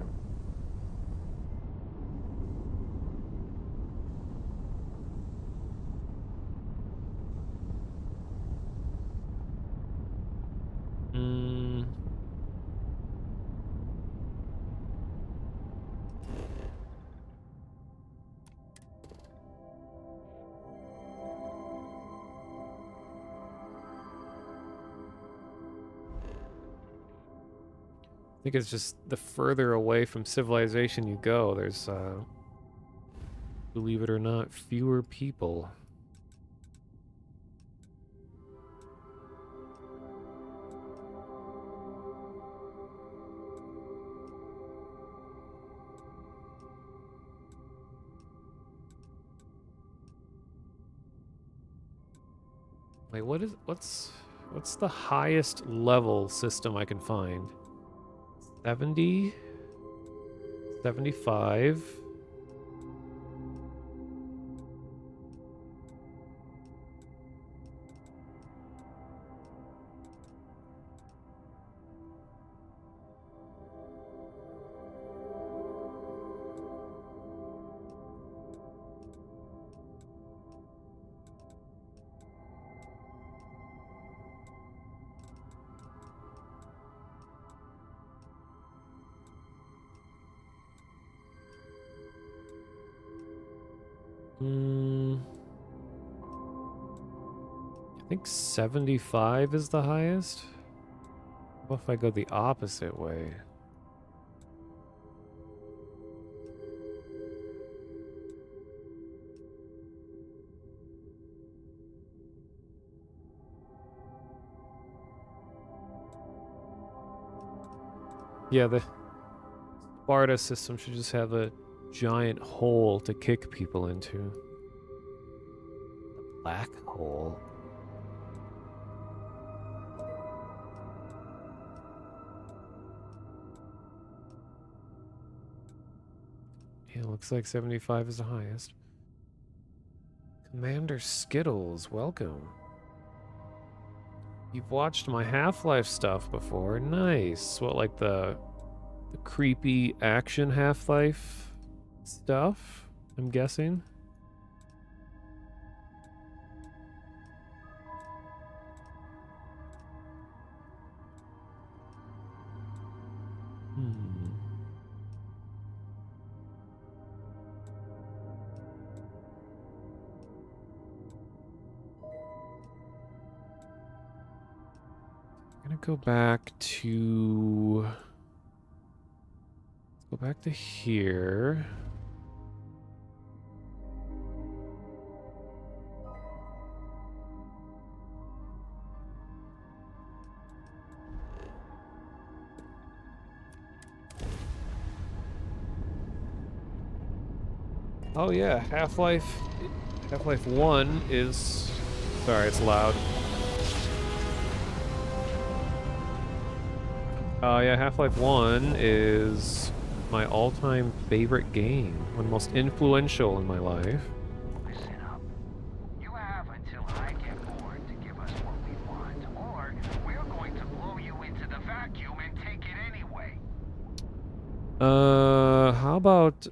I think it's just the further away from civilization you go, there's, believe it or not, fewer people. Wait, what's the highest level system I can find? 70? 75? I think 75 is the highest. What if I go the opposite way? Yeah, the Sparta system should just have a giant hole to kick people into. The black hole. Yeah, looks like 75 is the highest. Commander Skittles, welcome. You've watched my Half-Life stuff before. Nice. What, like the creepy action Half-Life stuff, I'm guessing? I'm gonna go back to... Let's go back to here. Oh yeah, Half-Life 1 is... Sorry, it's loud. Yeah, Half-Life 1 is my all-time favorite game. One of the most influential in my life. Listen up. You have until I get bored to give us what we want, or we're going to blow you into the vacuum and take it anyway. How about...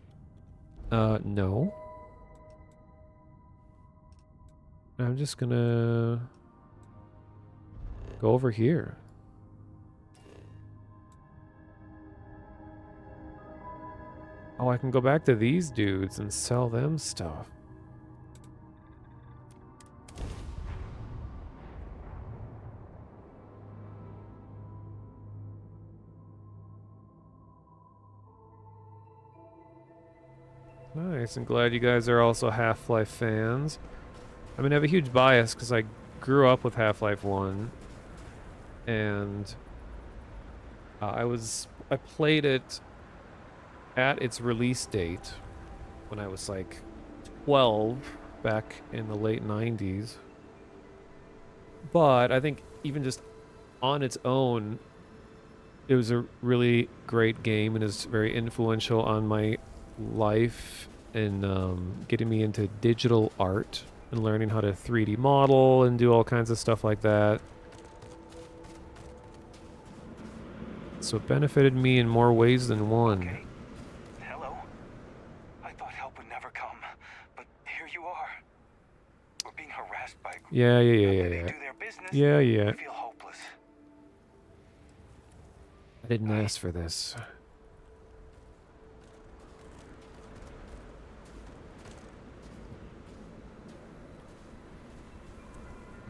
no. I'm just gonna... go over here. Oh, I can go back to these dudes and sell them stuff. Nice, I'm glad you guys are also Half-Life fans. I mean, I have a huge bias because I grew up with Half-Life 1. And I played it at its release date when I was like 12 back in the late 90s. But I think even just on its own, it was a really great game and is very influential on my life and getting me into digital art and learning how to 3D model and do all kinds of stuff like that. So it benefited me in more ways than one. Okay. Hello? I thought help would never come, but here you are. We're being harassed by a group. Yeah. They do their business. Yeah. We feel hopeless. I didn't ask for this.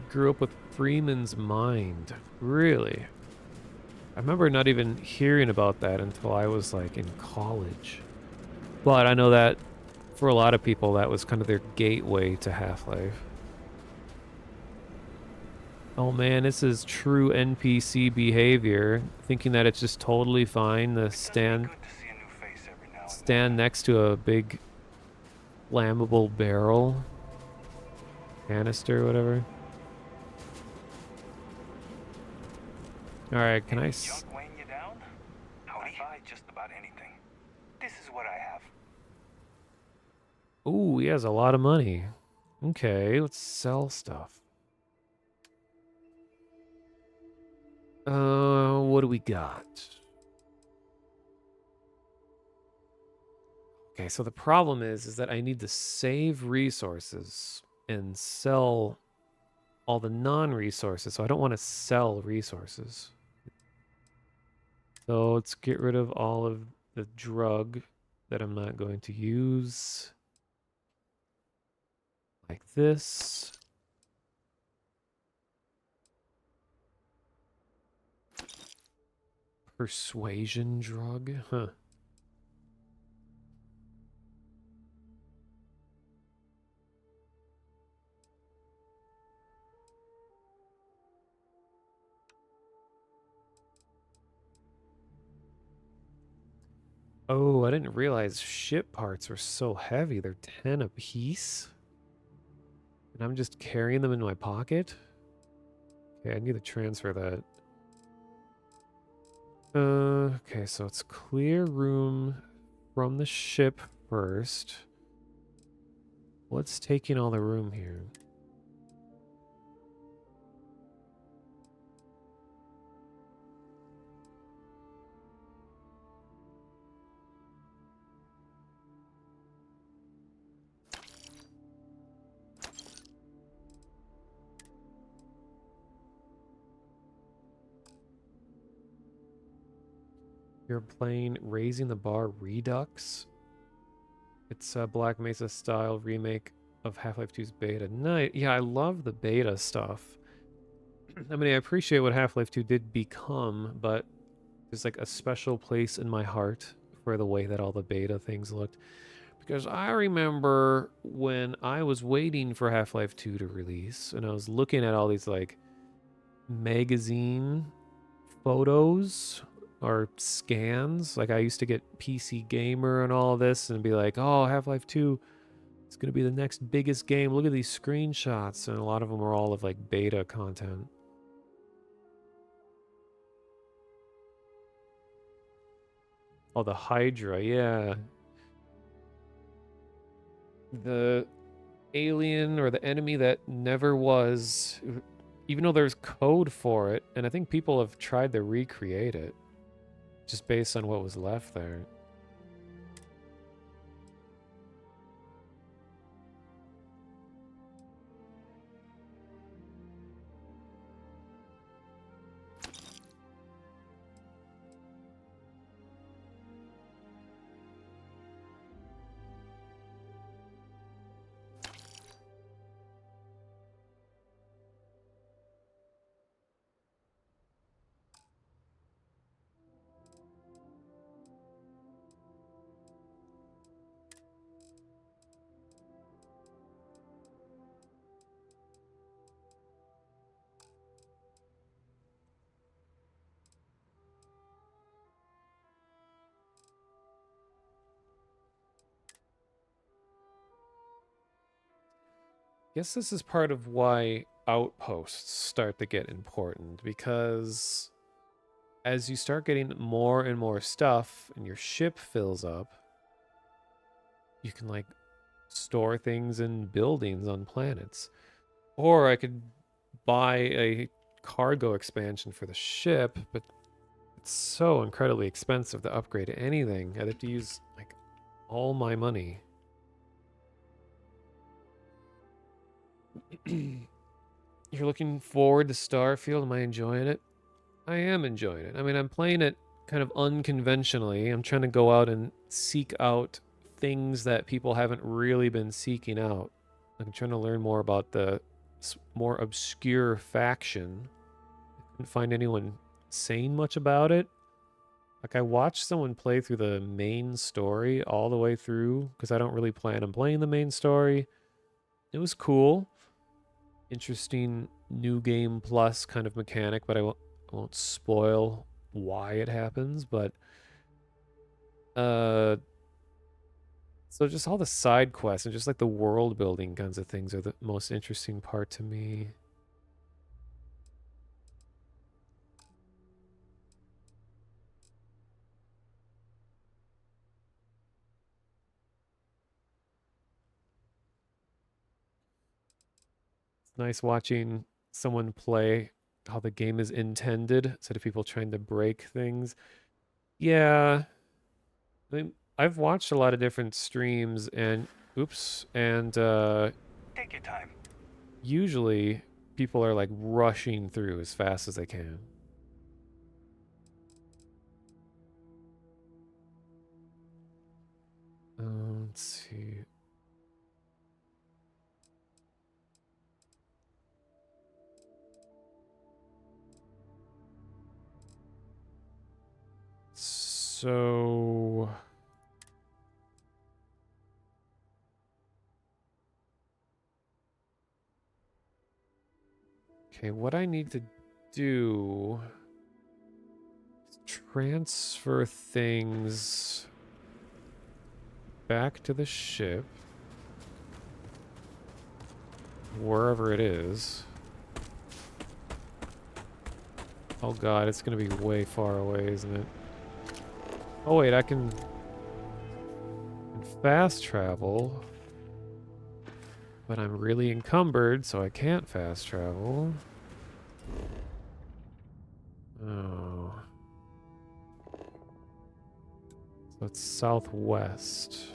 Grew up with Freeman's Mind. Really? I remember not even hearing about that until I was like in college. But I know that for a lot of people that was kind of their gateway to Half-Life. Oh man, this is true NPC behavior. Thinking that it's just totally fine to stand next to a big flammable barrel. Canister, whatever. Alright, can I... Junk weighing you down? Howdy. Buy just about anything. This is what I have. Ooh, he has a lot of money. Okay, let's sell stuff. What do we got? Okay, so the problem is that I need to save resources and sell all the non-resources, so I don't want to sell resources. So let's get rid of all of the drug that I'm not going to use. like this. Persuasion drug? Huh. Oh, I didn't realize ship parts were so heavy. They're 10 a piece. And I'm just carrying them in my pocket? Okay, I need to transfer that. Okay, so it's clear room from the ship first. What's taking all the room here? You're playing Raising the Bar Redux. It's a Black Mesa style remake of Half-Life 2's beta. Yeah, I love the beta stuff. I mean, I appreciate what Half-Life 2 did become, but there's like a special place in my heart for the way that all the beta things looked. Because I remember when I was waiting for Half-Life 2 to release, and I was looking at all these like magazine photos or scans. Like I used to get PC Gamer and all of this and be like, oh, Half-Life 2 is going to be the next biggest game. Look at these screenshots. And a lot of them are all of like beta content. Oh, the Hydra, yeah. The alien or the enemy that never was, even though there's code for it, and I think people have tried to recreate it just based on what was left there. Guess this is part of why outposts start to get important, because as you start getting more and more stuff and your ship fills up, you can like store things in buildings on planets. Or I could buy a cargo expansion for the ship, but it's so incredibly expensive to upgrade anything. I'd have to use like all my money. You're looking forward to Starfield? Am I enjoying it? I am enjoying it. I mean, I'm playing it kind of unconventionally. I'm trying to go out and seek out things that people haven't really been seeking out. I'm trying to learn more about the more obscure faction. I couldn't find anyone saying much about it. Like, I watched someone play through the main story all the way through, because I don't really plan on playing the main story. It was cool. Interesting new game plus kind of mechanic, but I won't spoil why it happens, but so just all the side quests and just like the world building kinds of things are the most interesting part to me. It's nice watching someone play how the game is intended instead of people trying to break things. Yeah. I mean, I've watched a lot of different streams and oops, and Take your time. usually people are like rushing through as fast as they can. Let's see. So... Okay, what I need to do is transfer things back to the ship, wherever it is. Oh god, it's gonna be way far away, isn't it? Oh wait, I can fast travel, but I'm really encumbered, so I can't fast travel. Oh. So it's southwest.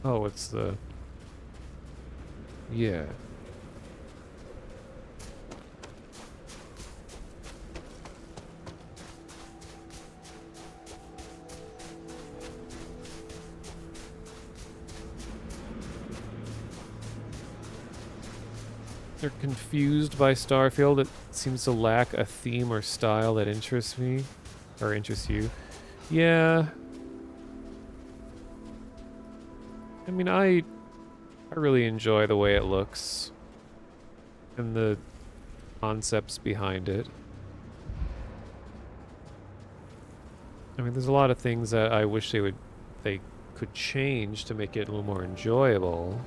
Oh, it's the... Yeah. They're confused by Starfield. It seems to lack a theme or style that interests me. Or interests you. Yeah. I mean, I really enjoy the way it looks. And the concepts behind it. I mean, there's a lot of things that I wish they could change to make it a little more enjoyable.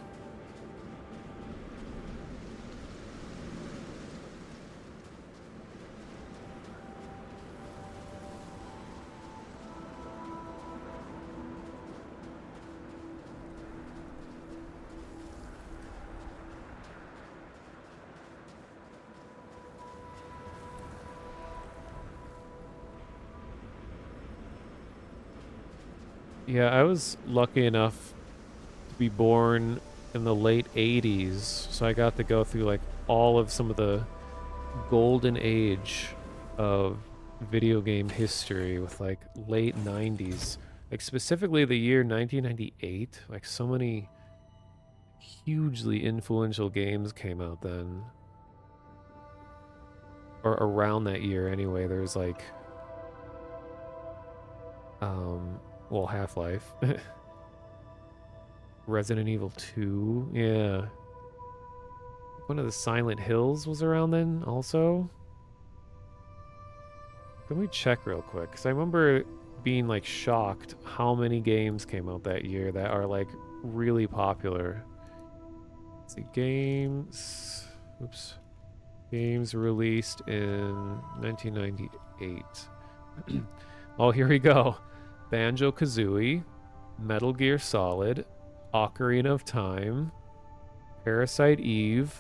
Yeah, I was lucky enough to be born in the late 80s, so I got to go through like all of some of the golden age of video game history with like late 90s. Like specifically the year 1998, like so many hugely influential games came out then. Or around that year anyway. There's like well, Half-Life. Resident Evil 2, yeah. One of the Silent Hills was around then also. Let me check real quick, because I remember being like shocked how many games came out that year that are like really popular. Let's see, games. Oops. Games released in 1998. Oh, here we go. Banjo-Kazooie, Metal Gear Solid, Ocarina of Time, Parasite Eve,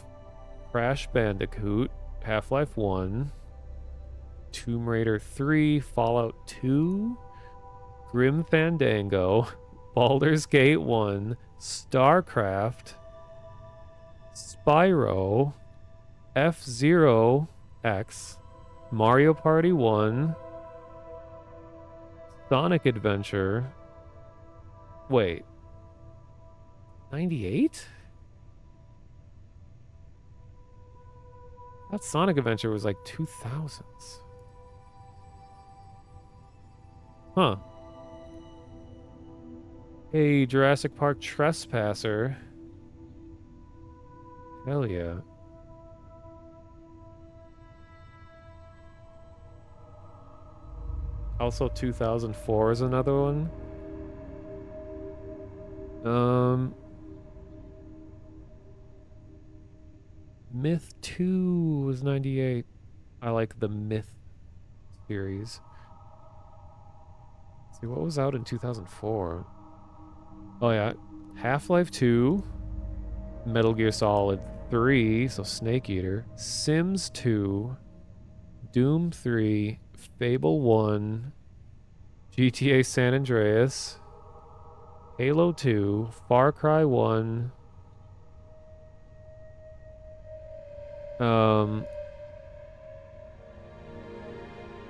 Crash Bandicoot, Half-Life 1, Tomb Raider 3, Fallout 2, Grim Fandango, Baldur's Gate 1, StarCraft, Spyro, F-Zero X, Mario Party 1, Sonic Adventure. Wait. 98? That Sonic Adventure was like 2000s. Huh. Hey, Jurassic Park Trespasser. Hell yeah. Also 2004 is another one. Myth 2 was 98. I like the Myth series. Let's see, what was out in 2004? Oh yeah, Half-Life 2, Metal Gear Solid 3, so Snake Eater, Sims 2, Doom 3, Fable 1, GTA San Andreas, Halo 2, Far Cry 1,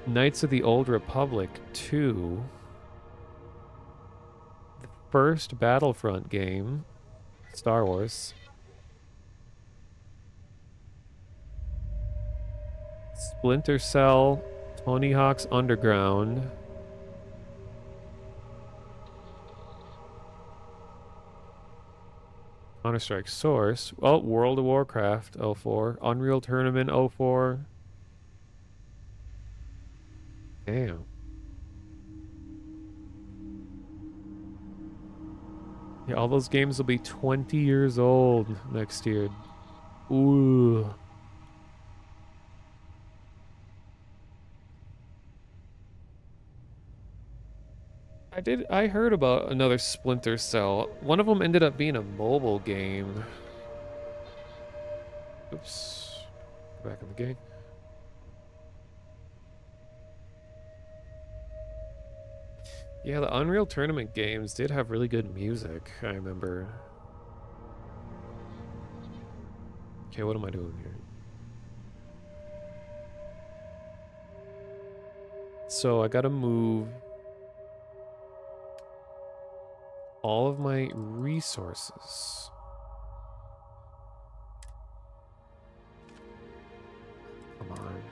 Knights of the Old Republic 2, the first Battlefront game, Star Wars, Splinter Cell, Tony Hawk's Underground. Counter-Strike Source. Oh, World of Warcraft 04. Unreal Tournament 04. Damn. Yeah, all those games will be 20 years old next year. Ooh. I heard about another Splinter Cell. One of them ended up being a mobile game. Oops. Back in the game. Yeah, the Unreal Tournament games did have really good music, I remember. Okay, what am I doing here? So I gotta move all of my resources. Come on.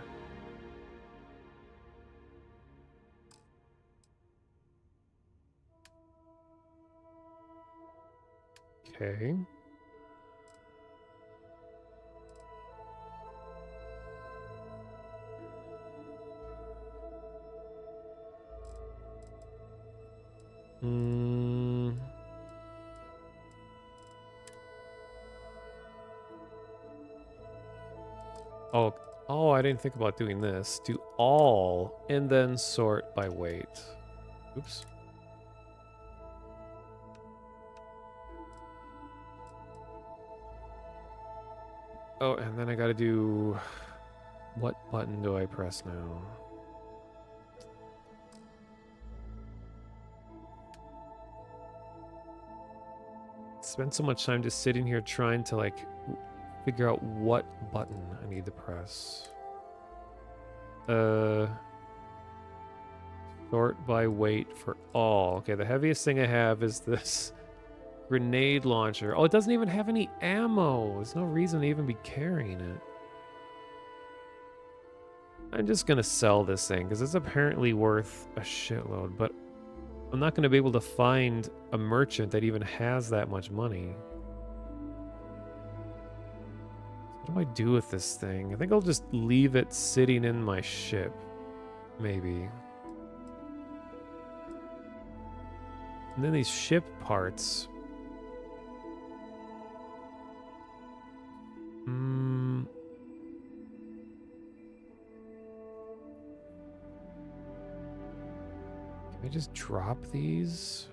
Okay. Hmm. Oh, I didn't think about doing this. Do all and then sort by weight. Oops. Oh, and then I gotta do... What button do I press now? Spend so much time just sitting here trying to, like, figure out what button I need to press. Sort by weight for all. Okay, the heaviest thing I have is this grenade launcher. Oh, it doesn't even have any ammo. There's no reason to even be carrying it. I'm just gonna sell this thing because it's apparently worth a shitload, but I'm not gonna be able to find a merchant that even has that much money. What do I do with this thing? I think I'll just leave it sitting in my ship. Maybe. And then these ship parts. Can I just drop these?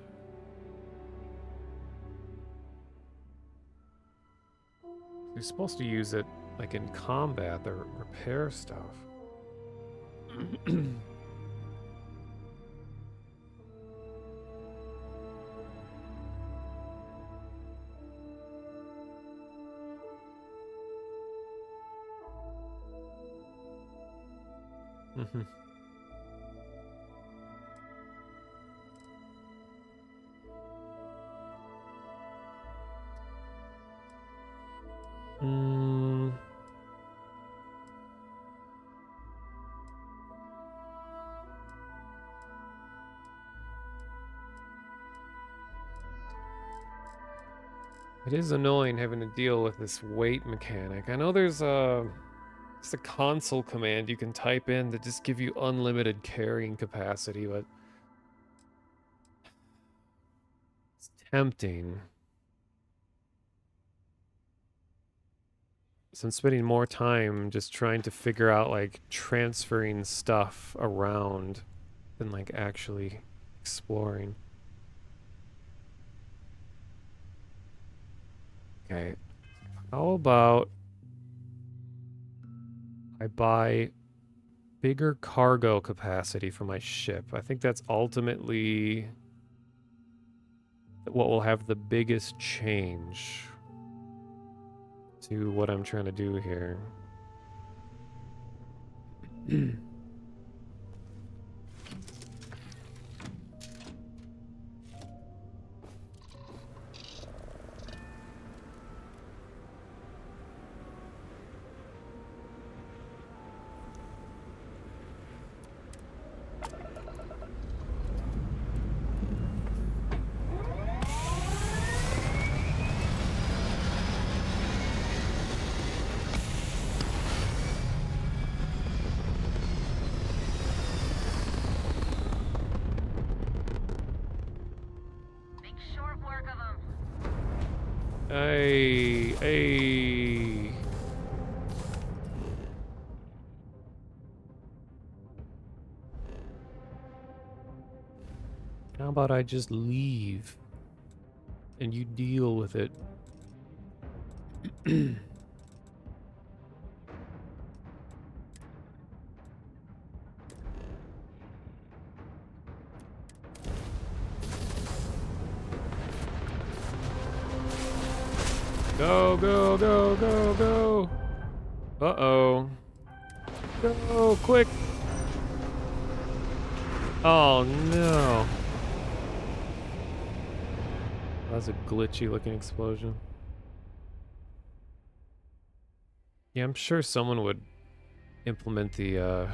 You're supposed to use it like in combat to repair stuff. It is annoying having to deal with this weight mechanic. I know there's a console command you can type in to just give you unlimited carrying capacity, but it's tempting. So I'm spending more time just trying to figure out like transferring stuff around than like actually exploring. Okay. How about I buy bigger cargo capacity for my ship? I think that's ultimately what will have the biggest change to what I'm trying to do here. Hey. How about I just leave and you deal with it? Go, go, go, go, go. Uh-oh. Go, quick. Oh, no. That was a glitchy looking explosion. Yeah, I'm sure someone would implement the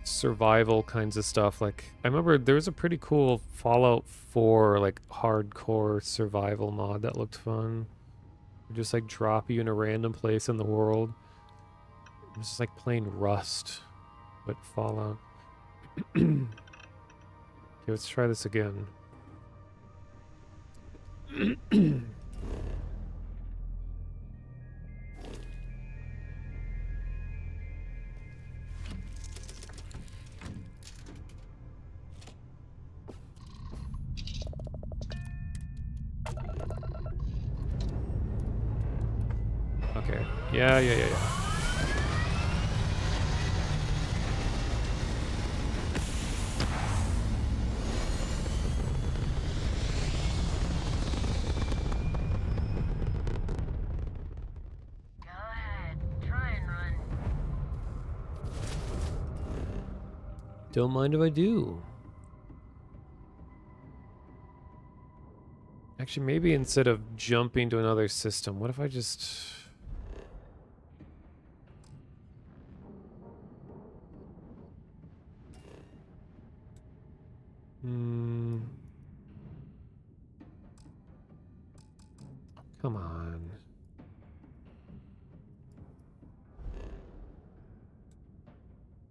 survival kinds of stuff. Like, I remember there was a pretty cool Fallout 4 like hardcore survival mod that looked fun. It'd just like drop you in a random place in the world. It's just like playing Rust, but Fallout. Okay, let's try this again. Okay. Yeah. Don't mind if I do. Actually, maybe instead of jumping to another system, what if I just... Come on.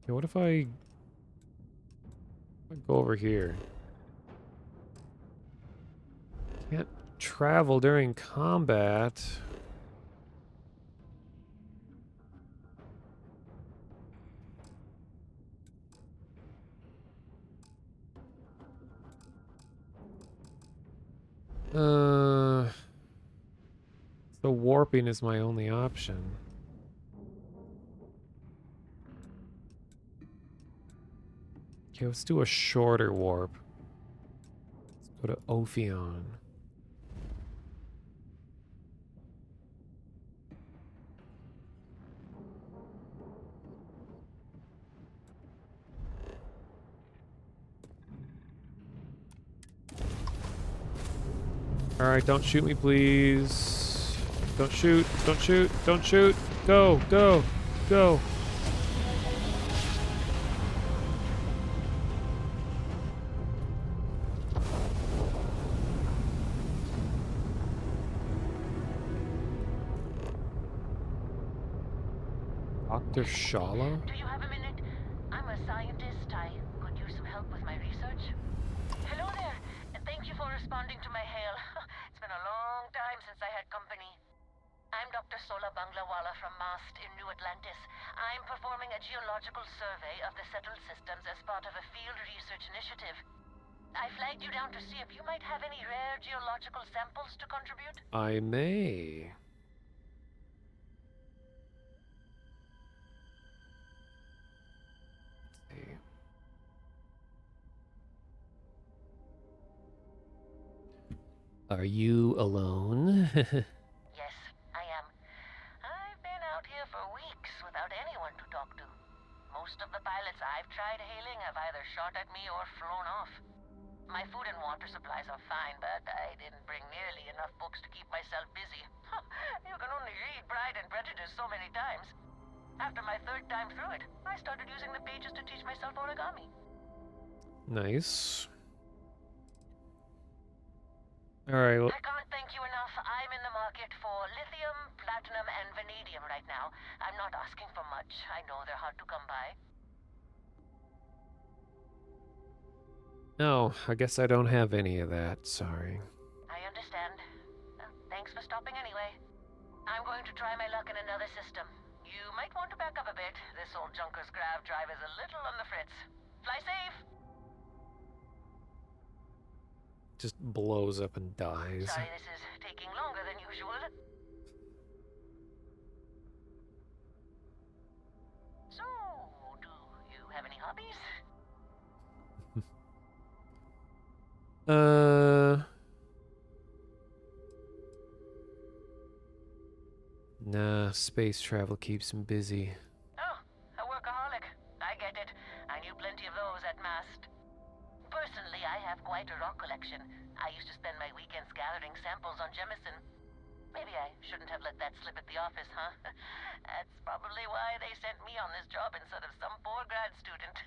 Okay, what if I go over here? Can't travel during combat. So warping is my only option. Okay, let's do a shorter warp. Let's go to Ophion. Alright, don't shoot me, please. Don't shoot, don't shoot, don't shoot. Go, go, go. Dr. Shala? Do you have a minute? I'm a scientist. I could use some help with my research. Hello there. Thank you for responding to my hail. It's been a long time since I had company. I'm Dr. Sola Banglawala from MAST in New Atlantis. I'm performing a geological survey of the settled systems as part of a field research initiative. I flagged you down to see if you might have any rare geological samples to contribute. I may. Are you alone? Yes, I am. I've been out here for weeks without anyone to talk to. Most of the pilots I've tried hailing have either shot at me or flown off. My food and water supplies are fine, but I didn't bring nearly enough books to keep myself busy. You can only read Pride and Prejudice so many times. After my third time through it, I started using the pages to teach myself origami. Nice. Alright, well... I can't thank you enough. I'm in the market for lithium, platinum, and vanadium right now. I'm not asking for much. I know they're hard to come by. No, I guess I don't have any of that. Sorry. I understand. thanks for stopping anyway. I'm going to try my luck in another system. You might want to back up a bit. This old junker's grav drive is a little on the fritz. Fly safe! Just blows up and dies. Sorry this is taking longer than usual. So, do you have any hobbies? Nah, space travel keeps him busy. Oh, a workaholic. I get it. I knew plenty of those at Mast. Personally, I have quite a rock collection. I used to spend my weekends gathering samples on Jemison. Maybe I shouldn't have let that slip at the office, huh? That's probably why they sent me on this job instead of some poor grad student.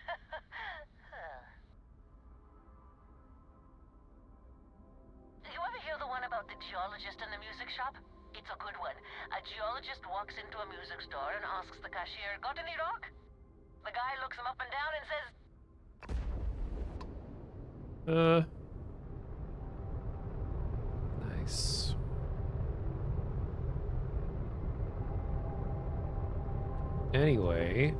You ever hear the one about the geologist in the music shop? It's a good one. A geologist walks into a music store and asks the cashier, "Got any rock?" The guy looks him up and down and says, Nice. Anyway.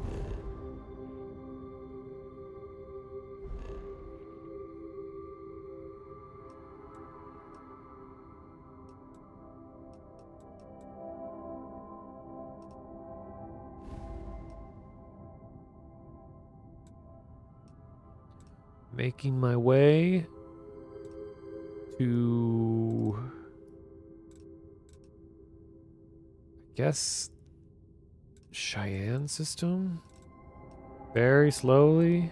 Making my way to, I guess, Cheyenne system? Very slowly.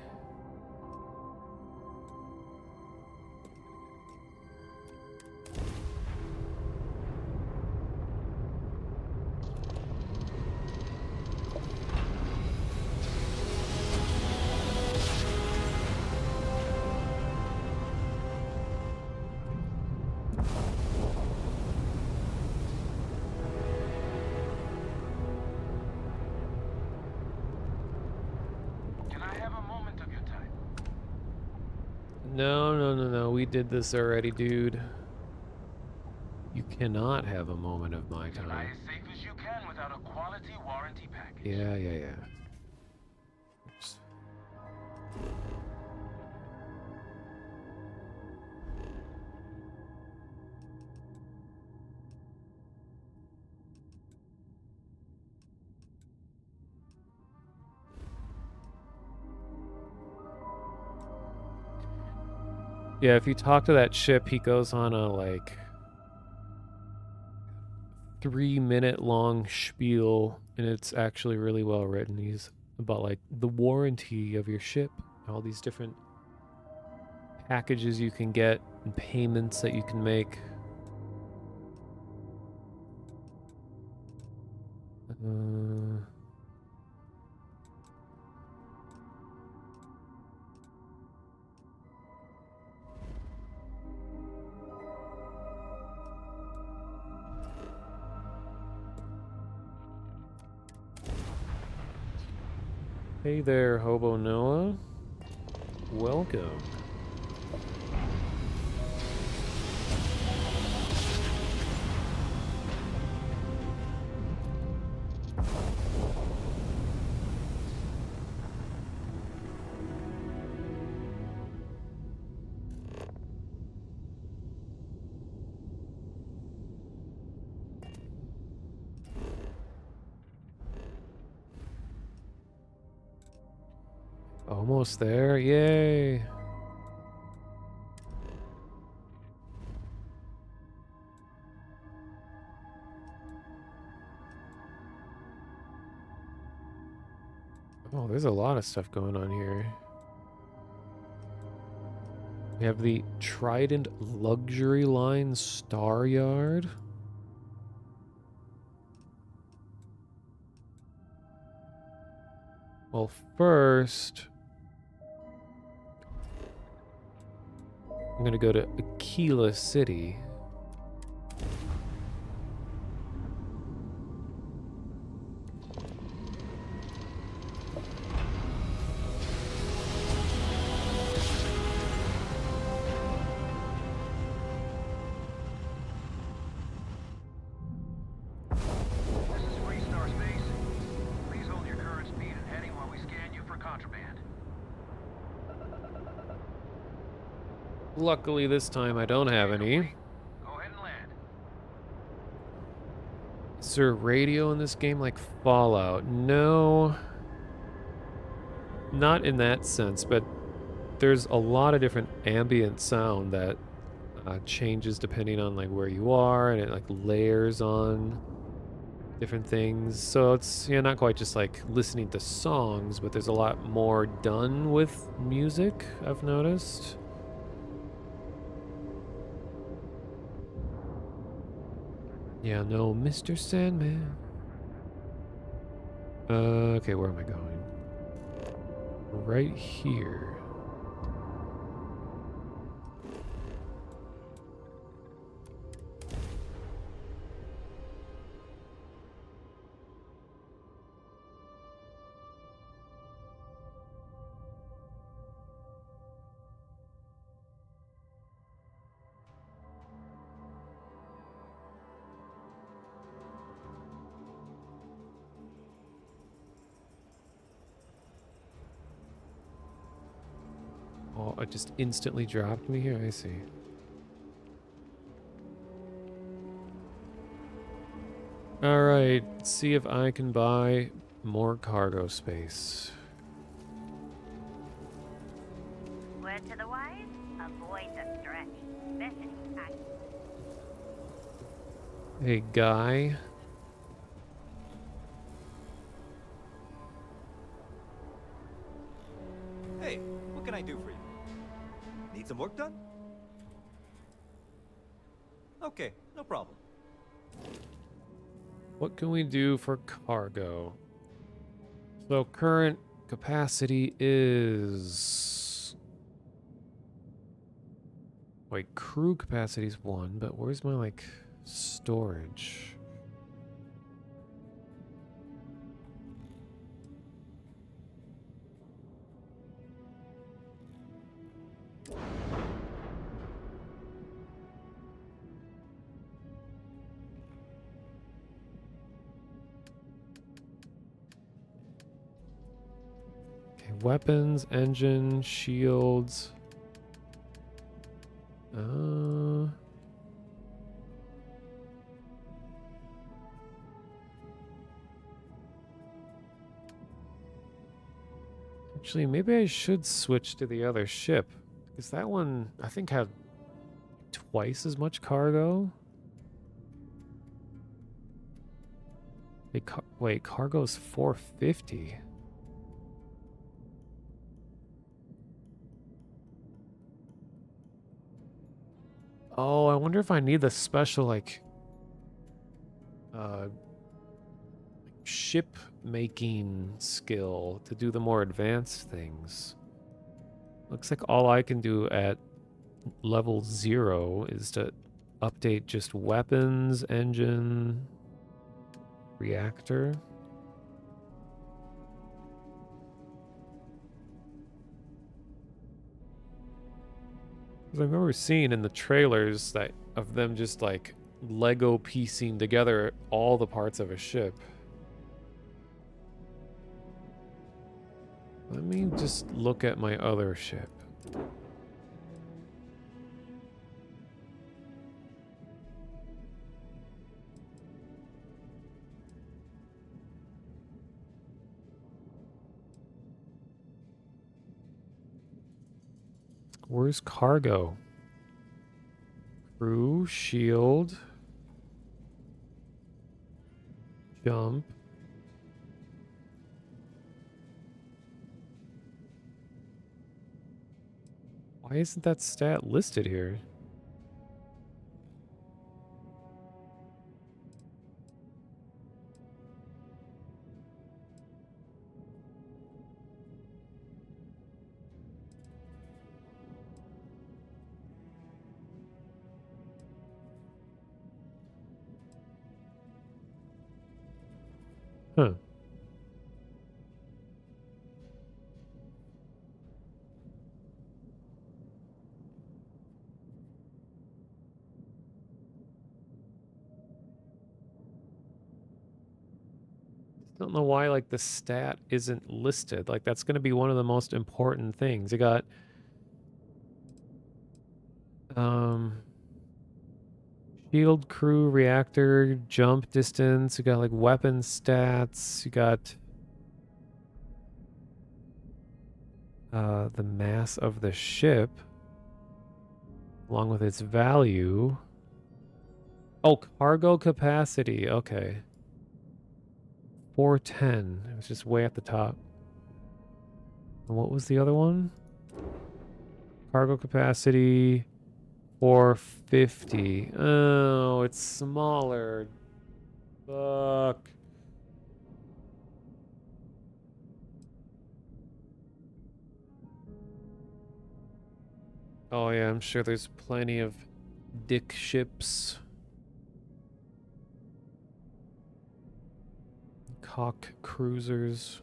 No, we did this already, dude. You cannot have a moment of my time. Fly as safe as you can without a quality warranty package. Yeah. Oops. Yeah, if you talk to that ship, he goes on a, like, 3-minute long spiel, and it's actually really well written. He's about, like, the warranty of your ship, all these different packages you can get, and payments that you can make. Hey there, Hobo Noah. Welcome. Almost there, yay! Oh, there's a lot of stuff going on here. We have the Trident Luxury Line Star Yard. Well, first, I'm gonna go to Aquila City. Luckily, this time I don't have any. Go ahead and land. Is there a radio in this game like Fallout? No. Not in that sense, but there's a lot of different ambient sound that changes depending on like where you are, and it like layers on different things. So it's not quite just like listening to songs, but there's a lot more done with music, I've noticed. Yeah, no, Mr. Sandman. Okay, where am I going? Right here. Oh, it just instantly dropped me here? I see. Alright, see if I can buy more cargo space. Word to the wise, avoid the stretch. Especially Hey, guy. Hey, what can I do for you? Need some work done? Okay, no problem. What can we do for cargo? So current capacity is... Wait, crew capacity is 1, but where's my, like, storage? Okay, weapons, engine, shields. Actually, maybe I should switch to the other ship, because that one, I think, had twice as much cargo. Wait, cargo's 450. Oh, I wonder if I need the special, like, ship making skill to do the more advanced things. Looks like all I can do at level 0 is to update just weapons, engine, reactor. Because I remember seeing in the trailers that of them just like Lego piecing together all the parts of a ship. Let me just look at my other ship. Where's cargo? Crew, shield, jump. Why isn't that stat listed here? Huh. Don't know why like the stat isn't listed. Like that's going to be one of the most important things. You got Shield crew, reactor, jump distance. You got like weapon stats. You got the mass of the ship, along with its value. Oh, cargo capacity. Okay. 410. It was just way at the top. And what was the other one? Cargo capacity 450. Oh, it's smaller. Fuck. Oh yeah, I'm sure there's plenty of dick ships. Cock cruisers.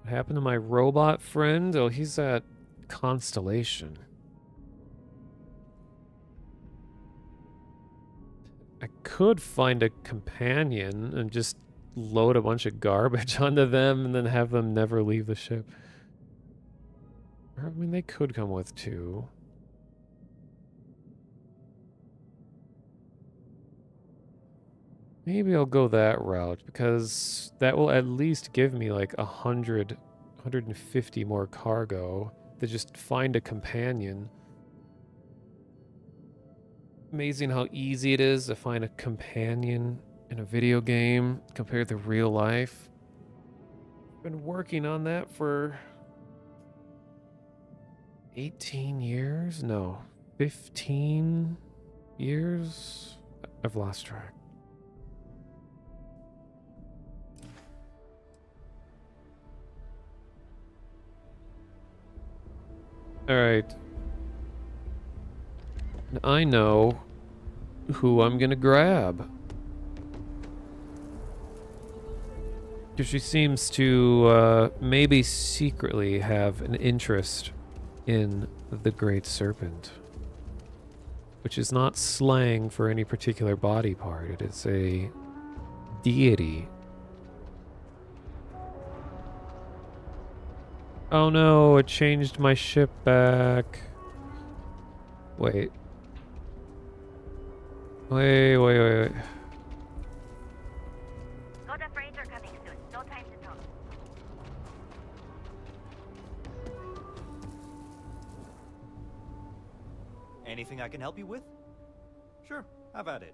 What happened to my robot friend? Oh, he's at Constellation. I could find a companion and just load a bunch of garbage onto them and then have them never leave the ship. I mean, they could come with two. Maybe I'll go that route because that will at least give me like 150 more cargo to just find a companion. Amazing how easy it is to find a companion in a video game compared to real life. Been working on that for 18 years? No, 15 years? I've lost track. All right. I know who I'm gonna grab. Because she seems to maybe secretly have an interest in the Great Serpent. Which is not slang for any particular body part. It is a deity. Oh no, it changed my ship back. Wait. Wait. Got a freighter coming soon. No time to talk. Anything I can help you with? Sure, have at it.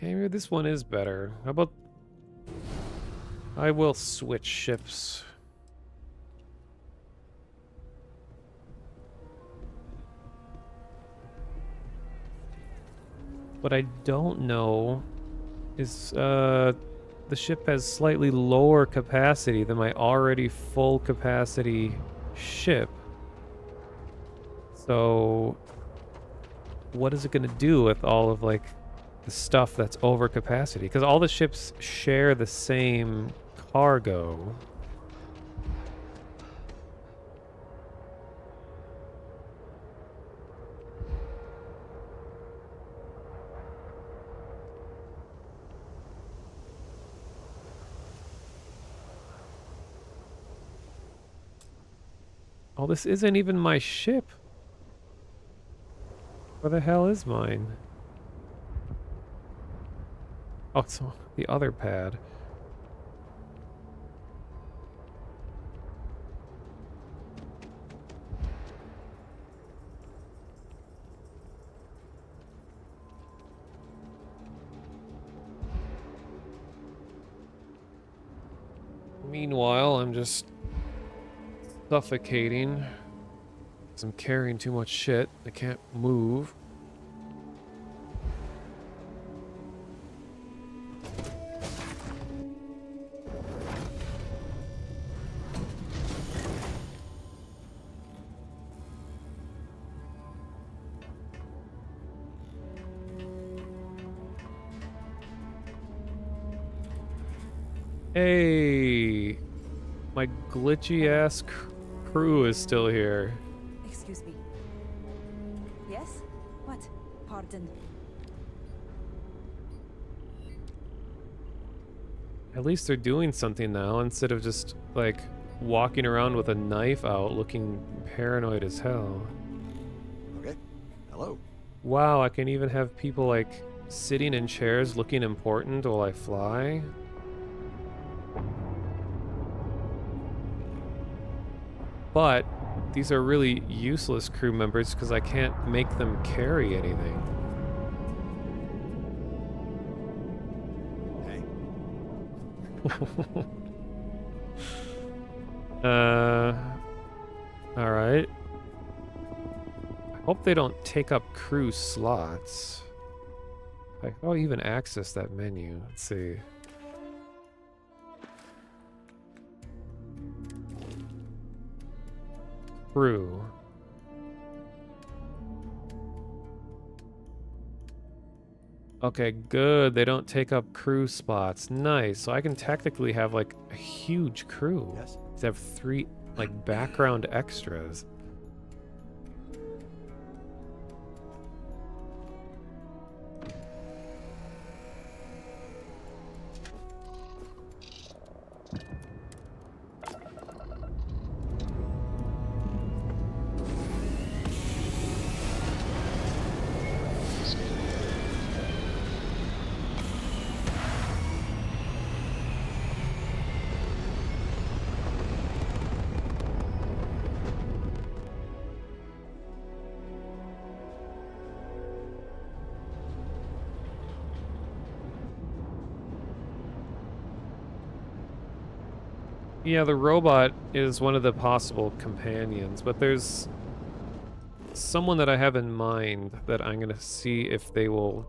Okay, maybe this one is better. How about... I will switch ships. What I don't know is the ship has slightly lower capacity than my already full capacity ship. So what is it going to do with all of like the stuff that's over capacity? Because all the ships share the same cargo. Oh, this isn't even my ship. Where the hell is mine? Oh, it's on the other pad. Meanwhile, I'm just suffocating because I'm carrying too much shit. I can't move. Hey, my glitchy ass crew is still here. Excuse me. Yes? What? Pardon. At least they're doing something now instead of just like walking around with a knife out looking paranoid as hell. Okay. Hello. Wow, I can even have people like sitting in chairs looking important while I fly. But these are really useless crew members because I can't make them carry anything. Alright. I hope they don't take up crew slots. Like, how do I even access that menu? Let's see. Crew. Okay, good. They don't take up crew spots. Nice. So I can technically have like a huge crew. Yes. They have 3 like background extras. Yeah, the robot is one of the possible companions, but there's someone that I have in mind that I'm gonna see if they will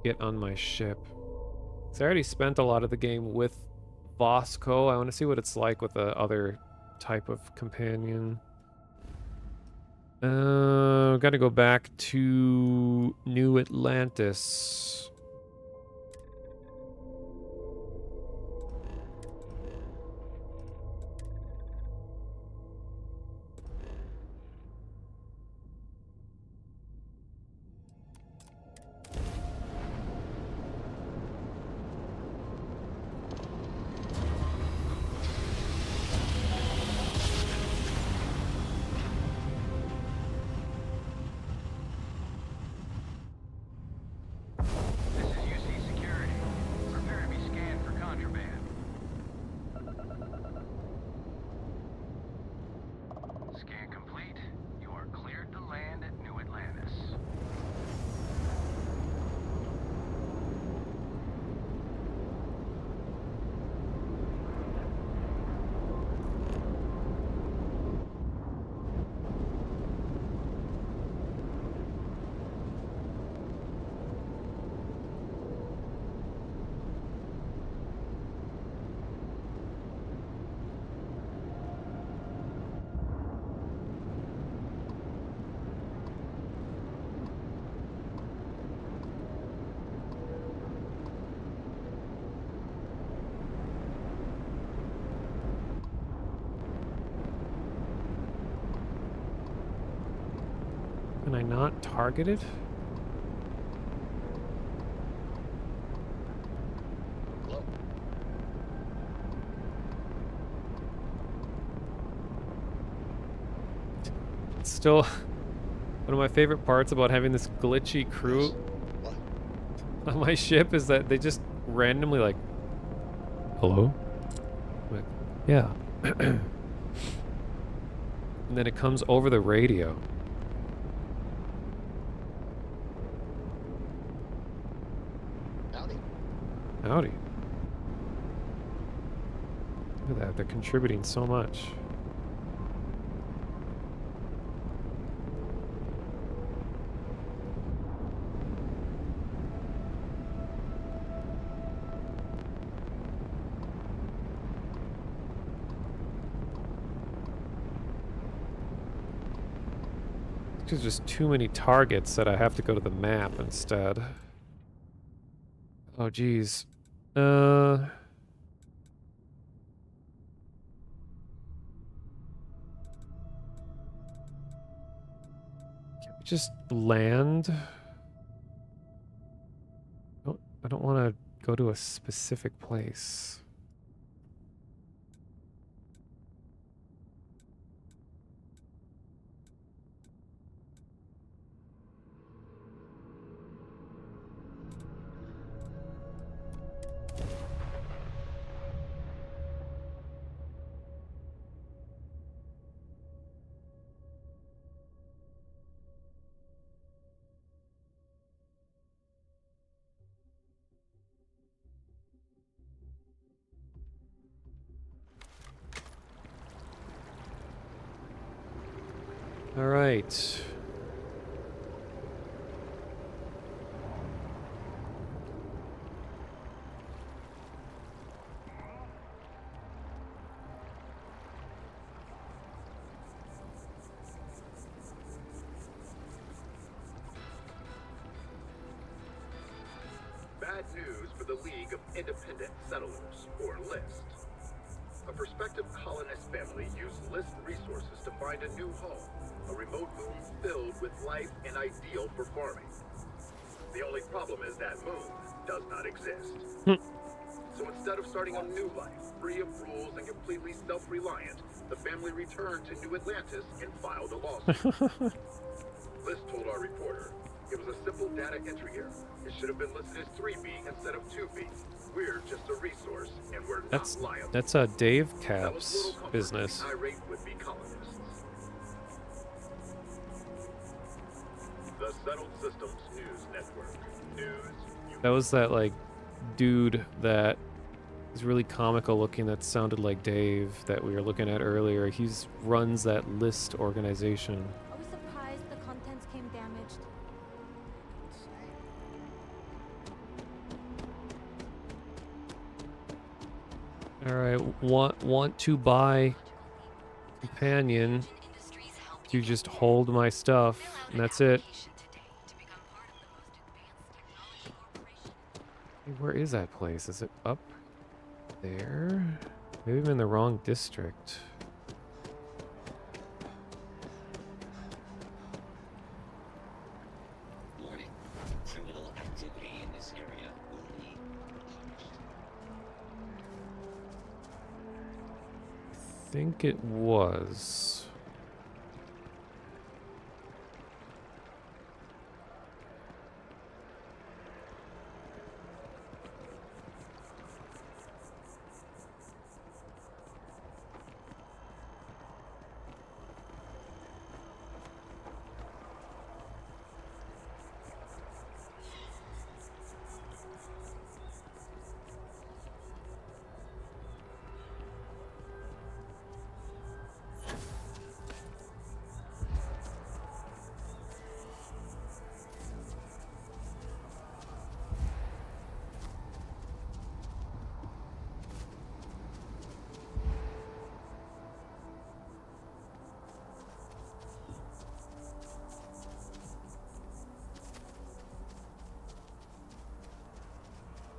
get on my ship. So I already spent a lot of the game with Bosco. I want to see what it's like with the other type of companion. Gotta go back to New Atlantis. Can I not target it? It's still one of my favorite parts about having this glitchy crew on my ship is that they just randomly like, hello? I'm like, yeah. And then it comes over the radio. Howdy. Look at that, they're contributing so much. There's just too many targets that I have to go to the map instead. Oh, geez. Can we just land? I don't want to go to a specific place. All right. Bad news for the League of Independent Settlers, or LIST. A prospective colonist family used LIST resources to find a new home, a remote moon filled with life and ideal for farming. The only problem is that moon does not exist. So instead of starting a new life, free of rules and completely self-reliant, the family returned to New Atlantis and filed a lawsuit. List told our reporter, it was a simple data entry error. It should have been listed as 3B instead of 2B. We're just a resource, and we're not liable. That's a Dave Cap's business. Irate would-be colonists. The Settled Systems News Network. That was that, like, dude that is really comical looking that sounded like Dave that we were looking at earlier. He runs that LIST organization. Are we surprised the contents came damaged? All right, want to buy companion to just hold my stuff, and that's it. Hey, where is that place? Is it up there? Maybe I'm in the wrong district. Warning. Criminal activity in this area will be punished. I think it was.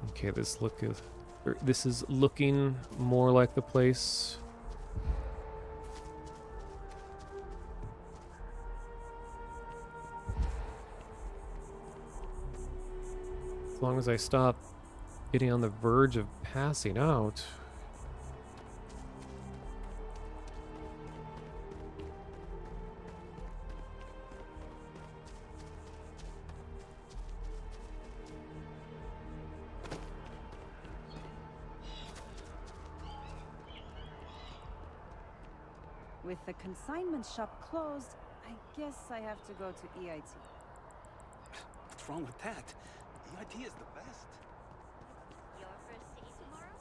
Okay, this is looking more like the place. As long as I stop getting on the verge of passing out. With the consignment shop closed, I guess I have to go to EIT. What's wrong with that? EIT is the best. Your first day tomorrow?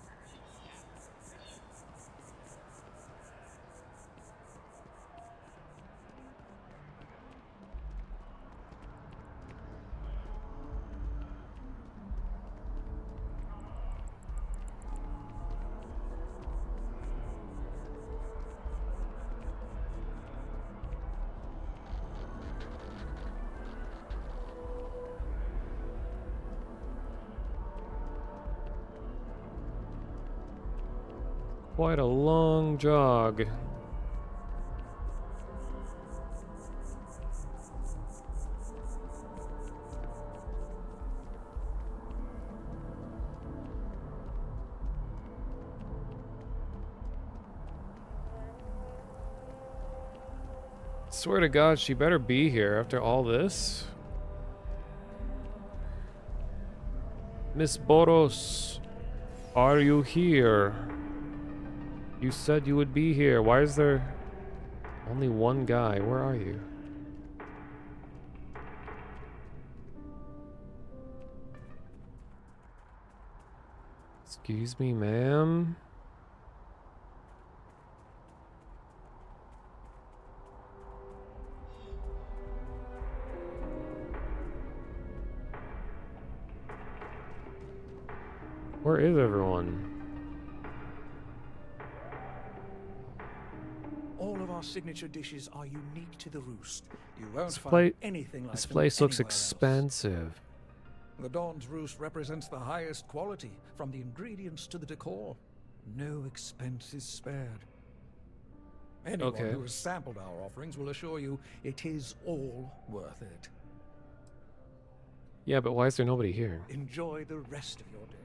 Quite a long jog. Swear to God, she better be here after all this. Miss Boros, are you here? You said you would be here. Why is there only one guy? Where are you? Excuse me, ma'am. Where is everyone? All of our signature dishes are unique to the Roost. You won't This, find anything like this them place looks anywhere else. expensive. The Dawn's Roost represents the highest quality, from the ingredients to the decor. No expense is spared. Anyone Okay. who has sampled our offerings will assure you it is all worth it. Yeah, but why is there nobody here? Enjoy the rest of your day.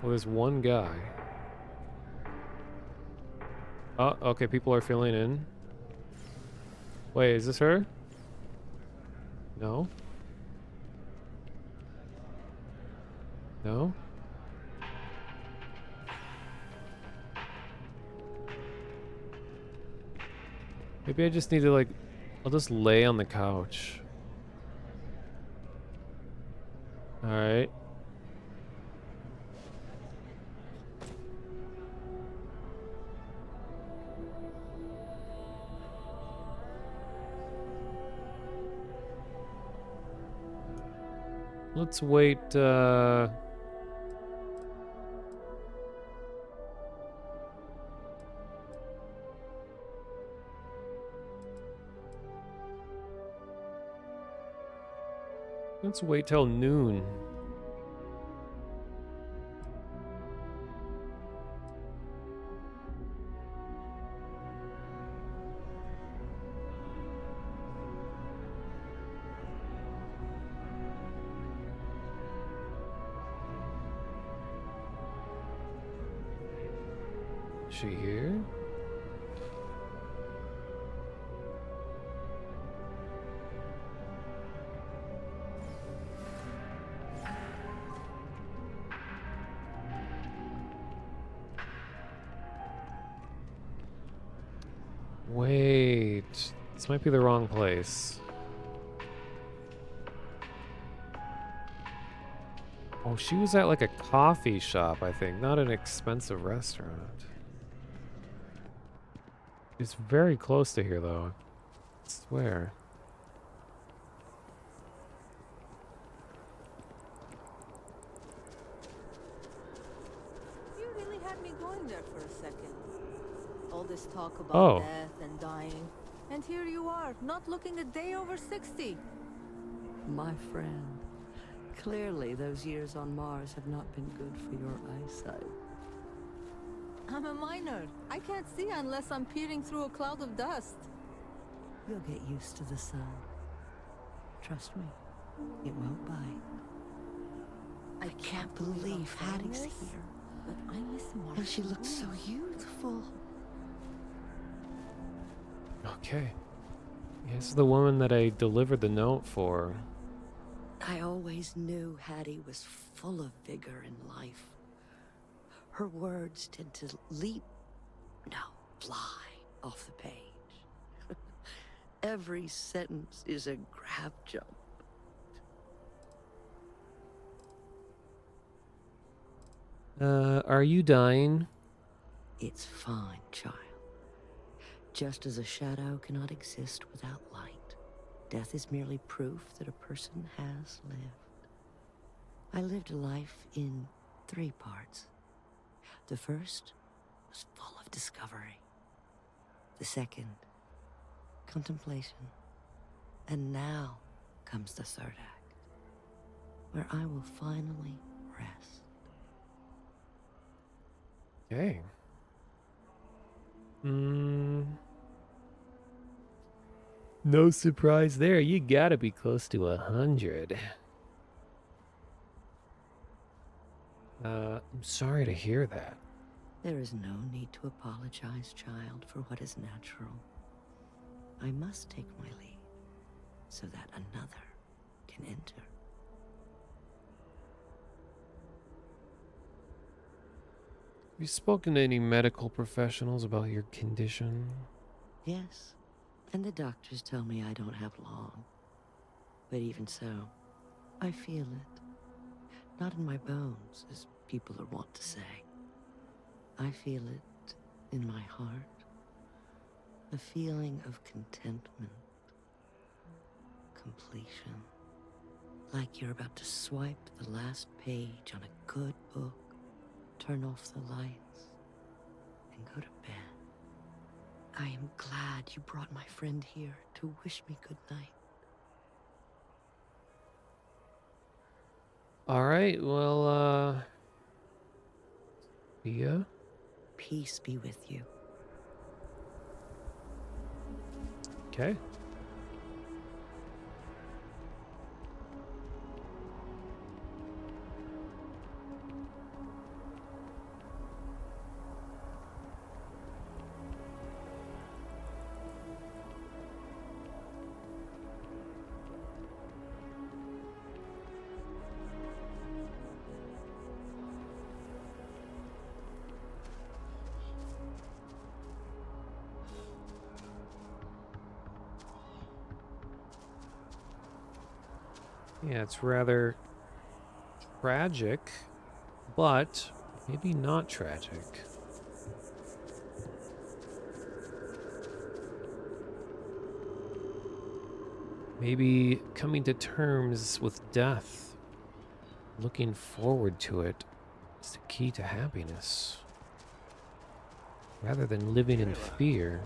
Well, there's one guy. Oh, okay, people are filling in. Wait, is this her? No? No? Maybe I just need to, like, I'll just lay on the couch. Alright. Let's wait, let's wait till noon. Is she here? Wait, this might be the wrong place. Oh, she was at like a coffee shop, I think, not an expensive restaurant. It's very close to here, though. I swear. You really had me going there for a second. All this talk about Oh. death and dying, and here you are, not looking a day over 60. My friend, clearly those years on Mars have not been good for your eyesight. I'm a miner. I can't see unless I'm peering through a cloud of dust. You'll get used to the sun. Trust me, it won't bite. I can't believe Hattie's here. But I miss Marcia. And she looks so youthful. Okay. This is the woman that I delivered the note for. I always knew Hattie was full of vigor and life. Her words tend to fly off the page. Every sentence is a grab jump. Are you dying? It's fine, child. Just as a shadow cannot exist without light, death is merely proof that a person has lived. I lived a life in 3 parts. The first was full of discovery. The second, contemplation. And now comes the 3rd act, where I will finally rest. Okay. No surprise there. You gotta be close to 100. I'm sorry to hear that. There is no need to apologize, child, for what is natural. I must take my leave so that another can enter. Have you spoken to any medical professionals about your condition? Yes, and the doctors tell me I don't have long. But even so, I feel it. Not in my bones, as people are wont to say. I feel it in my heart. A feeling of contentment. Completion. Like you're about to swipe the last page on a good book, turn off the lights, and go to bed. I am glad you brought my friend here to wish me good night. All right, well, yeah. Peace be with you. Okay. Yeah, it's rather tragic, but maybe not tragic. Maybe coming to terms with death, looking forward to it, is the key to happiness. Rather than living in fear.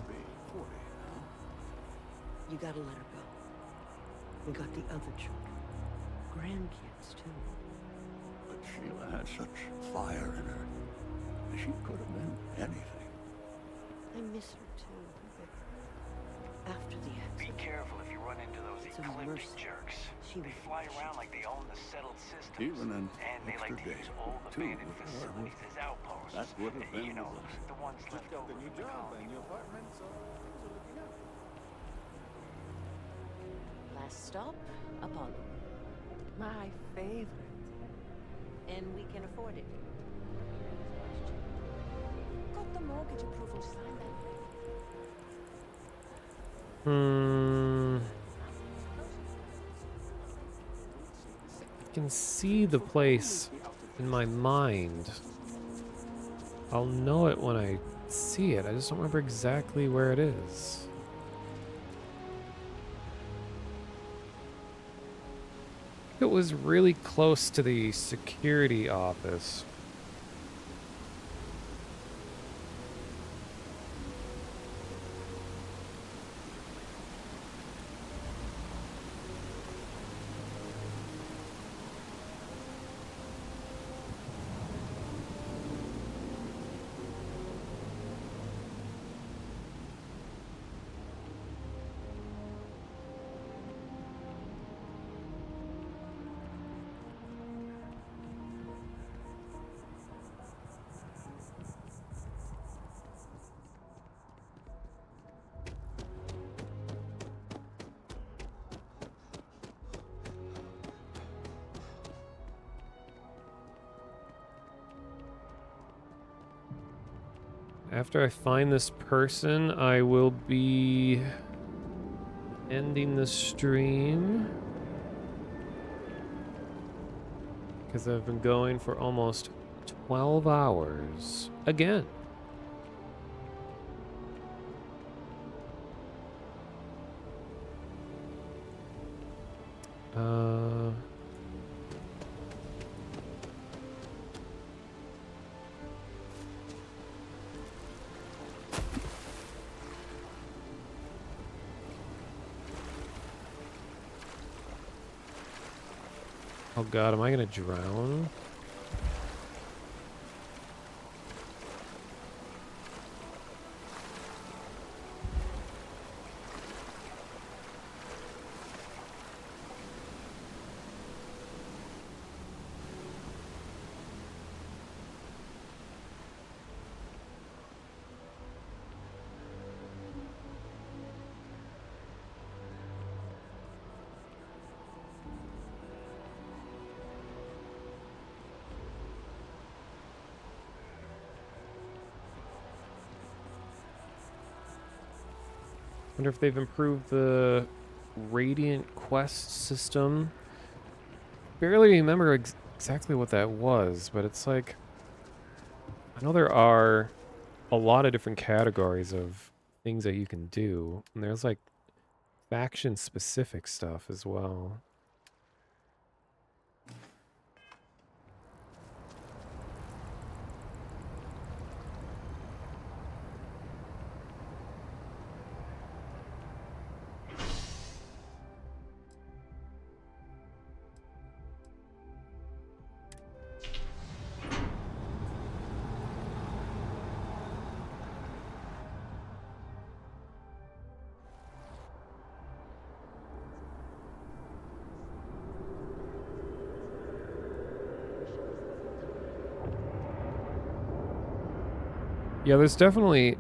You gotta let her go. We got the other children. Grandkids, too. But Sheila had such fire in her. She could have been anything. I miss her, too. But after the accident... Be careful if you run into those ecliptic jerks. They fly around like they own the settled systems. Even an and they like to extra use day, old too, abandoned with her. facilities as outposts. That would have been You know, lovely. the ones left over The new from the job colony. and new apartment, so things are looking up. Last stop, Apollo. My favorite. And we can afford it. Got the mortgage approval to sign that. I can see the place in my mind. I'll know it when I see it. I just don't remember exactly where it is. It was really close to the security office. After I find this person, I will be ending the stream. Because I've been going for almost 12 hours. Again. Oh god, am I gonna drown? Wonder if they've improved the Radiant Quest system. Barely remember exactly what that was, but it's like... I know there are a lot of different categories of things that you can do. And there's like faction-specific stuff as well. Yeah, there's definitely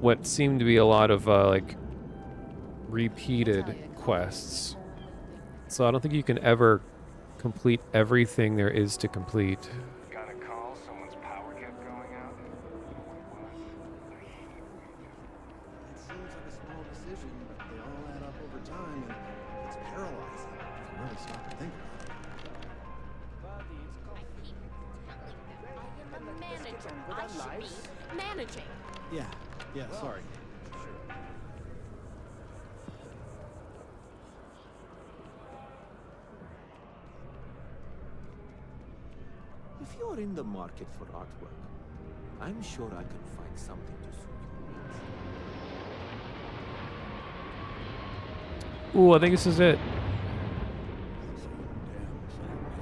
what seem to be a lot of like repeated quests. So I don't think you can ever complete everything there is to complete. Got a call, someone's power kept going out. It seems like a small decision, but they all add up over time, and it's paralyzing if you really stop and think about it. I am a manager. I should be managing. Yeah, sorry. If you're in the market for artwork, I'm sure I can find something to suit your needs. Ooh, I think this is it.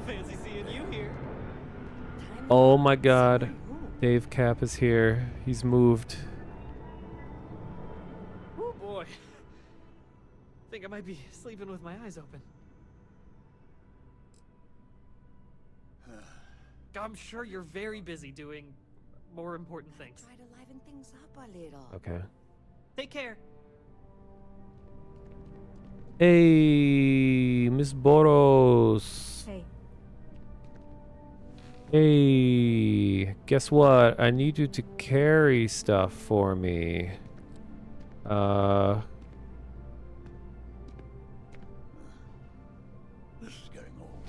Fancy seeing you here. Oh my god. Dave Cap is here. He's moved. Oh boy. Think I might be sleeping with my eyes open. I'm sure you're very busy doing more important things. Try to liven things up a little. Okay. Take care. Hey, Miss Boros. Hey. Hey, guess what? I need you to carry stuff for me. This is getting old.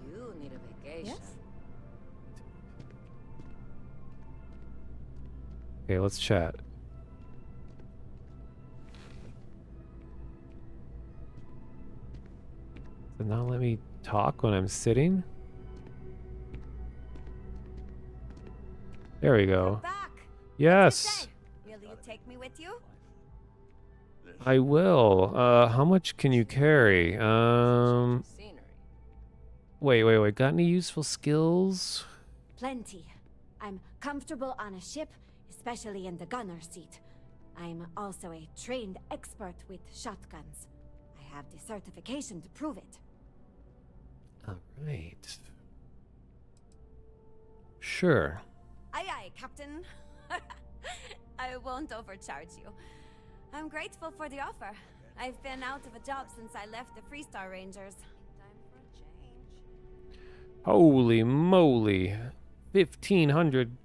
You need a vacation. Yes? Okay, let's chat. So now let me talk when I'm sitting. There we go. Back. Yes. Will you take me with you? I will. How much can you carry? Wait. Got any useful skills? Plenty. I'm comfortable on a ship, especially in the gunner seat. I'm also a trained expert with shotguns. I have the certification to prove it. All right. Sure. Aye, Captain. I won't overcharge you. I'm grateful for the offer. I've been out of a job since I left the Freestar Rangers. Time for a change. Holy moly. 1,500.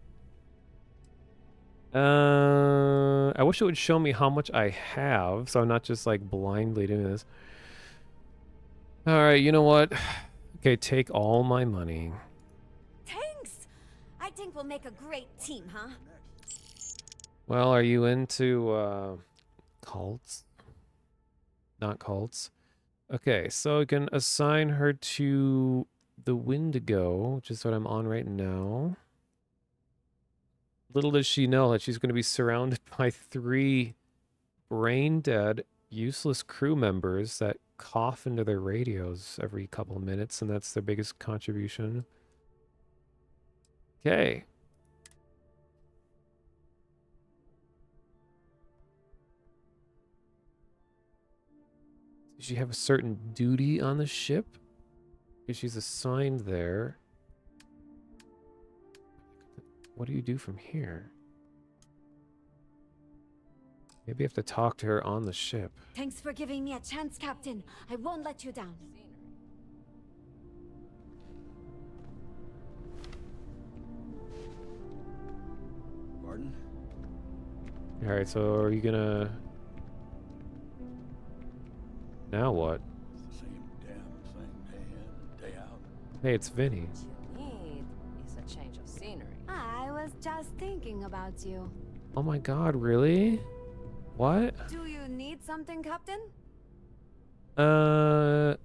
I wish it would show me how much I have, so I'm not just like blindly doing this. Alright, you know what? Okay, take all my money. Thanks! I think we'll make a great team, huh? Well, are you into, cults? Not cults. Okay, so I can assign her to the Wendigo, which is what I'm on right now. Little does she know that she's going to be surrounded by 3 brain-dead, useless crew members that cough into their radios every couple of minutes, and that's their biggest contribution. Okay. Does she have a certain duty on the ship? If she's assigned there. What do you do from here? Maybe I have to talk to her on the ship. Thanks for giving me a chance, Captain. I won't let you down. Pardon? Alright, so are you gonna Now what? It's the same damn thing day in, day out. Hey, it's Vinny. What you need is a change of scenery. I was just thinking about you. Oh my god, really? What? Do you need something, Captain? How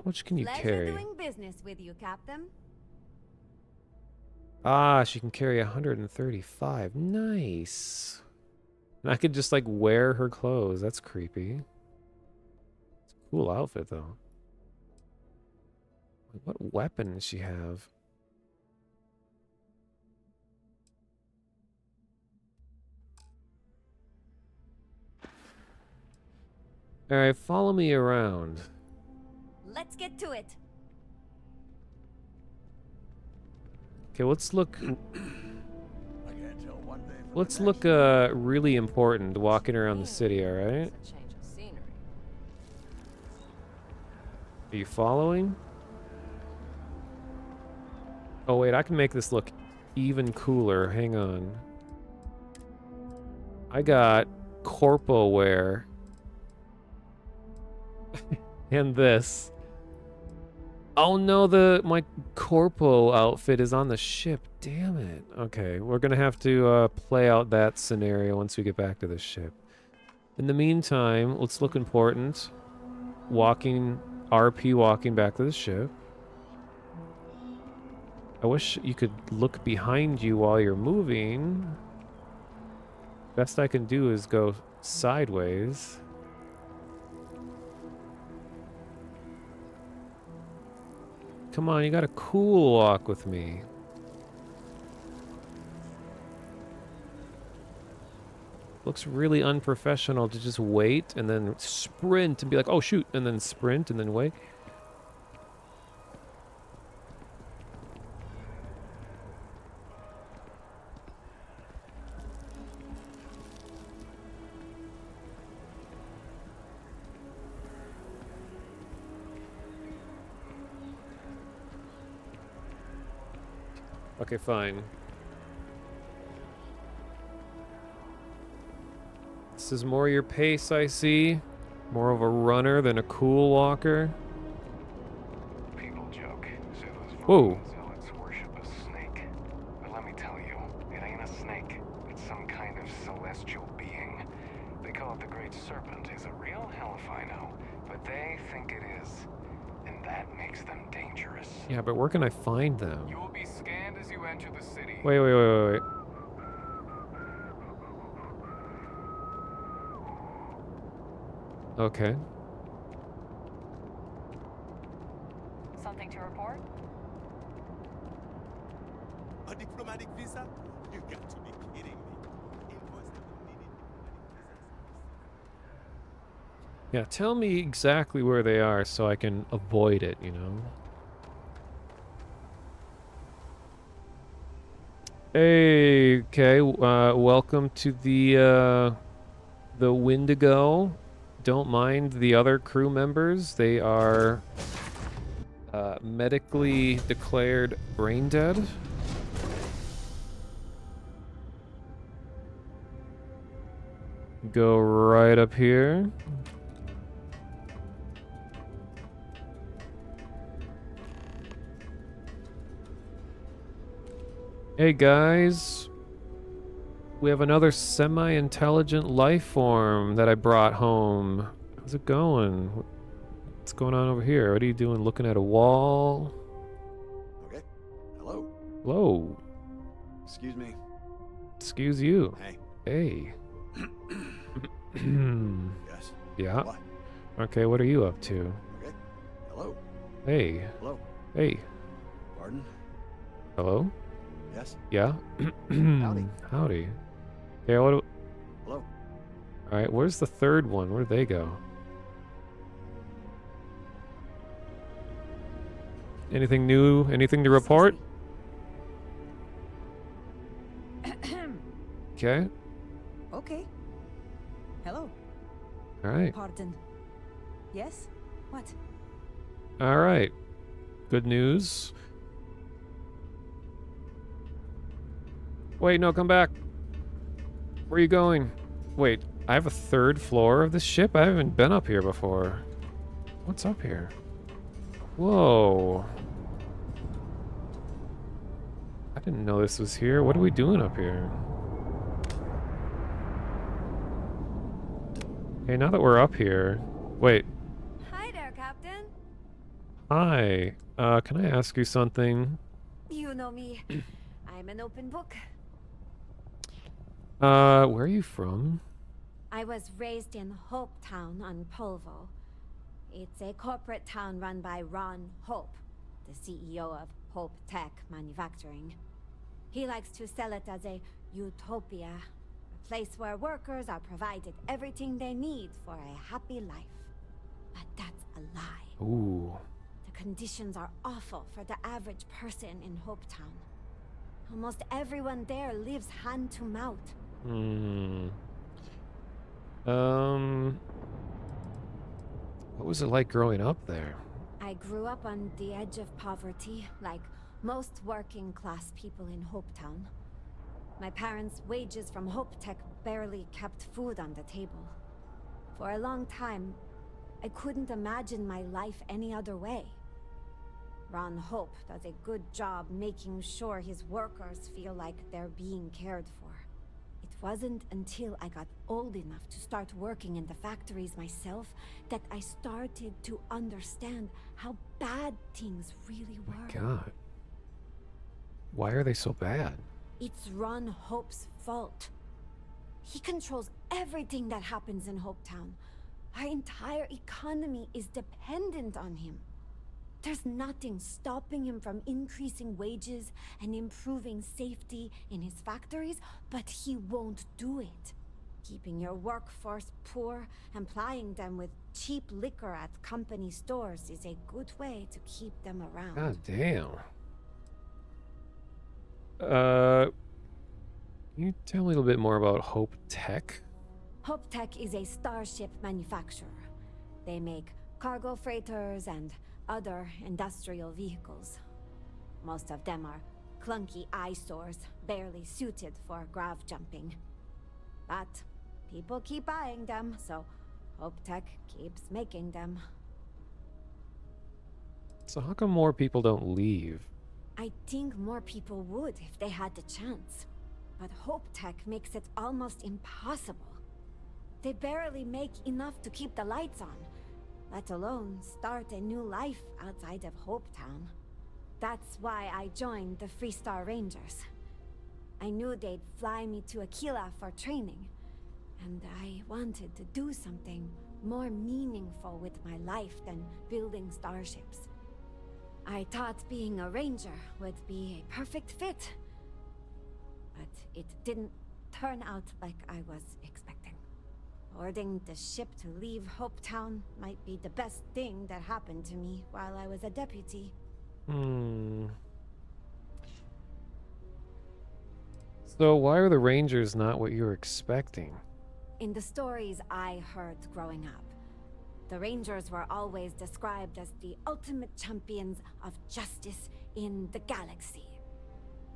much can you Pleasure carry? doing business with you, Captain. Ah, she can carry 135. Nice. And I could just like wear her clothes. That's creepy. It's a cool outfit though. What weapon does she have? Alright, follow me around. Let's get to it. Okay, let's look. I can't tell one day from Let's the look next. really important walking around the city, alright? It's a change of scenery. Are you following? Oh wait, I can make this look even cooler. Hang on. I got corpo wear. And this. Oh no, my corpo outfit is on the ship. Damn it. Okay, we're gonna have to play out that scenario once we get back to the ship. In the meantime, let's look important. RP walking back to the ship. I wish you could look behind you while you're moving. Best I can do is go sideways. Come on, you gotta cool walk with me. Looks really unprofessional to just wait and then sprint and be like, oh shoot, and then sprint and then wait. Okay, fine. This is more your pace, I see. More of a runner than a cool walker. People joke, say those Whoa. zealots worship a snake. But let me tell you, it ain't a snake. It's some kind of celestial being. They call it the Great Serpent. Is it real? Hell if I know. But they think it is. And that makes them dangerous. Yeah, but where can I find them? You will be scanned as you enter the city. Wait. Okay. Something to report? A diplomatic visa? You got to be kidding me. Invoice haven't needed diplomatic visas. Yeah, tell me exactly where they are so I can avoid it, you know? Hey, okay, welcome to the Wendigo. Don't mind the other crew members. They are medically declared brain dead. Go right up here. Hey guys, we have another semi-intelligent life form that I brought home. How's it going? What's going on over here? What are you doing? Looking at a wall? Okay. Hello. Hello. Excuse me. Excuse you. Hey. Hey. Yes. Yeah. What? Okay, what are you up to? Okay. Hello. Hey. Hello. Hey. Pardon? Hello? Yes. Yeah? Howdy. Howdy. Okay, what? Hello. Alright, where's the third one? Where'd they go? Anything new? Anything to report? Okay. Okay. Hello. Alright. Pardon. Yes? What? Alright. Good news. Wait, no, come back. Where are you going? Wait, I have a third floor of this ship? I haven't been up here before. What's up here? Whoa. I didn't know this was here. What are we doing up here? Okay, now that we're up here... Wait. Hi there, Captain. Hi. Can I ask you something? You know me. I'm an open book. Where are you from? I was raised in Hope Town on Polvo. It's a corporate town run by Ron Hope, the CEO of Hope Tech Manufacturing. He likes to sell it as a utopia, a place where workers are provided everything they need for a happy life. But that's a lie. Ooh. The conditions are awful for the average person in Hope Town. Almost everyone there lives hand to mouth. What was it like growing up there? I grew up on the edge of poverty, like most working class people in Hope Town. My parents' wages from Hope Tech barely kept food on the table. For a long time, I couldn't imagine my life any other way. Ron Hope does a good job making sure his workers feel like they're being cared for. It wasn't until I got old enough to start working in the factories myself that I started to understand how bad things really were. My God. Why are they so bad? It's Ron Hope's fault. He controls everything that happens in Hope Town. Our entire economy is dependent on him. There's nothing stopping him from increasing wages and improving safety in his factories, but he won't do it. Keeping your workforce poor and plying them with cheap liquor at company stores is a good way to keep them around. God damn. Can you tell me a little bit more about Hope Tech? Hope Tech is a starship manufacturer. They make cargo freighters and other industrial vehicles. Most of them are clunky eyesores, barely suited for grav jumping. But people keep buying them, so Hope Tech keeps making them. So how come more people don't leave? I think more people would if they had the chance. But Hope Tech makes it almost impossible. They barely make enough to keep the lights on, let alone start a new life outside of Hope Town. That's why I joined the Freestar Rangers. I knew they'd fly me to Aquila for training, and I wanted to do something more meaningful with my life than building starships. I thought being a ranger would be a perfect fit, but it didn't turn out like I was expecting. Boarding the ship to leave Hope Town might be the best thing that happened to me while I was a deputy. So why are the Rangers not what you were expecting? In the stories I heard growing up, the Rangers were always described as the ultimate champions of justice in the galaxy.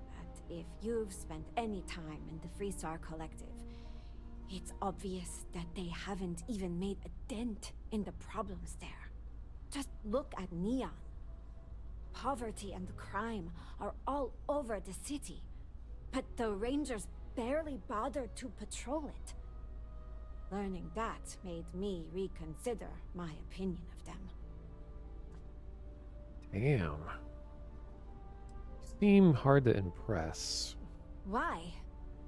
But if you've spent any time in the Freestar Collective, it's obvious that they haven't even made a dent in the problems there. Just look at Neon. Poverty and crime are all over the city, but the Rangers barely bothered to patrol it. Learning that made me reconsider my opinion of them. Damn. You seem hard to impress. Why?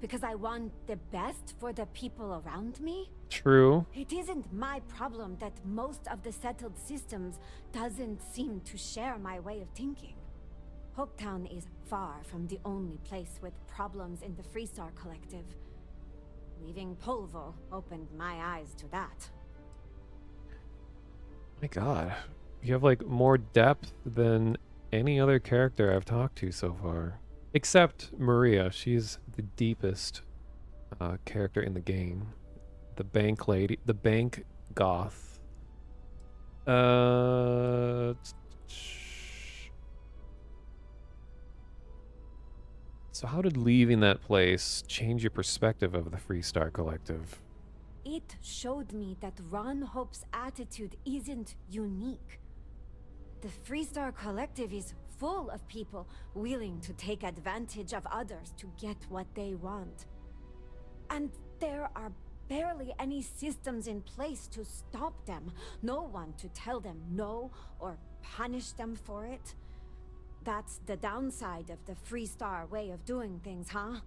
Because I want the best for the people around me? True. It isn't my problem that most of the settled systems doesn't seem to share my way of thinking. Hopetown is far from the only place with problems in the Freestar Collective. Leaving Polvo opened my eyes to that. My God. You have like more depth than any other character I've talked to so far. Except Maria. She's the deepest character in the game. The bank lady. The bank goth. So how did leaving that place change your perspective of the Freestar Collective? It showed me that Ron Hope's attitude isn't unique. The Freestar Collective is full of people willing to take advantage of others to get what they want. And there are barely any systems in place to stop them. No one to tell them no or punish them for it. That's the downside of the Freestar way of doing things, huh?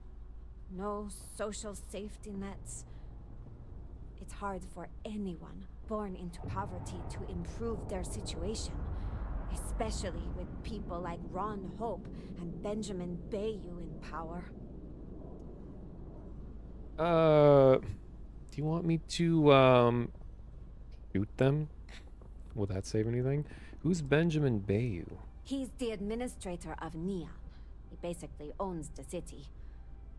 No social safety nets. It's hard for anyone born into poverty to improve their situation, especially with people like Ron Hope and Benjamin Bayou in power. Do you want me to, shoot them? Will that save anything? Who's Benjamin Bayou? He's the administrator of Neon. He basically owns the city.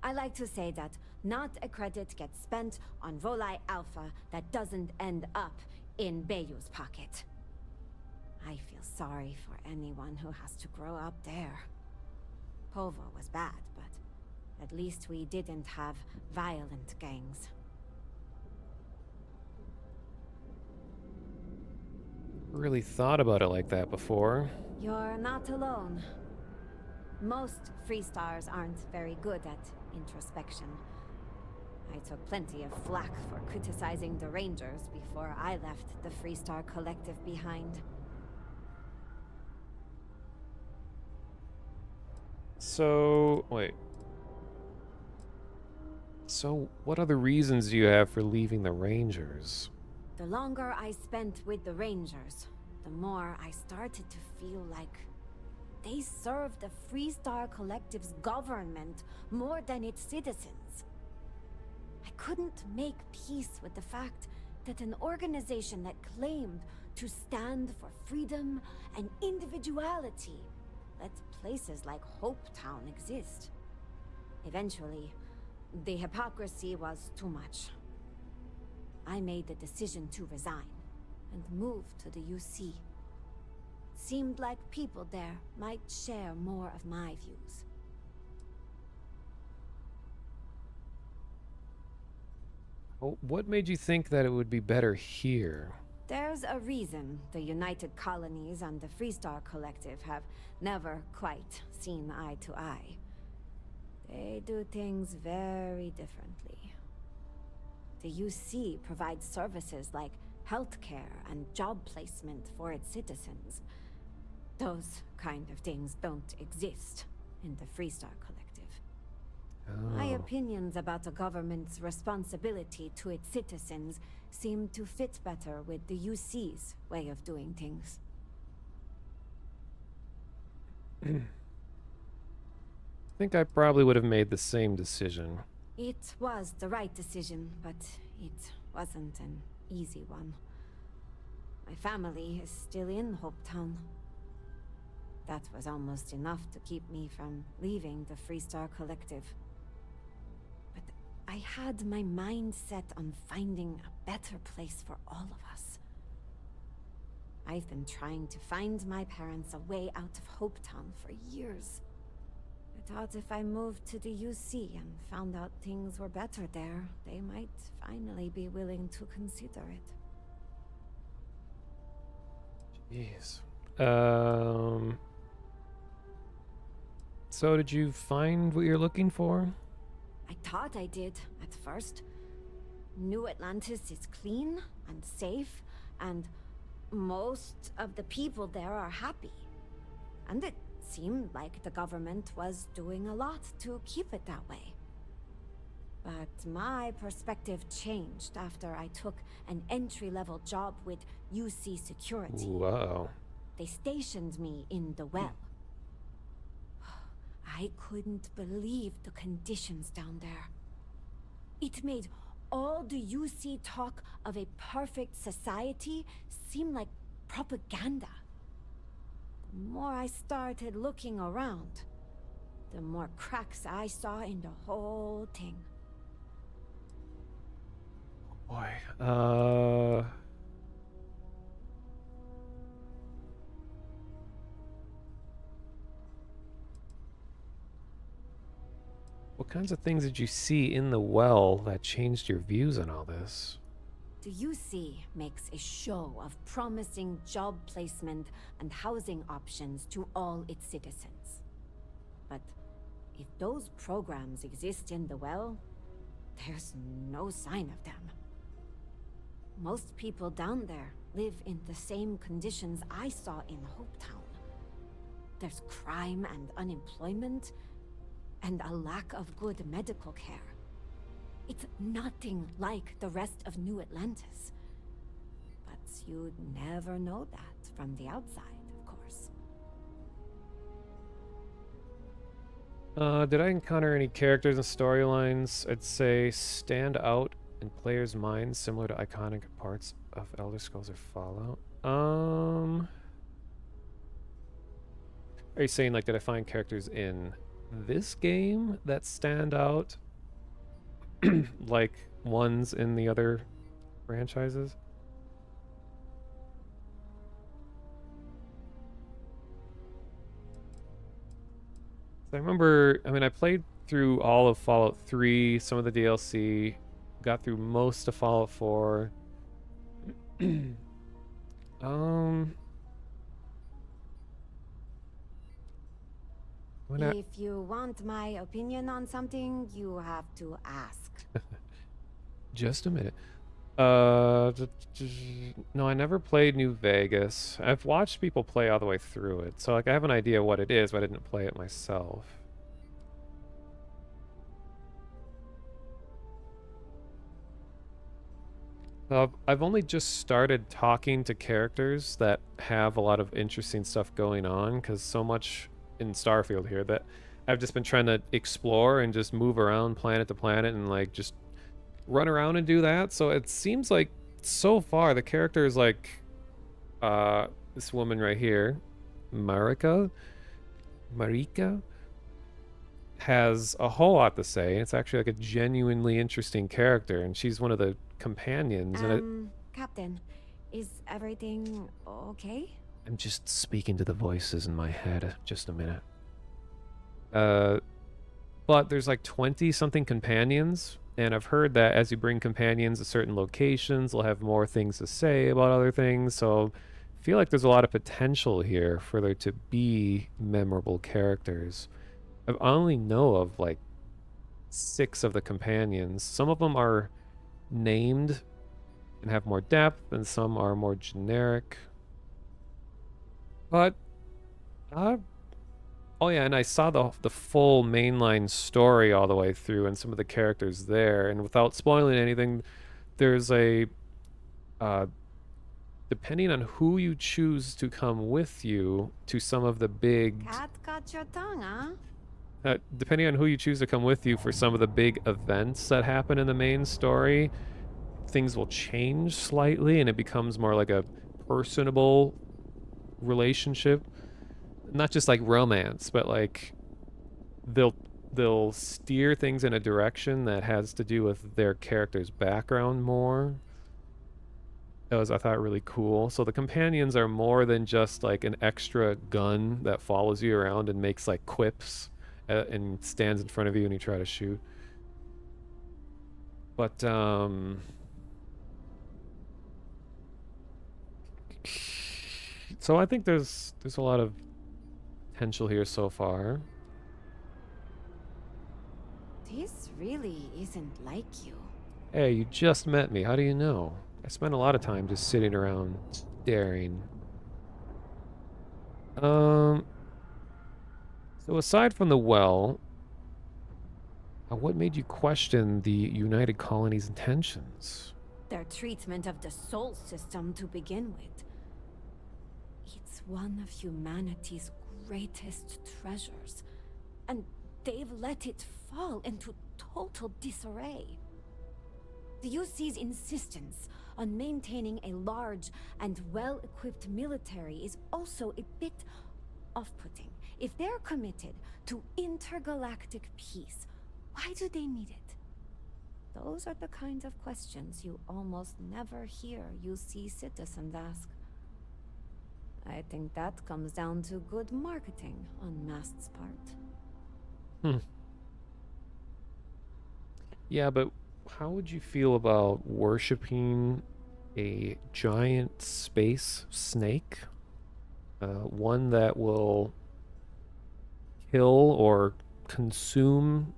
I like to say that not a credit gets spent on Volai Alpha that doesn't end up in Bayou's pocket. I feel sorry for anyone who has to grow up there. Povo was bad, but at least we didn't have violent gangs. Really thought about it like that before. You're not alone. Most Freestars aren't very good at introspection. I took plenty of flack for criticizing the Rangers before I left the Freestar Collective behind. So, wait. So, what other reasons do you have for leaving the Rangers? The longer I spent with the Rangers, the more I started to feel like they serve the Freestar Collective's government more than its citizens. I couldn't make peace with the fact that an organization that claimed to stand for freedom and individuality let places like Hopetown exist. Eventually, the hypocrisy was too much. I made the decision to resign and move to the UC. Seemed like people there might share more of my views. Well, what made you think that it would be better here? There's a reason the United Colonies and the Freestar Collective have never quite seen eye to eye. They do things very differently. The UC provides services like healthcare and job placement for its citizens. Those kind of things don't exist in the Freestar Collective. My opinions about the government's responsibility to its citizens seem to fit better with the UC's way of doing things. I think I probably would have made the same decision. It was the right decision, but it wasn't an easy one. My family is still in Hopetown. That was almost enough to keep me from leaving the Freestar Collective. But I had my mind set on finding a better place for all of us. I've been trying to find my parents a way out of Hopetown for years. I thought if I moved to the UC and found out things were better there, they might finally be willing to consider it. Jeez. So did you find what you're looking for? I thought I did at first. New Atlantis is clean and safe, and most of the people there are happy. And it seemed like the government was doing a lot to keep it that way. But my perspective changed after I took an entry-level job with UC Security. Wow. They stationed me in the well. I couldn't believe the conditions down there. It made all the UC talk of a perfect society seem like propaganda. The more I started looking around, the more cracks I saw in the whole thing. Boy, what kinds of things did you see in the well that changed your views on all this? The UC makes a show of promising job placement and housing options to all its citizens. But if those programs exist in the well, there's no sign of them. Most people down there live in the same conditions I saw in Hopetown. There's crime and unemployment, and a lack of good medical care. It's nothing like the rest of New Atlantis. But you'd never know that from the outside, of course. Did I encounter any characters and storylines I'd say stand out in players' minds similar to iconic parts of Elder Scrolls or Fallout? Are you saying, like, did I find characters in this game that stand out like ones in the other franchises? So I remember, I mean, I played through all of Fallout 3, some of the DLC, got through most of Fallout 4. If you want my opinion on something, you have to ask. Just a minute. No, I never played New Vegas. I've watched people play all the way through it, so like I have an idea what it is, but I didn't play it myself. I've only just started talking to characters that have a lot of interesting stuff going on, because so much in Starfield here that I've just been trying to explore and just move around planet to planet and like just run around and do that. So it seems like so far the character is like this woman right here, Marika, has a whole lot to say. It's actually like a genuinely interesting character, and she's one of the companions. Captain, is everything okay? I'm just speaking to the voices in my head. Just a minute. But there's like 20-something companions, and I've heard that as you bring companions to certain locations, they'll have more things to say about other things. So I feel like there's a lot of potential here for there to be memorable characters. I only know of like 6 of the companions. Some of them are named and have more depth, and some are more generic. But, oh yeah, and I saw the full mainline story all the way through and some of the characters there, and without spoiling anything, there's a, depending on who you choose to come with you to some of the big... Cat got your tongue, huh? Depending on who you choose to come with you for some of the big events that happen in the main story, things will change slightly, and it becomes more like a personable relationship. Not just like romance, but like they'll steer things in a direction that has to do with their character's background more. That was, I thought, really cool. So the companions are more than just like an extra gun that follows you around and makes like quips and stands in front of you and you try to shoot. But so I think there's a lot of potential here so far. This really isn't like you. Hey, you just met me. How do you know? I spent a lot of time just sitting around staring. So aside from the well, what made you question the United Colony's intentions? Their treatment of the soul system to begin with. It's one of humanity's greatest treasures, and they've let it fall into total disarray. The UC's insistence on maintaining a large and well-equipped military is also a bit off-putting. If they're committed to intergalactic peace, why do they need it? Those are the kinds of questions you almost never hear UC citizens ask. I think that comes down to good marketing on Mast's part. Yeah, but how would you feel about worshipping a giant space snake. One that will kill or consume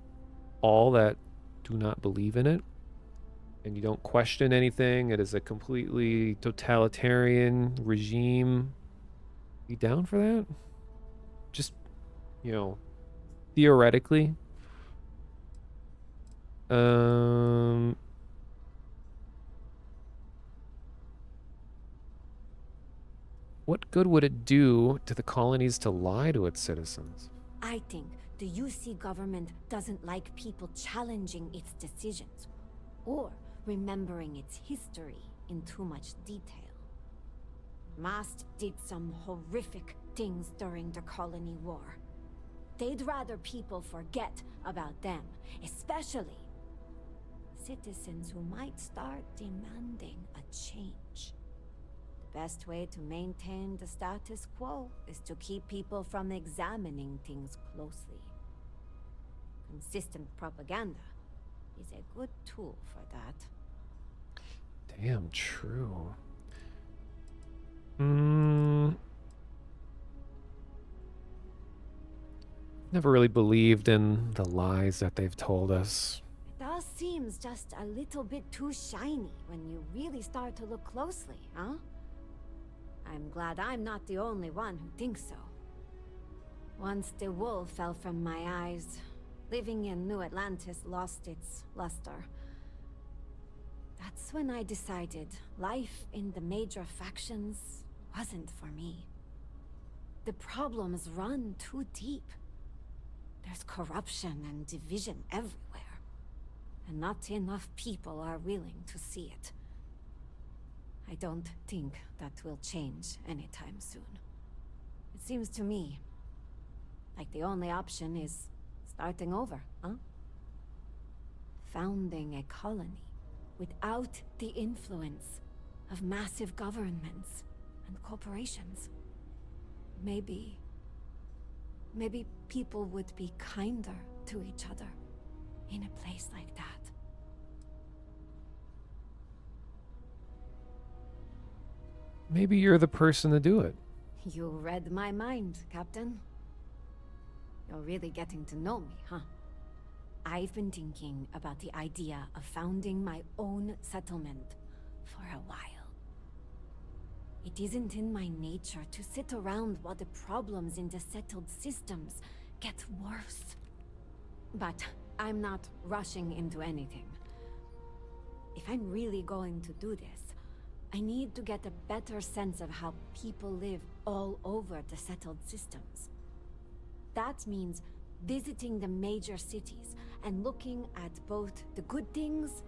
all that do not believe in it. And you don't question anything. It is a completely totalitarian regime. You down for that? Just, you know, theoretically. What good would it do to the colonies to lie to its citizens? I think the UC government doesn't like people challenging its decisions or remembering its history in too much detail. Mast did some horrific things during the colony war. They'd rather people forget about them, especially citizens who might start demanding a change. The best way to maintain the status quo is to keep people from examining things closely. Consistent propaganda is a good tool for that. Damn true. Never really believed in the lies that they've told us. It all seems just a little bit too shiny when you really start to look closely, huh? I'm glad I'm not the only one who thinks so. Once the wool fell from my eyes, living in New Atlantis lost its luster. That's when I decided life in the major factions wasn't for me. The problems run too deep. There's corruption and division everywhere, and not enough people are willing to see it. I don't think that will change anytime soon. It seems to me like the only option is starting over, huh? Founding a colony without the influence of massive governments and corporations. Maybe people would be kinder to each other in a place like that. Maybe you're the person to do it. You read my mind, Captain. You're really getting to know me, huh? I've been thinking about the idea of founding my own settlement for a while. It isn't in my nature to sit around while the problems in the settled systems get worse. But I'm not rushing into anything. If I'm really going to do this, I need to get a better sense of how people live all over the settled systems. That means visiting the major cities and looking at both the good things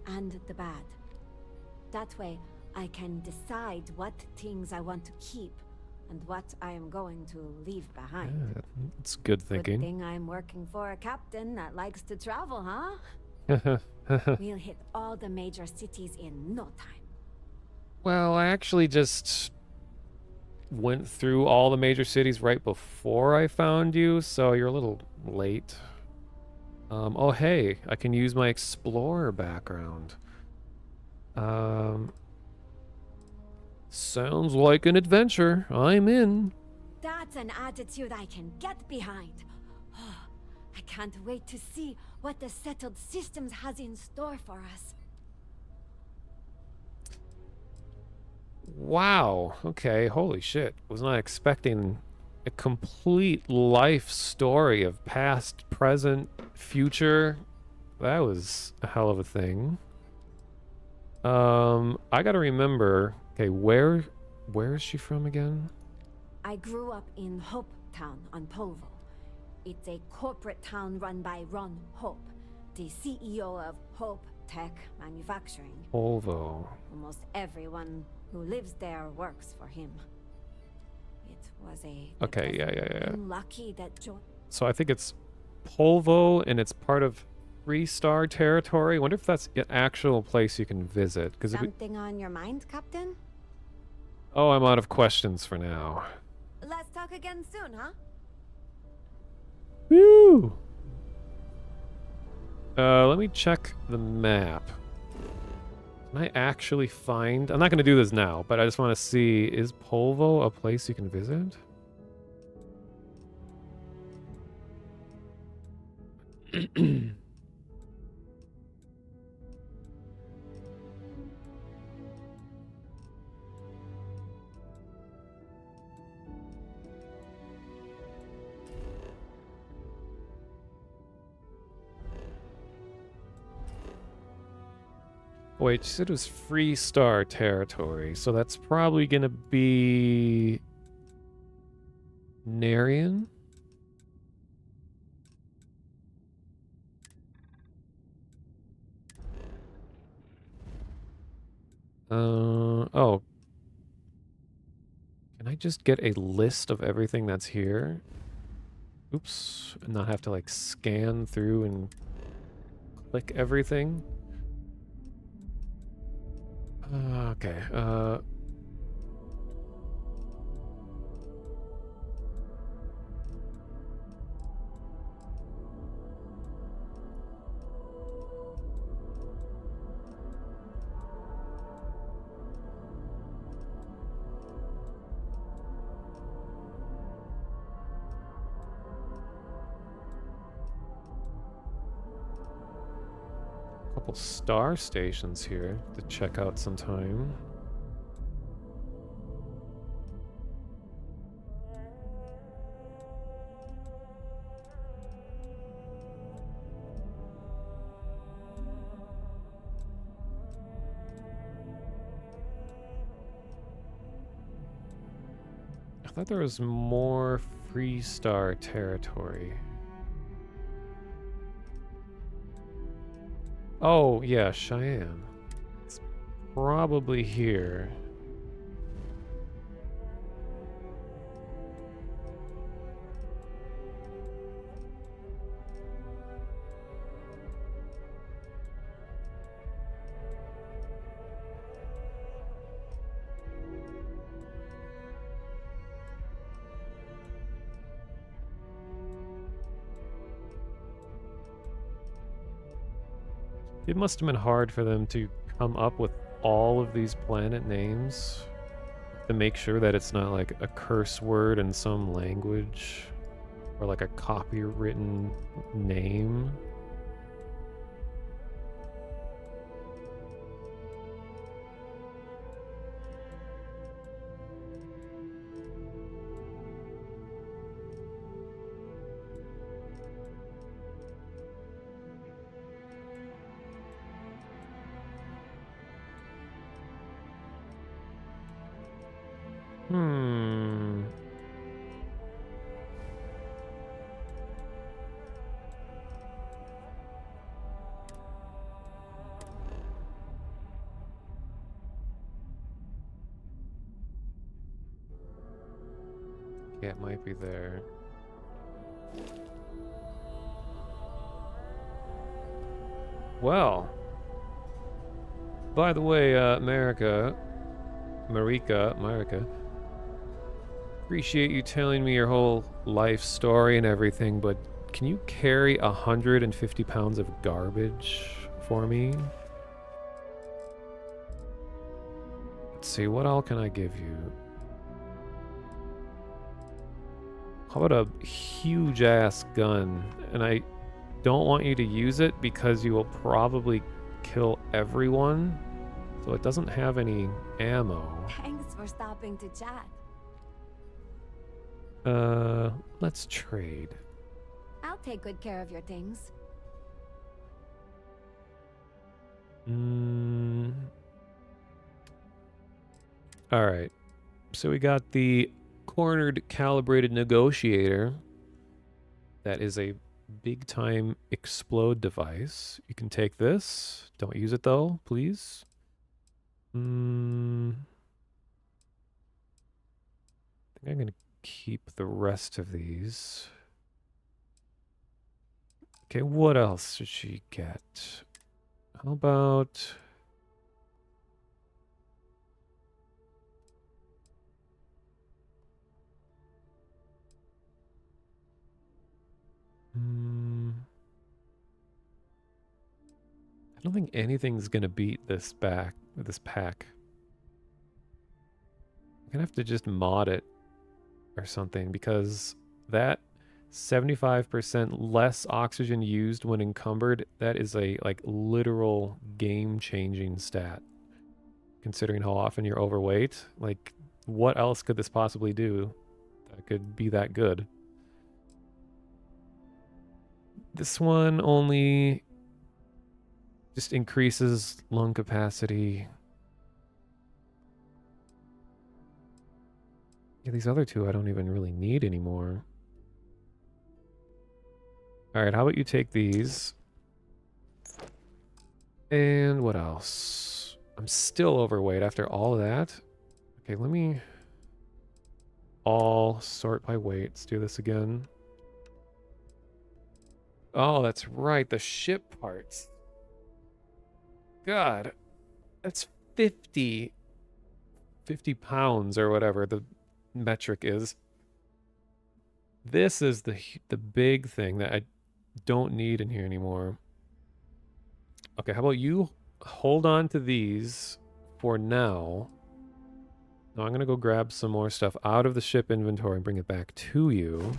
and the bad. That way, I can decide what things I want to keep and what I am going to leave behind. Yeah, it's good thinking. Good thing I'm working for a captain that likes to travel, huh? We'll hit all the major cities in no time. Well, I actually just went through all the major cities right before I found you, so you're a little late. Oh hey, I can use my explorer background. Sounds like an adventure. I'm in. That's an attitude I can get behind. Oh, I can't wait to see what the settled systems has in store for us. Wow. Okay, holy shit. Was not expecting a complete life story of past, present, future. That was a hell of a thing. I gotta remember. Okay, where is she from again? I grew up in Hope Town on Polvo. It's a corporate town run by Ron Hope, the CEO of Hope Tech Manufacturing. Polvo. Almost everyone who lives there works for him. It was a Okay, yeah. lucky that So I think it's Polvo, and it's part of 3-star territory. I wonder if that's an actual place you can visit. Something on your mind, Captain? Oh, I'm out of questions for now. Let's talk again soon, huh? Woo! Let me check the map. Can I actually find... I'm not going to do this now, but I just want to see, is Polvo a place you can visit? Wait, you said it was Free Star territory, so that's probably gonna be... Narian? Oh. Can I just get a list of everything that's here? Oops, and not have to like scan through and click everything? Okay, couple star stations here to check out sometime. I thought there was more Free Star territory. Oh, yeah, Cheyenne. It's probably here. It must have been hard for them to come up with all of these planet names to make sure that it's not like a curse word in some language or like a copywritten name. Hmm. Yeah, it might be there. Well. By the way, Marika, appreciate you telling me your whole life story and everything, but can you carry 150 pounds of garbage for me? Let's see, what all can I give you? How about a huge-ass gun? And I don't want you to use it because you will probably kill everyone. So it doesn't have any ammo. Thanks for stopping to chat. Let's trade. I'll take good care of your things. Alright. So we got the cornered calibrated negotiator. That is a big time explode device. You can take this. Don't use it though, please. I think I'm gonna keep the rest of these. Okay, what else should she get? How about... I I don't think anything's gonna beat this pack. I'm gonna have to just mod it or something, because that 75% less oxygen used when encumbered, that is a like literal game-changing stat. Considering how often you're overweight, like what else could this possibly do that could be that good? This one only just increases lung capacity. Yeah, these other two I don't even really need anymore. All right, how about you take these? And what else? I'm still overweight after all of that. Okay, let me all sort by weight. Let's do this again. Oh, that's right, the ship parts. God, that's 50 pounds or whatever the metric is. This is the big thing that I don't need in here anymore. Okay, how about you hold on to these for now. Now I'm going to go grab some more stuff out of the ship inventory and bring it back to you.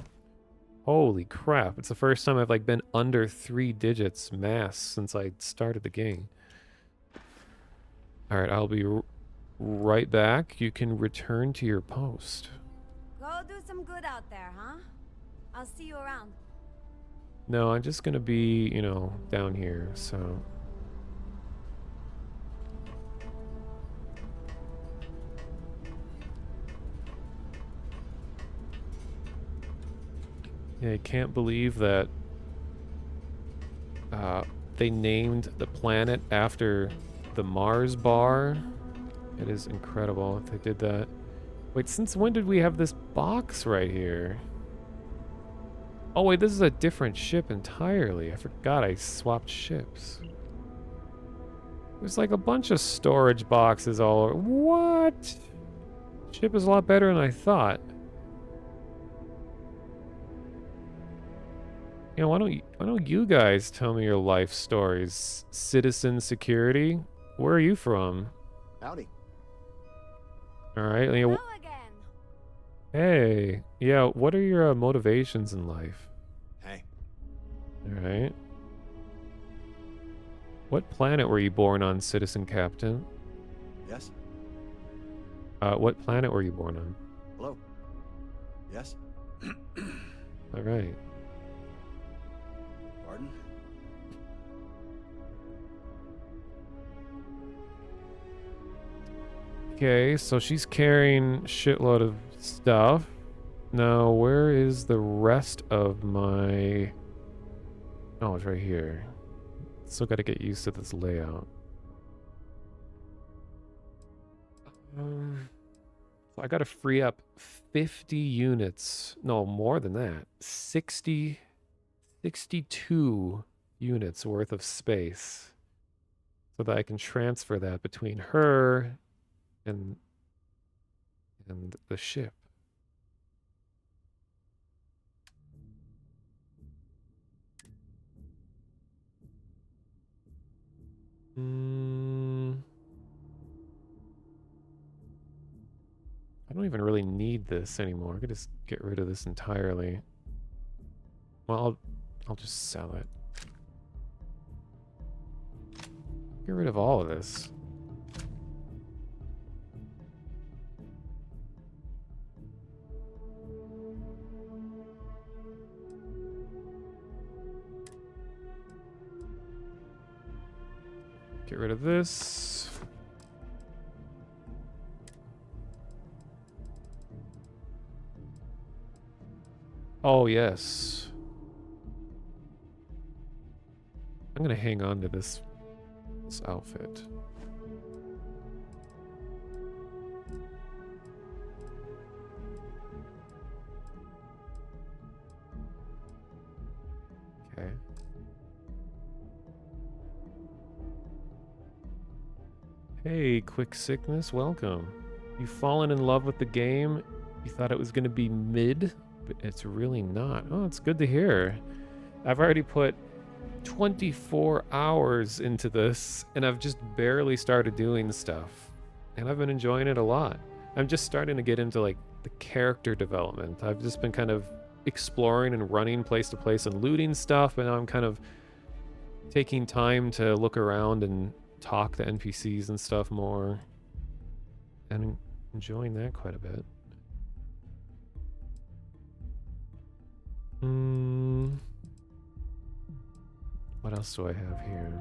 Holy crap, it's the first time I've like been under 3 digits mass since I started the game. All right, I'll be right back. You can return to your post. Go do some good out there, huh? I'll see you around. No, I'm just going to be, you know, down here, so... Yeah, I can't believe that they named the planet after the Mars bar. It is incredible if they did that. Wait, since when did we have this box right here? Oh wait, this is a different ship entirely. I forgot I swapped ships. There's like a bunch of storage boxes all over. What? Ship is a lot better than I thought. You know, why don't you guys tell me your life stories? Citizen Security? Where are you from? Howdy. All right. Hello again. Hey. Yeah, what are your motivations in life? Hey. All right. What planet were you born on, Citizen Captain? Yes. What planet were you born on? Hello. Yes. All right. Pardon? Okay, so she's carrying a shitload of stuff. Now, where is the rest of my... Oh, it's right here. Still got to get used to this layout. So I got to free up 50 units. No, more than that. 62 units worth of space. So that I can transfer that between her and the ship. I don't even really need this anymore. I could just get rid of this entirely. Well, I'll just sell it. Get rid of all of this. Get rid of this. Oh, yes. I'm gonna hang on to this outfit. Okay. Hey, Quick Sickness, welcome. You've fallen in love with the game? You thought it was gonna be mid, but it's really not. Oh, it's good to hear. I've already put 24 hours into this, and I've just barely started doing stuff. And I've been enjoying it a lot. I'm just starting to get into like the character development. I've just been kind of exploring and running place to place and looting stuff, and now I'm kind of taking time to look around and talk to NPCs and stuff more. And enjoying that quite a bit. What else do I have here?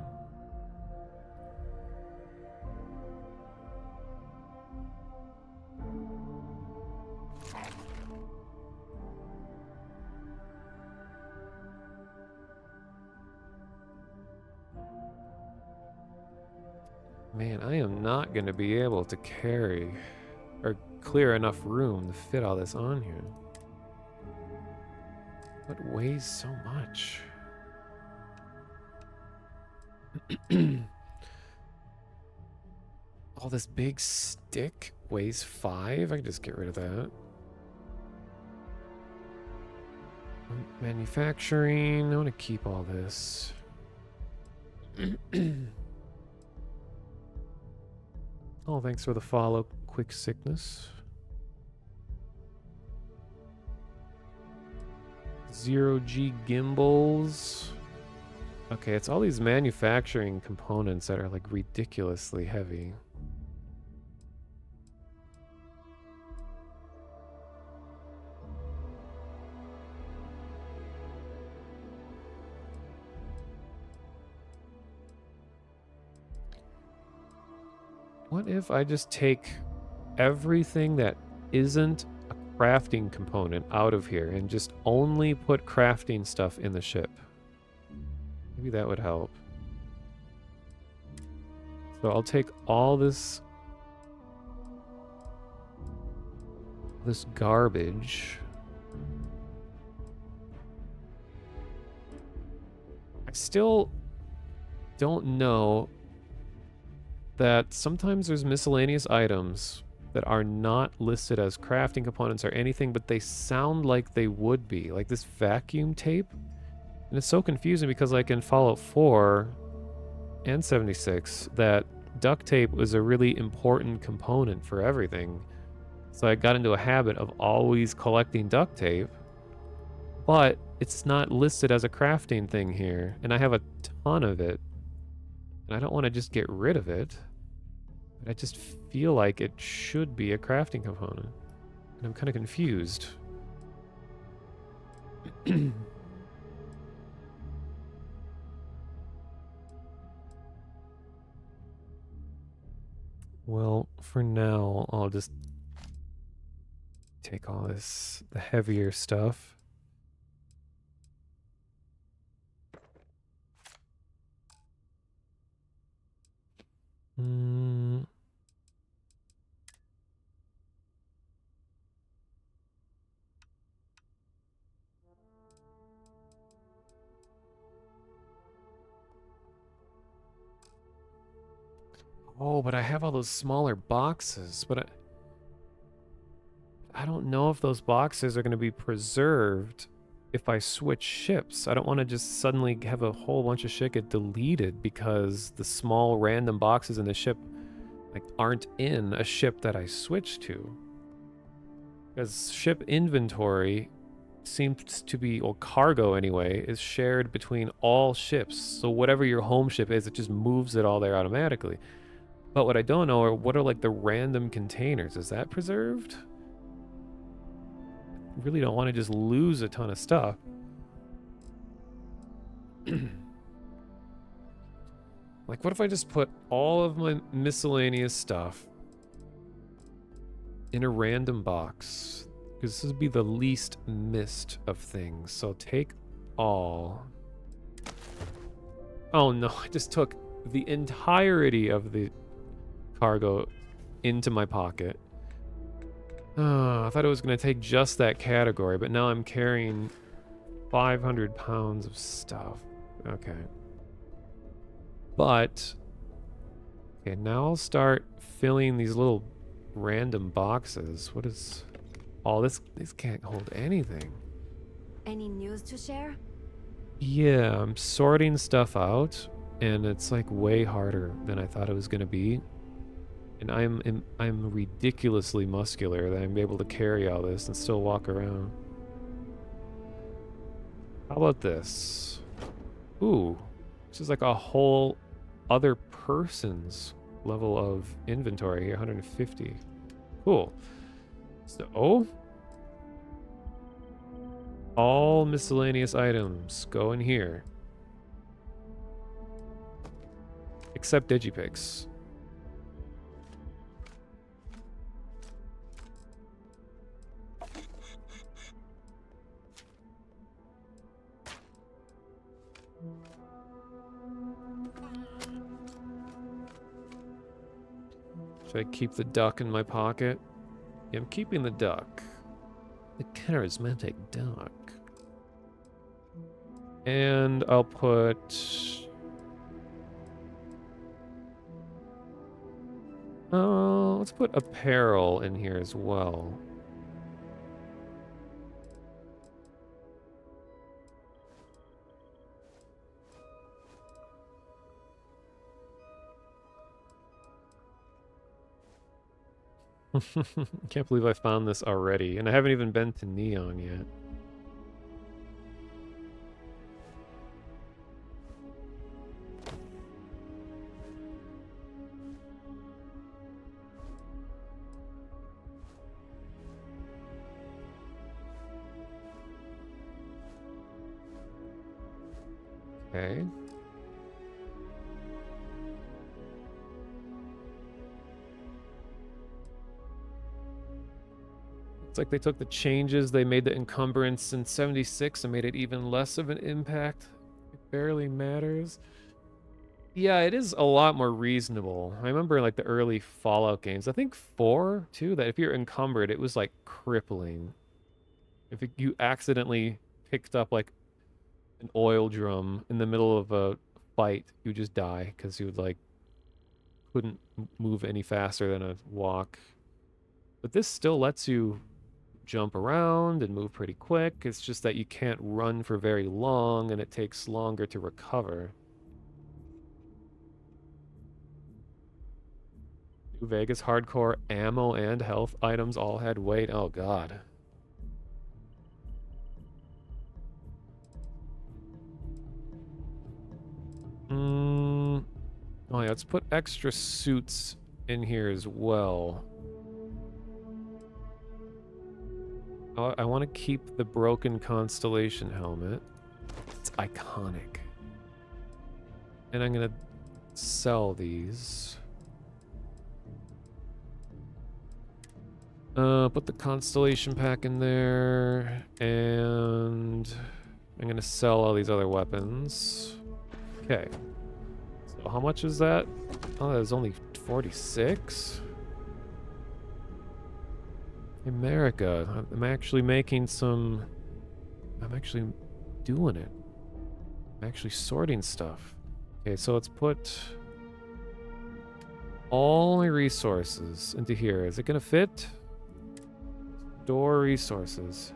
Man, I am not going to be able to carry or clear enough room to fit all this on here. What weighs so much? All this big stick weighs 5? I can just get rid of that. Manufacturing, I want to keep all this. Oh, thanks for the follow. Quick sickness. 0G gimbals. Okay, it's all these manufacturing components that are like ridiculously heavy. What if I just take everything that isn't a crafting component out of here and just only put crafting stuff in the ship? Maybe that would help. So I'll take all this garbage. I still don't know that sometimes there's miscellaneous items that are not listed as crafting components or anything, but they sound like they would be. Like this vacuum tape. And it's so confusing because like in Fallout 4 and 76, that duct tape was a really important component for everything. So I got into a habit of always collecting duct tape, but it's not listed as a crafting thing here. And I have a ton of it. And I don't want to just get rid of it. But I just feel like it should be a crafting component. And I'm kind of confused. Well, for now, I'll just take all this, the heavier stuff. Oh, but I have all those smaller boxes, but I don't know if those boxes are going to be preserved if I switch ships. I don't want to just suddenly have a whole bunch of shit get deleted because the small random boxes in the ship like aren't in a ship that I switched to. Because ship inventory seems to be, or cargo anyway, is shared between all ships. So whatever your home ship is, it just moves it all there automatically. But what I don't know are what are like the random containers. Is that preserved? I really don't want to just lose a ton of stuff. Like, what if I just put all of my miscellaneous stuff in a random box? Because this would be the least missed of things. So take all. Oh no, I just took the entirety of the cargo into my pocket. Oh, I thought it was going to take just that category, but now I'm carrying 500 pounds of stuff. Okay. But, okay, now I'll start filling these little random boxes. What is all this? This can't hold anything. Any news to share? Yeah, I'm sorting stuff out, and it's like way harder than I thought it was gonna be. And I'm ridiculously muscular that I'm able to carry all this and still walk around. How about this? Ooh, this is like a whole other person's level of inventory here, 150. Cool. So, all miscellaneous items go in here. Except Digipix. Should I keep the duck in my pocket? Yeah, I'm keeping the duck. The charismatic duck. And I'll put... let's put apparel in here as well. Can't believe I found this already, and I haven't even been to Neon yet. Okay. It's like they took the changes they made the encumbrance in 76 and made it even less of an impact. It barely matters. Yeah, it is a lot more reasonable. I remember like the early Fallout games, I think 4 too, that if you're encumbered, it was like crippling. If you accidentally picked up like an oil drum in the middle of a fight, you just die because you would like couldn't move any faster than a walk. But this still lets you jump around and move pretty quick. It's just that you can't run for very long and it takes longer to recover. New Vegas hardcore ammo and health items all had weight. Oh god. Oh yeah, let's put extra suits in here as well. I want to keep the broken Constellation helmet. It's iconic. And I'm going to sell these. Put the Constellation pack in there. And I'm going to sell all these other weapons. Okay. So how much is that? Oh, that was only 46? America, I'm actually making some... I'm actually doing it. I'm actually sorting stuff. Okay, so let's put all my resources into here. Is it gonna fit? Store resources.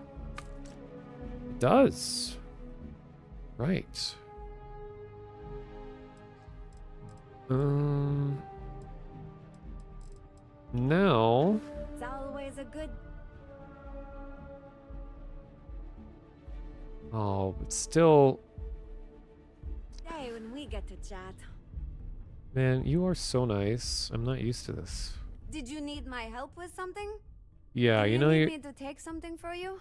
It does. Right. Now... It's always a good... Oh, but still... day when we get to chat. Man, you are so nice. I'm not used to this. Did you need my help with something? Yeah, Do you know need you're... me to take something for you?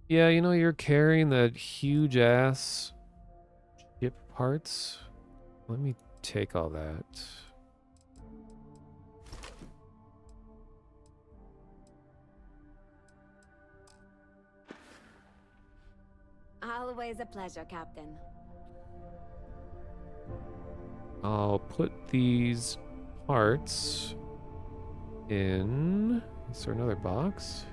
Yeah, you know you're carrying that huge-ass ship parts? Let me take all that. Always a pleasure, Captain. I'll put these parts in... Is there another box?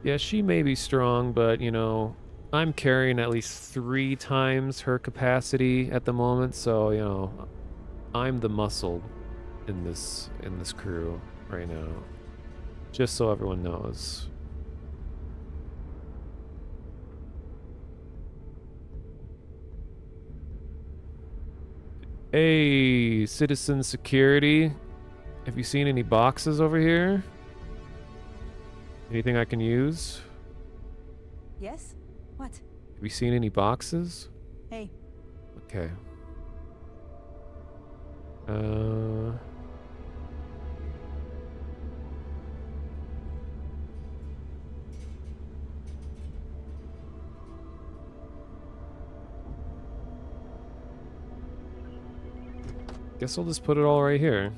Yeah, she may be strong, but, you know, I'm carrying at least 3 times her capacity at the moment, so, you know, I'm the muscle in this crew right now. Just so everyone knows. Hey, citizen security. Have you seen any boxes over here? Anything I can use? Yes? What? Have you seen any boxes? Hey. Okay. Guess I'll just put it all right here.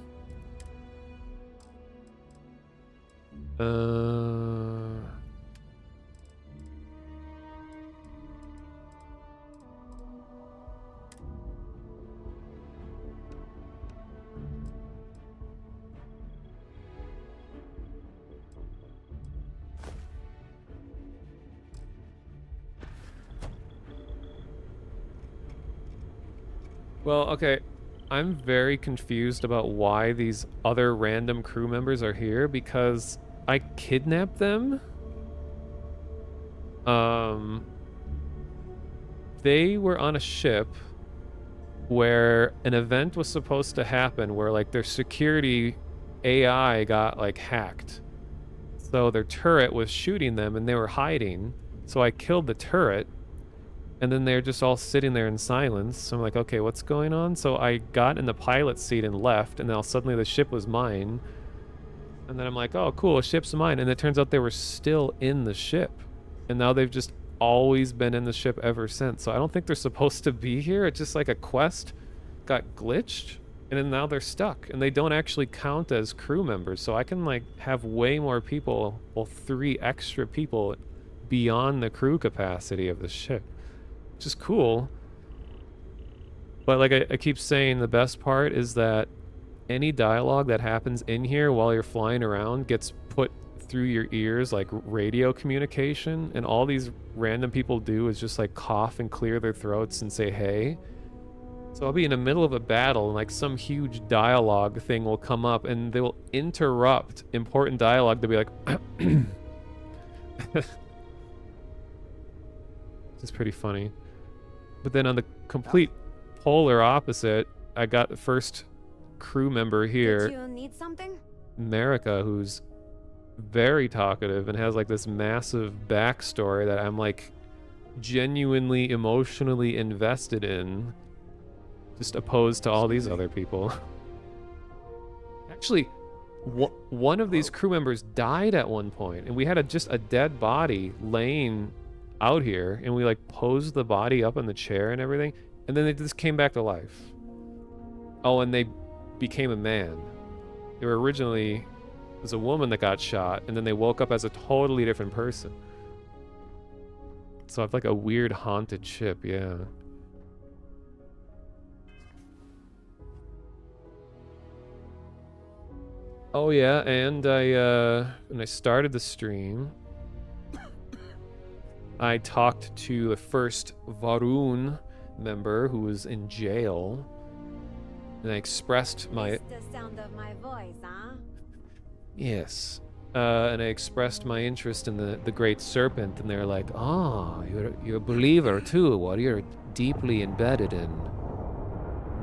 Well, okay. I'm very confused about why these other random crew members are here because I kidnapped them. They were on a ship where an event was supposed to happen where like their security AI got like hacked. So their turret was shooting them and they were hiding. So I killed the turret. And then they're just all sitting there in silence. So I'm like, okay, what's going on? So I got in the pilot seat and left, and now suddenly the ship was mine. And then I'm like, oh, cool, a ship's mine. And it turns out they were still in the ship. And now they've just always been in the ship ever since. So I don't think they're supposed to be here. It's just like a quest got glitched, and then now they're stuck. And they don't actually count as crew members. So I can like have way more people, well, 3 extra people beyond the crew capacity of the ship. Which is cool. But like I keep saying, the best part is that any dialogue that happens in here while you're flying around gets put through your ears like radio communication, and all these random people do is just like cough and clear their throats and say hey. So I'll be in the middle of a battle and like some huge dialogue thing will come up and they will interrupt important dialogue to be like it's pretty funny. But then on the complete polar opposite, I got the first crew member here, Did you need something? America, who's very talkative and has like this massive backstory that I'm like genuinely emotionally invested in, just opposed to all these other people. Actually, one of these crew members died at one point, and we had just a dead body laying out here, and we like posed the body up in the chair and everything, and then they just came back to life. Oh, and they became a man. They were originally as a woman that got shot, and then they woke up as a totally different person. So I have like a weird haunted ship, yeah. Oh yeah, and when I started the stream, I talked to the first Varun member who was in jail, and I expressed my... It's the sound of my voice, huh? Yes. And I expressed my interest in the Great Serpent, and they're like, oh, you're a believer too. Well, you're deeply embedded in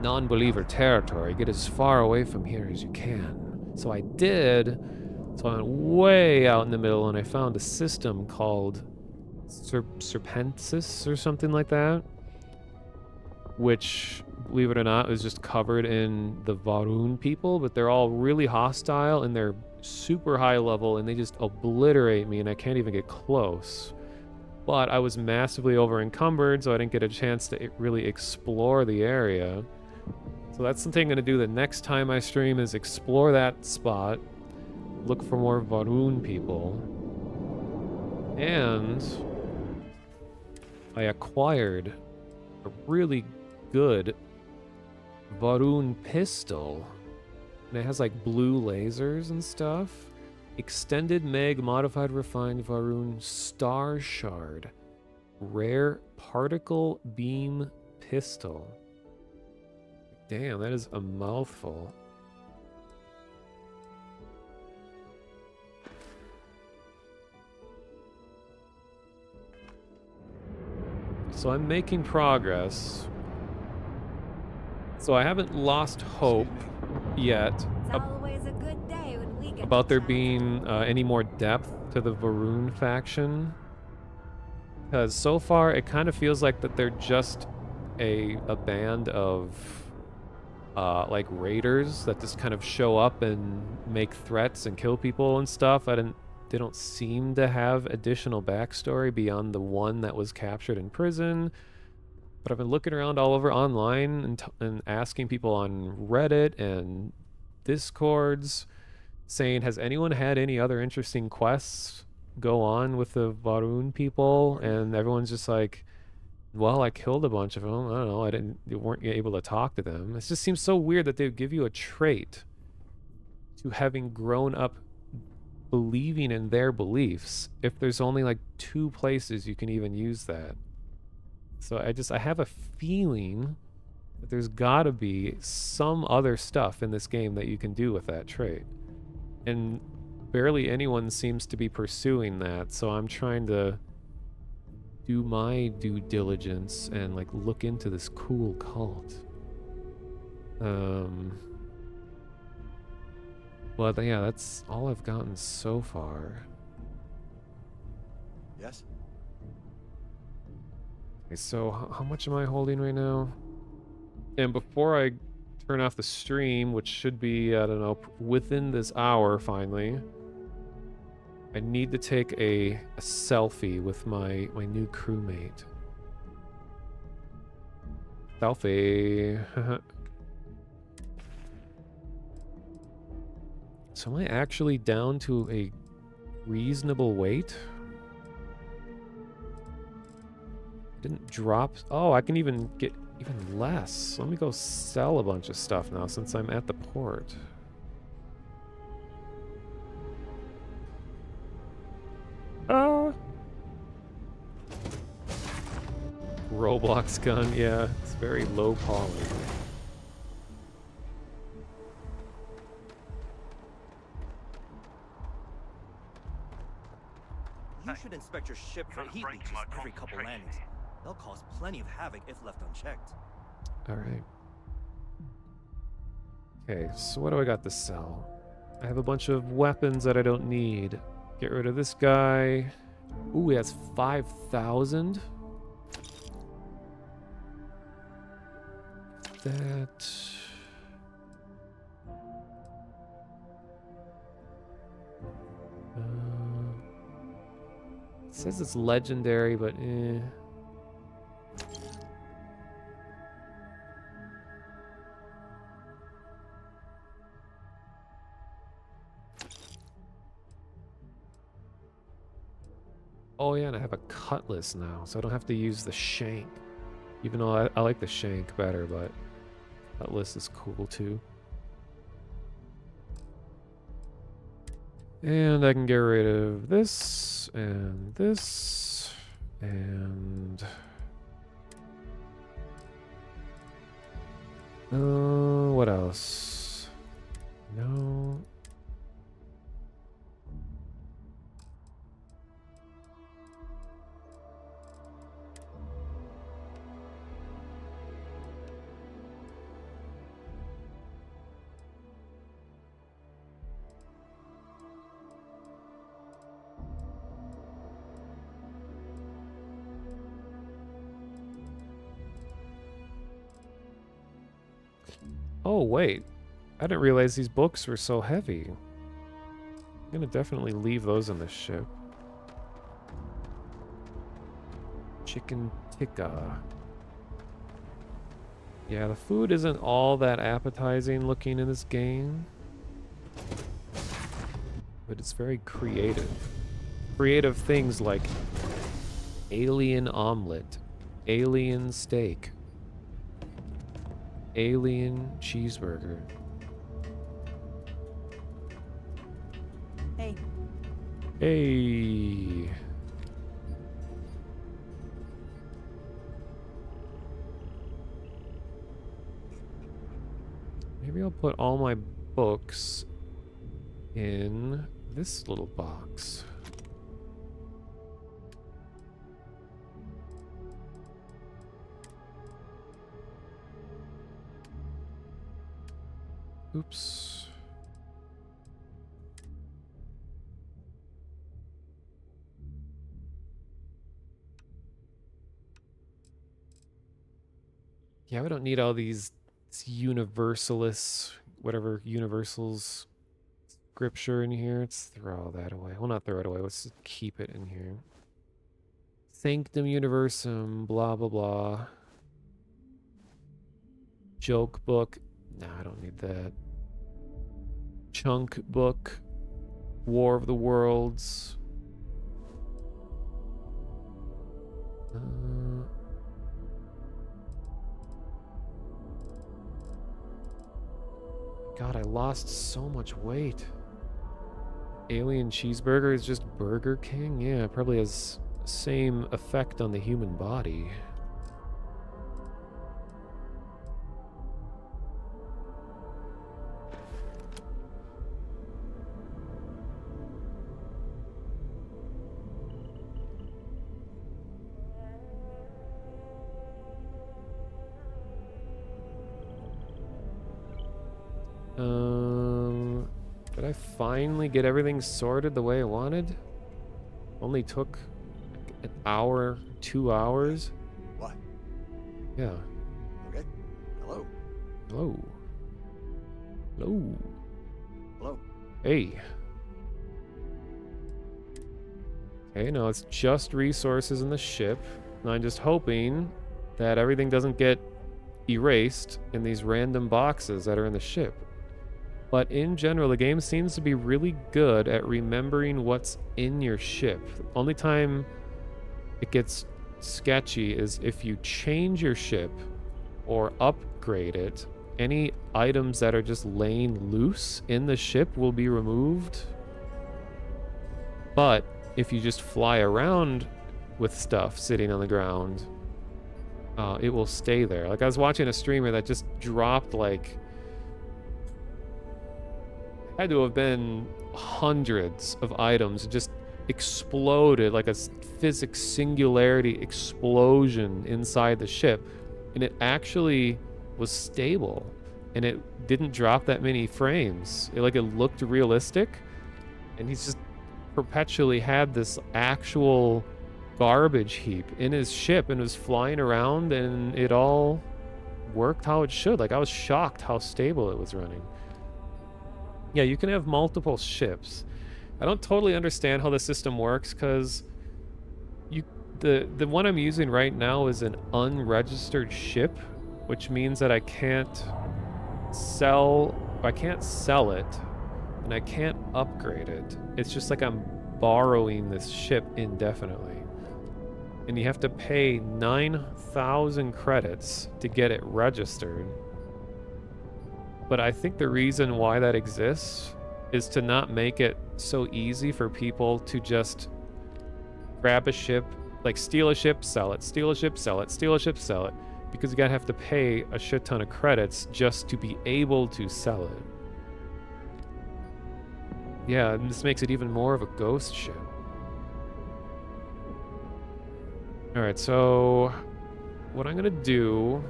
non-believer territory. Get as far away from here as you can. So I did. So I went way out in the middle, and I found a system called Serpentis or something like that, which, believe it or not, is just covered in the Varun people, but they're all really hostile and they're super high level and they just obliterate me and I can't even get close. But I was massively over encumbered, so I didn't get a chance to really explore the area. So that's something I'm going to do the next time I stream, is explore that spot, look for more Varun people, and I acquired a really good Varun pistol. And it has like blue lasers and stuff. Extended Meg Modified Refined Varun Star Shard. Rare Particle Beam Pistol. Damn, that is a mouthful. So I'm making progress. So I haven't lost hope yet It's always a good day when we get about to there chat. being any more depth to the Varun faction. Because so far it kind of feels like that they're just a band of like raiders that just kind of show up and make threats and kill people and stuff. They don't seem to have additional backstory beyond the one that was captured in prison. But I've been looking around all over online and asking people on Reddit and Discords, saying, has anyone had any other interesting quests go on with the Varun people? And everyone's just like, well, I killed a bunch of them. I don't know. You weren't able to talk to them. It just seems so weird that they would give you a trait to having grown up believing in their beliefs if there's only like 2 places you can even use that. So I have a feeling that there's gotta be some other stuff in this game that you can do with that trait. And barely anyone seems to be pursuing that, so I'm trying to do my due diligence and like look into this cool cult. But yeah, that's all I've gotten so far. Yes? Okay, so how much am I holding right now? And before I turn off the stream, which should be, I don't know, within this hour finally, I need to take a selfie with my new crewmate. Selfie. So am I actually down to a reasonable weight? Didn't drop. Oh, I can even get even less. Let me go sell a bunch of stuff now since I'm at the port. Roblox gun, yeah, it's very low poly. You should inspect your ship for heat leeches every couple landings. They'll cause plenty of havoc if left unchecked. Alright. Okay, so what do I got to sell? I have a bunch of weapons that I don't need. Get rid of this guy. Ooh, he has 5,000. That. It says it's legendary, but eh. Oh yeah, and I have a cutlass now, so I don't have to use the shank. Even though I like the shank better, but cutlass is cool too. And I can get rid of this, and this, and... what else? No... Oh, wait. I didn't realize these books were so heavy. I'm gonna definitely leave those in the ship. Chicken tikka. Yeah, the food isn't all that appetizing looking in this game. But it's very creative. Creative things like alien omelet, alien steak, alien cheeseburger. Hey. Hey. Maybe I'll put all my books in this little box. Oops. Yeah, we don't need all these universalists, whatever universals scripture in here. Let's throw all that away. Well, not throw it away. Let's just keep it in here. Sanctum Universum, blah, blah, blah. Joke book. Nah, I don't need that. Chunk book. War of the Worlds. God, I lost so much weight. Alien cheeseburger is just Burger King? Yeah, it probably has the same effect on the human body. Did I finally get everything sorted the way I wanted? Only took an hour, 2 hours. What? Yeah. Okay. Hello. Hello. Hello. Hello. Hey. Okay, now it's just resources in the ship. And I'm just hoping that everything doesn't get erased in these random boxes that are in the ship. But in general, the game seems to be really good at remembering what's in your ship. The only time it gets sketchy is if you change your ship or upgrade it. Any items that are just laying loose in the ship will be removed. But if you just fly around with stuff sitting on the ground, it will stay there. Like I was watching a streamer that just dropped like... had to have been hundreds of items. It just exploded like a physics singularity explosion inside the ship. And it actually was stable. And it didn't drop that many frames. It looked realistic. And he's just perpetually had this actual garbage heap in his ship and was flying around, and it all worked how it should. Like I was shocked how stable it was running. Yeah, you can have multiple ships. I don't totally understand how the system works because the one I'm using right now is an unregistered ship, which means that I can't sell it and I can't upgrade it. It's just like I'm borrowing this ship indefinitely. And you have to pay 9,000 credits to get it registered. But I think the reason why that exists is to not make it so easy for people to just grab a ship, like steal a ship, sell it, steal a ship, sell it, steal a ship, sell it. Because you gotta have to pay a shit ton of credits just to be able to sell it. Yeah, and this makes it even more of a ghost ship. Alright, so what I'm gonna do...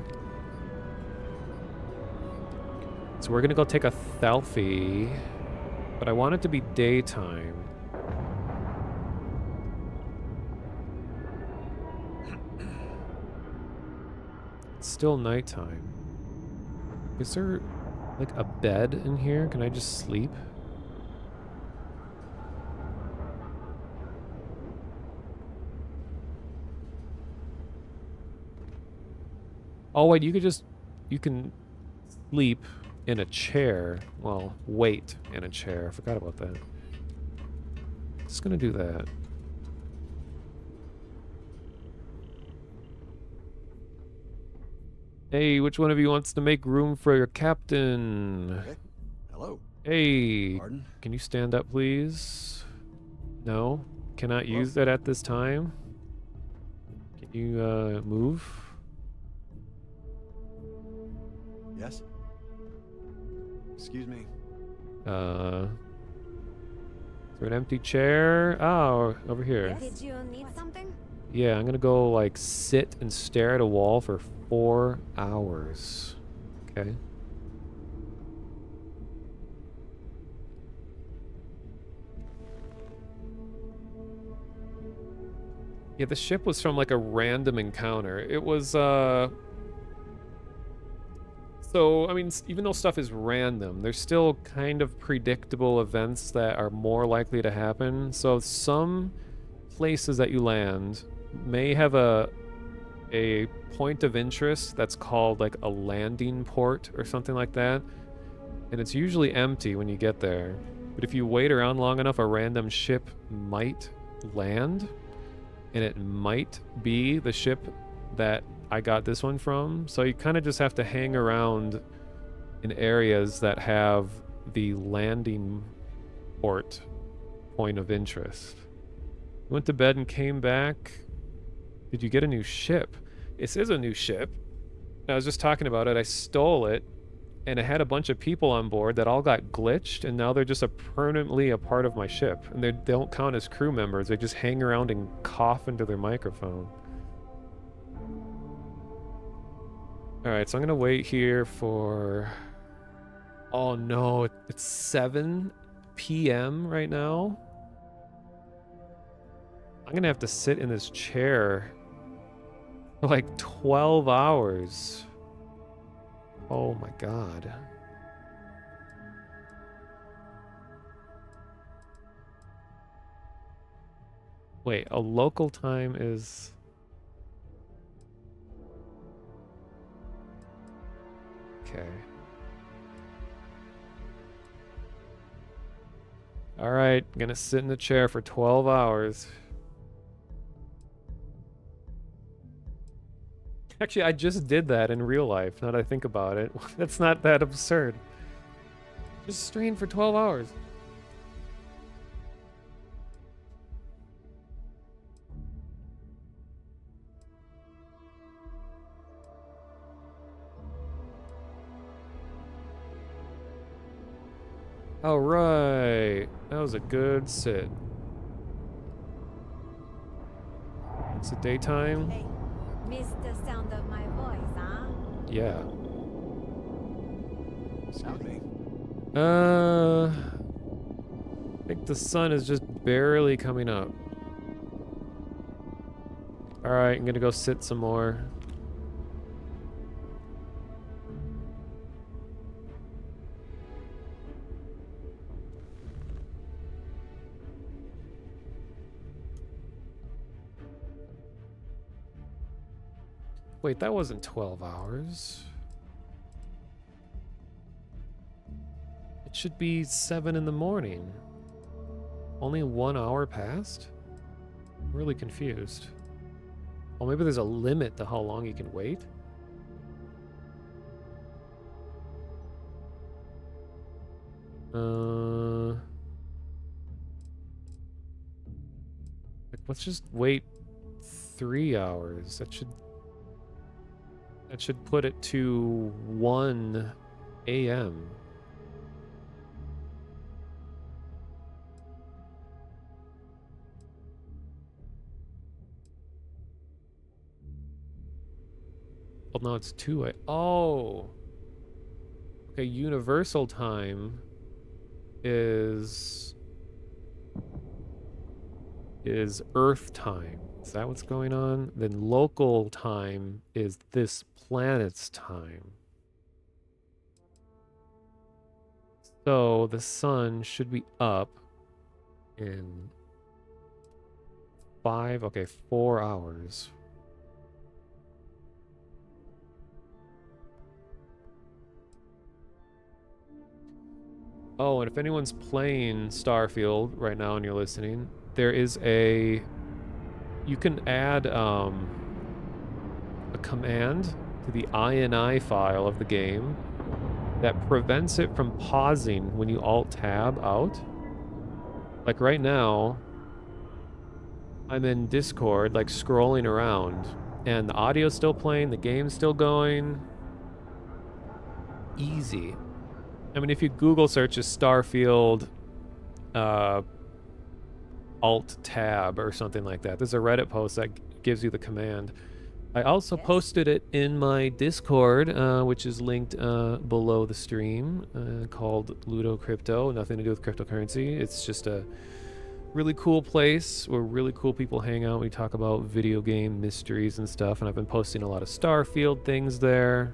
So we're gonna go take a selfie, but I want it to be daytime. It's still nighttime. Is there like a bed in here? Can I just sleep? Oh wait, you can sleep in a chair. Well, wait in a chair. I forgot about that. Just gonna do that. Hey, which one of you wants to make room for your captain? Okay. Hello. Hey, Pardon? can you stand up, please? No? Cannot use that at this time? Can you, move? Yes? Excuse me. Is there an empty chair? Oh, over here. Did you need something? Yeah, I'm gonna go, like, sit and stare at a wall for 4 hours. Okay. Yeah, the ship was from like a random encounter. It was, so, I mean, even though stuff is random, there's still kind of predictable events that are more likely to happen. So some places that you land may have a point of interest that's called like a landing port or something like that. And it's usually empty when you get there. But if you wait around long enough, a random ship might land. And it might be the ship that I got this one from. So you kind of just have to hang around in areas that have the landing port point of interest. Went to bed and came back. Did you get a new ship? This is a new ship. I was just talking about it. I stole it, and it had a bunch of people on board that all got glitched, and now they're just permanently a part of my ship. And they don't count as crew members. They just hang around and cough into their microphone. Alright, so I'm gonna wait here for... Oh no, it's 7 p.m. right now? I'm gonna have to sit in this chair for like 12 hours. Oh my god. Wait, a local time is... Okay. Alright, gonna sit in the chair for 12 hours. Actually, I just did that in real life, now that I think about it. That's not that absurd. Just strain for 12 hours. Alright. That was a good sit. It's a daytime. Hey, missed the sound of my voice, huh? Yeah. Excuse me. I think the sun is just barely coming up. Alright, I'm gonna go sit some more. Wait, that wasn't 12 hours. It should be 7 in the morning. Only 1 hour passed? I'm really confused. Oh, maybe there's a limit to how long you can wait? Like, let's just wait 3 hours. That should put it to 1 a.m. Well, no, it's 2 a... Oh! Okay, universal time is Earth time. Is that what's going on? Then local time is this planet's time. So the sun should be up in 4 hours. Oh, and if anyone's playing Starfield right now and you're listening, there is a... You can add a command to the INI file of the game that prevents it from pausing when you Alt-Tab out. Like right now, I'm in Discord, like scrolling around, and the audio's still playing, the game's still going. Easy. I mean, if you Google search just Starfield Alt-Tab or something like that, there's a Reddit post that gives you the command. I also posted it in my Discord, which is linked below the stream, called Ludo Crypto. Nothing to do with cryptocurrency. It's just a really cool place where really cool people hang out. We talk about video game mysteries and stuff, and I've been posting a lot of Starfield things there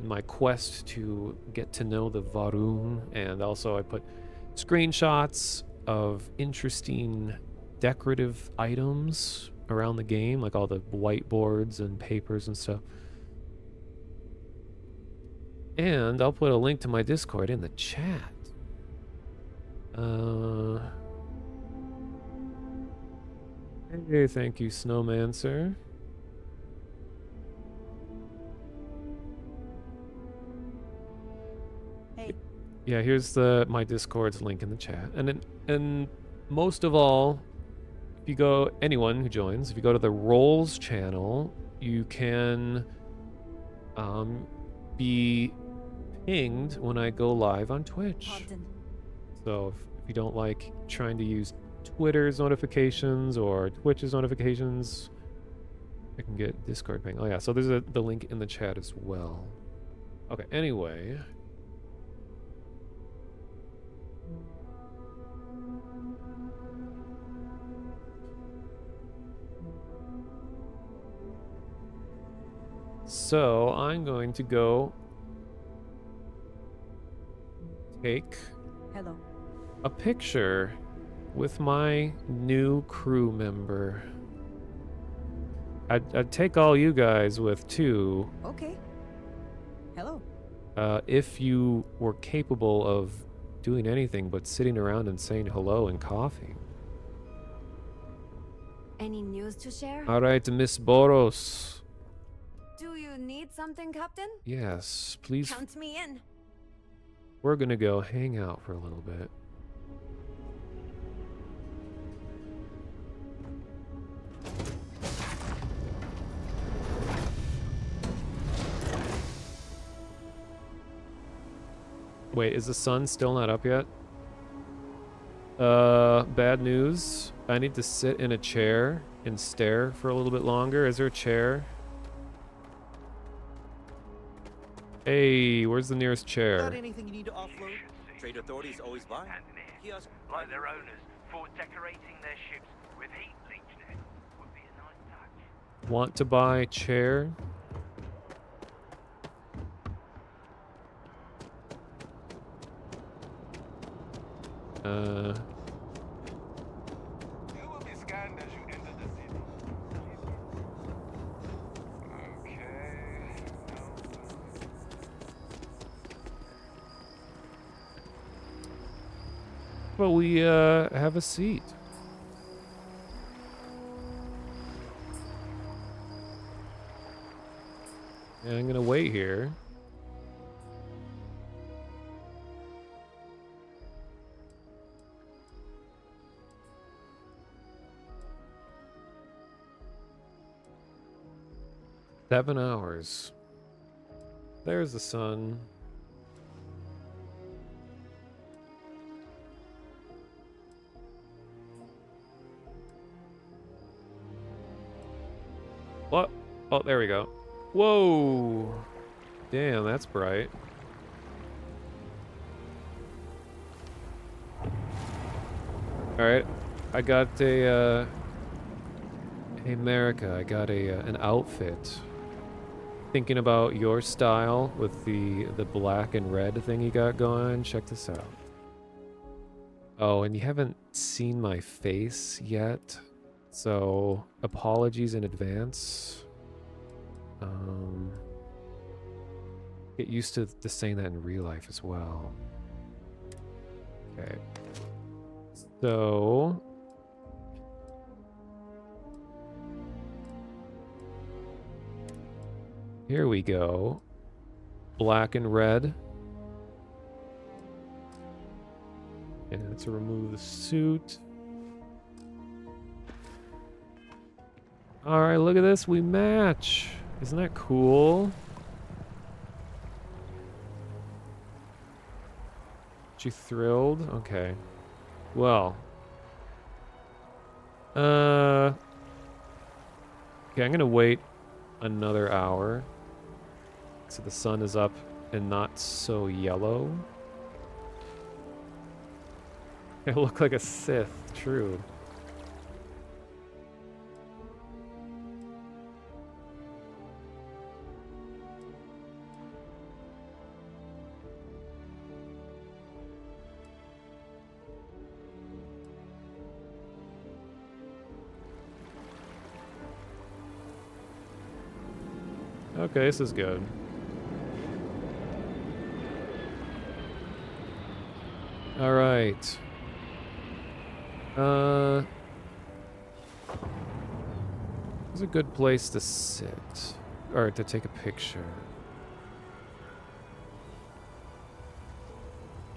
in my quest to get to know the Varun, and also I put screenshots of interesting decorative items around the game, like all the whiteboards and papers and stuff. And I'll put a link to my Discord in the chat. Hey, thank you, Snowmancer. Hey. Yeah, here's my Discord's link in the chat. And most of all, if you go, anyone who joins, if you go to the Roles channel, you can be pinged when I go live on Twitch. Captain. So if you don't like trying to use Twitter's notifications or Twitch's notifications, I can get Discord ping. Oh yeah, so there's the link in the chat as well. Okay, anyway. So I'm going to go take a picture with my new crew member. I'd take all you guys with too. Okay. Hello. If you were capable of doing anything but sitting around and saying hello and coughing. Any news to share? All right, Miss Boros. Do you need something, Captain? Yes, please. Count me in. We're gonna go hang out for a little bit. Wait, is the sun still not up yet? Bad news. I need to sit in a chair and stare for a little bit longer. Is there a chair? Hey, where's the nearest chair? Got anything you need to offload? Trade authorities always buy. Kiosk, like their owners, for decorating their ships with heat leech net. Would be a nice touch. Want to buy chair? Well, we have a seat. And I'm gonna wait here. Seven hours. There's the sun. What? Oh, there we go. Whoa! Damn, that's bright. Alright, I got a, hey America, I got an outfit. Thinking about your style with the black and red thing you got going. Check this out. Oh, and you haven't seen my face yet, so apologies in advance. Get used to saying that in real life as well. Okay. So here we go. Black and red. And to remove the suit. Alright, look at this. We match. Isn't that cool? You thrilled? Okay. Well. Okay, I'm gonna wait another hour. So the sun is up and not so yellow. I look like a Sith, true. Okay, this is good. All right. It's a good place to sit or to take a picture.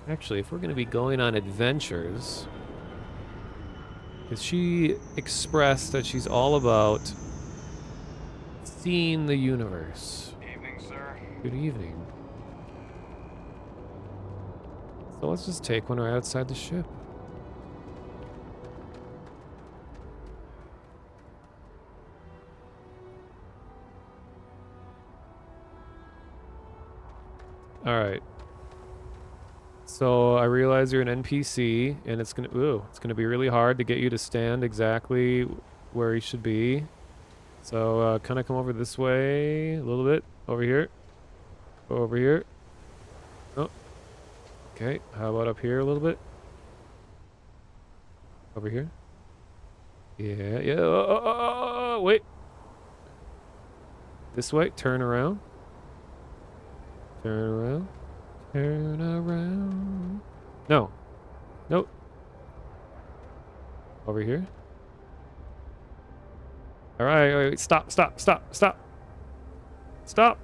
Actually, if we're going to be going on adventures, because she expressed that she's all about seeing the universe. Evening, sir. Good evening. So let's just take one right outside the ship. All right. So I realize you're an NPC, and it's gonna be really hard to get you to stand exactly where you should be. So kind of come over this way a little bit, over here, over here. Oh, okay. How about up here a little bit? Over here. Yeah, yeah. Wait. This way. Turn around. Turn around. Turn around. No. Nope. Over here. All right, wait, stop, stop, stop, stop. Stop.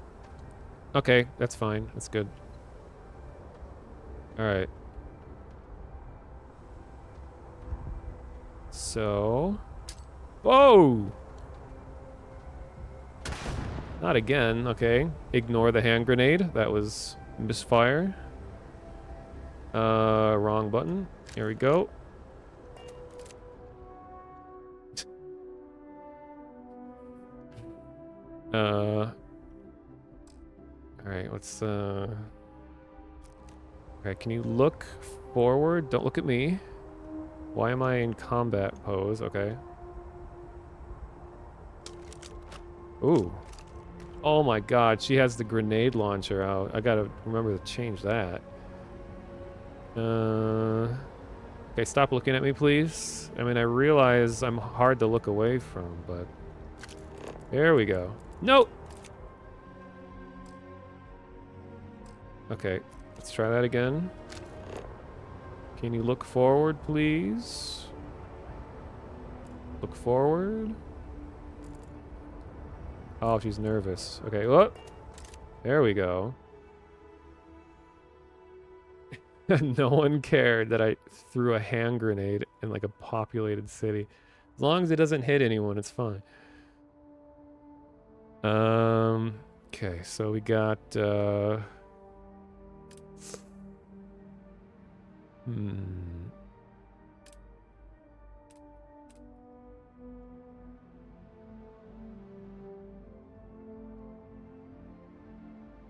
Okay, that's fine. That's good. All right. So. Whoa! Not again. Okay. Ignore the hand grenade. That was misfire. Wrong button. Here we go. All right, let's okay, can you look forward? Don't look at me. Why am I in combat pose? Okay. Ooh. Oh my god, she has the grenade launcher out. I gotta remember to change that. Okay, stop looking at me, please. I mean, I realize I'm hard to look away from, but... There we go. Nope! Okay, let's try that again. Can you look forward, please? Look forward. Oh, she's nervous. Okay, whoop. There we go. No one cared that I threw a hand grenade in like a populated city. As long as it doesn't hit anyone, it's fine. Okay, so we got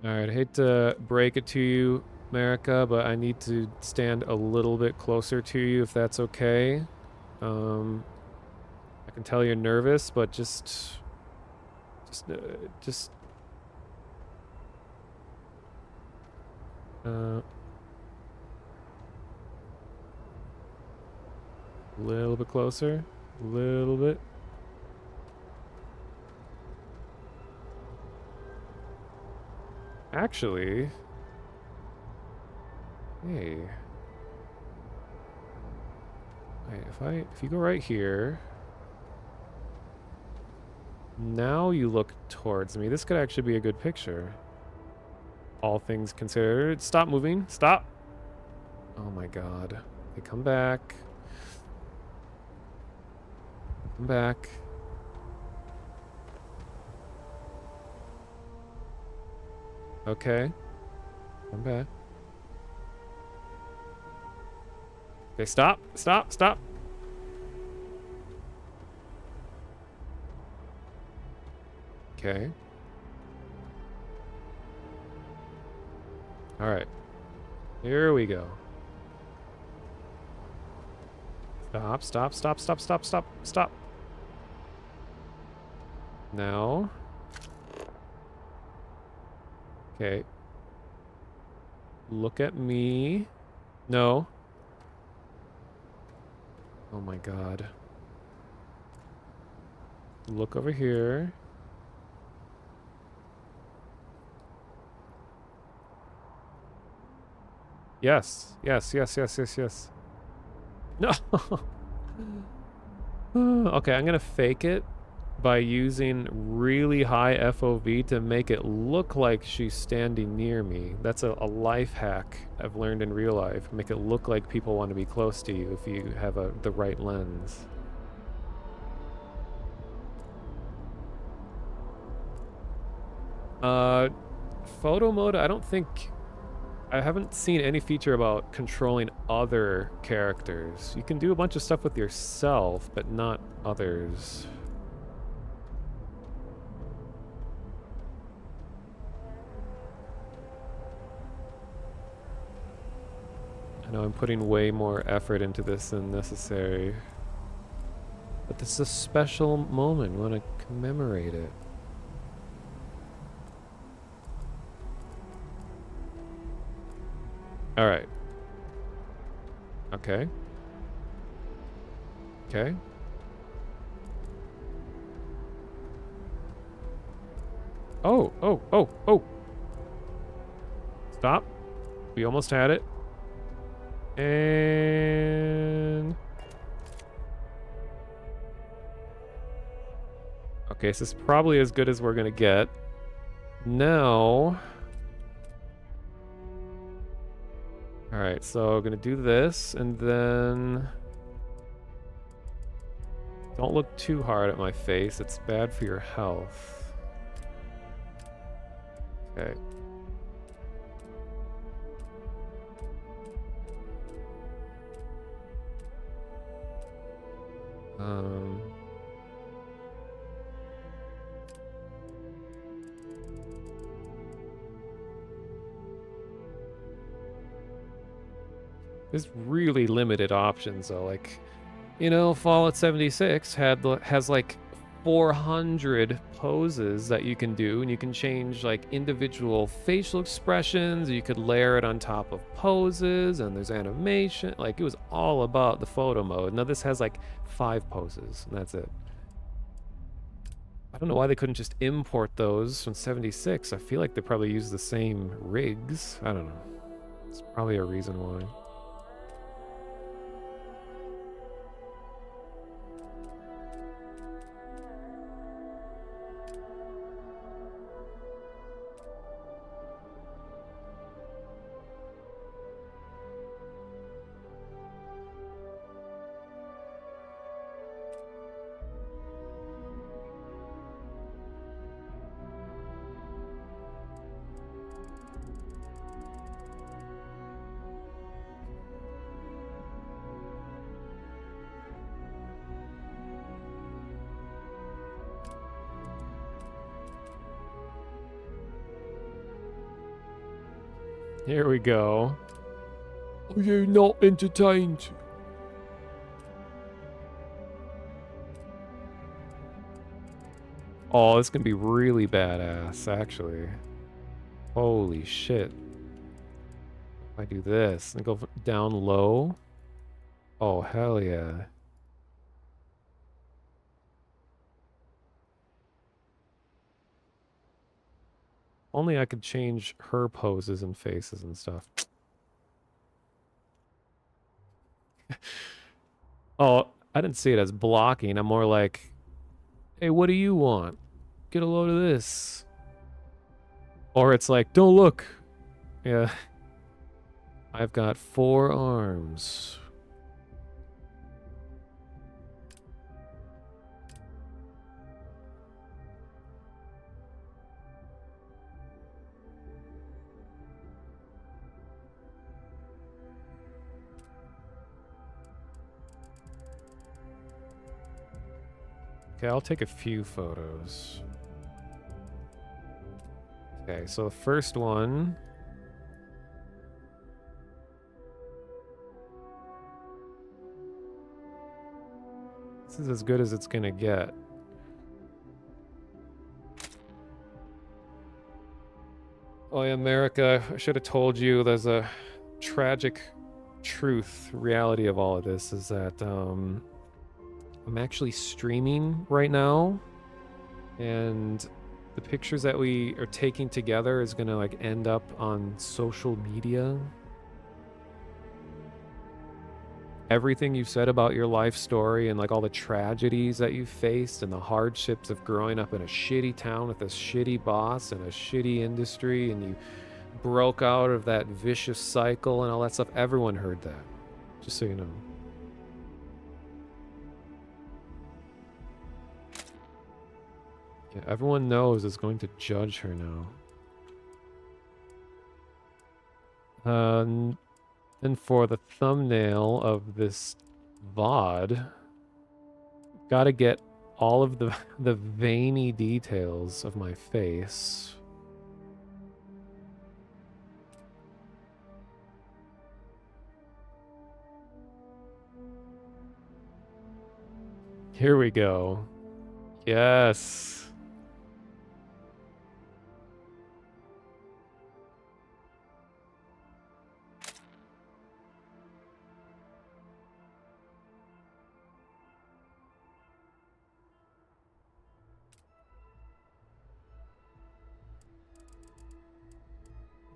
Alright, I hate to break it to you, America, but I need to stand a little bit closer to you if that's okay. I can tell you're nervous, but just a little bit closer, a little bit. Actually, hey, wait, if you go right here, now you look towards me. This could actually be a good picture. All things considered. Stop moving. Stop. Oh my god. Okay, come back. Come back. Okay. Come back. Okay, stop. Stop. Stop. Okay. All right. Here we go. Stop, stop, stop, stop, stop, stop, stop. Now. Okay. Look at me. No. Oh my god. Look over here. Yes. Yes, yes, yes, yes, yes. No! Okay, I'm gonna fake it by using really high FOV to make it look like she's standing near me. That's a life hack I've learned in real life. Make it look like people want to be close to you if you have the right lens. Photo mode, I don't think... I haven't seen any feature about controlling other characters. You can do a bunch of stuff with yourself, but not others. I know I'm putting way more effort into this than necessary. But this is a special moment. We want to commemorate it. Alright. Okay. Okay. Oh, oh, oh, oh! Stop. We almost had it. And... okay, so this is probably as good as we're gonna get. Now... alright, so I'm gonna do this, and then... don't look too hard at my face. It's bad for your health. Okay. There's really limited options though. Like, you know, Fallout 76 has like 400 poses that you can do, and you can change like individual facial expressions. You could layer it on top of poses, and there's animation. Like, it was all about the photo mode. Now this has like 5 poses, and that's it. I don't know why they couldn't just import those from 76. I feel like they probably use the same rigs. I don't know. It's probably a reason why. Here we go. Are you not entertained? Oh, this can be really badass, actually. Holy shit. If I do this and go down low. Oh, hell yeah. Only I could change her poses and faces and stuff. Oh, I didn't see it as blocking. I'm more like, hey, what do you want? Get a load of this. Or it's like, don't look. Yeah. I've got 4 arms. Okay, I'll take a few photos. Okay, so the first one. This is as good as it's gonna get. Oh yeah, America, I should have told you there's a tragic reality of all of this is that I'm actually streaming right now, and the pictures that we are taking together is gonna like end up on social media. everything you've said about your life story and like all the tragedies that you've faced and the hardships of growing up in a shitty town with a shitty boss and a shitty industry, and you broke out of that vicious cycle and all that stuff. Everyone heard that, just so you know. Yeah, everyone knows is going to judge her now. And for the thumbnail of this VOD, gotta get all of the veiny details of my face. Here we go. Yes.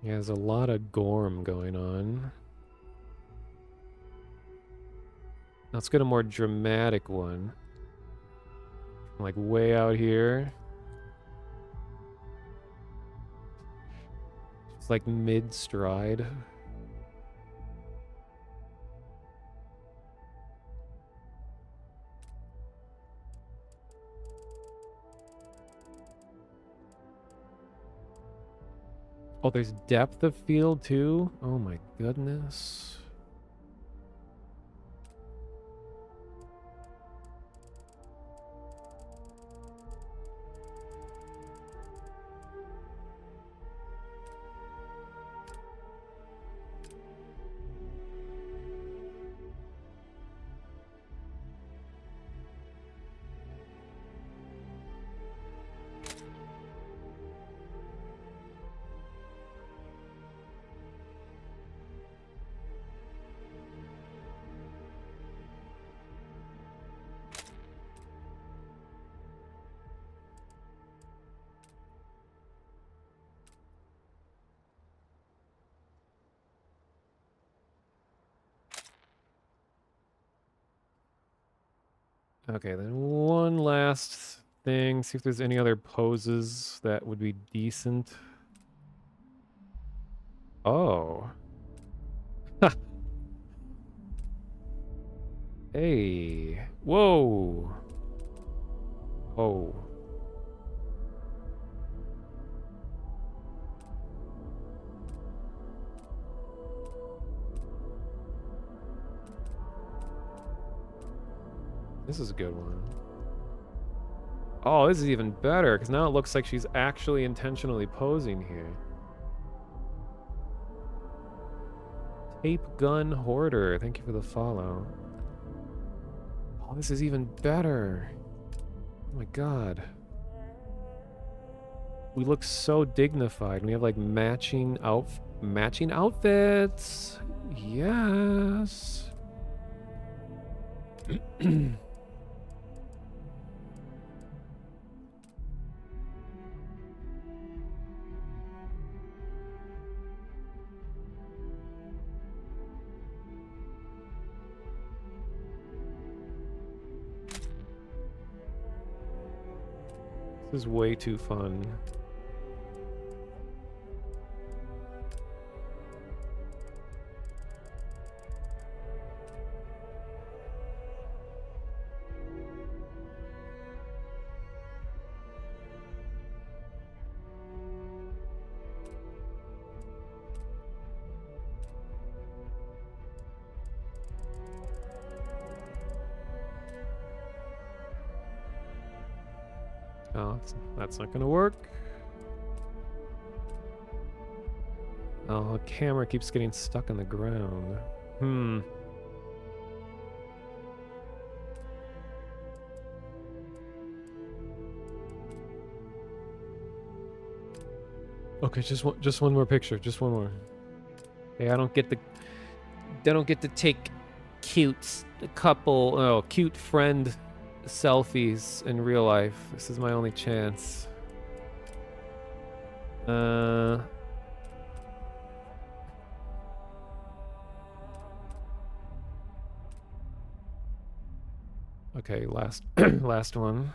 Yeah, there's a lot of gorm going on. Let's get a more dramatic one. Like way out here. It's like mid-stride. Oh, there's depth of field too? Oh my goodness. Okay, then one last thing. See if there's any other poses that would be decent. Oh. Hey. Whoa. Oh. This is a good one. Oh, this is even better, because now it looks like she's actually intentionally posing here. Tape Gun Hoarder, thank you for the follow. Oh, this is even better. Oh my god. We look so dignified. We have like matching outfits. Yes. This is way too fun. Oh, that's not gonna work. Oh, the camera keeps getting stuck in the ground. Okay, just one more picture. Just one more. Hey, I don't get to take cute cute friend selfies in real life. This is my only chance. Okay, last last one.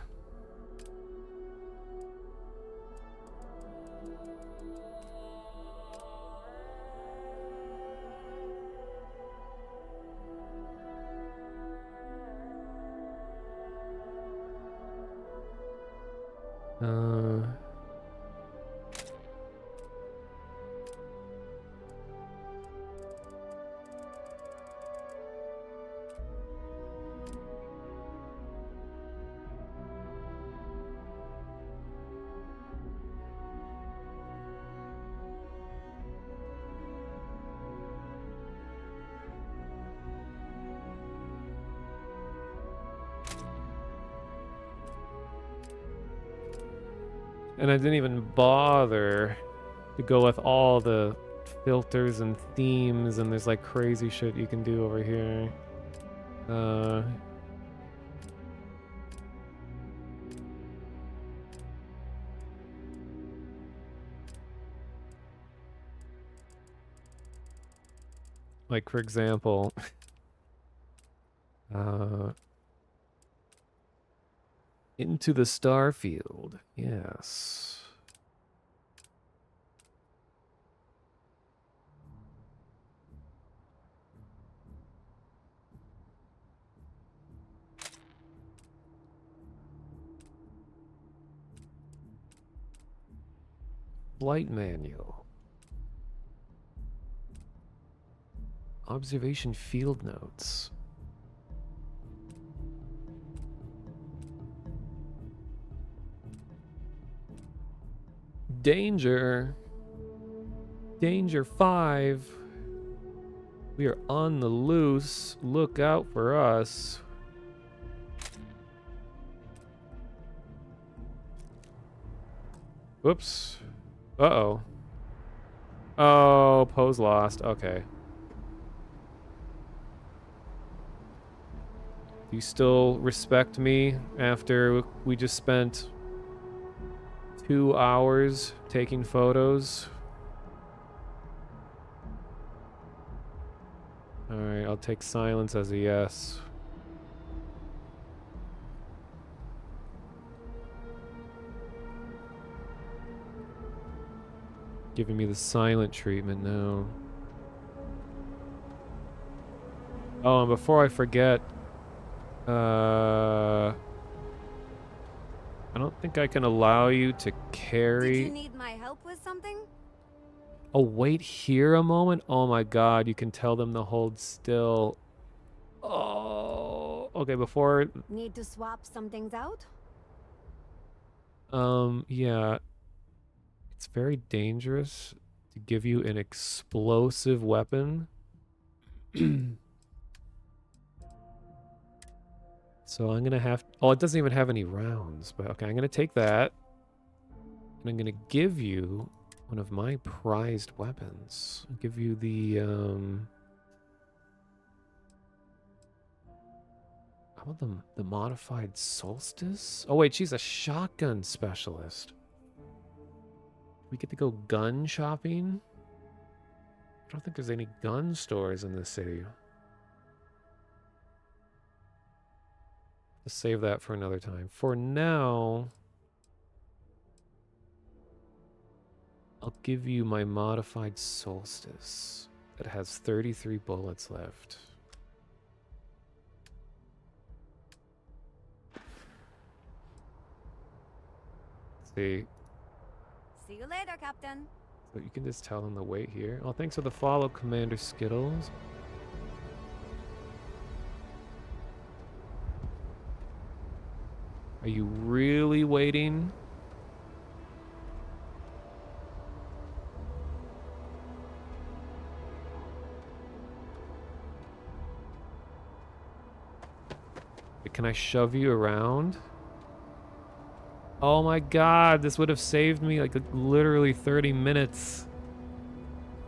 And I didn't even bother to go with all the filters and themes, and there's like crazy shit you can do over here. Like for example, into the Starfield, yes. Flight manual. Observation field notes. Danger. Danger 5. We are on the loose. Look out for us. Whoops. Uh-oh. Oh, pose lost. Okay. Do you still respect me after we just spent 2 hours taking photos? Alright, I'll take silence as a yes. Giving me the silent treatment now. Oh, and before I forget, I don't think I can allow you to carry... Did you need my help with something? Oh, wait here a moment? Oh my god, you can tell them to hold still. Oh, okay, before... Need to swap some things out? Yeah. It's very dangerous to give you an explosive weapon. So I'm gonna have... Oh, it doesn't even have any rounds, but okay, I'm gonna take that. And I'm gonna give you one of my prized weapons. I'll give you the, how about the modified solstice? Oh wait, she's a shotgun specialist. We get to go gun shopping? I don't think there's any gun stores in this city. Let's save that for another time. For now, I'll give you my modified solstice. It has 33 bullets left. Let's see. See you later, Captain. So you can just tell them to wait here. Oh, thanks for the follow, Commander Skittles. Are you really waiting? Can I shove you around? Oh my god, this would have saved me like literally 30 minutes.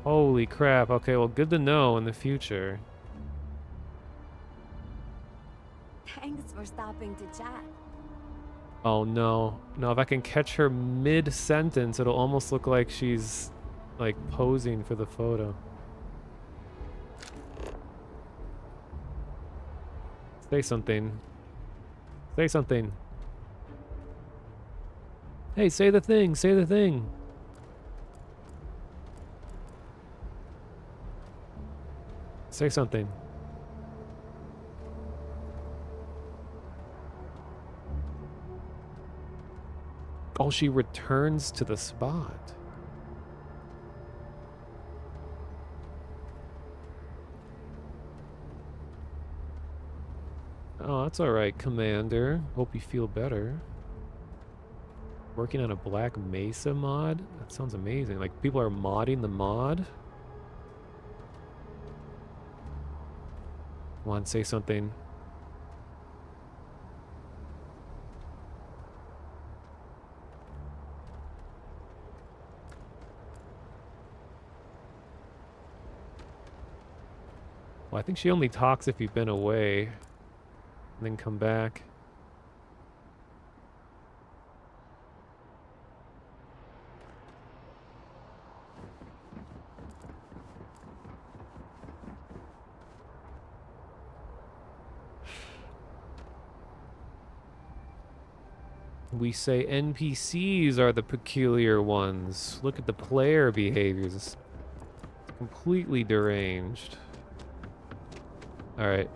Holy crap. Okay, well, good to know in the future. Thanks for stopping to chat. Oh no. No, if I can catch her mid-sentence, it'll almost look like she's like posing for the photo. Say something. Say something. Hey, say the thing. Say the thing. Say something. Oh, she returns to the spot. Oh, that's alright, Commander. Hope you feel better. Working on a Black Mesa mod? That sounds amazing. Like, people are modding the mod? Come on, say something. Well, I think she only talks if you've been away. And then come back. We say NPCs are the peculiar ones. Look at the player behaviors. It's completely deranged. Alright.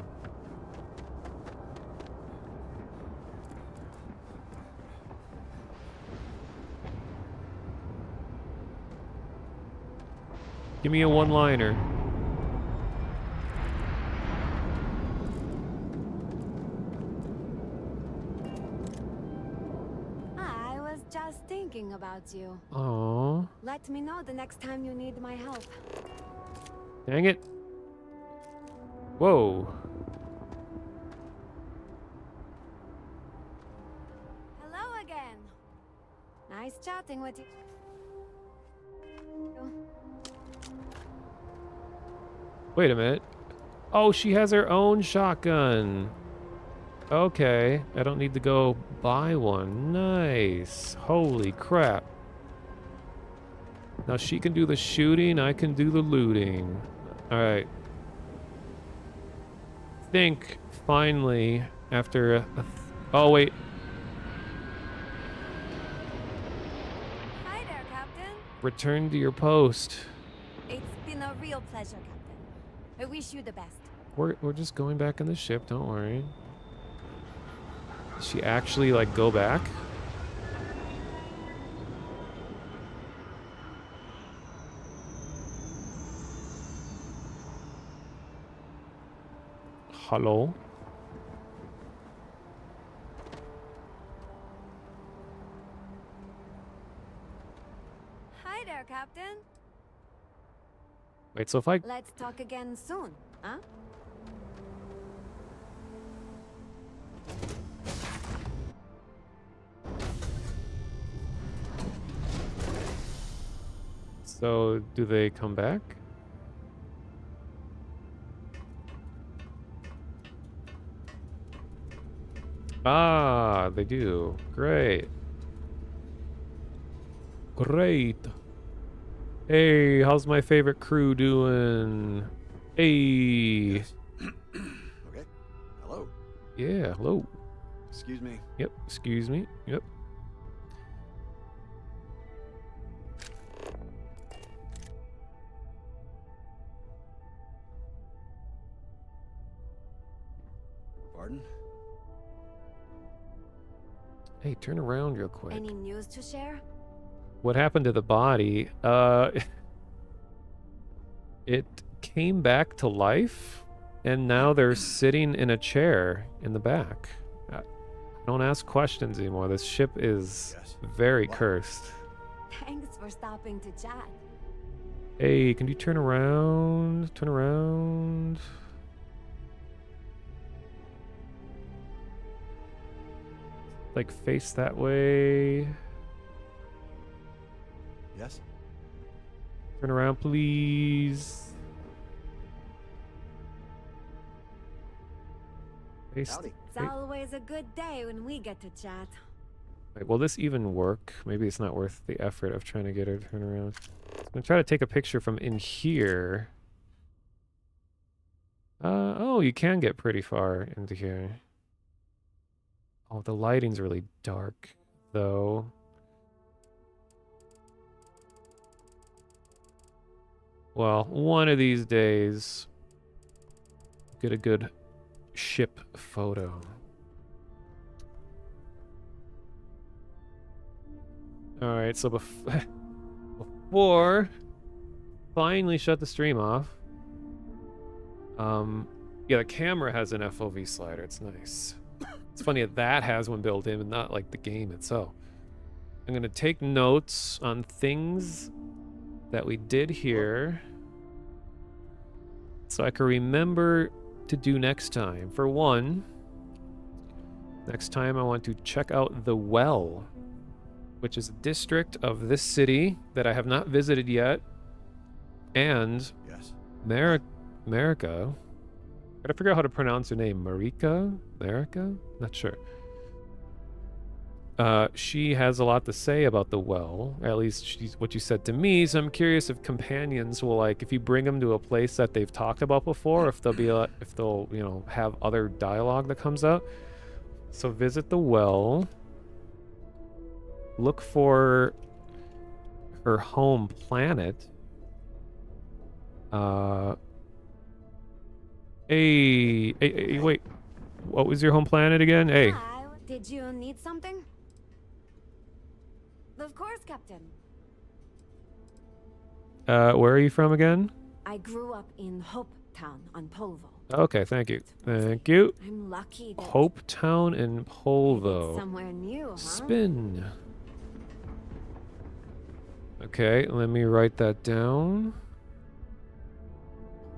Give me a one-liner. I was just thinking about you. Aww. Let me know the next time you need my help. Dang it. Whoa. Hello again. Nice chatting with you. Wait a minute. Oh, she has her own shotgun. Okay. I don't need to go buy one. Nice. Holy crap. Now she can do the shooting, I can do the looting. Alright. Think, finally, after oh, wait. Hi there, Captain. Return to your post. It's been a real pleasure, Captain. I wish you the best. We're just going back in the ship, don't worry. Does she actually, like, go back? Hello? Hi there, Captain. Wait, so if I... Let's talk again soon, huh? So, do they come back? Ah, they do. Great. Great. Hey, how's my favorite crew doing? Hey. Okay. Hello. Yeah, hello. Excuse me. Yep, excuse me. Yep. Pardon? Hey, turn around real quick. Any news to share? What happened to the body? It came back to life, and now they're sitting in a chair in the back. Don't ask questions anymore. This ship is very cursed. Thanks for stopping to chat. Hey, can you turn around? Turn around. Like, face that way. Yes? Turn around, please. Face. Howdy. It's always a good day when we get to chat. Wait, will this even work? Maybe it's not worth the effort of trying to get her to turn around. I'm gonna try to take a picture from in here. Oh, you can get pretty far into here. Oh, the lighting's really dark, though. Well, one of these days, get a good ship photo. Alright, so before finally shut the stream off. Yeah, the camera has an FOV slider. It's nice. It's funny that that has one built in and not like the game itself. I'm gonna take notes on things that we did here so I can remember to do next time. For one, next time I want to check out the Well, which is a district of this city that I have not visited yet. And Marika. Gotta figure out how to pronounce her name. Marika? Not sure. She has a lot to say about the Well. At least she's what you said to me. So I'm curious if companions will, like, if you bring them to a place that they've talked about before, if they'll be, if they'll, you know, have other dialogue that comes out. So visit the Well. Look for her home planet. Hey, wait. What was your home planet again? Hey. Hi, did you need something? Of course, Captain. Where are you from again? I grew up in Hope Town on Polvo. Okay, thank you. Thank you. I'm lucky that Hope Town in Polvo. somewhere new, huh? Spin. Okay, let me write that down.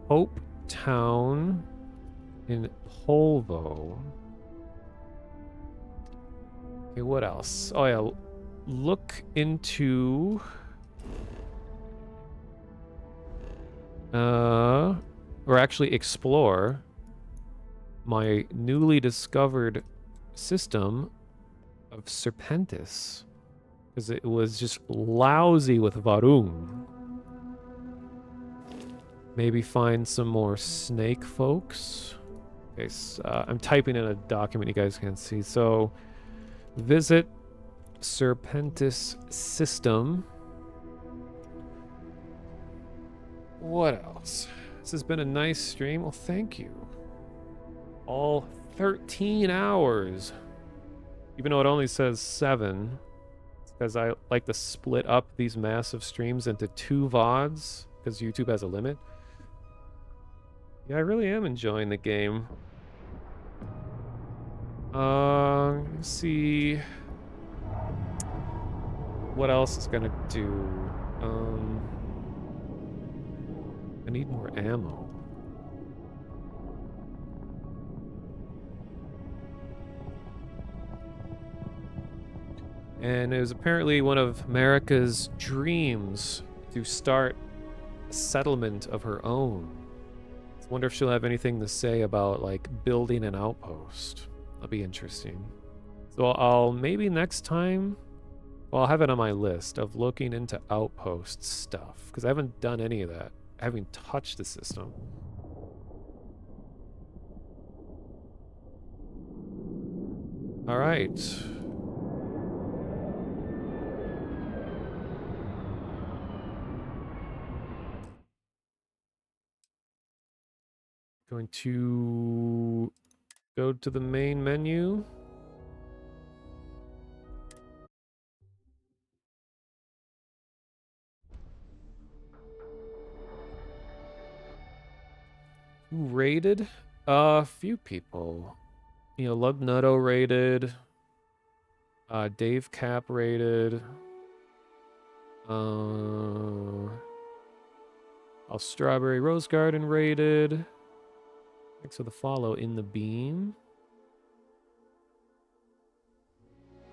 Hope Town in Polvo. Okay, what else? Oh yeah, look into or actually explore my newly discovered system of Serpentis, because it was just lousy with Varun. Maybe find some more snake folks. Okay, so, I'm typing in a document you guys can't see. So, visit Serpentis system. What else? This has been a nice stream. Well, thank you. All 13 hours. Even though it only says 7. It's because I like to split up these massive streams into 2 VODs, because YouTube has a limit. Yeah, I really am enjoying the game. Let's see what else it's gonna do. I need more ammo. And it was apparently one of Marika's dreams to start a settlement of her own. I wonder if she'll have anything to say about, like, building an outpost. That'll be interesting. So I'll maybe next time, well, I'll have it on my list of looking into outpost stuff, because I haven't done any of that. I haven't touched the system. All right. Going to go to the main menu. Who raided? A few people. You know, Love Nutto raided. Dave Cap raided. Strawberry Rose Garden raided. Thanks for the follow in the beam.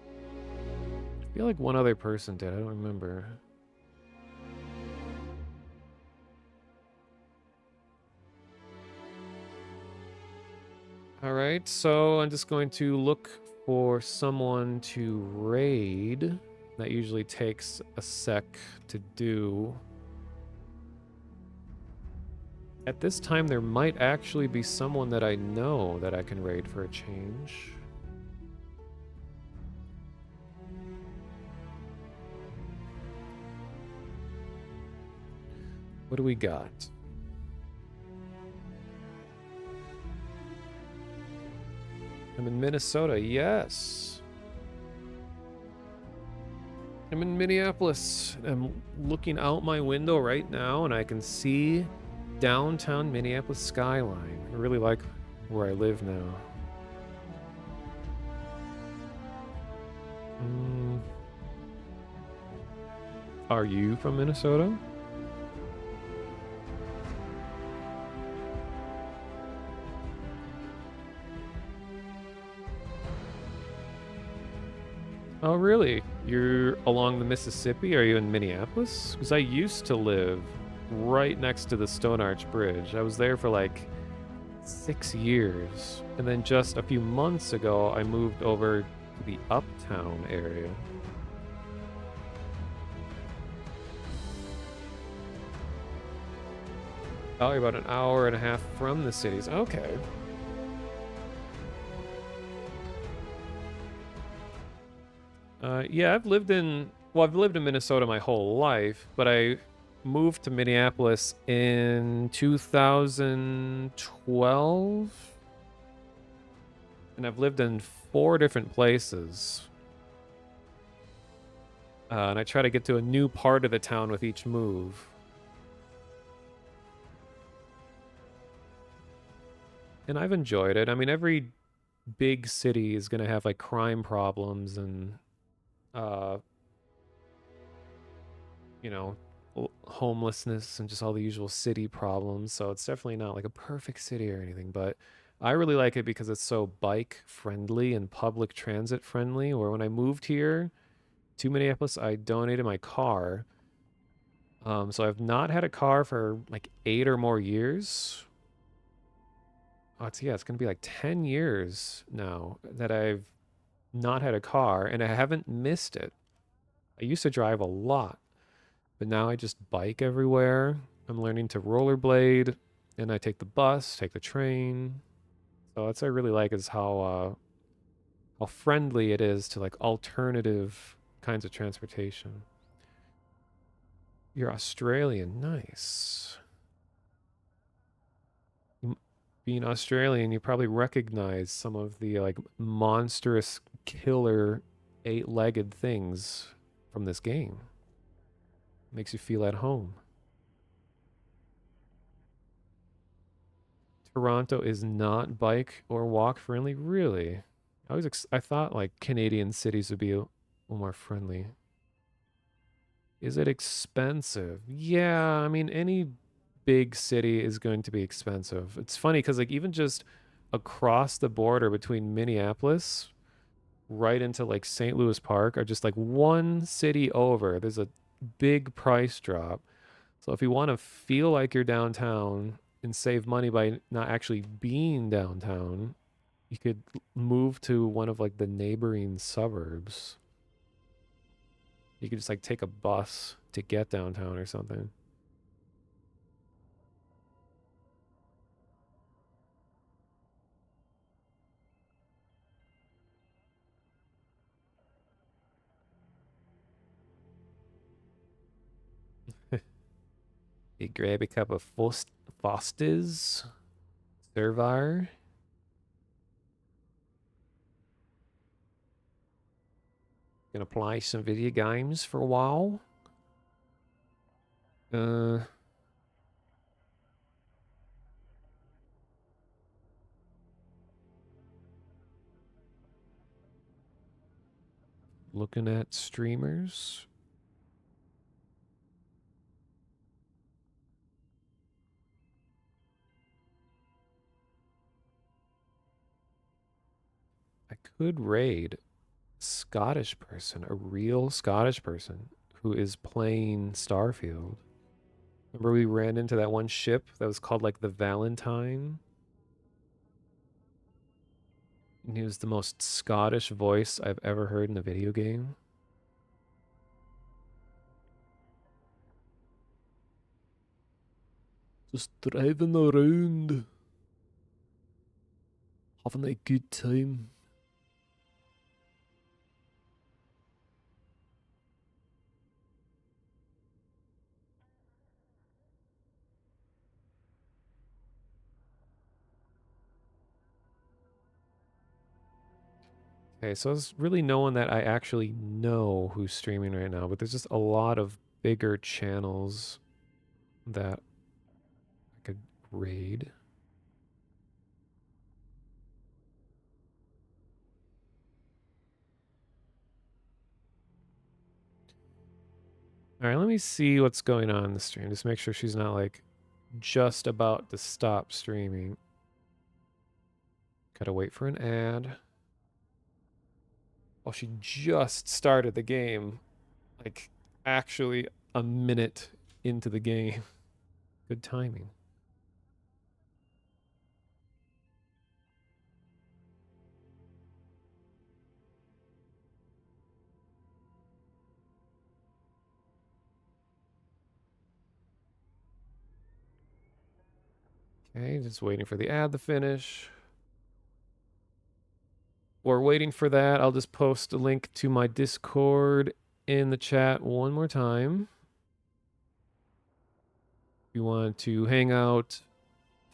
I feel like one other person did. I don't remember. All right, so I'm just going to look for someone to raid. That usually takes a sec to do. At this time, there might actually be someone that I know that I can raid for a change. What do we got? I'm in Minnesota, yes. I'm in Minneapolis. I'm looking out my window right now and I can see downtown Minneapolis skyline. I really like where I live now. Are you from Minnesota? Oh, really? You're along the Mississippi? Are you in Minneapolis? Because I used to live right next to the Stone Arch Bridge. I was there for like 6 years. And then just a few months ago, I moved over to the Uptown area. Oh, you're about an hour and a half from the cities. Okay. Yeah, I've lived in Minnesota my whole life, but I moved to Minneapolis in 2012. And I've lived in 4 different places. And I try to get to a new part of the town with each move. And I've enjoyed it. I mean, every big city is going to have like crime problems and you know, homelessness and just all the usual city problems. So it's definitely not like a perfect city or anything, but I really like it because it's so bike friendly and public transit friendly. Where when I moved here to Minneapolis, I donated my car. So I've not had a car for like 8 or more years. Oh, it's going to be like 10 years now that I've not had a car, and I haven't missed it. I used to drive a lot, but now I just bike everywhere. I'm learning to rollerblade, and I take the bus, take the train. So that's what I really like is how friendly it is to like alternative kinds of transportation. You're Australian, nice. Being Australian, you probably recognize some of the like monstrous killer 8-legged things from this game. Makes you feel at home. Toronto is not bike or walk friendly, really. I thought like Canadian cities would be a little more friendly. Is it expensive? Yeah, I mean any big city is going to be expensive. It's funny because like even just across the border between Minneapolis right into like St. Louis Park are just like one city over. There's a big price drop. So if you want to feel like you're downtown and save money by not actually being downtown, you could move to one of like the neighboring suburbs. You could just like take a bus to get downtown or something. You grab a cup of Foster's Servir. Gonna play some video games for a while. Looking at streamers. I could raid Scottish person, a real Scottish person who is playing Starfield. Remember we ran into that one ship that was called like the Valentine? And he was the most Scottish voice I've ever heard in a video game. Just driving around. Having a good time. Okay, so it's really no one that I actually know who's streaming right now, but there's just a lot of bigger channels that I could raid. All right, let me see what's going on in the stream. Just make sure she's not like just about to stop streaming. Gotta wait for an ad. Oh, she just started the game. Like, actually a minute into the game. Good timing. Okay, just waiting for the ad to finish. While we're waiting for that, I'll just post a link to my Discord in the chat one more time. If you want to hang out,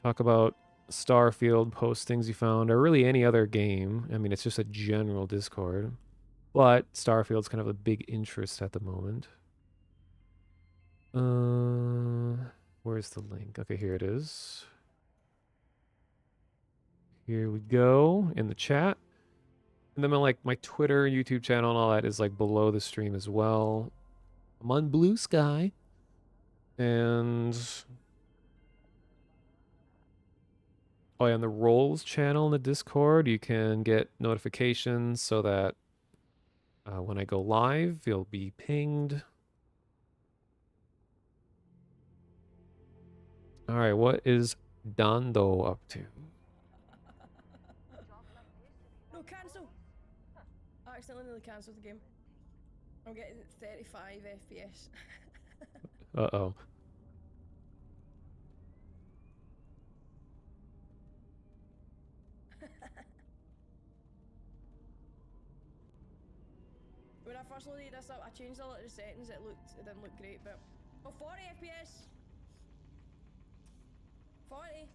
talk about Starfield, post things you found, or really any other game. I mean, it's just a general Discord. But Starfield's kind of a big interest at the moment. Where's the link? Okay, here it is. Here we go in the chat. And then my Twitter, YouTube channel, and all that is like below the stream as well. I'm on Blue Sky. And oh yeah, on the Roles channel in the Discord, you can get notifications so that when I go live, you'll be pinged. All right, what is Dondo up to? No, cancel! I accidentally nearly cancelled the game. I'm getting 35 FPS. Uh-oh. When I first loaded this up, I changed a lot of the settings. It didn't look great, but oh, 40 FPS. 40.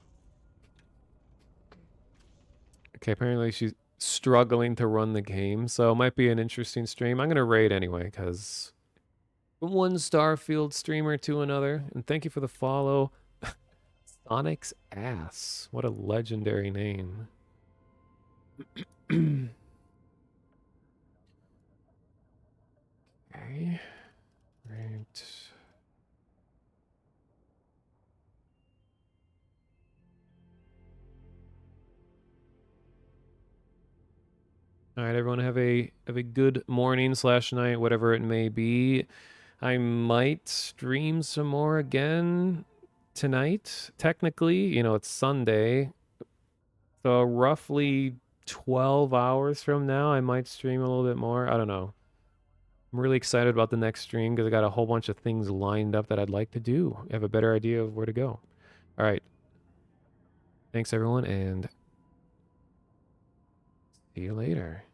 Okay, apparently she's struggling to run the game, so it might be an interesting stream. I'm gonna raid anyway, because from one Starfield streamer to another. And thank you for the follow. Sonic's Ass. What a legendary name. Okay. Right. All right, everyone have a good morning / night, whatever it may be. I might stream some more again tonight. Technically, you know, it's Sunday. So roughly 12 hours from now, I might stream a little bit more. I don't know. I'm really excited about the next stream because I got a whole bunch of things lined up that I'd like to do. I have a better idea of where to go. All right. Thanks, everyone, and see you later.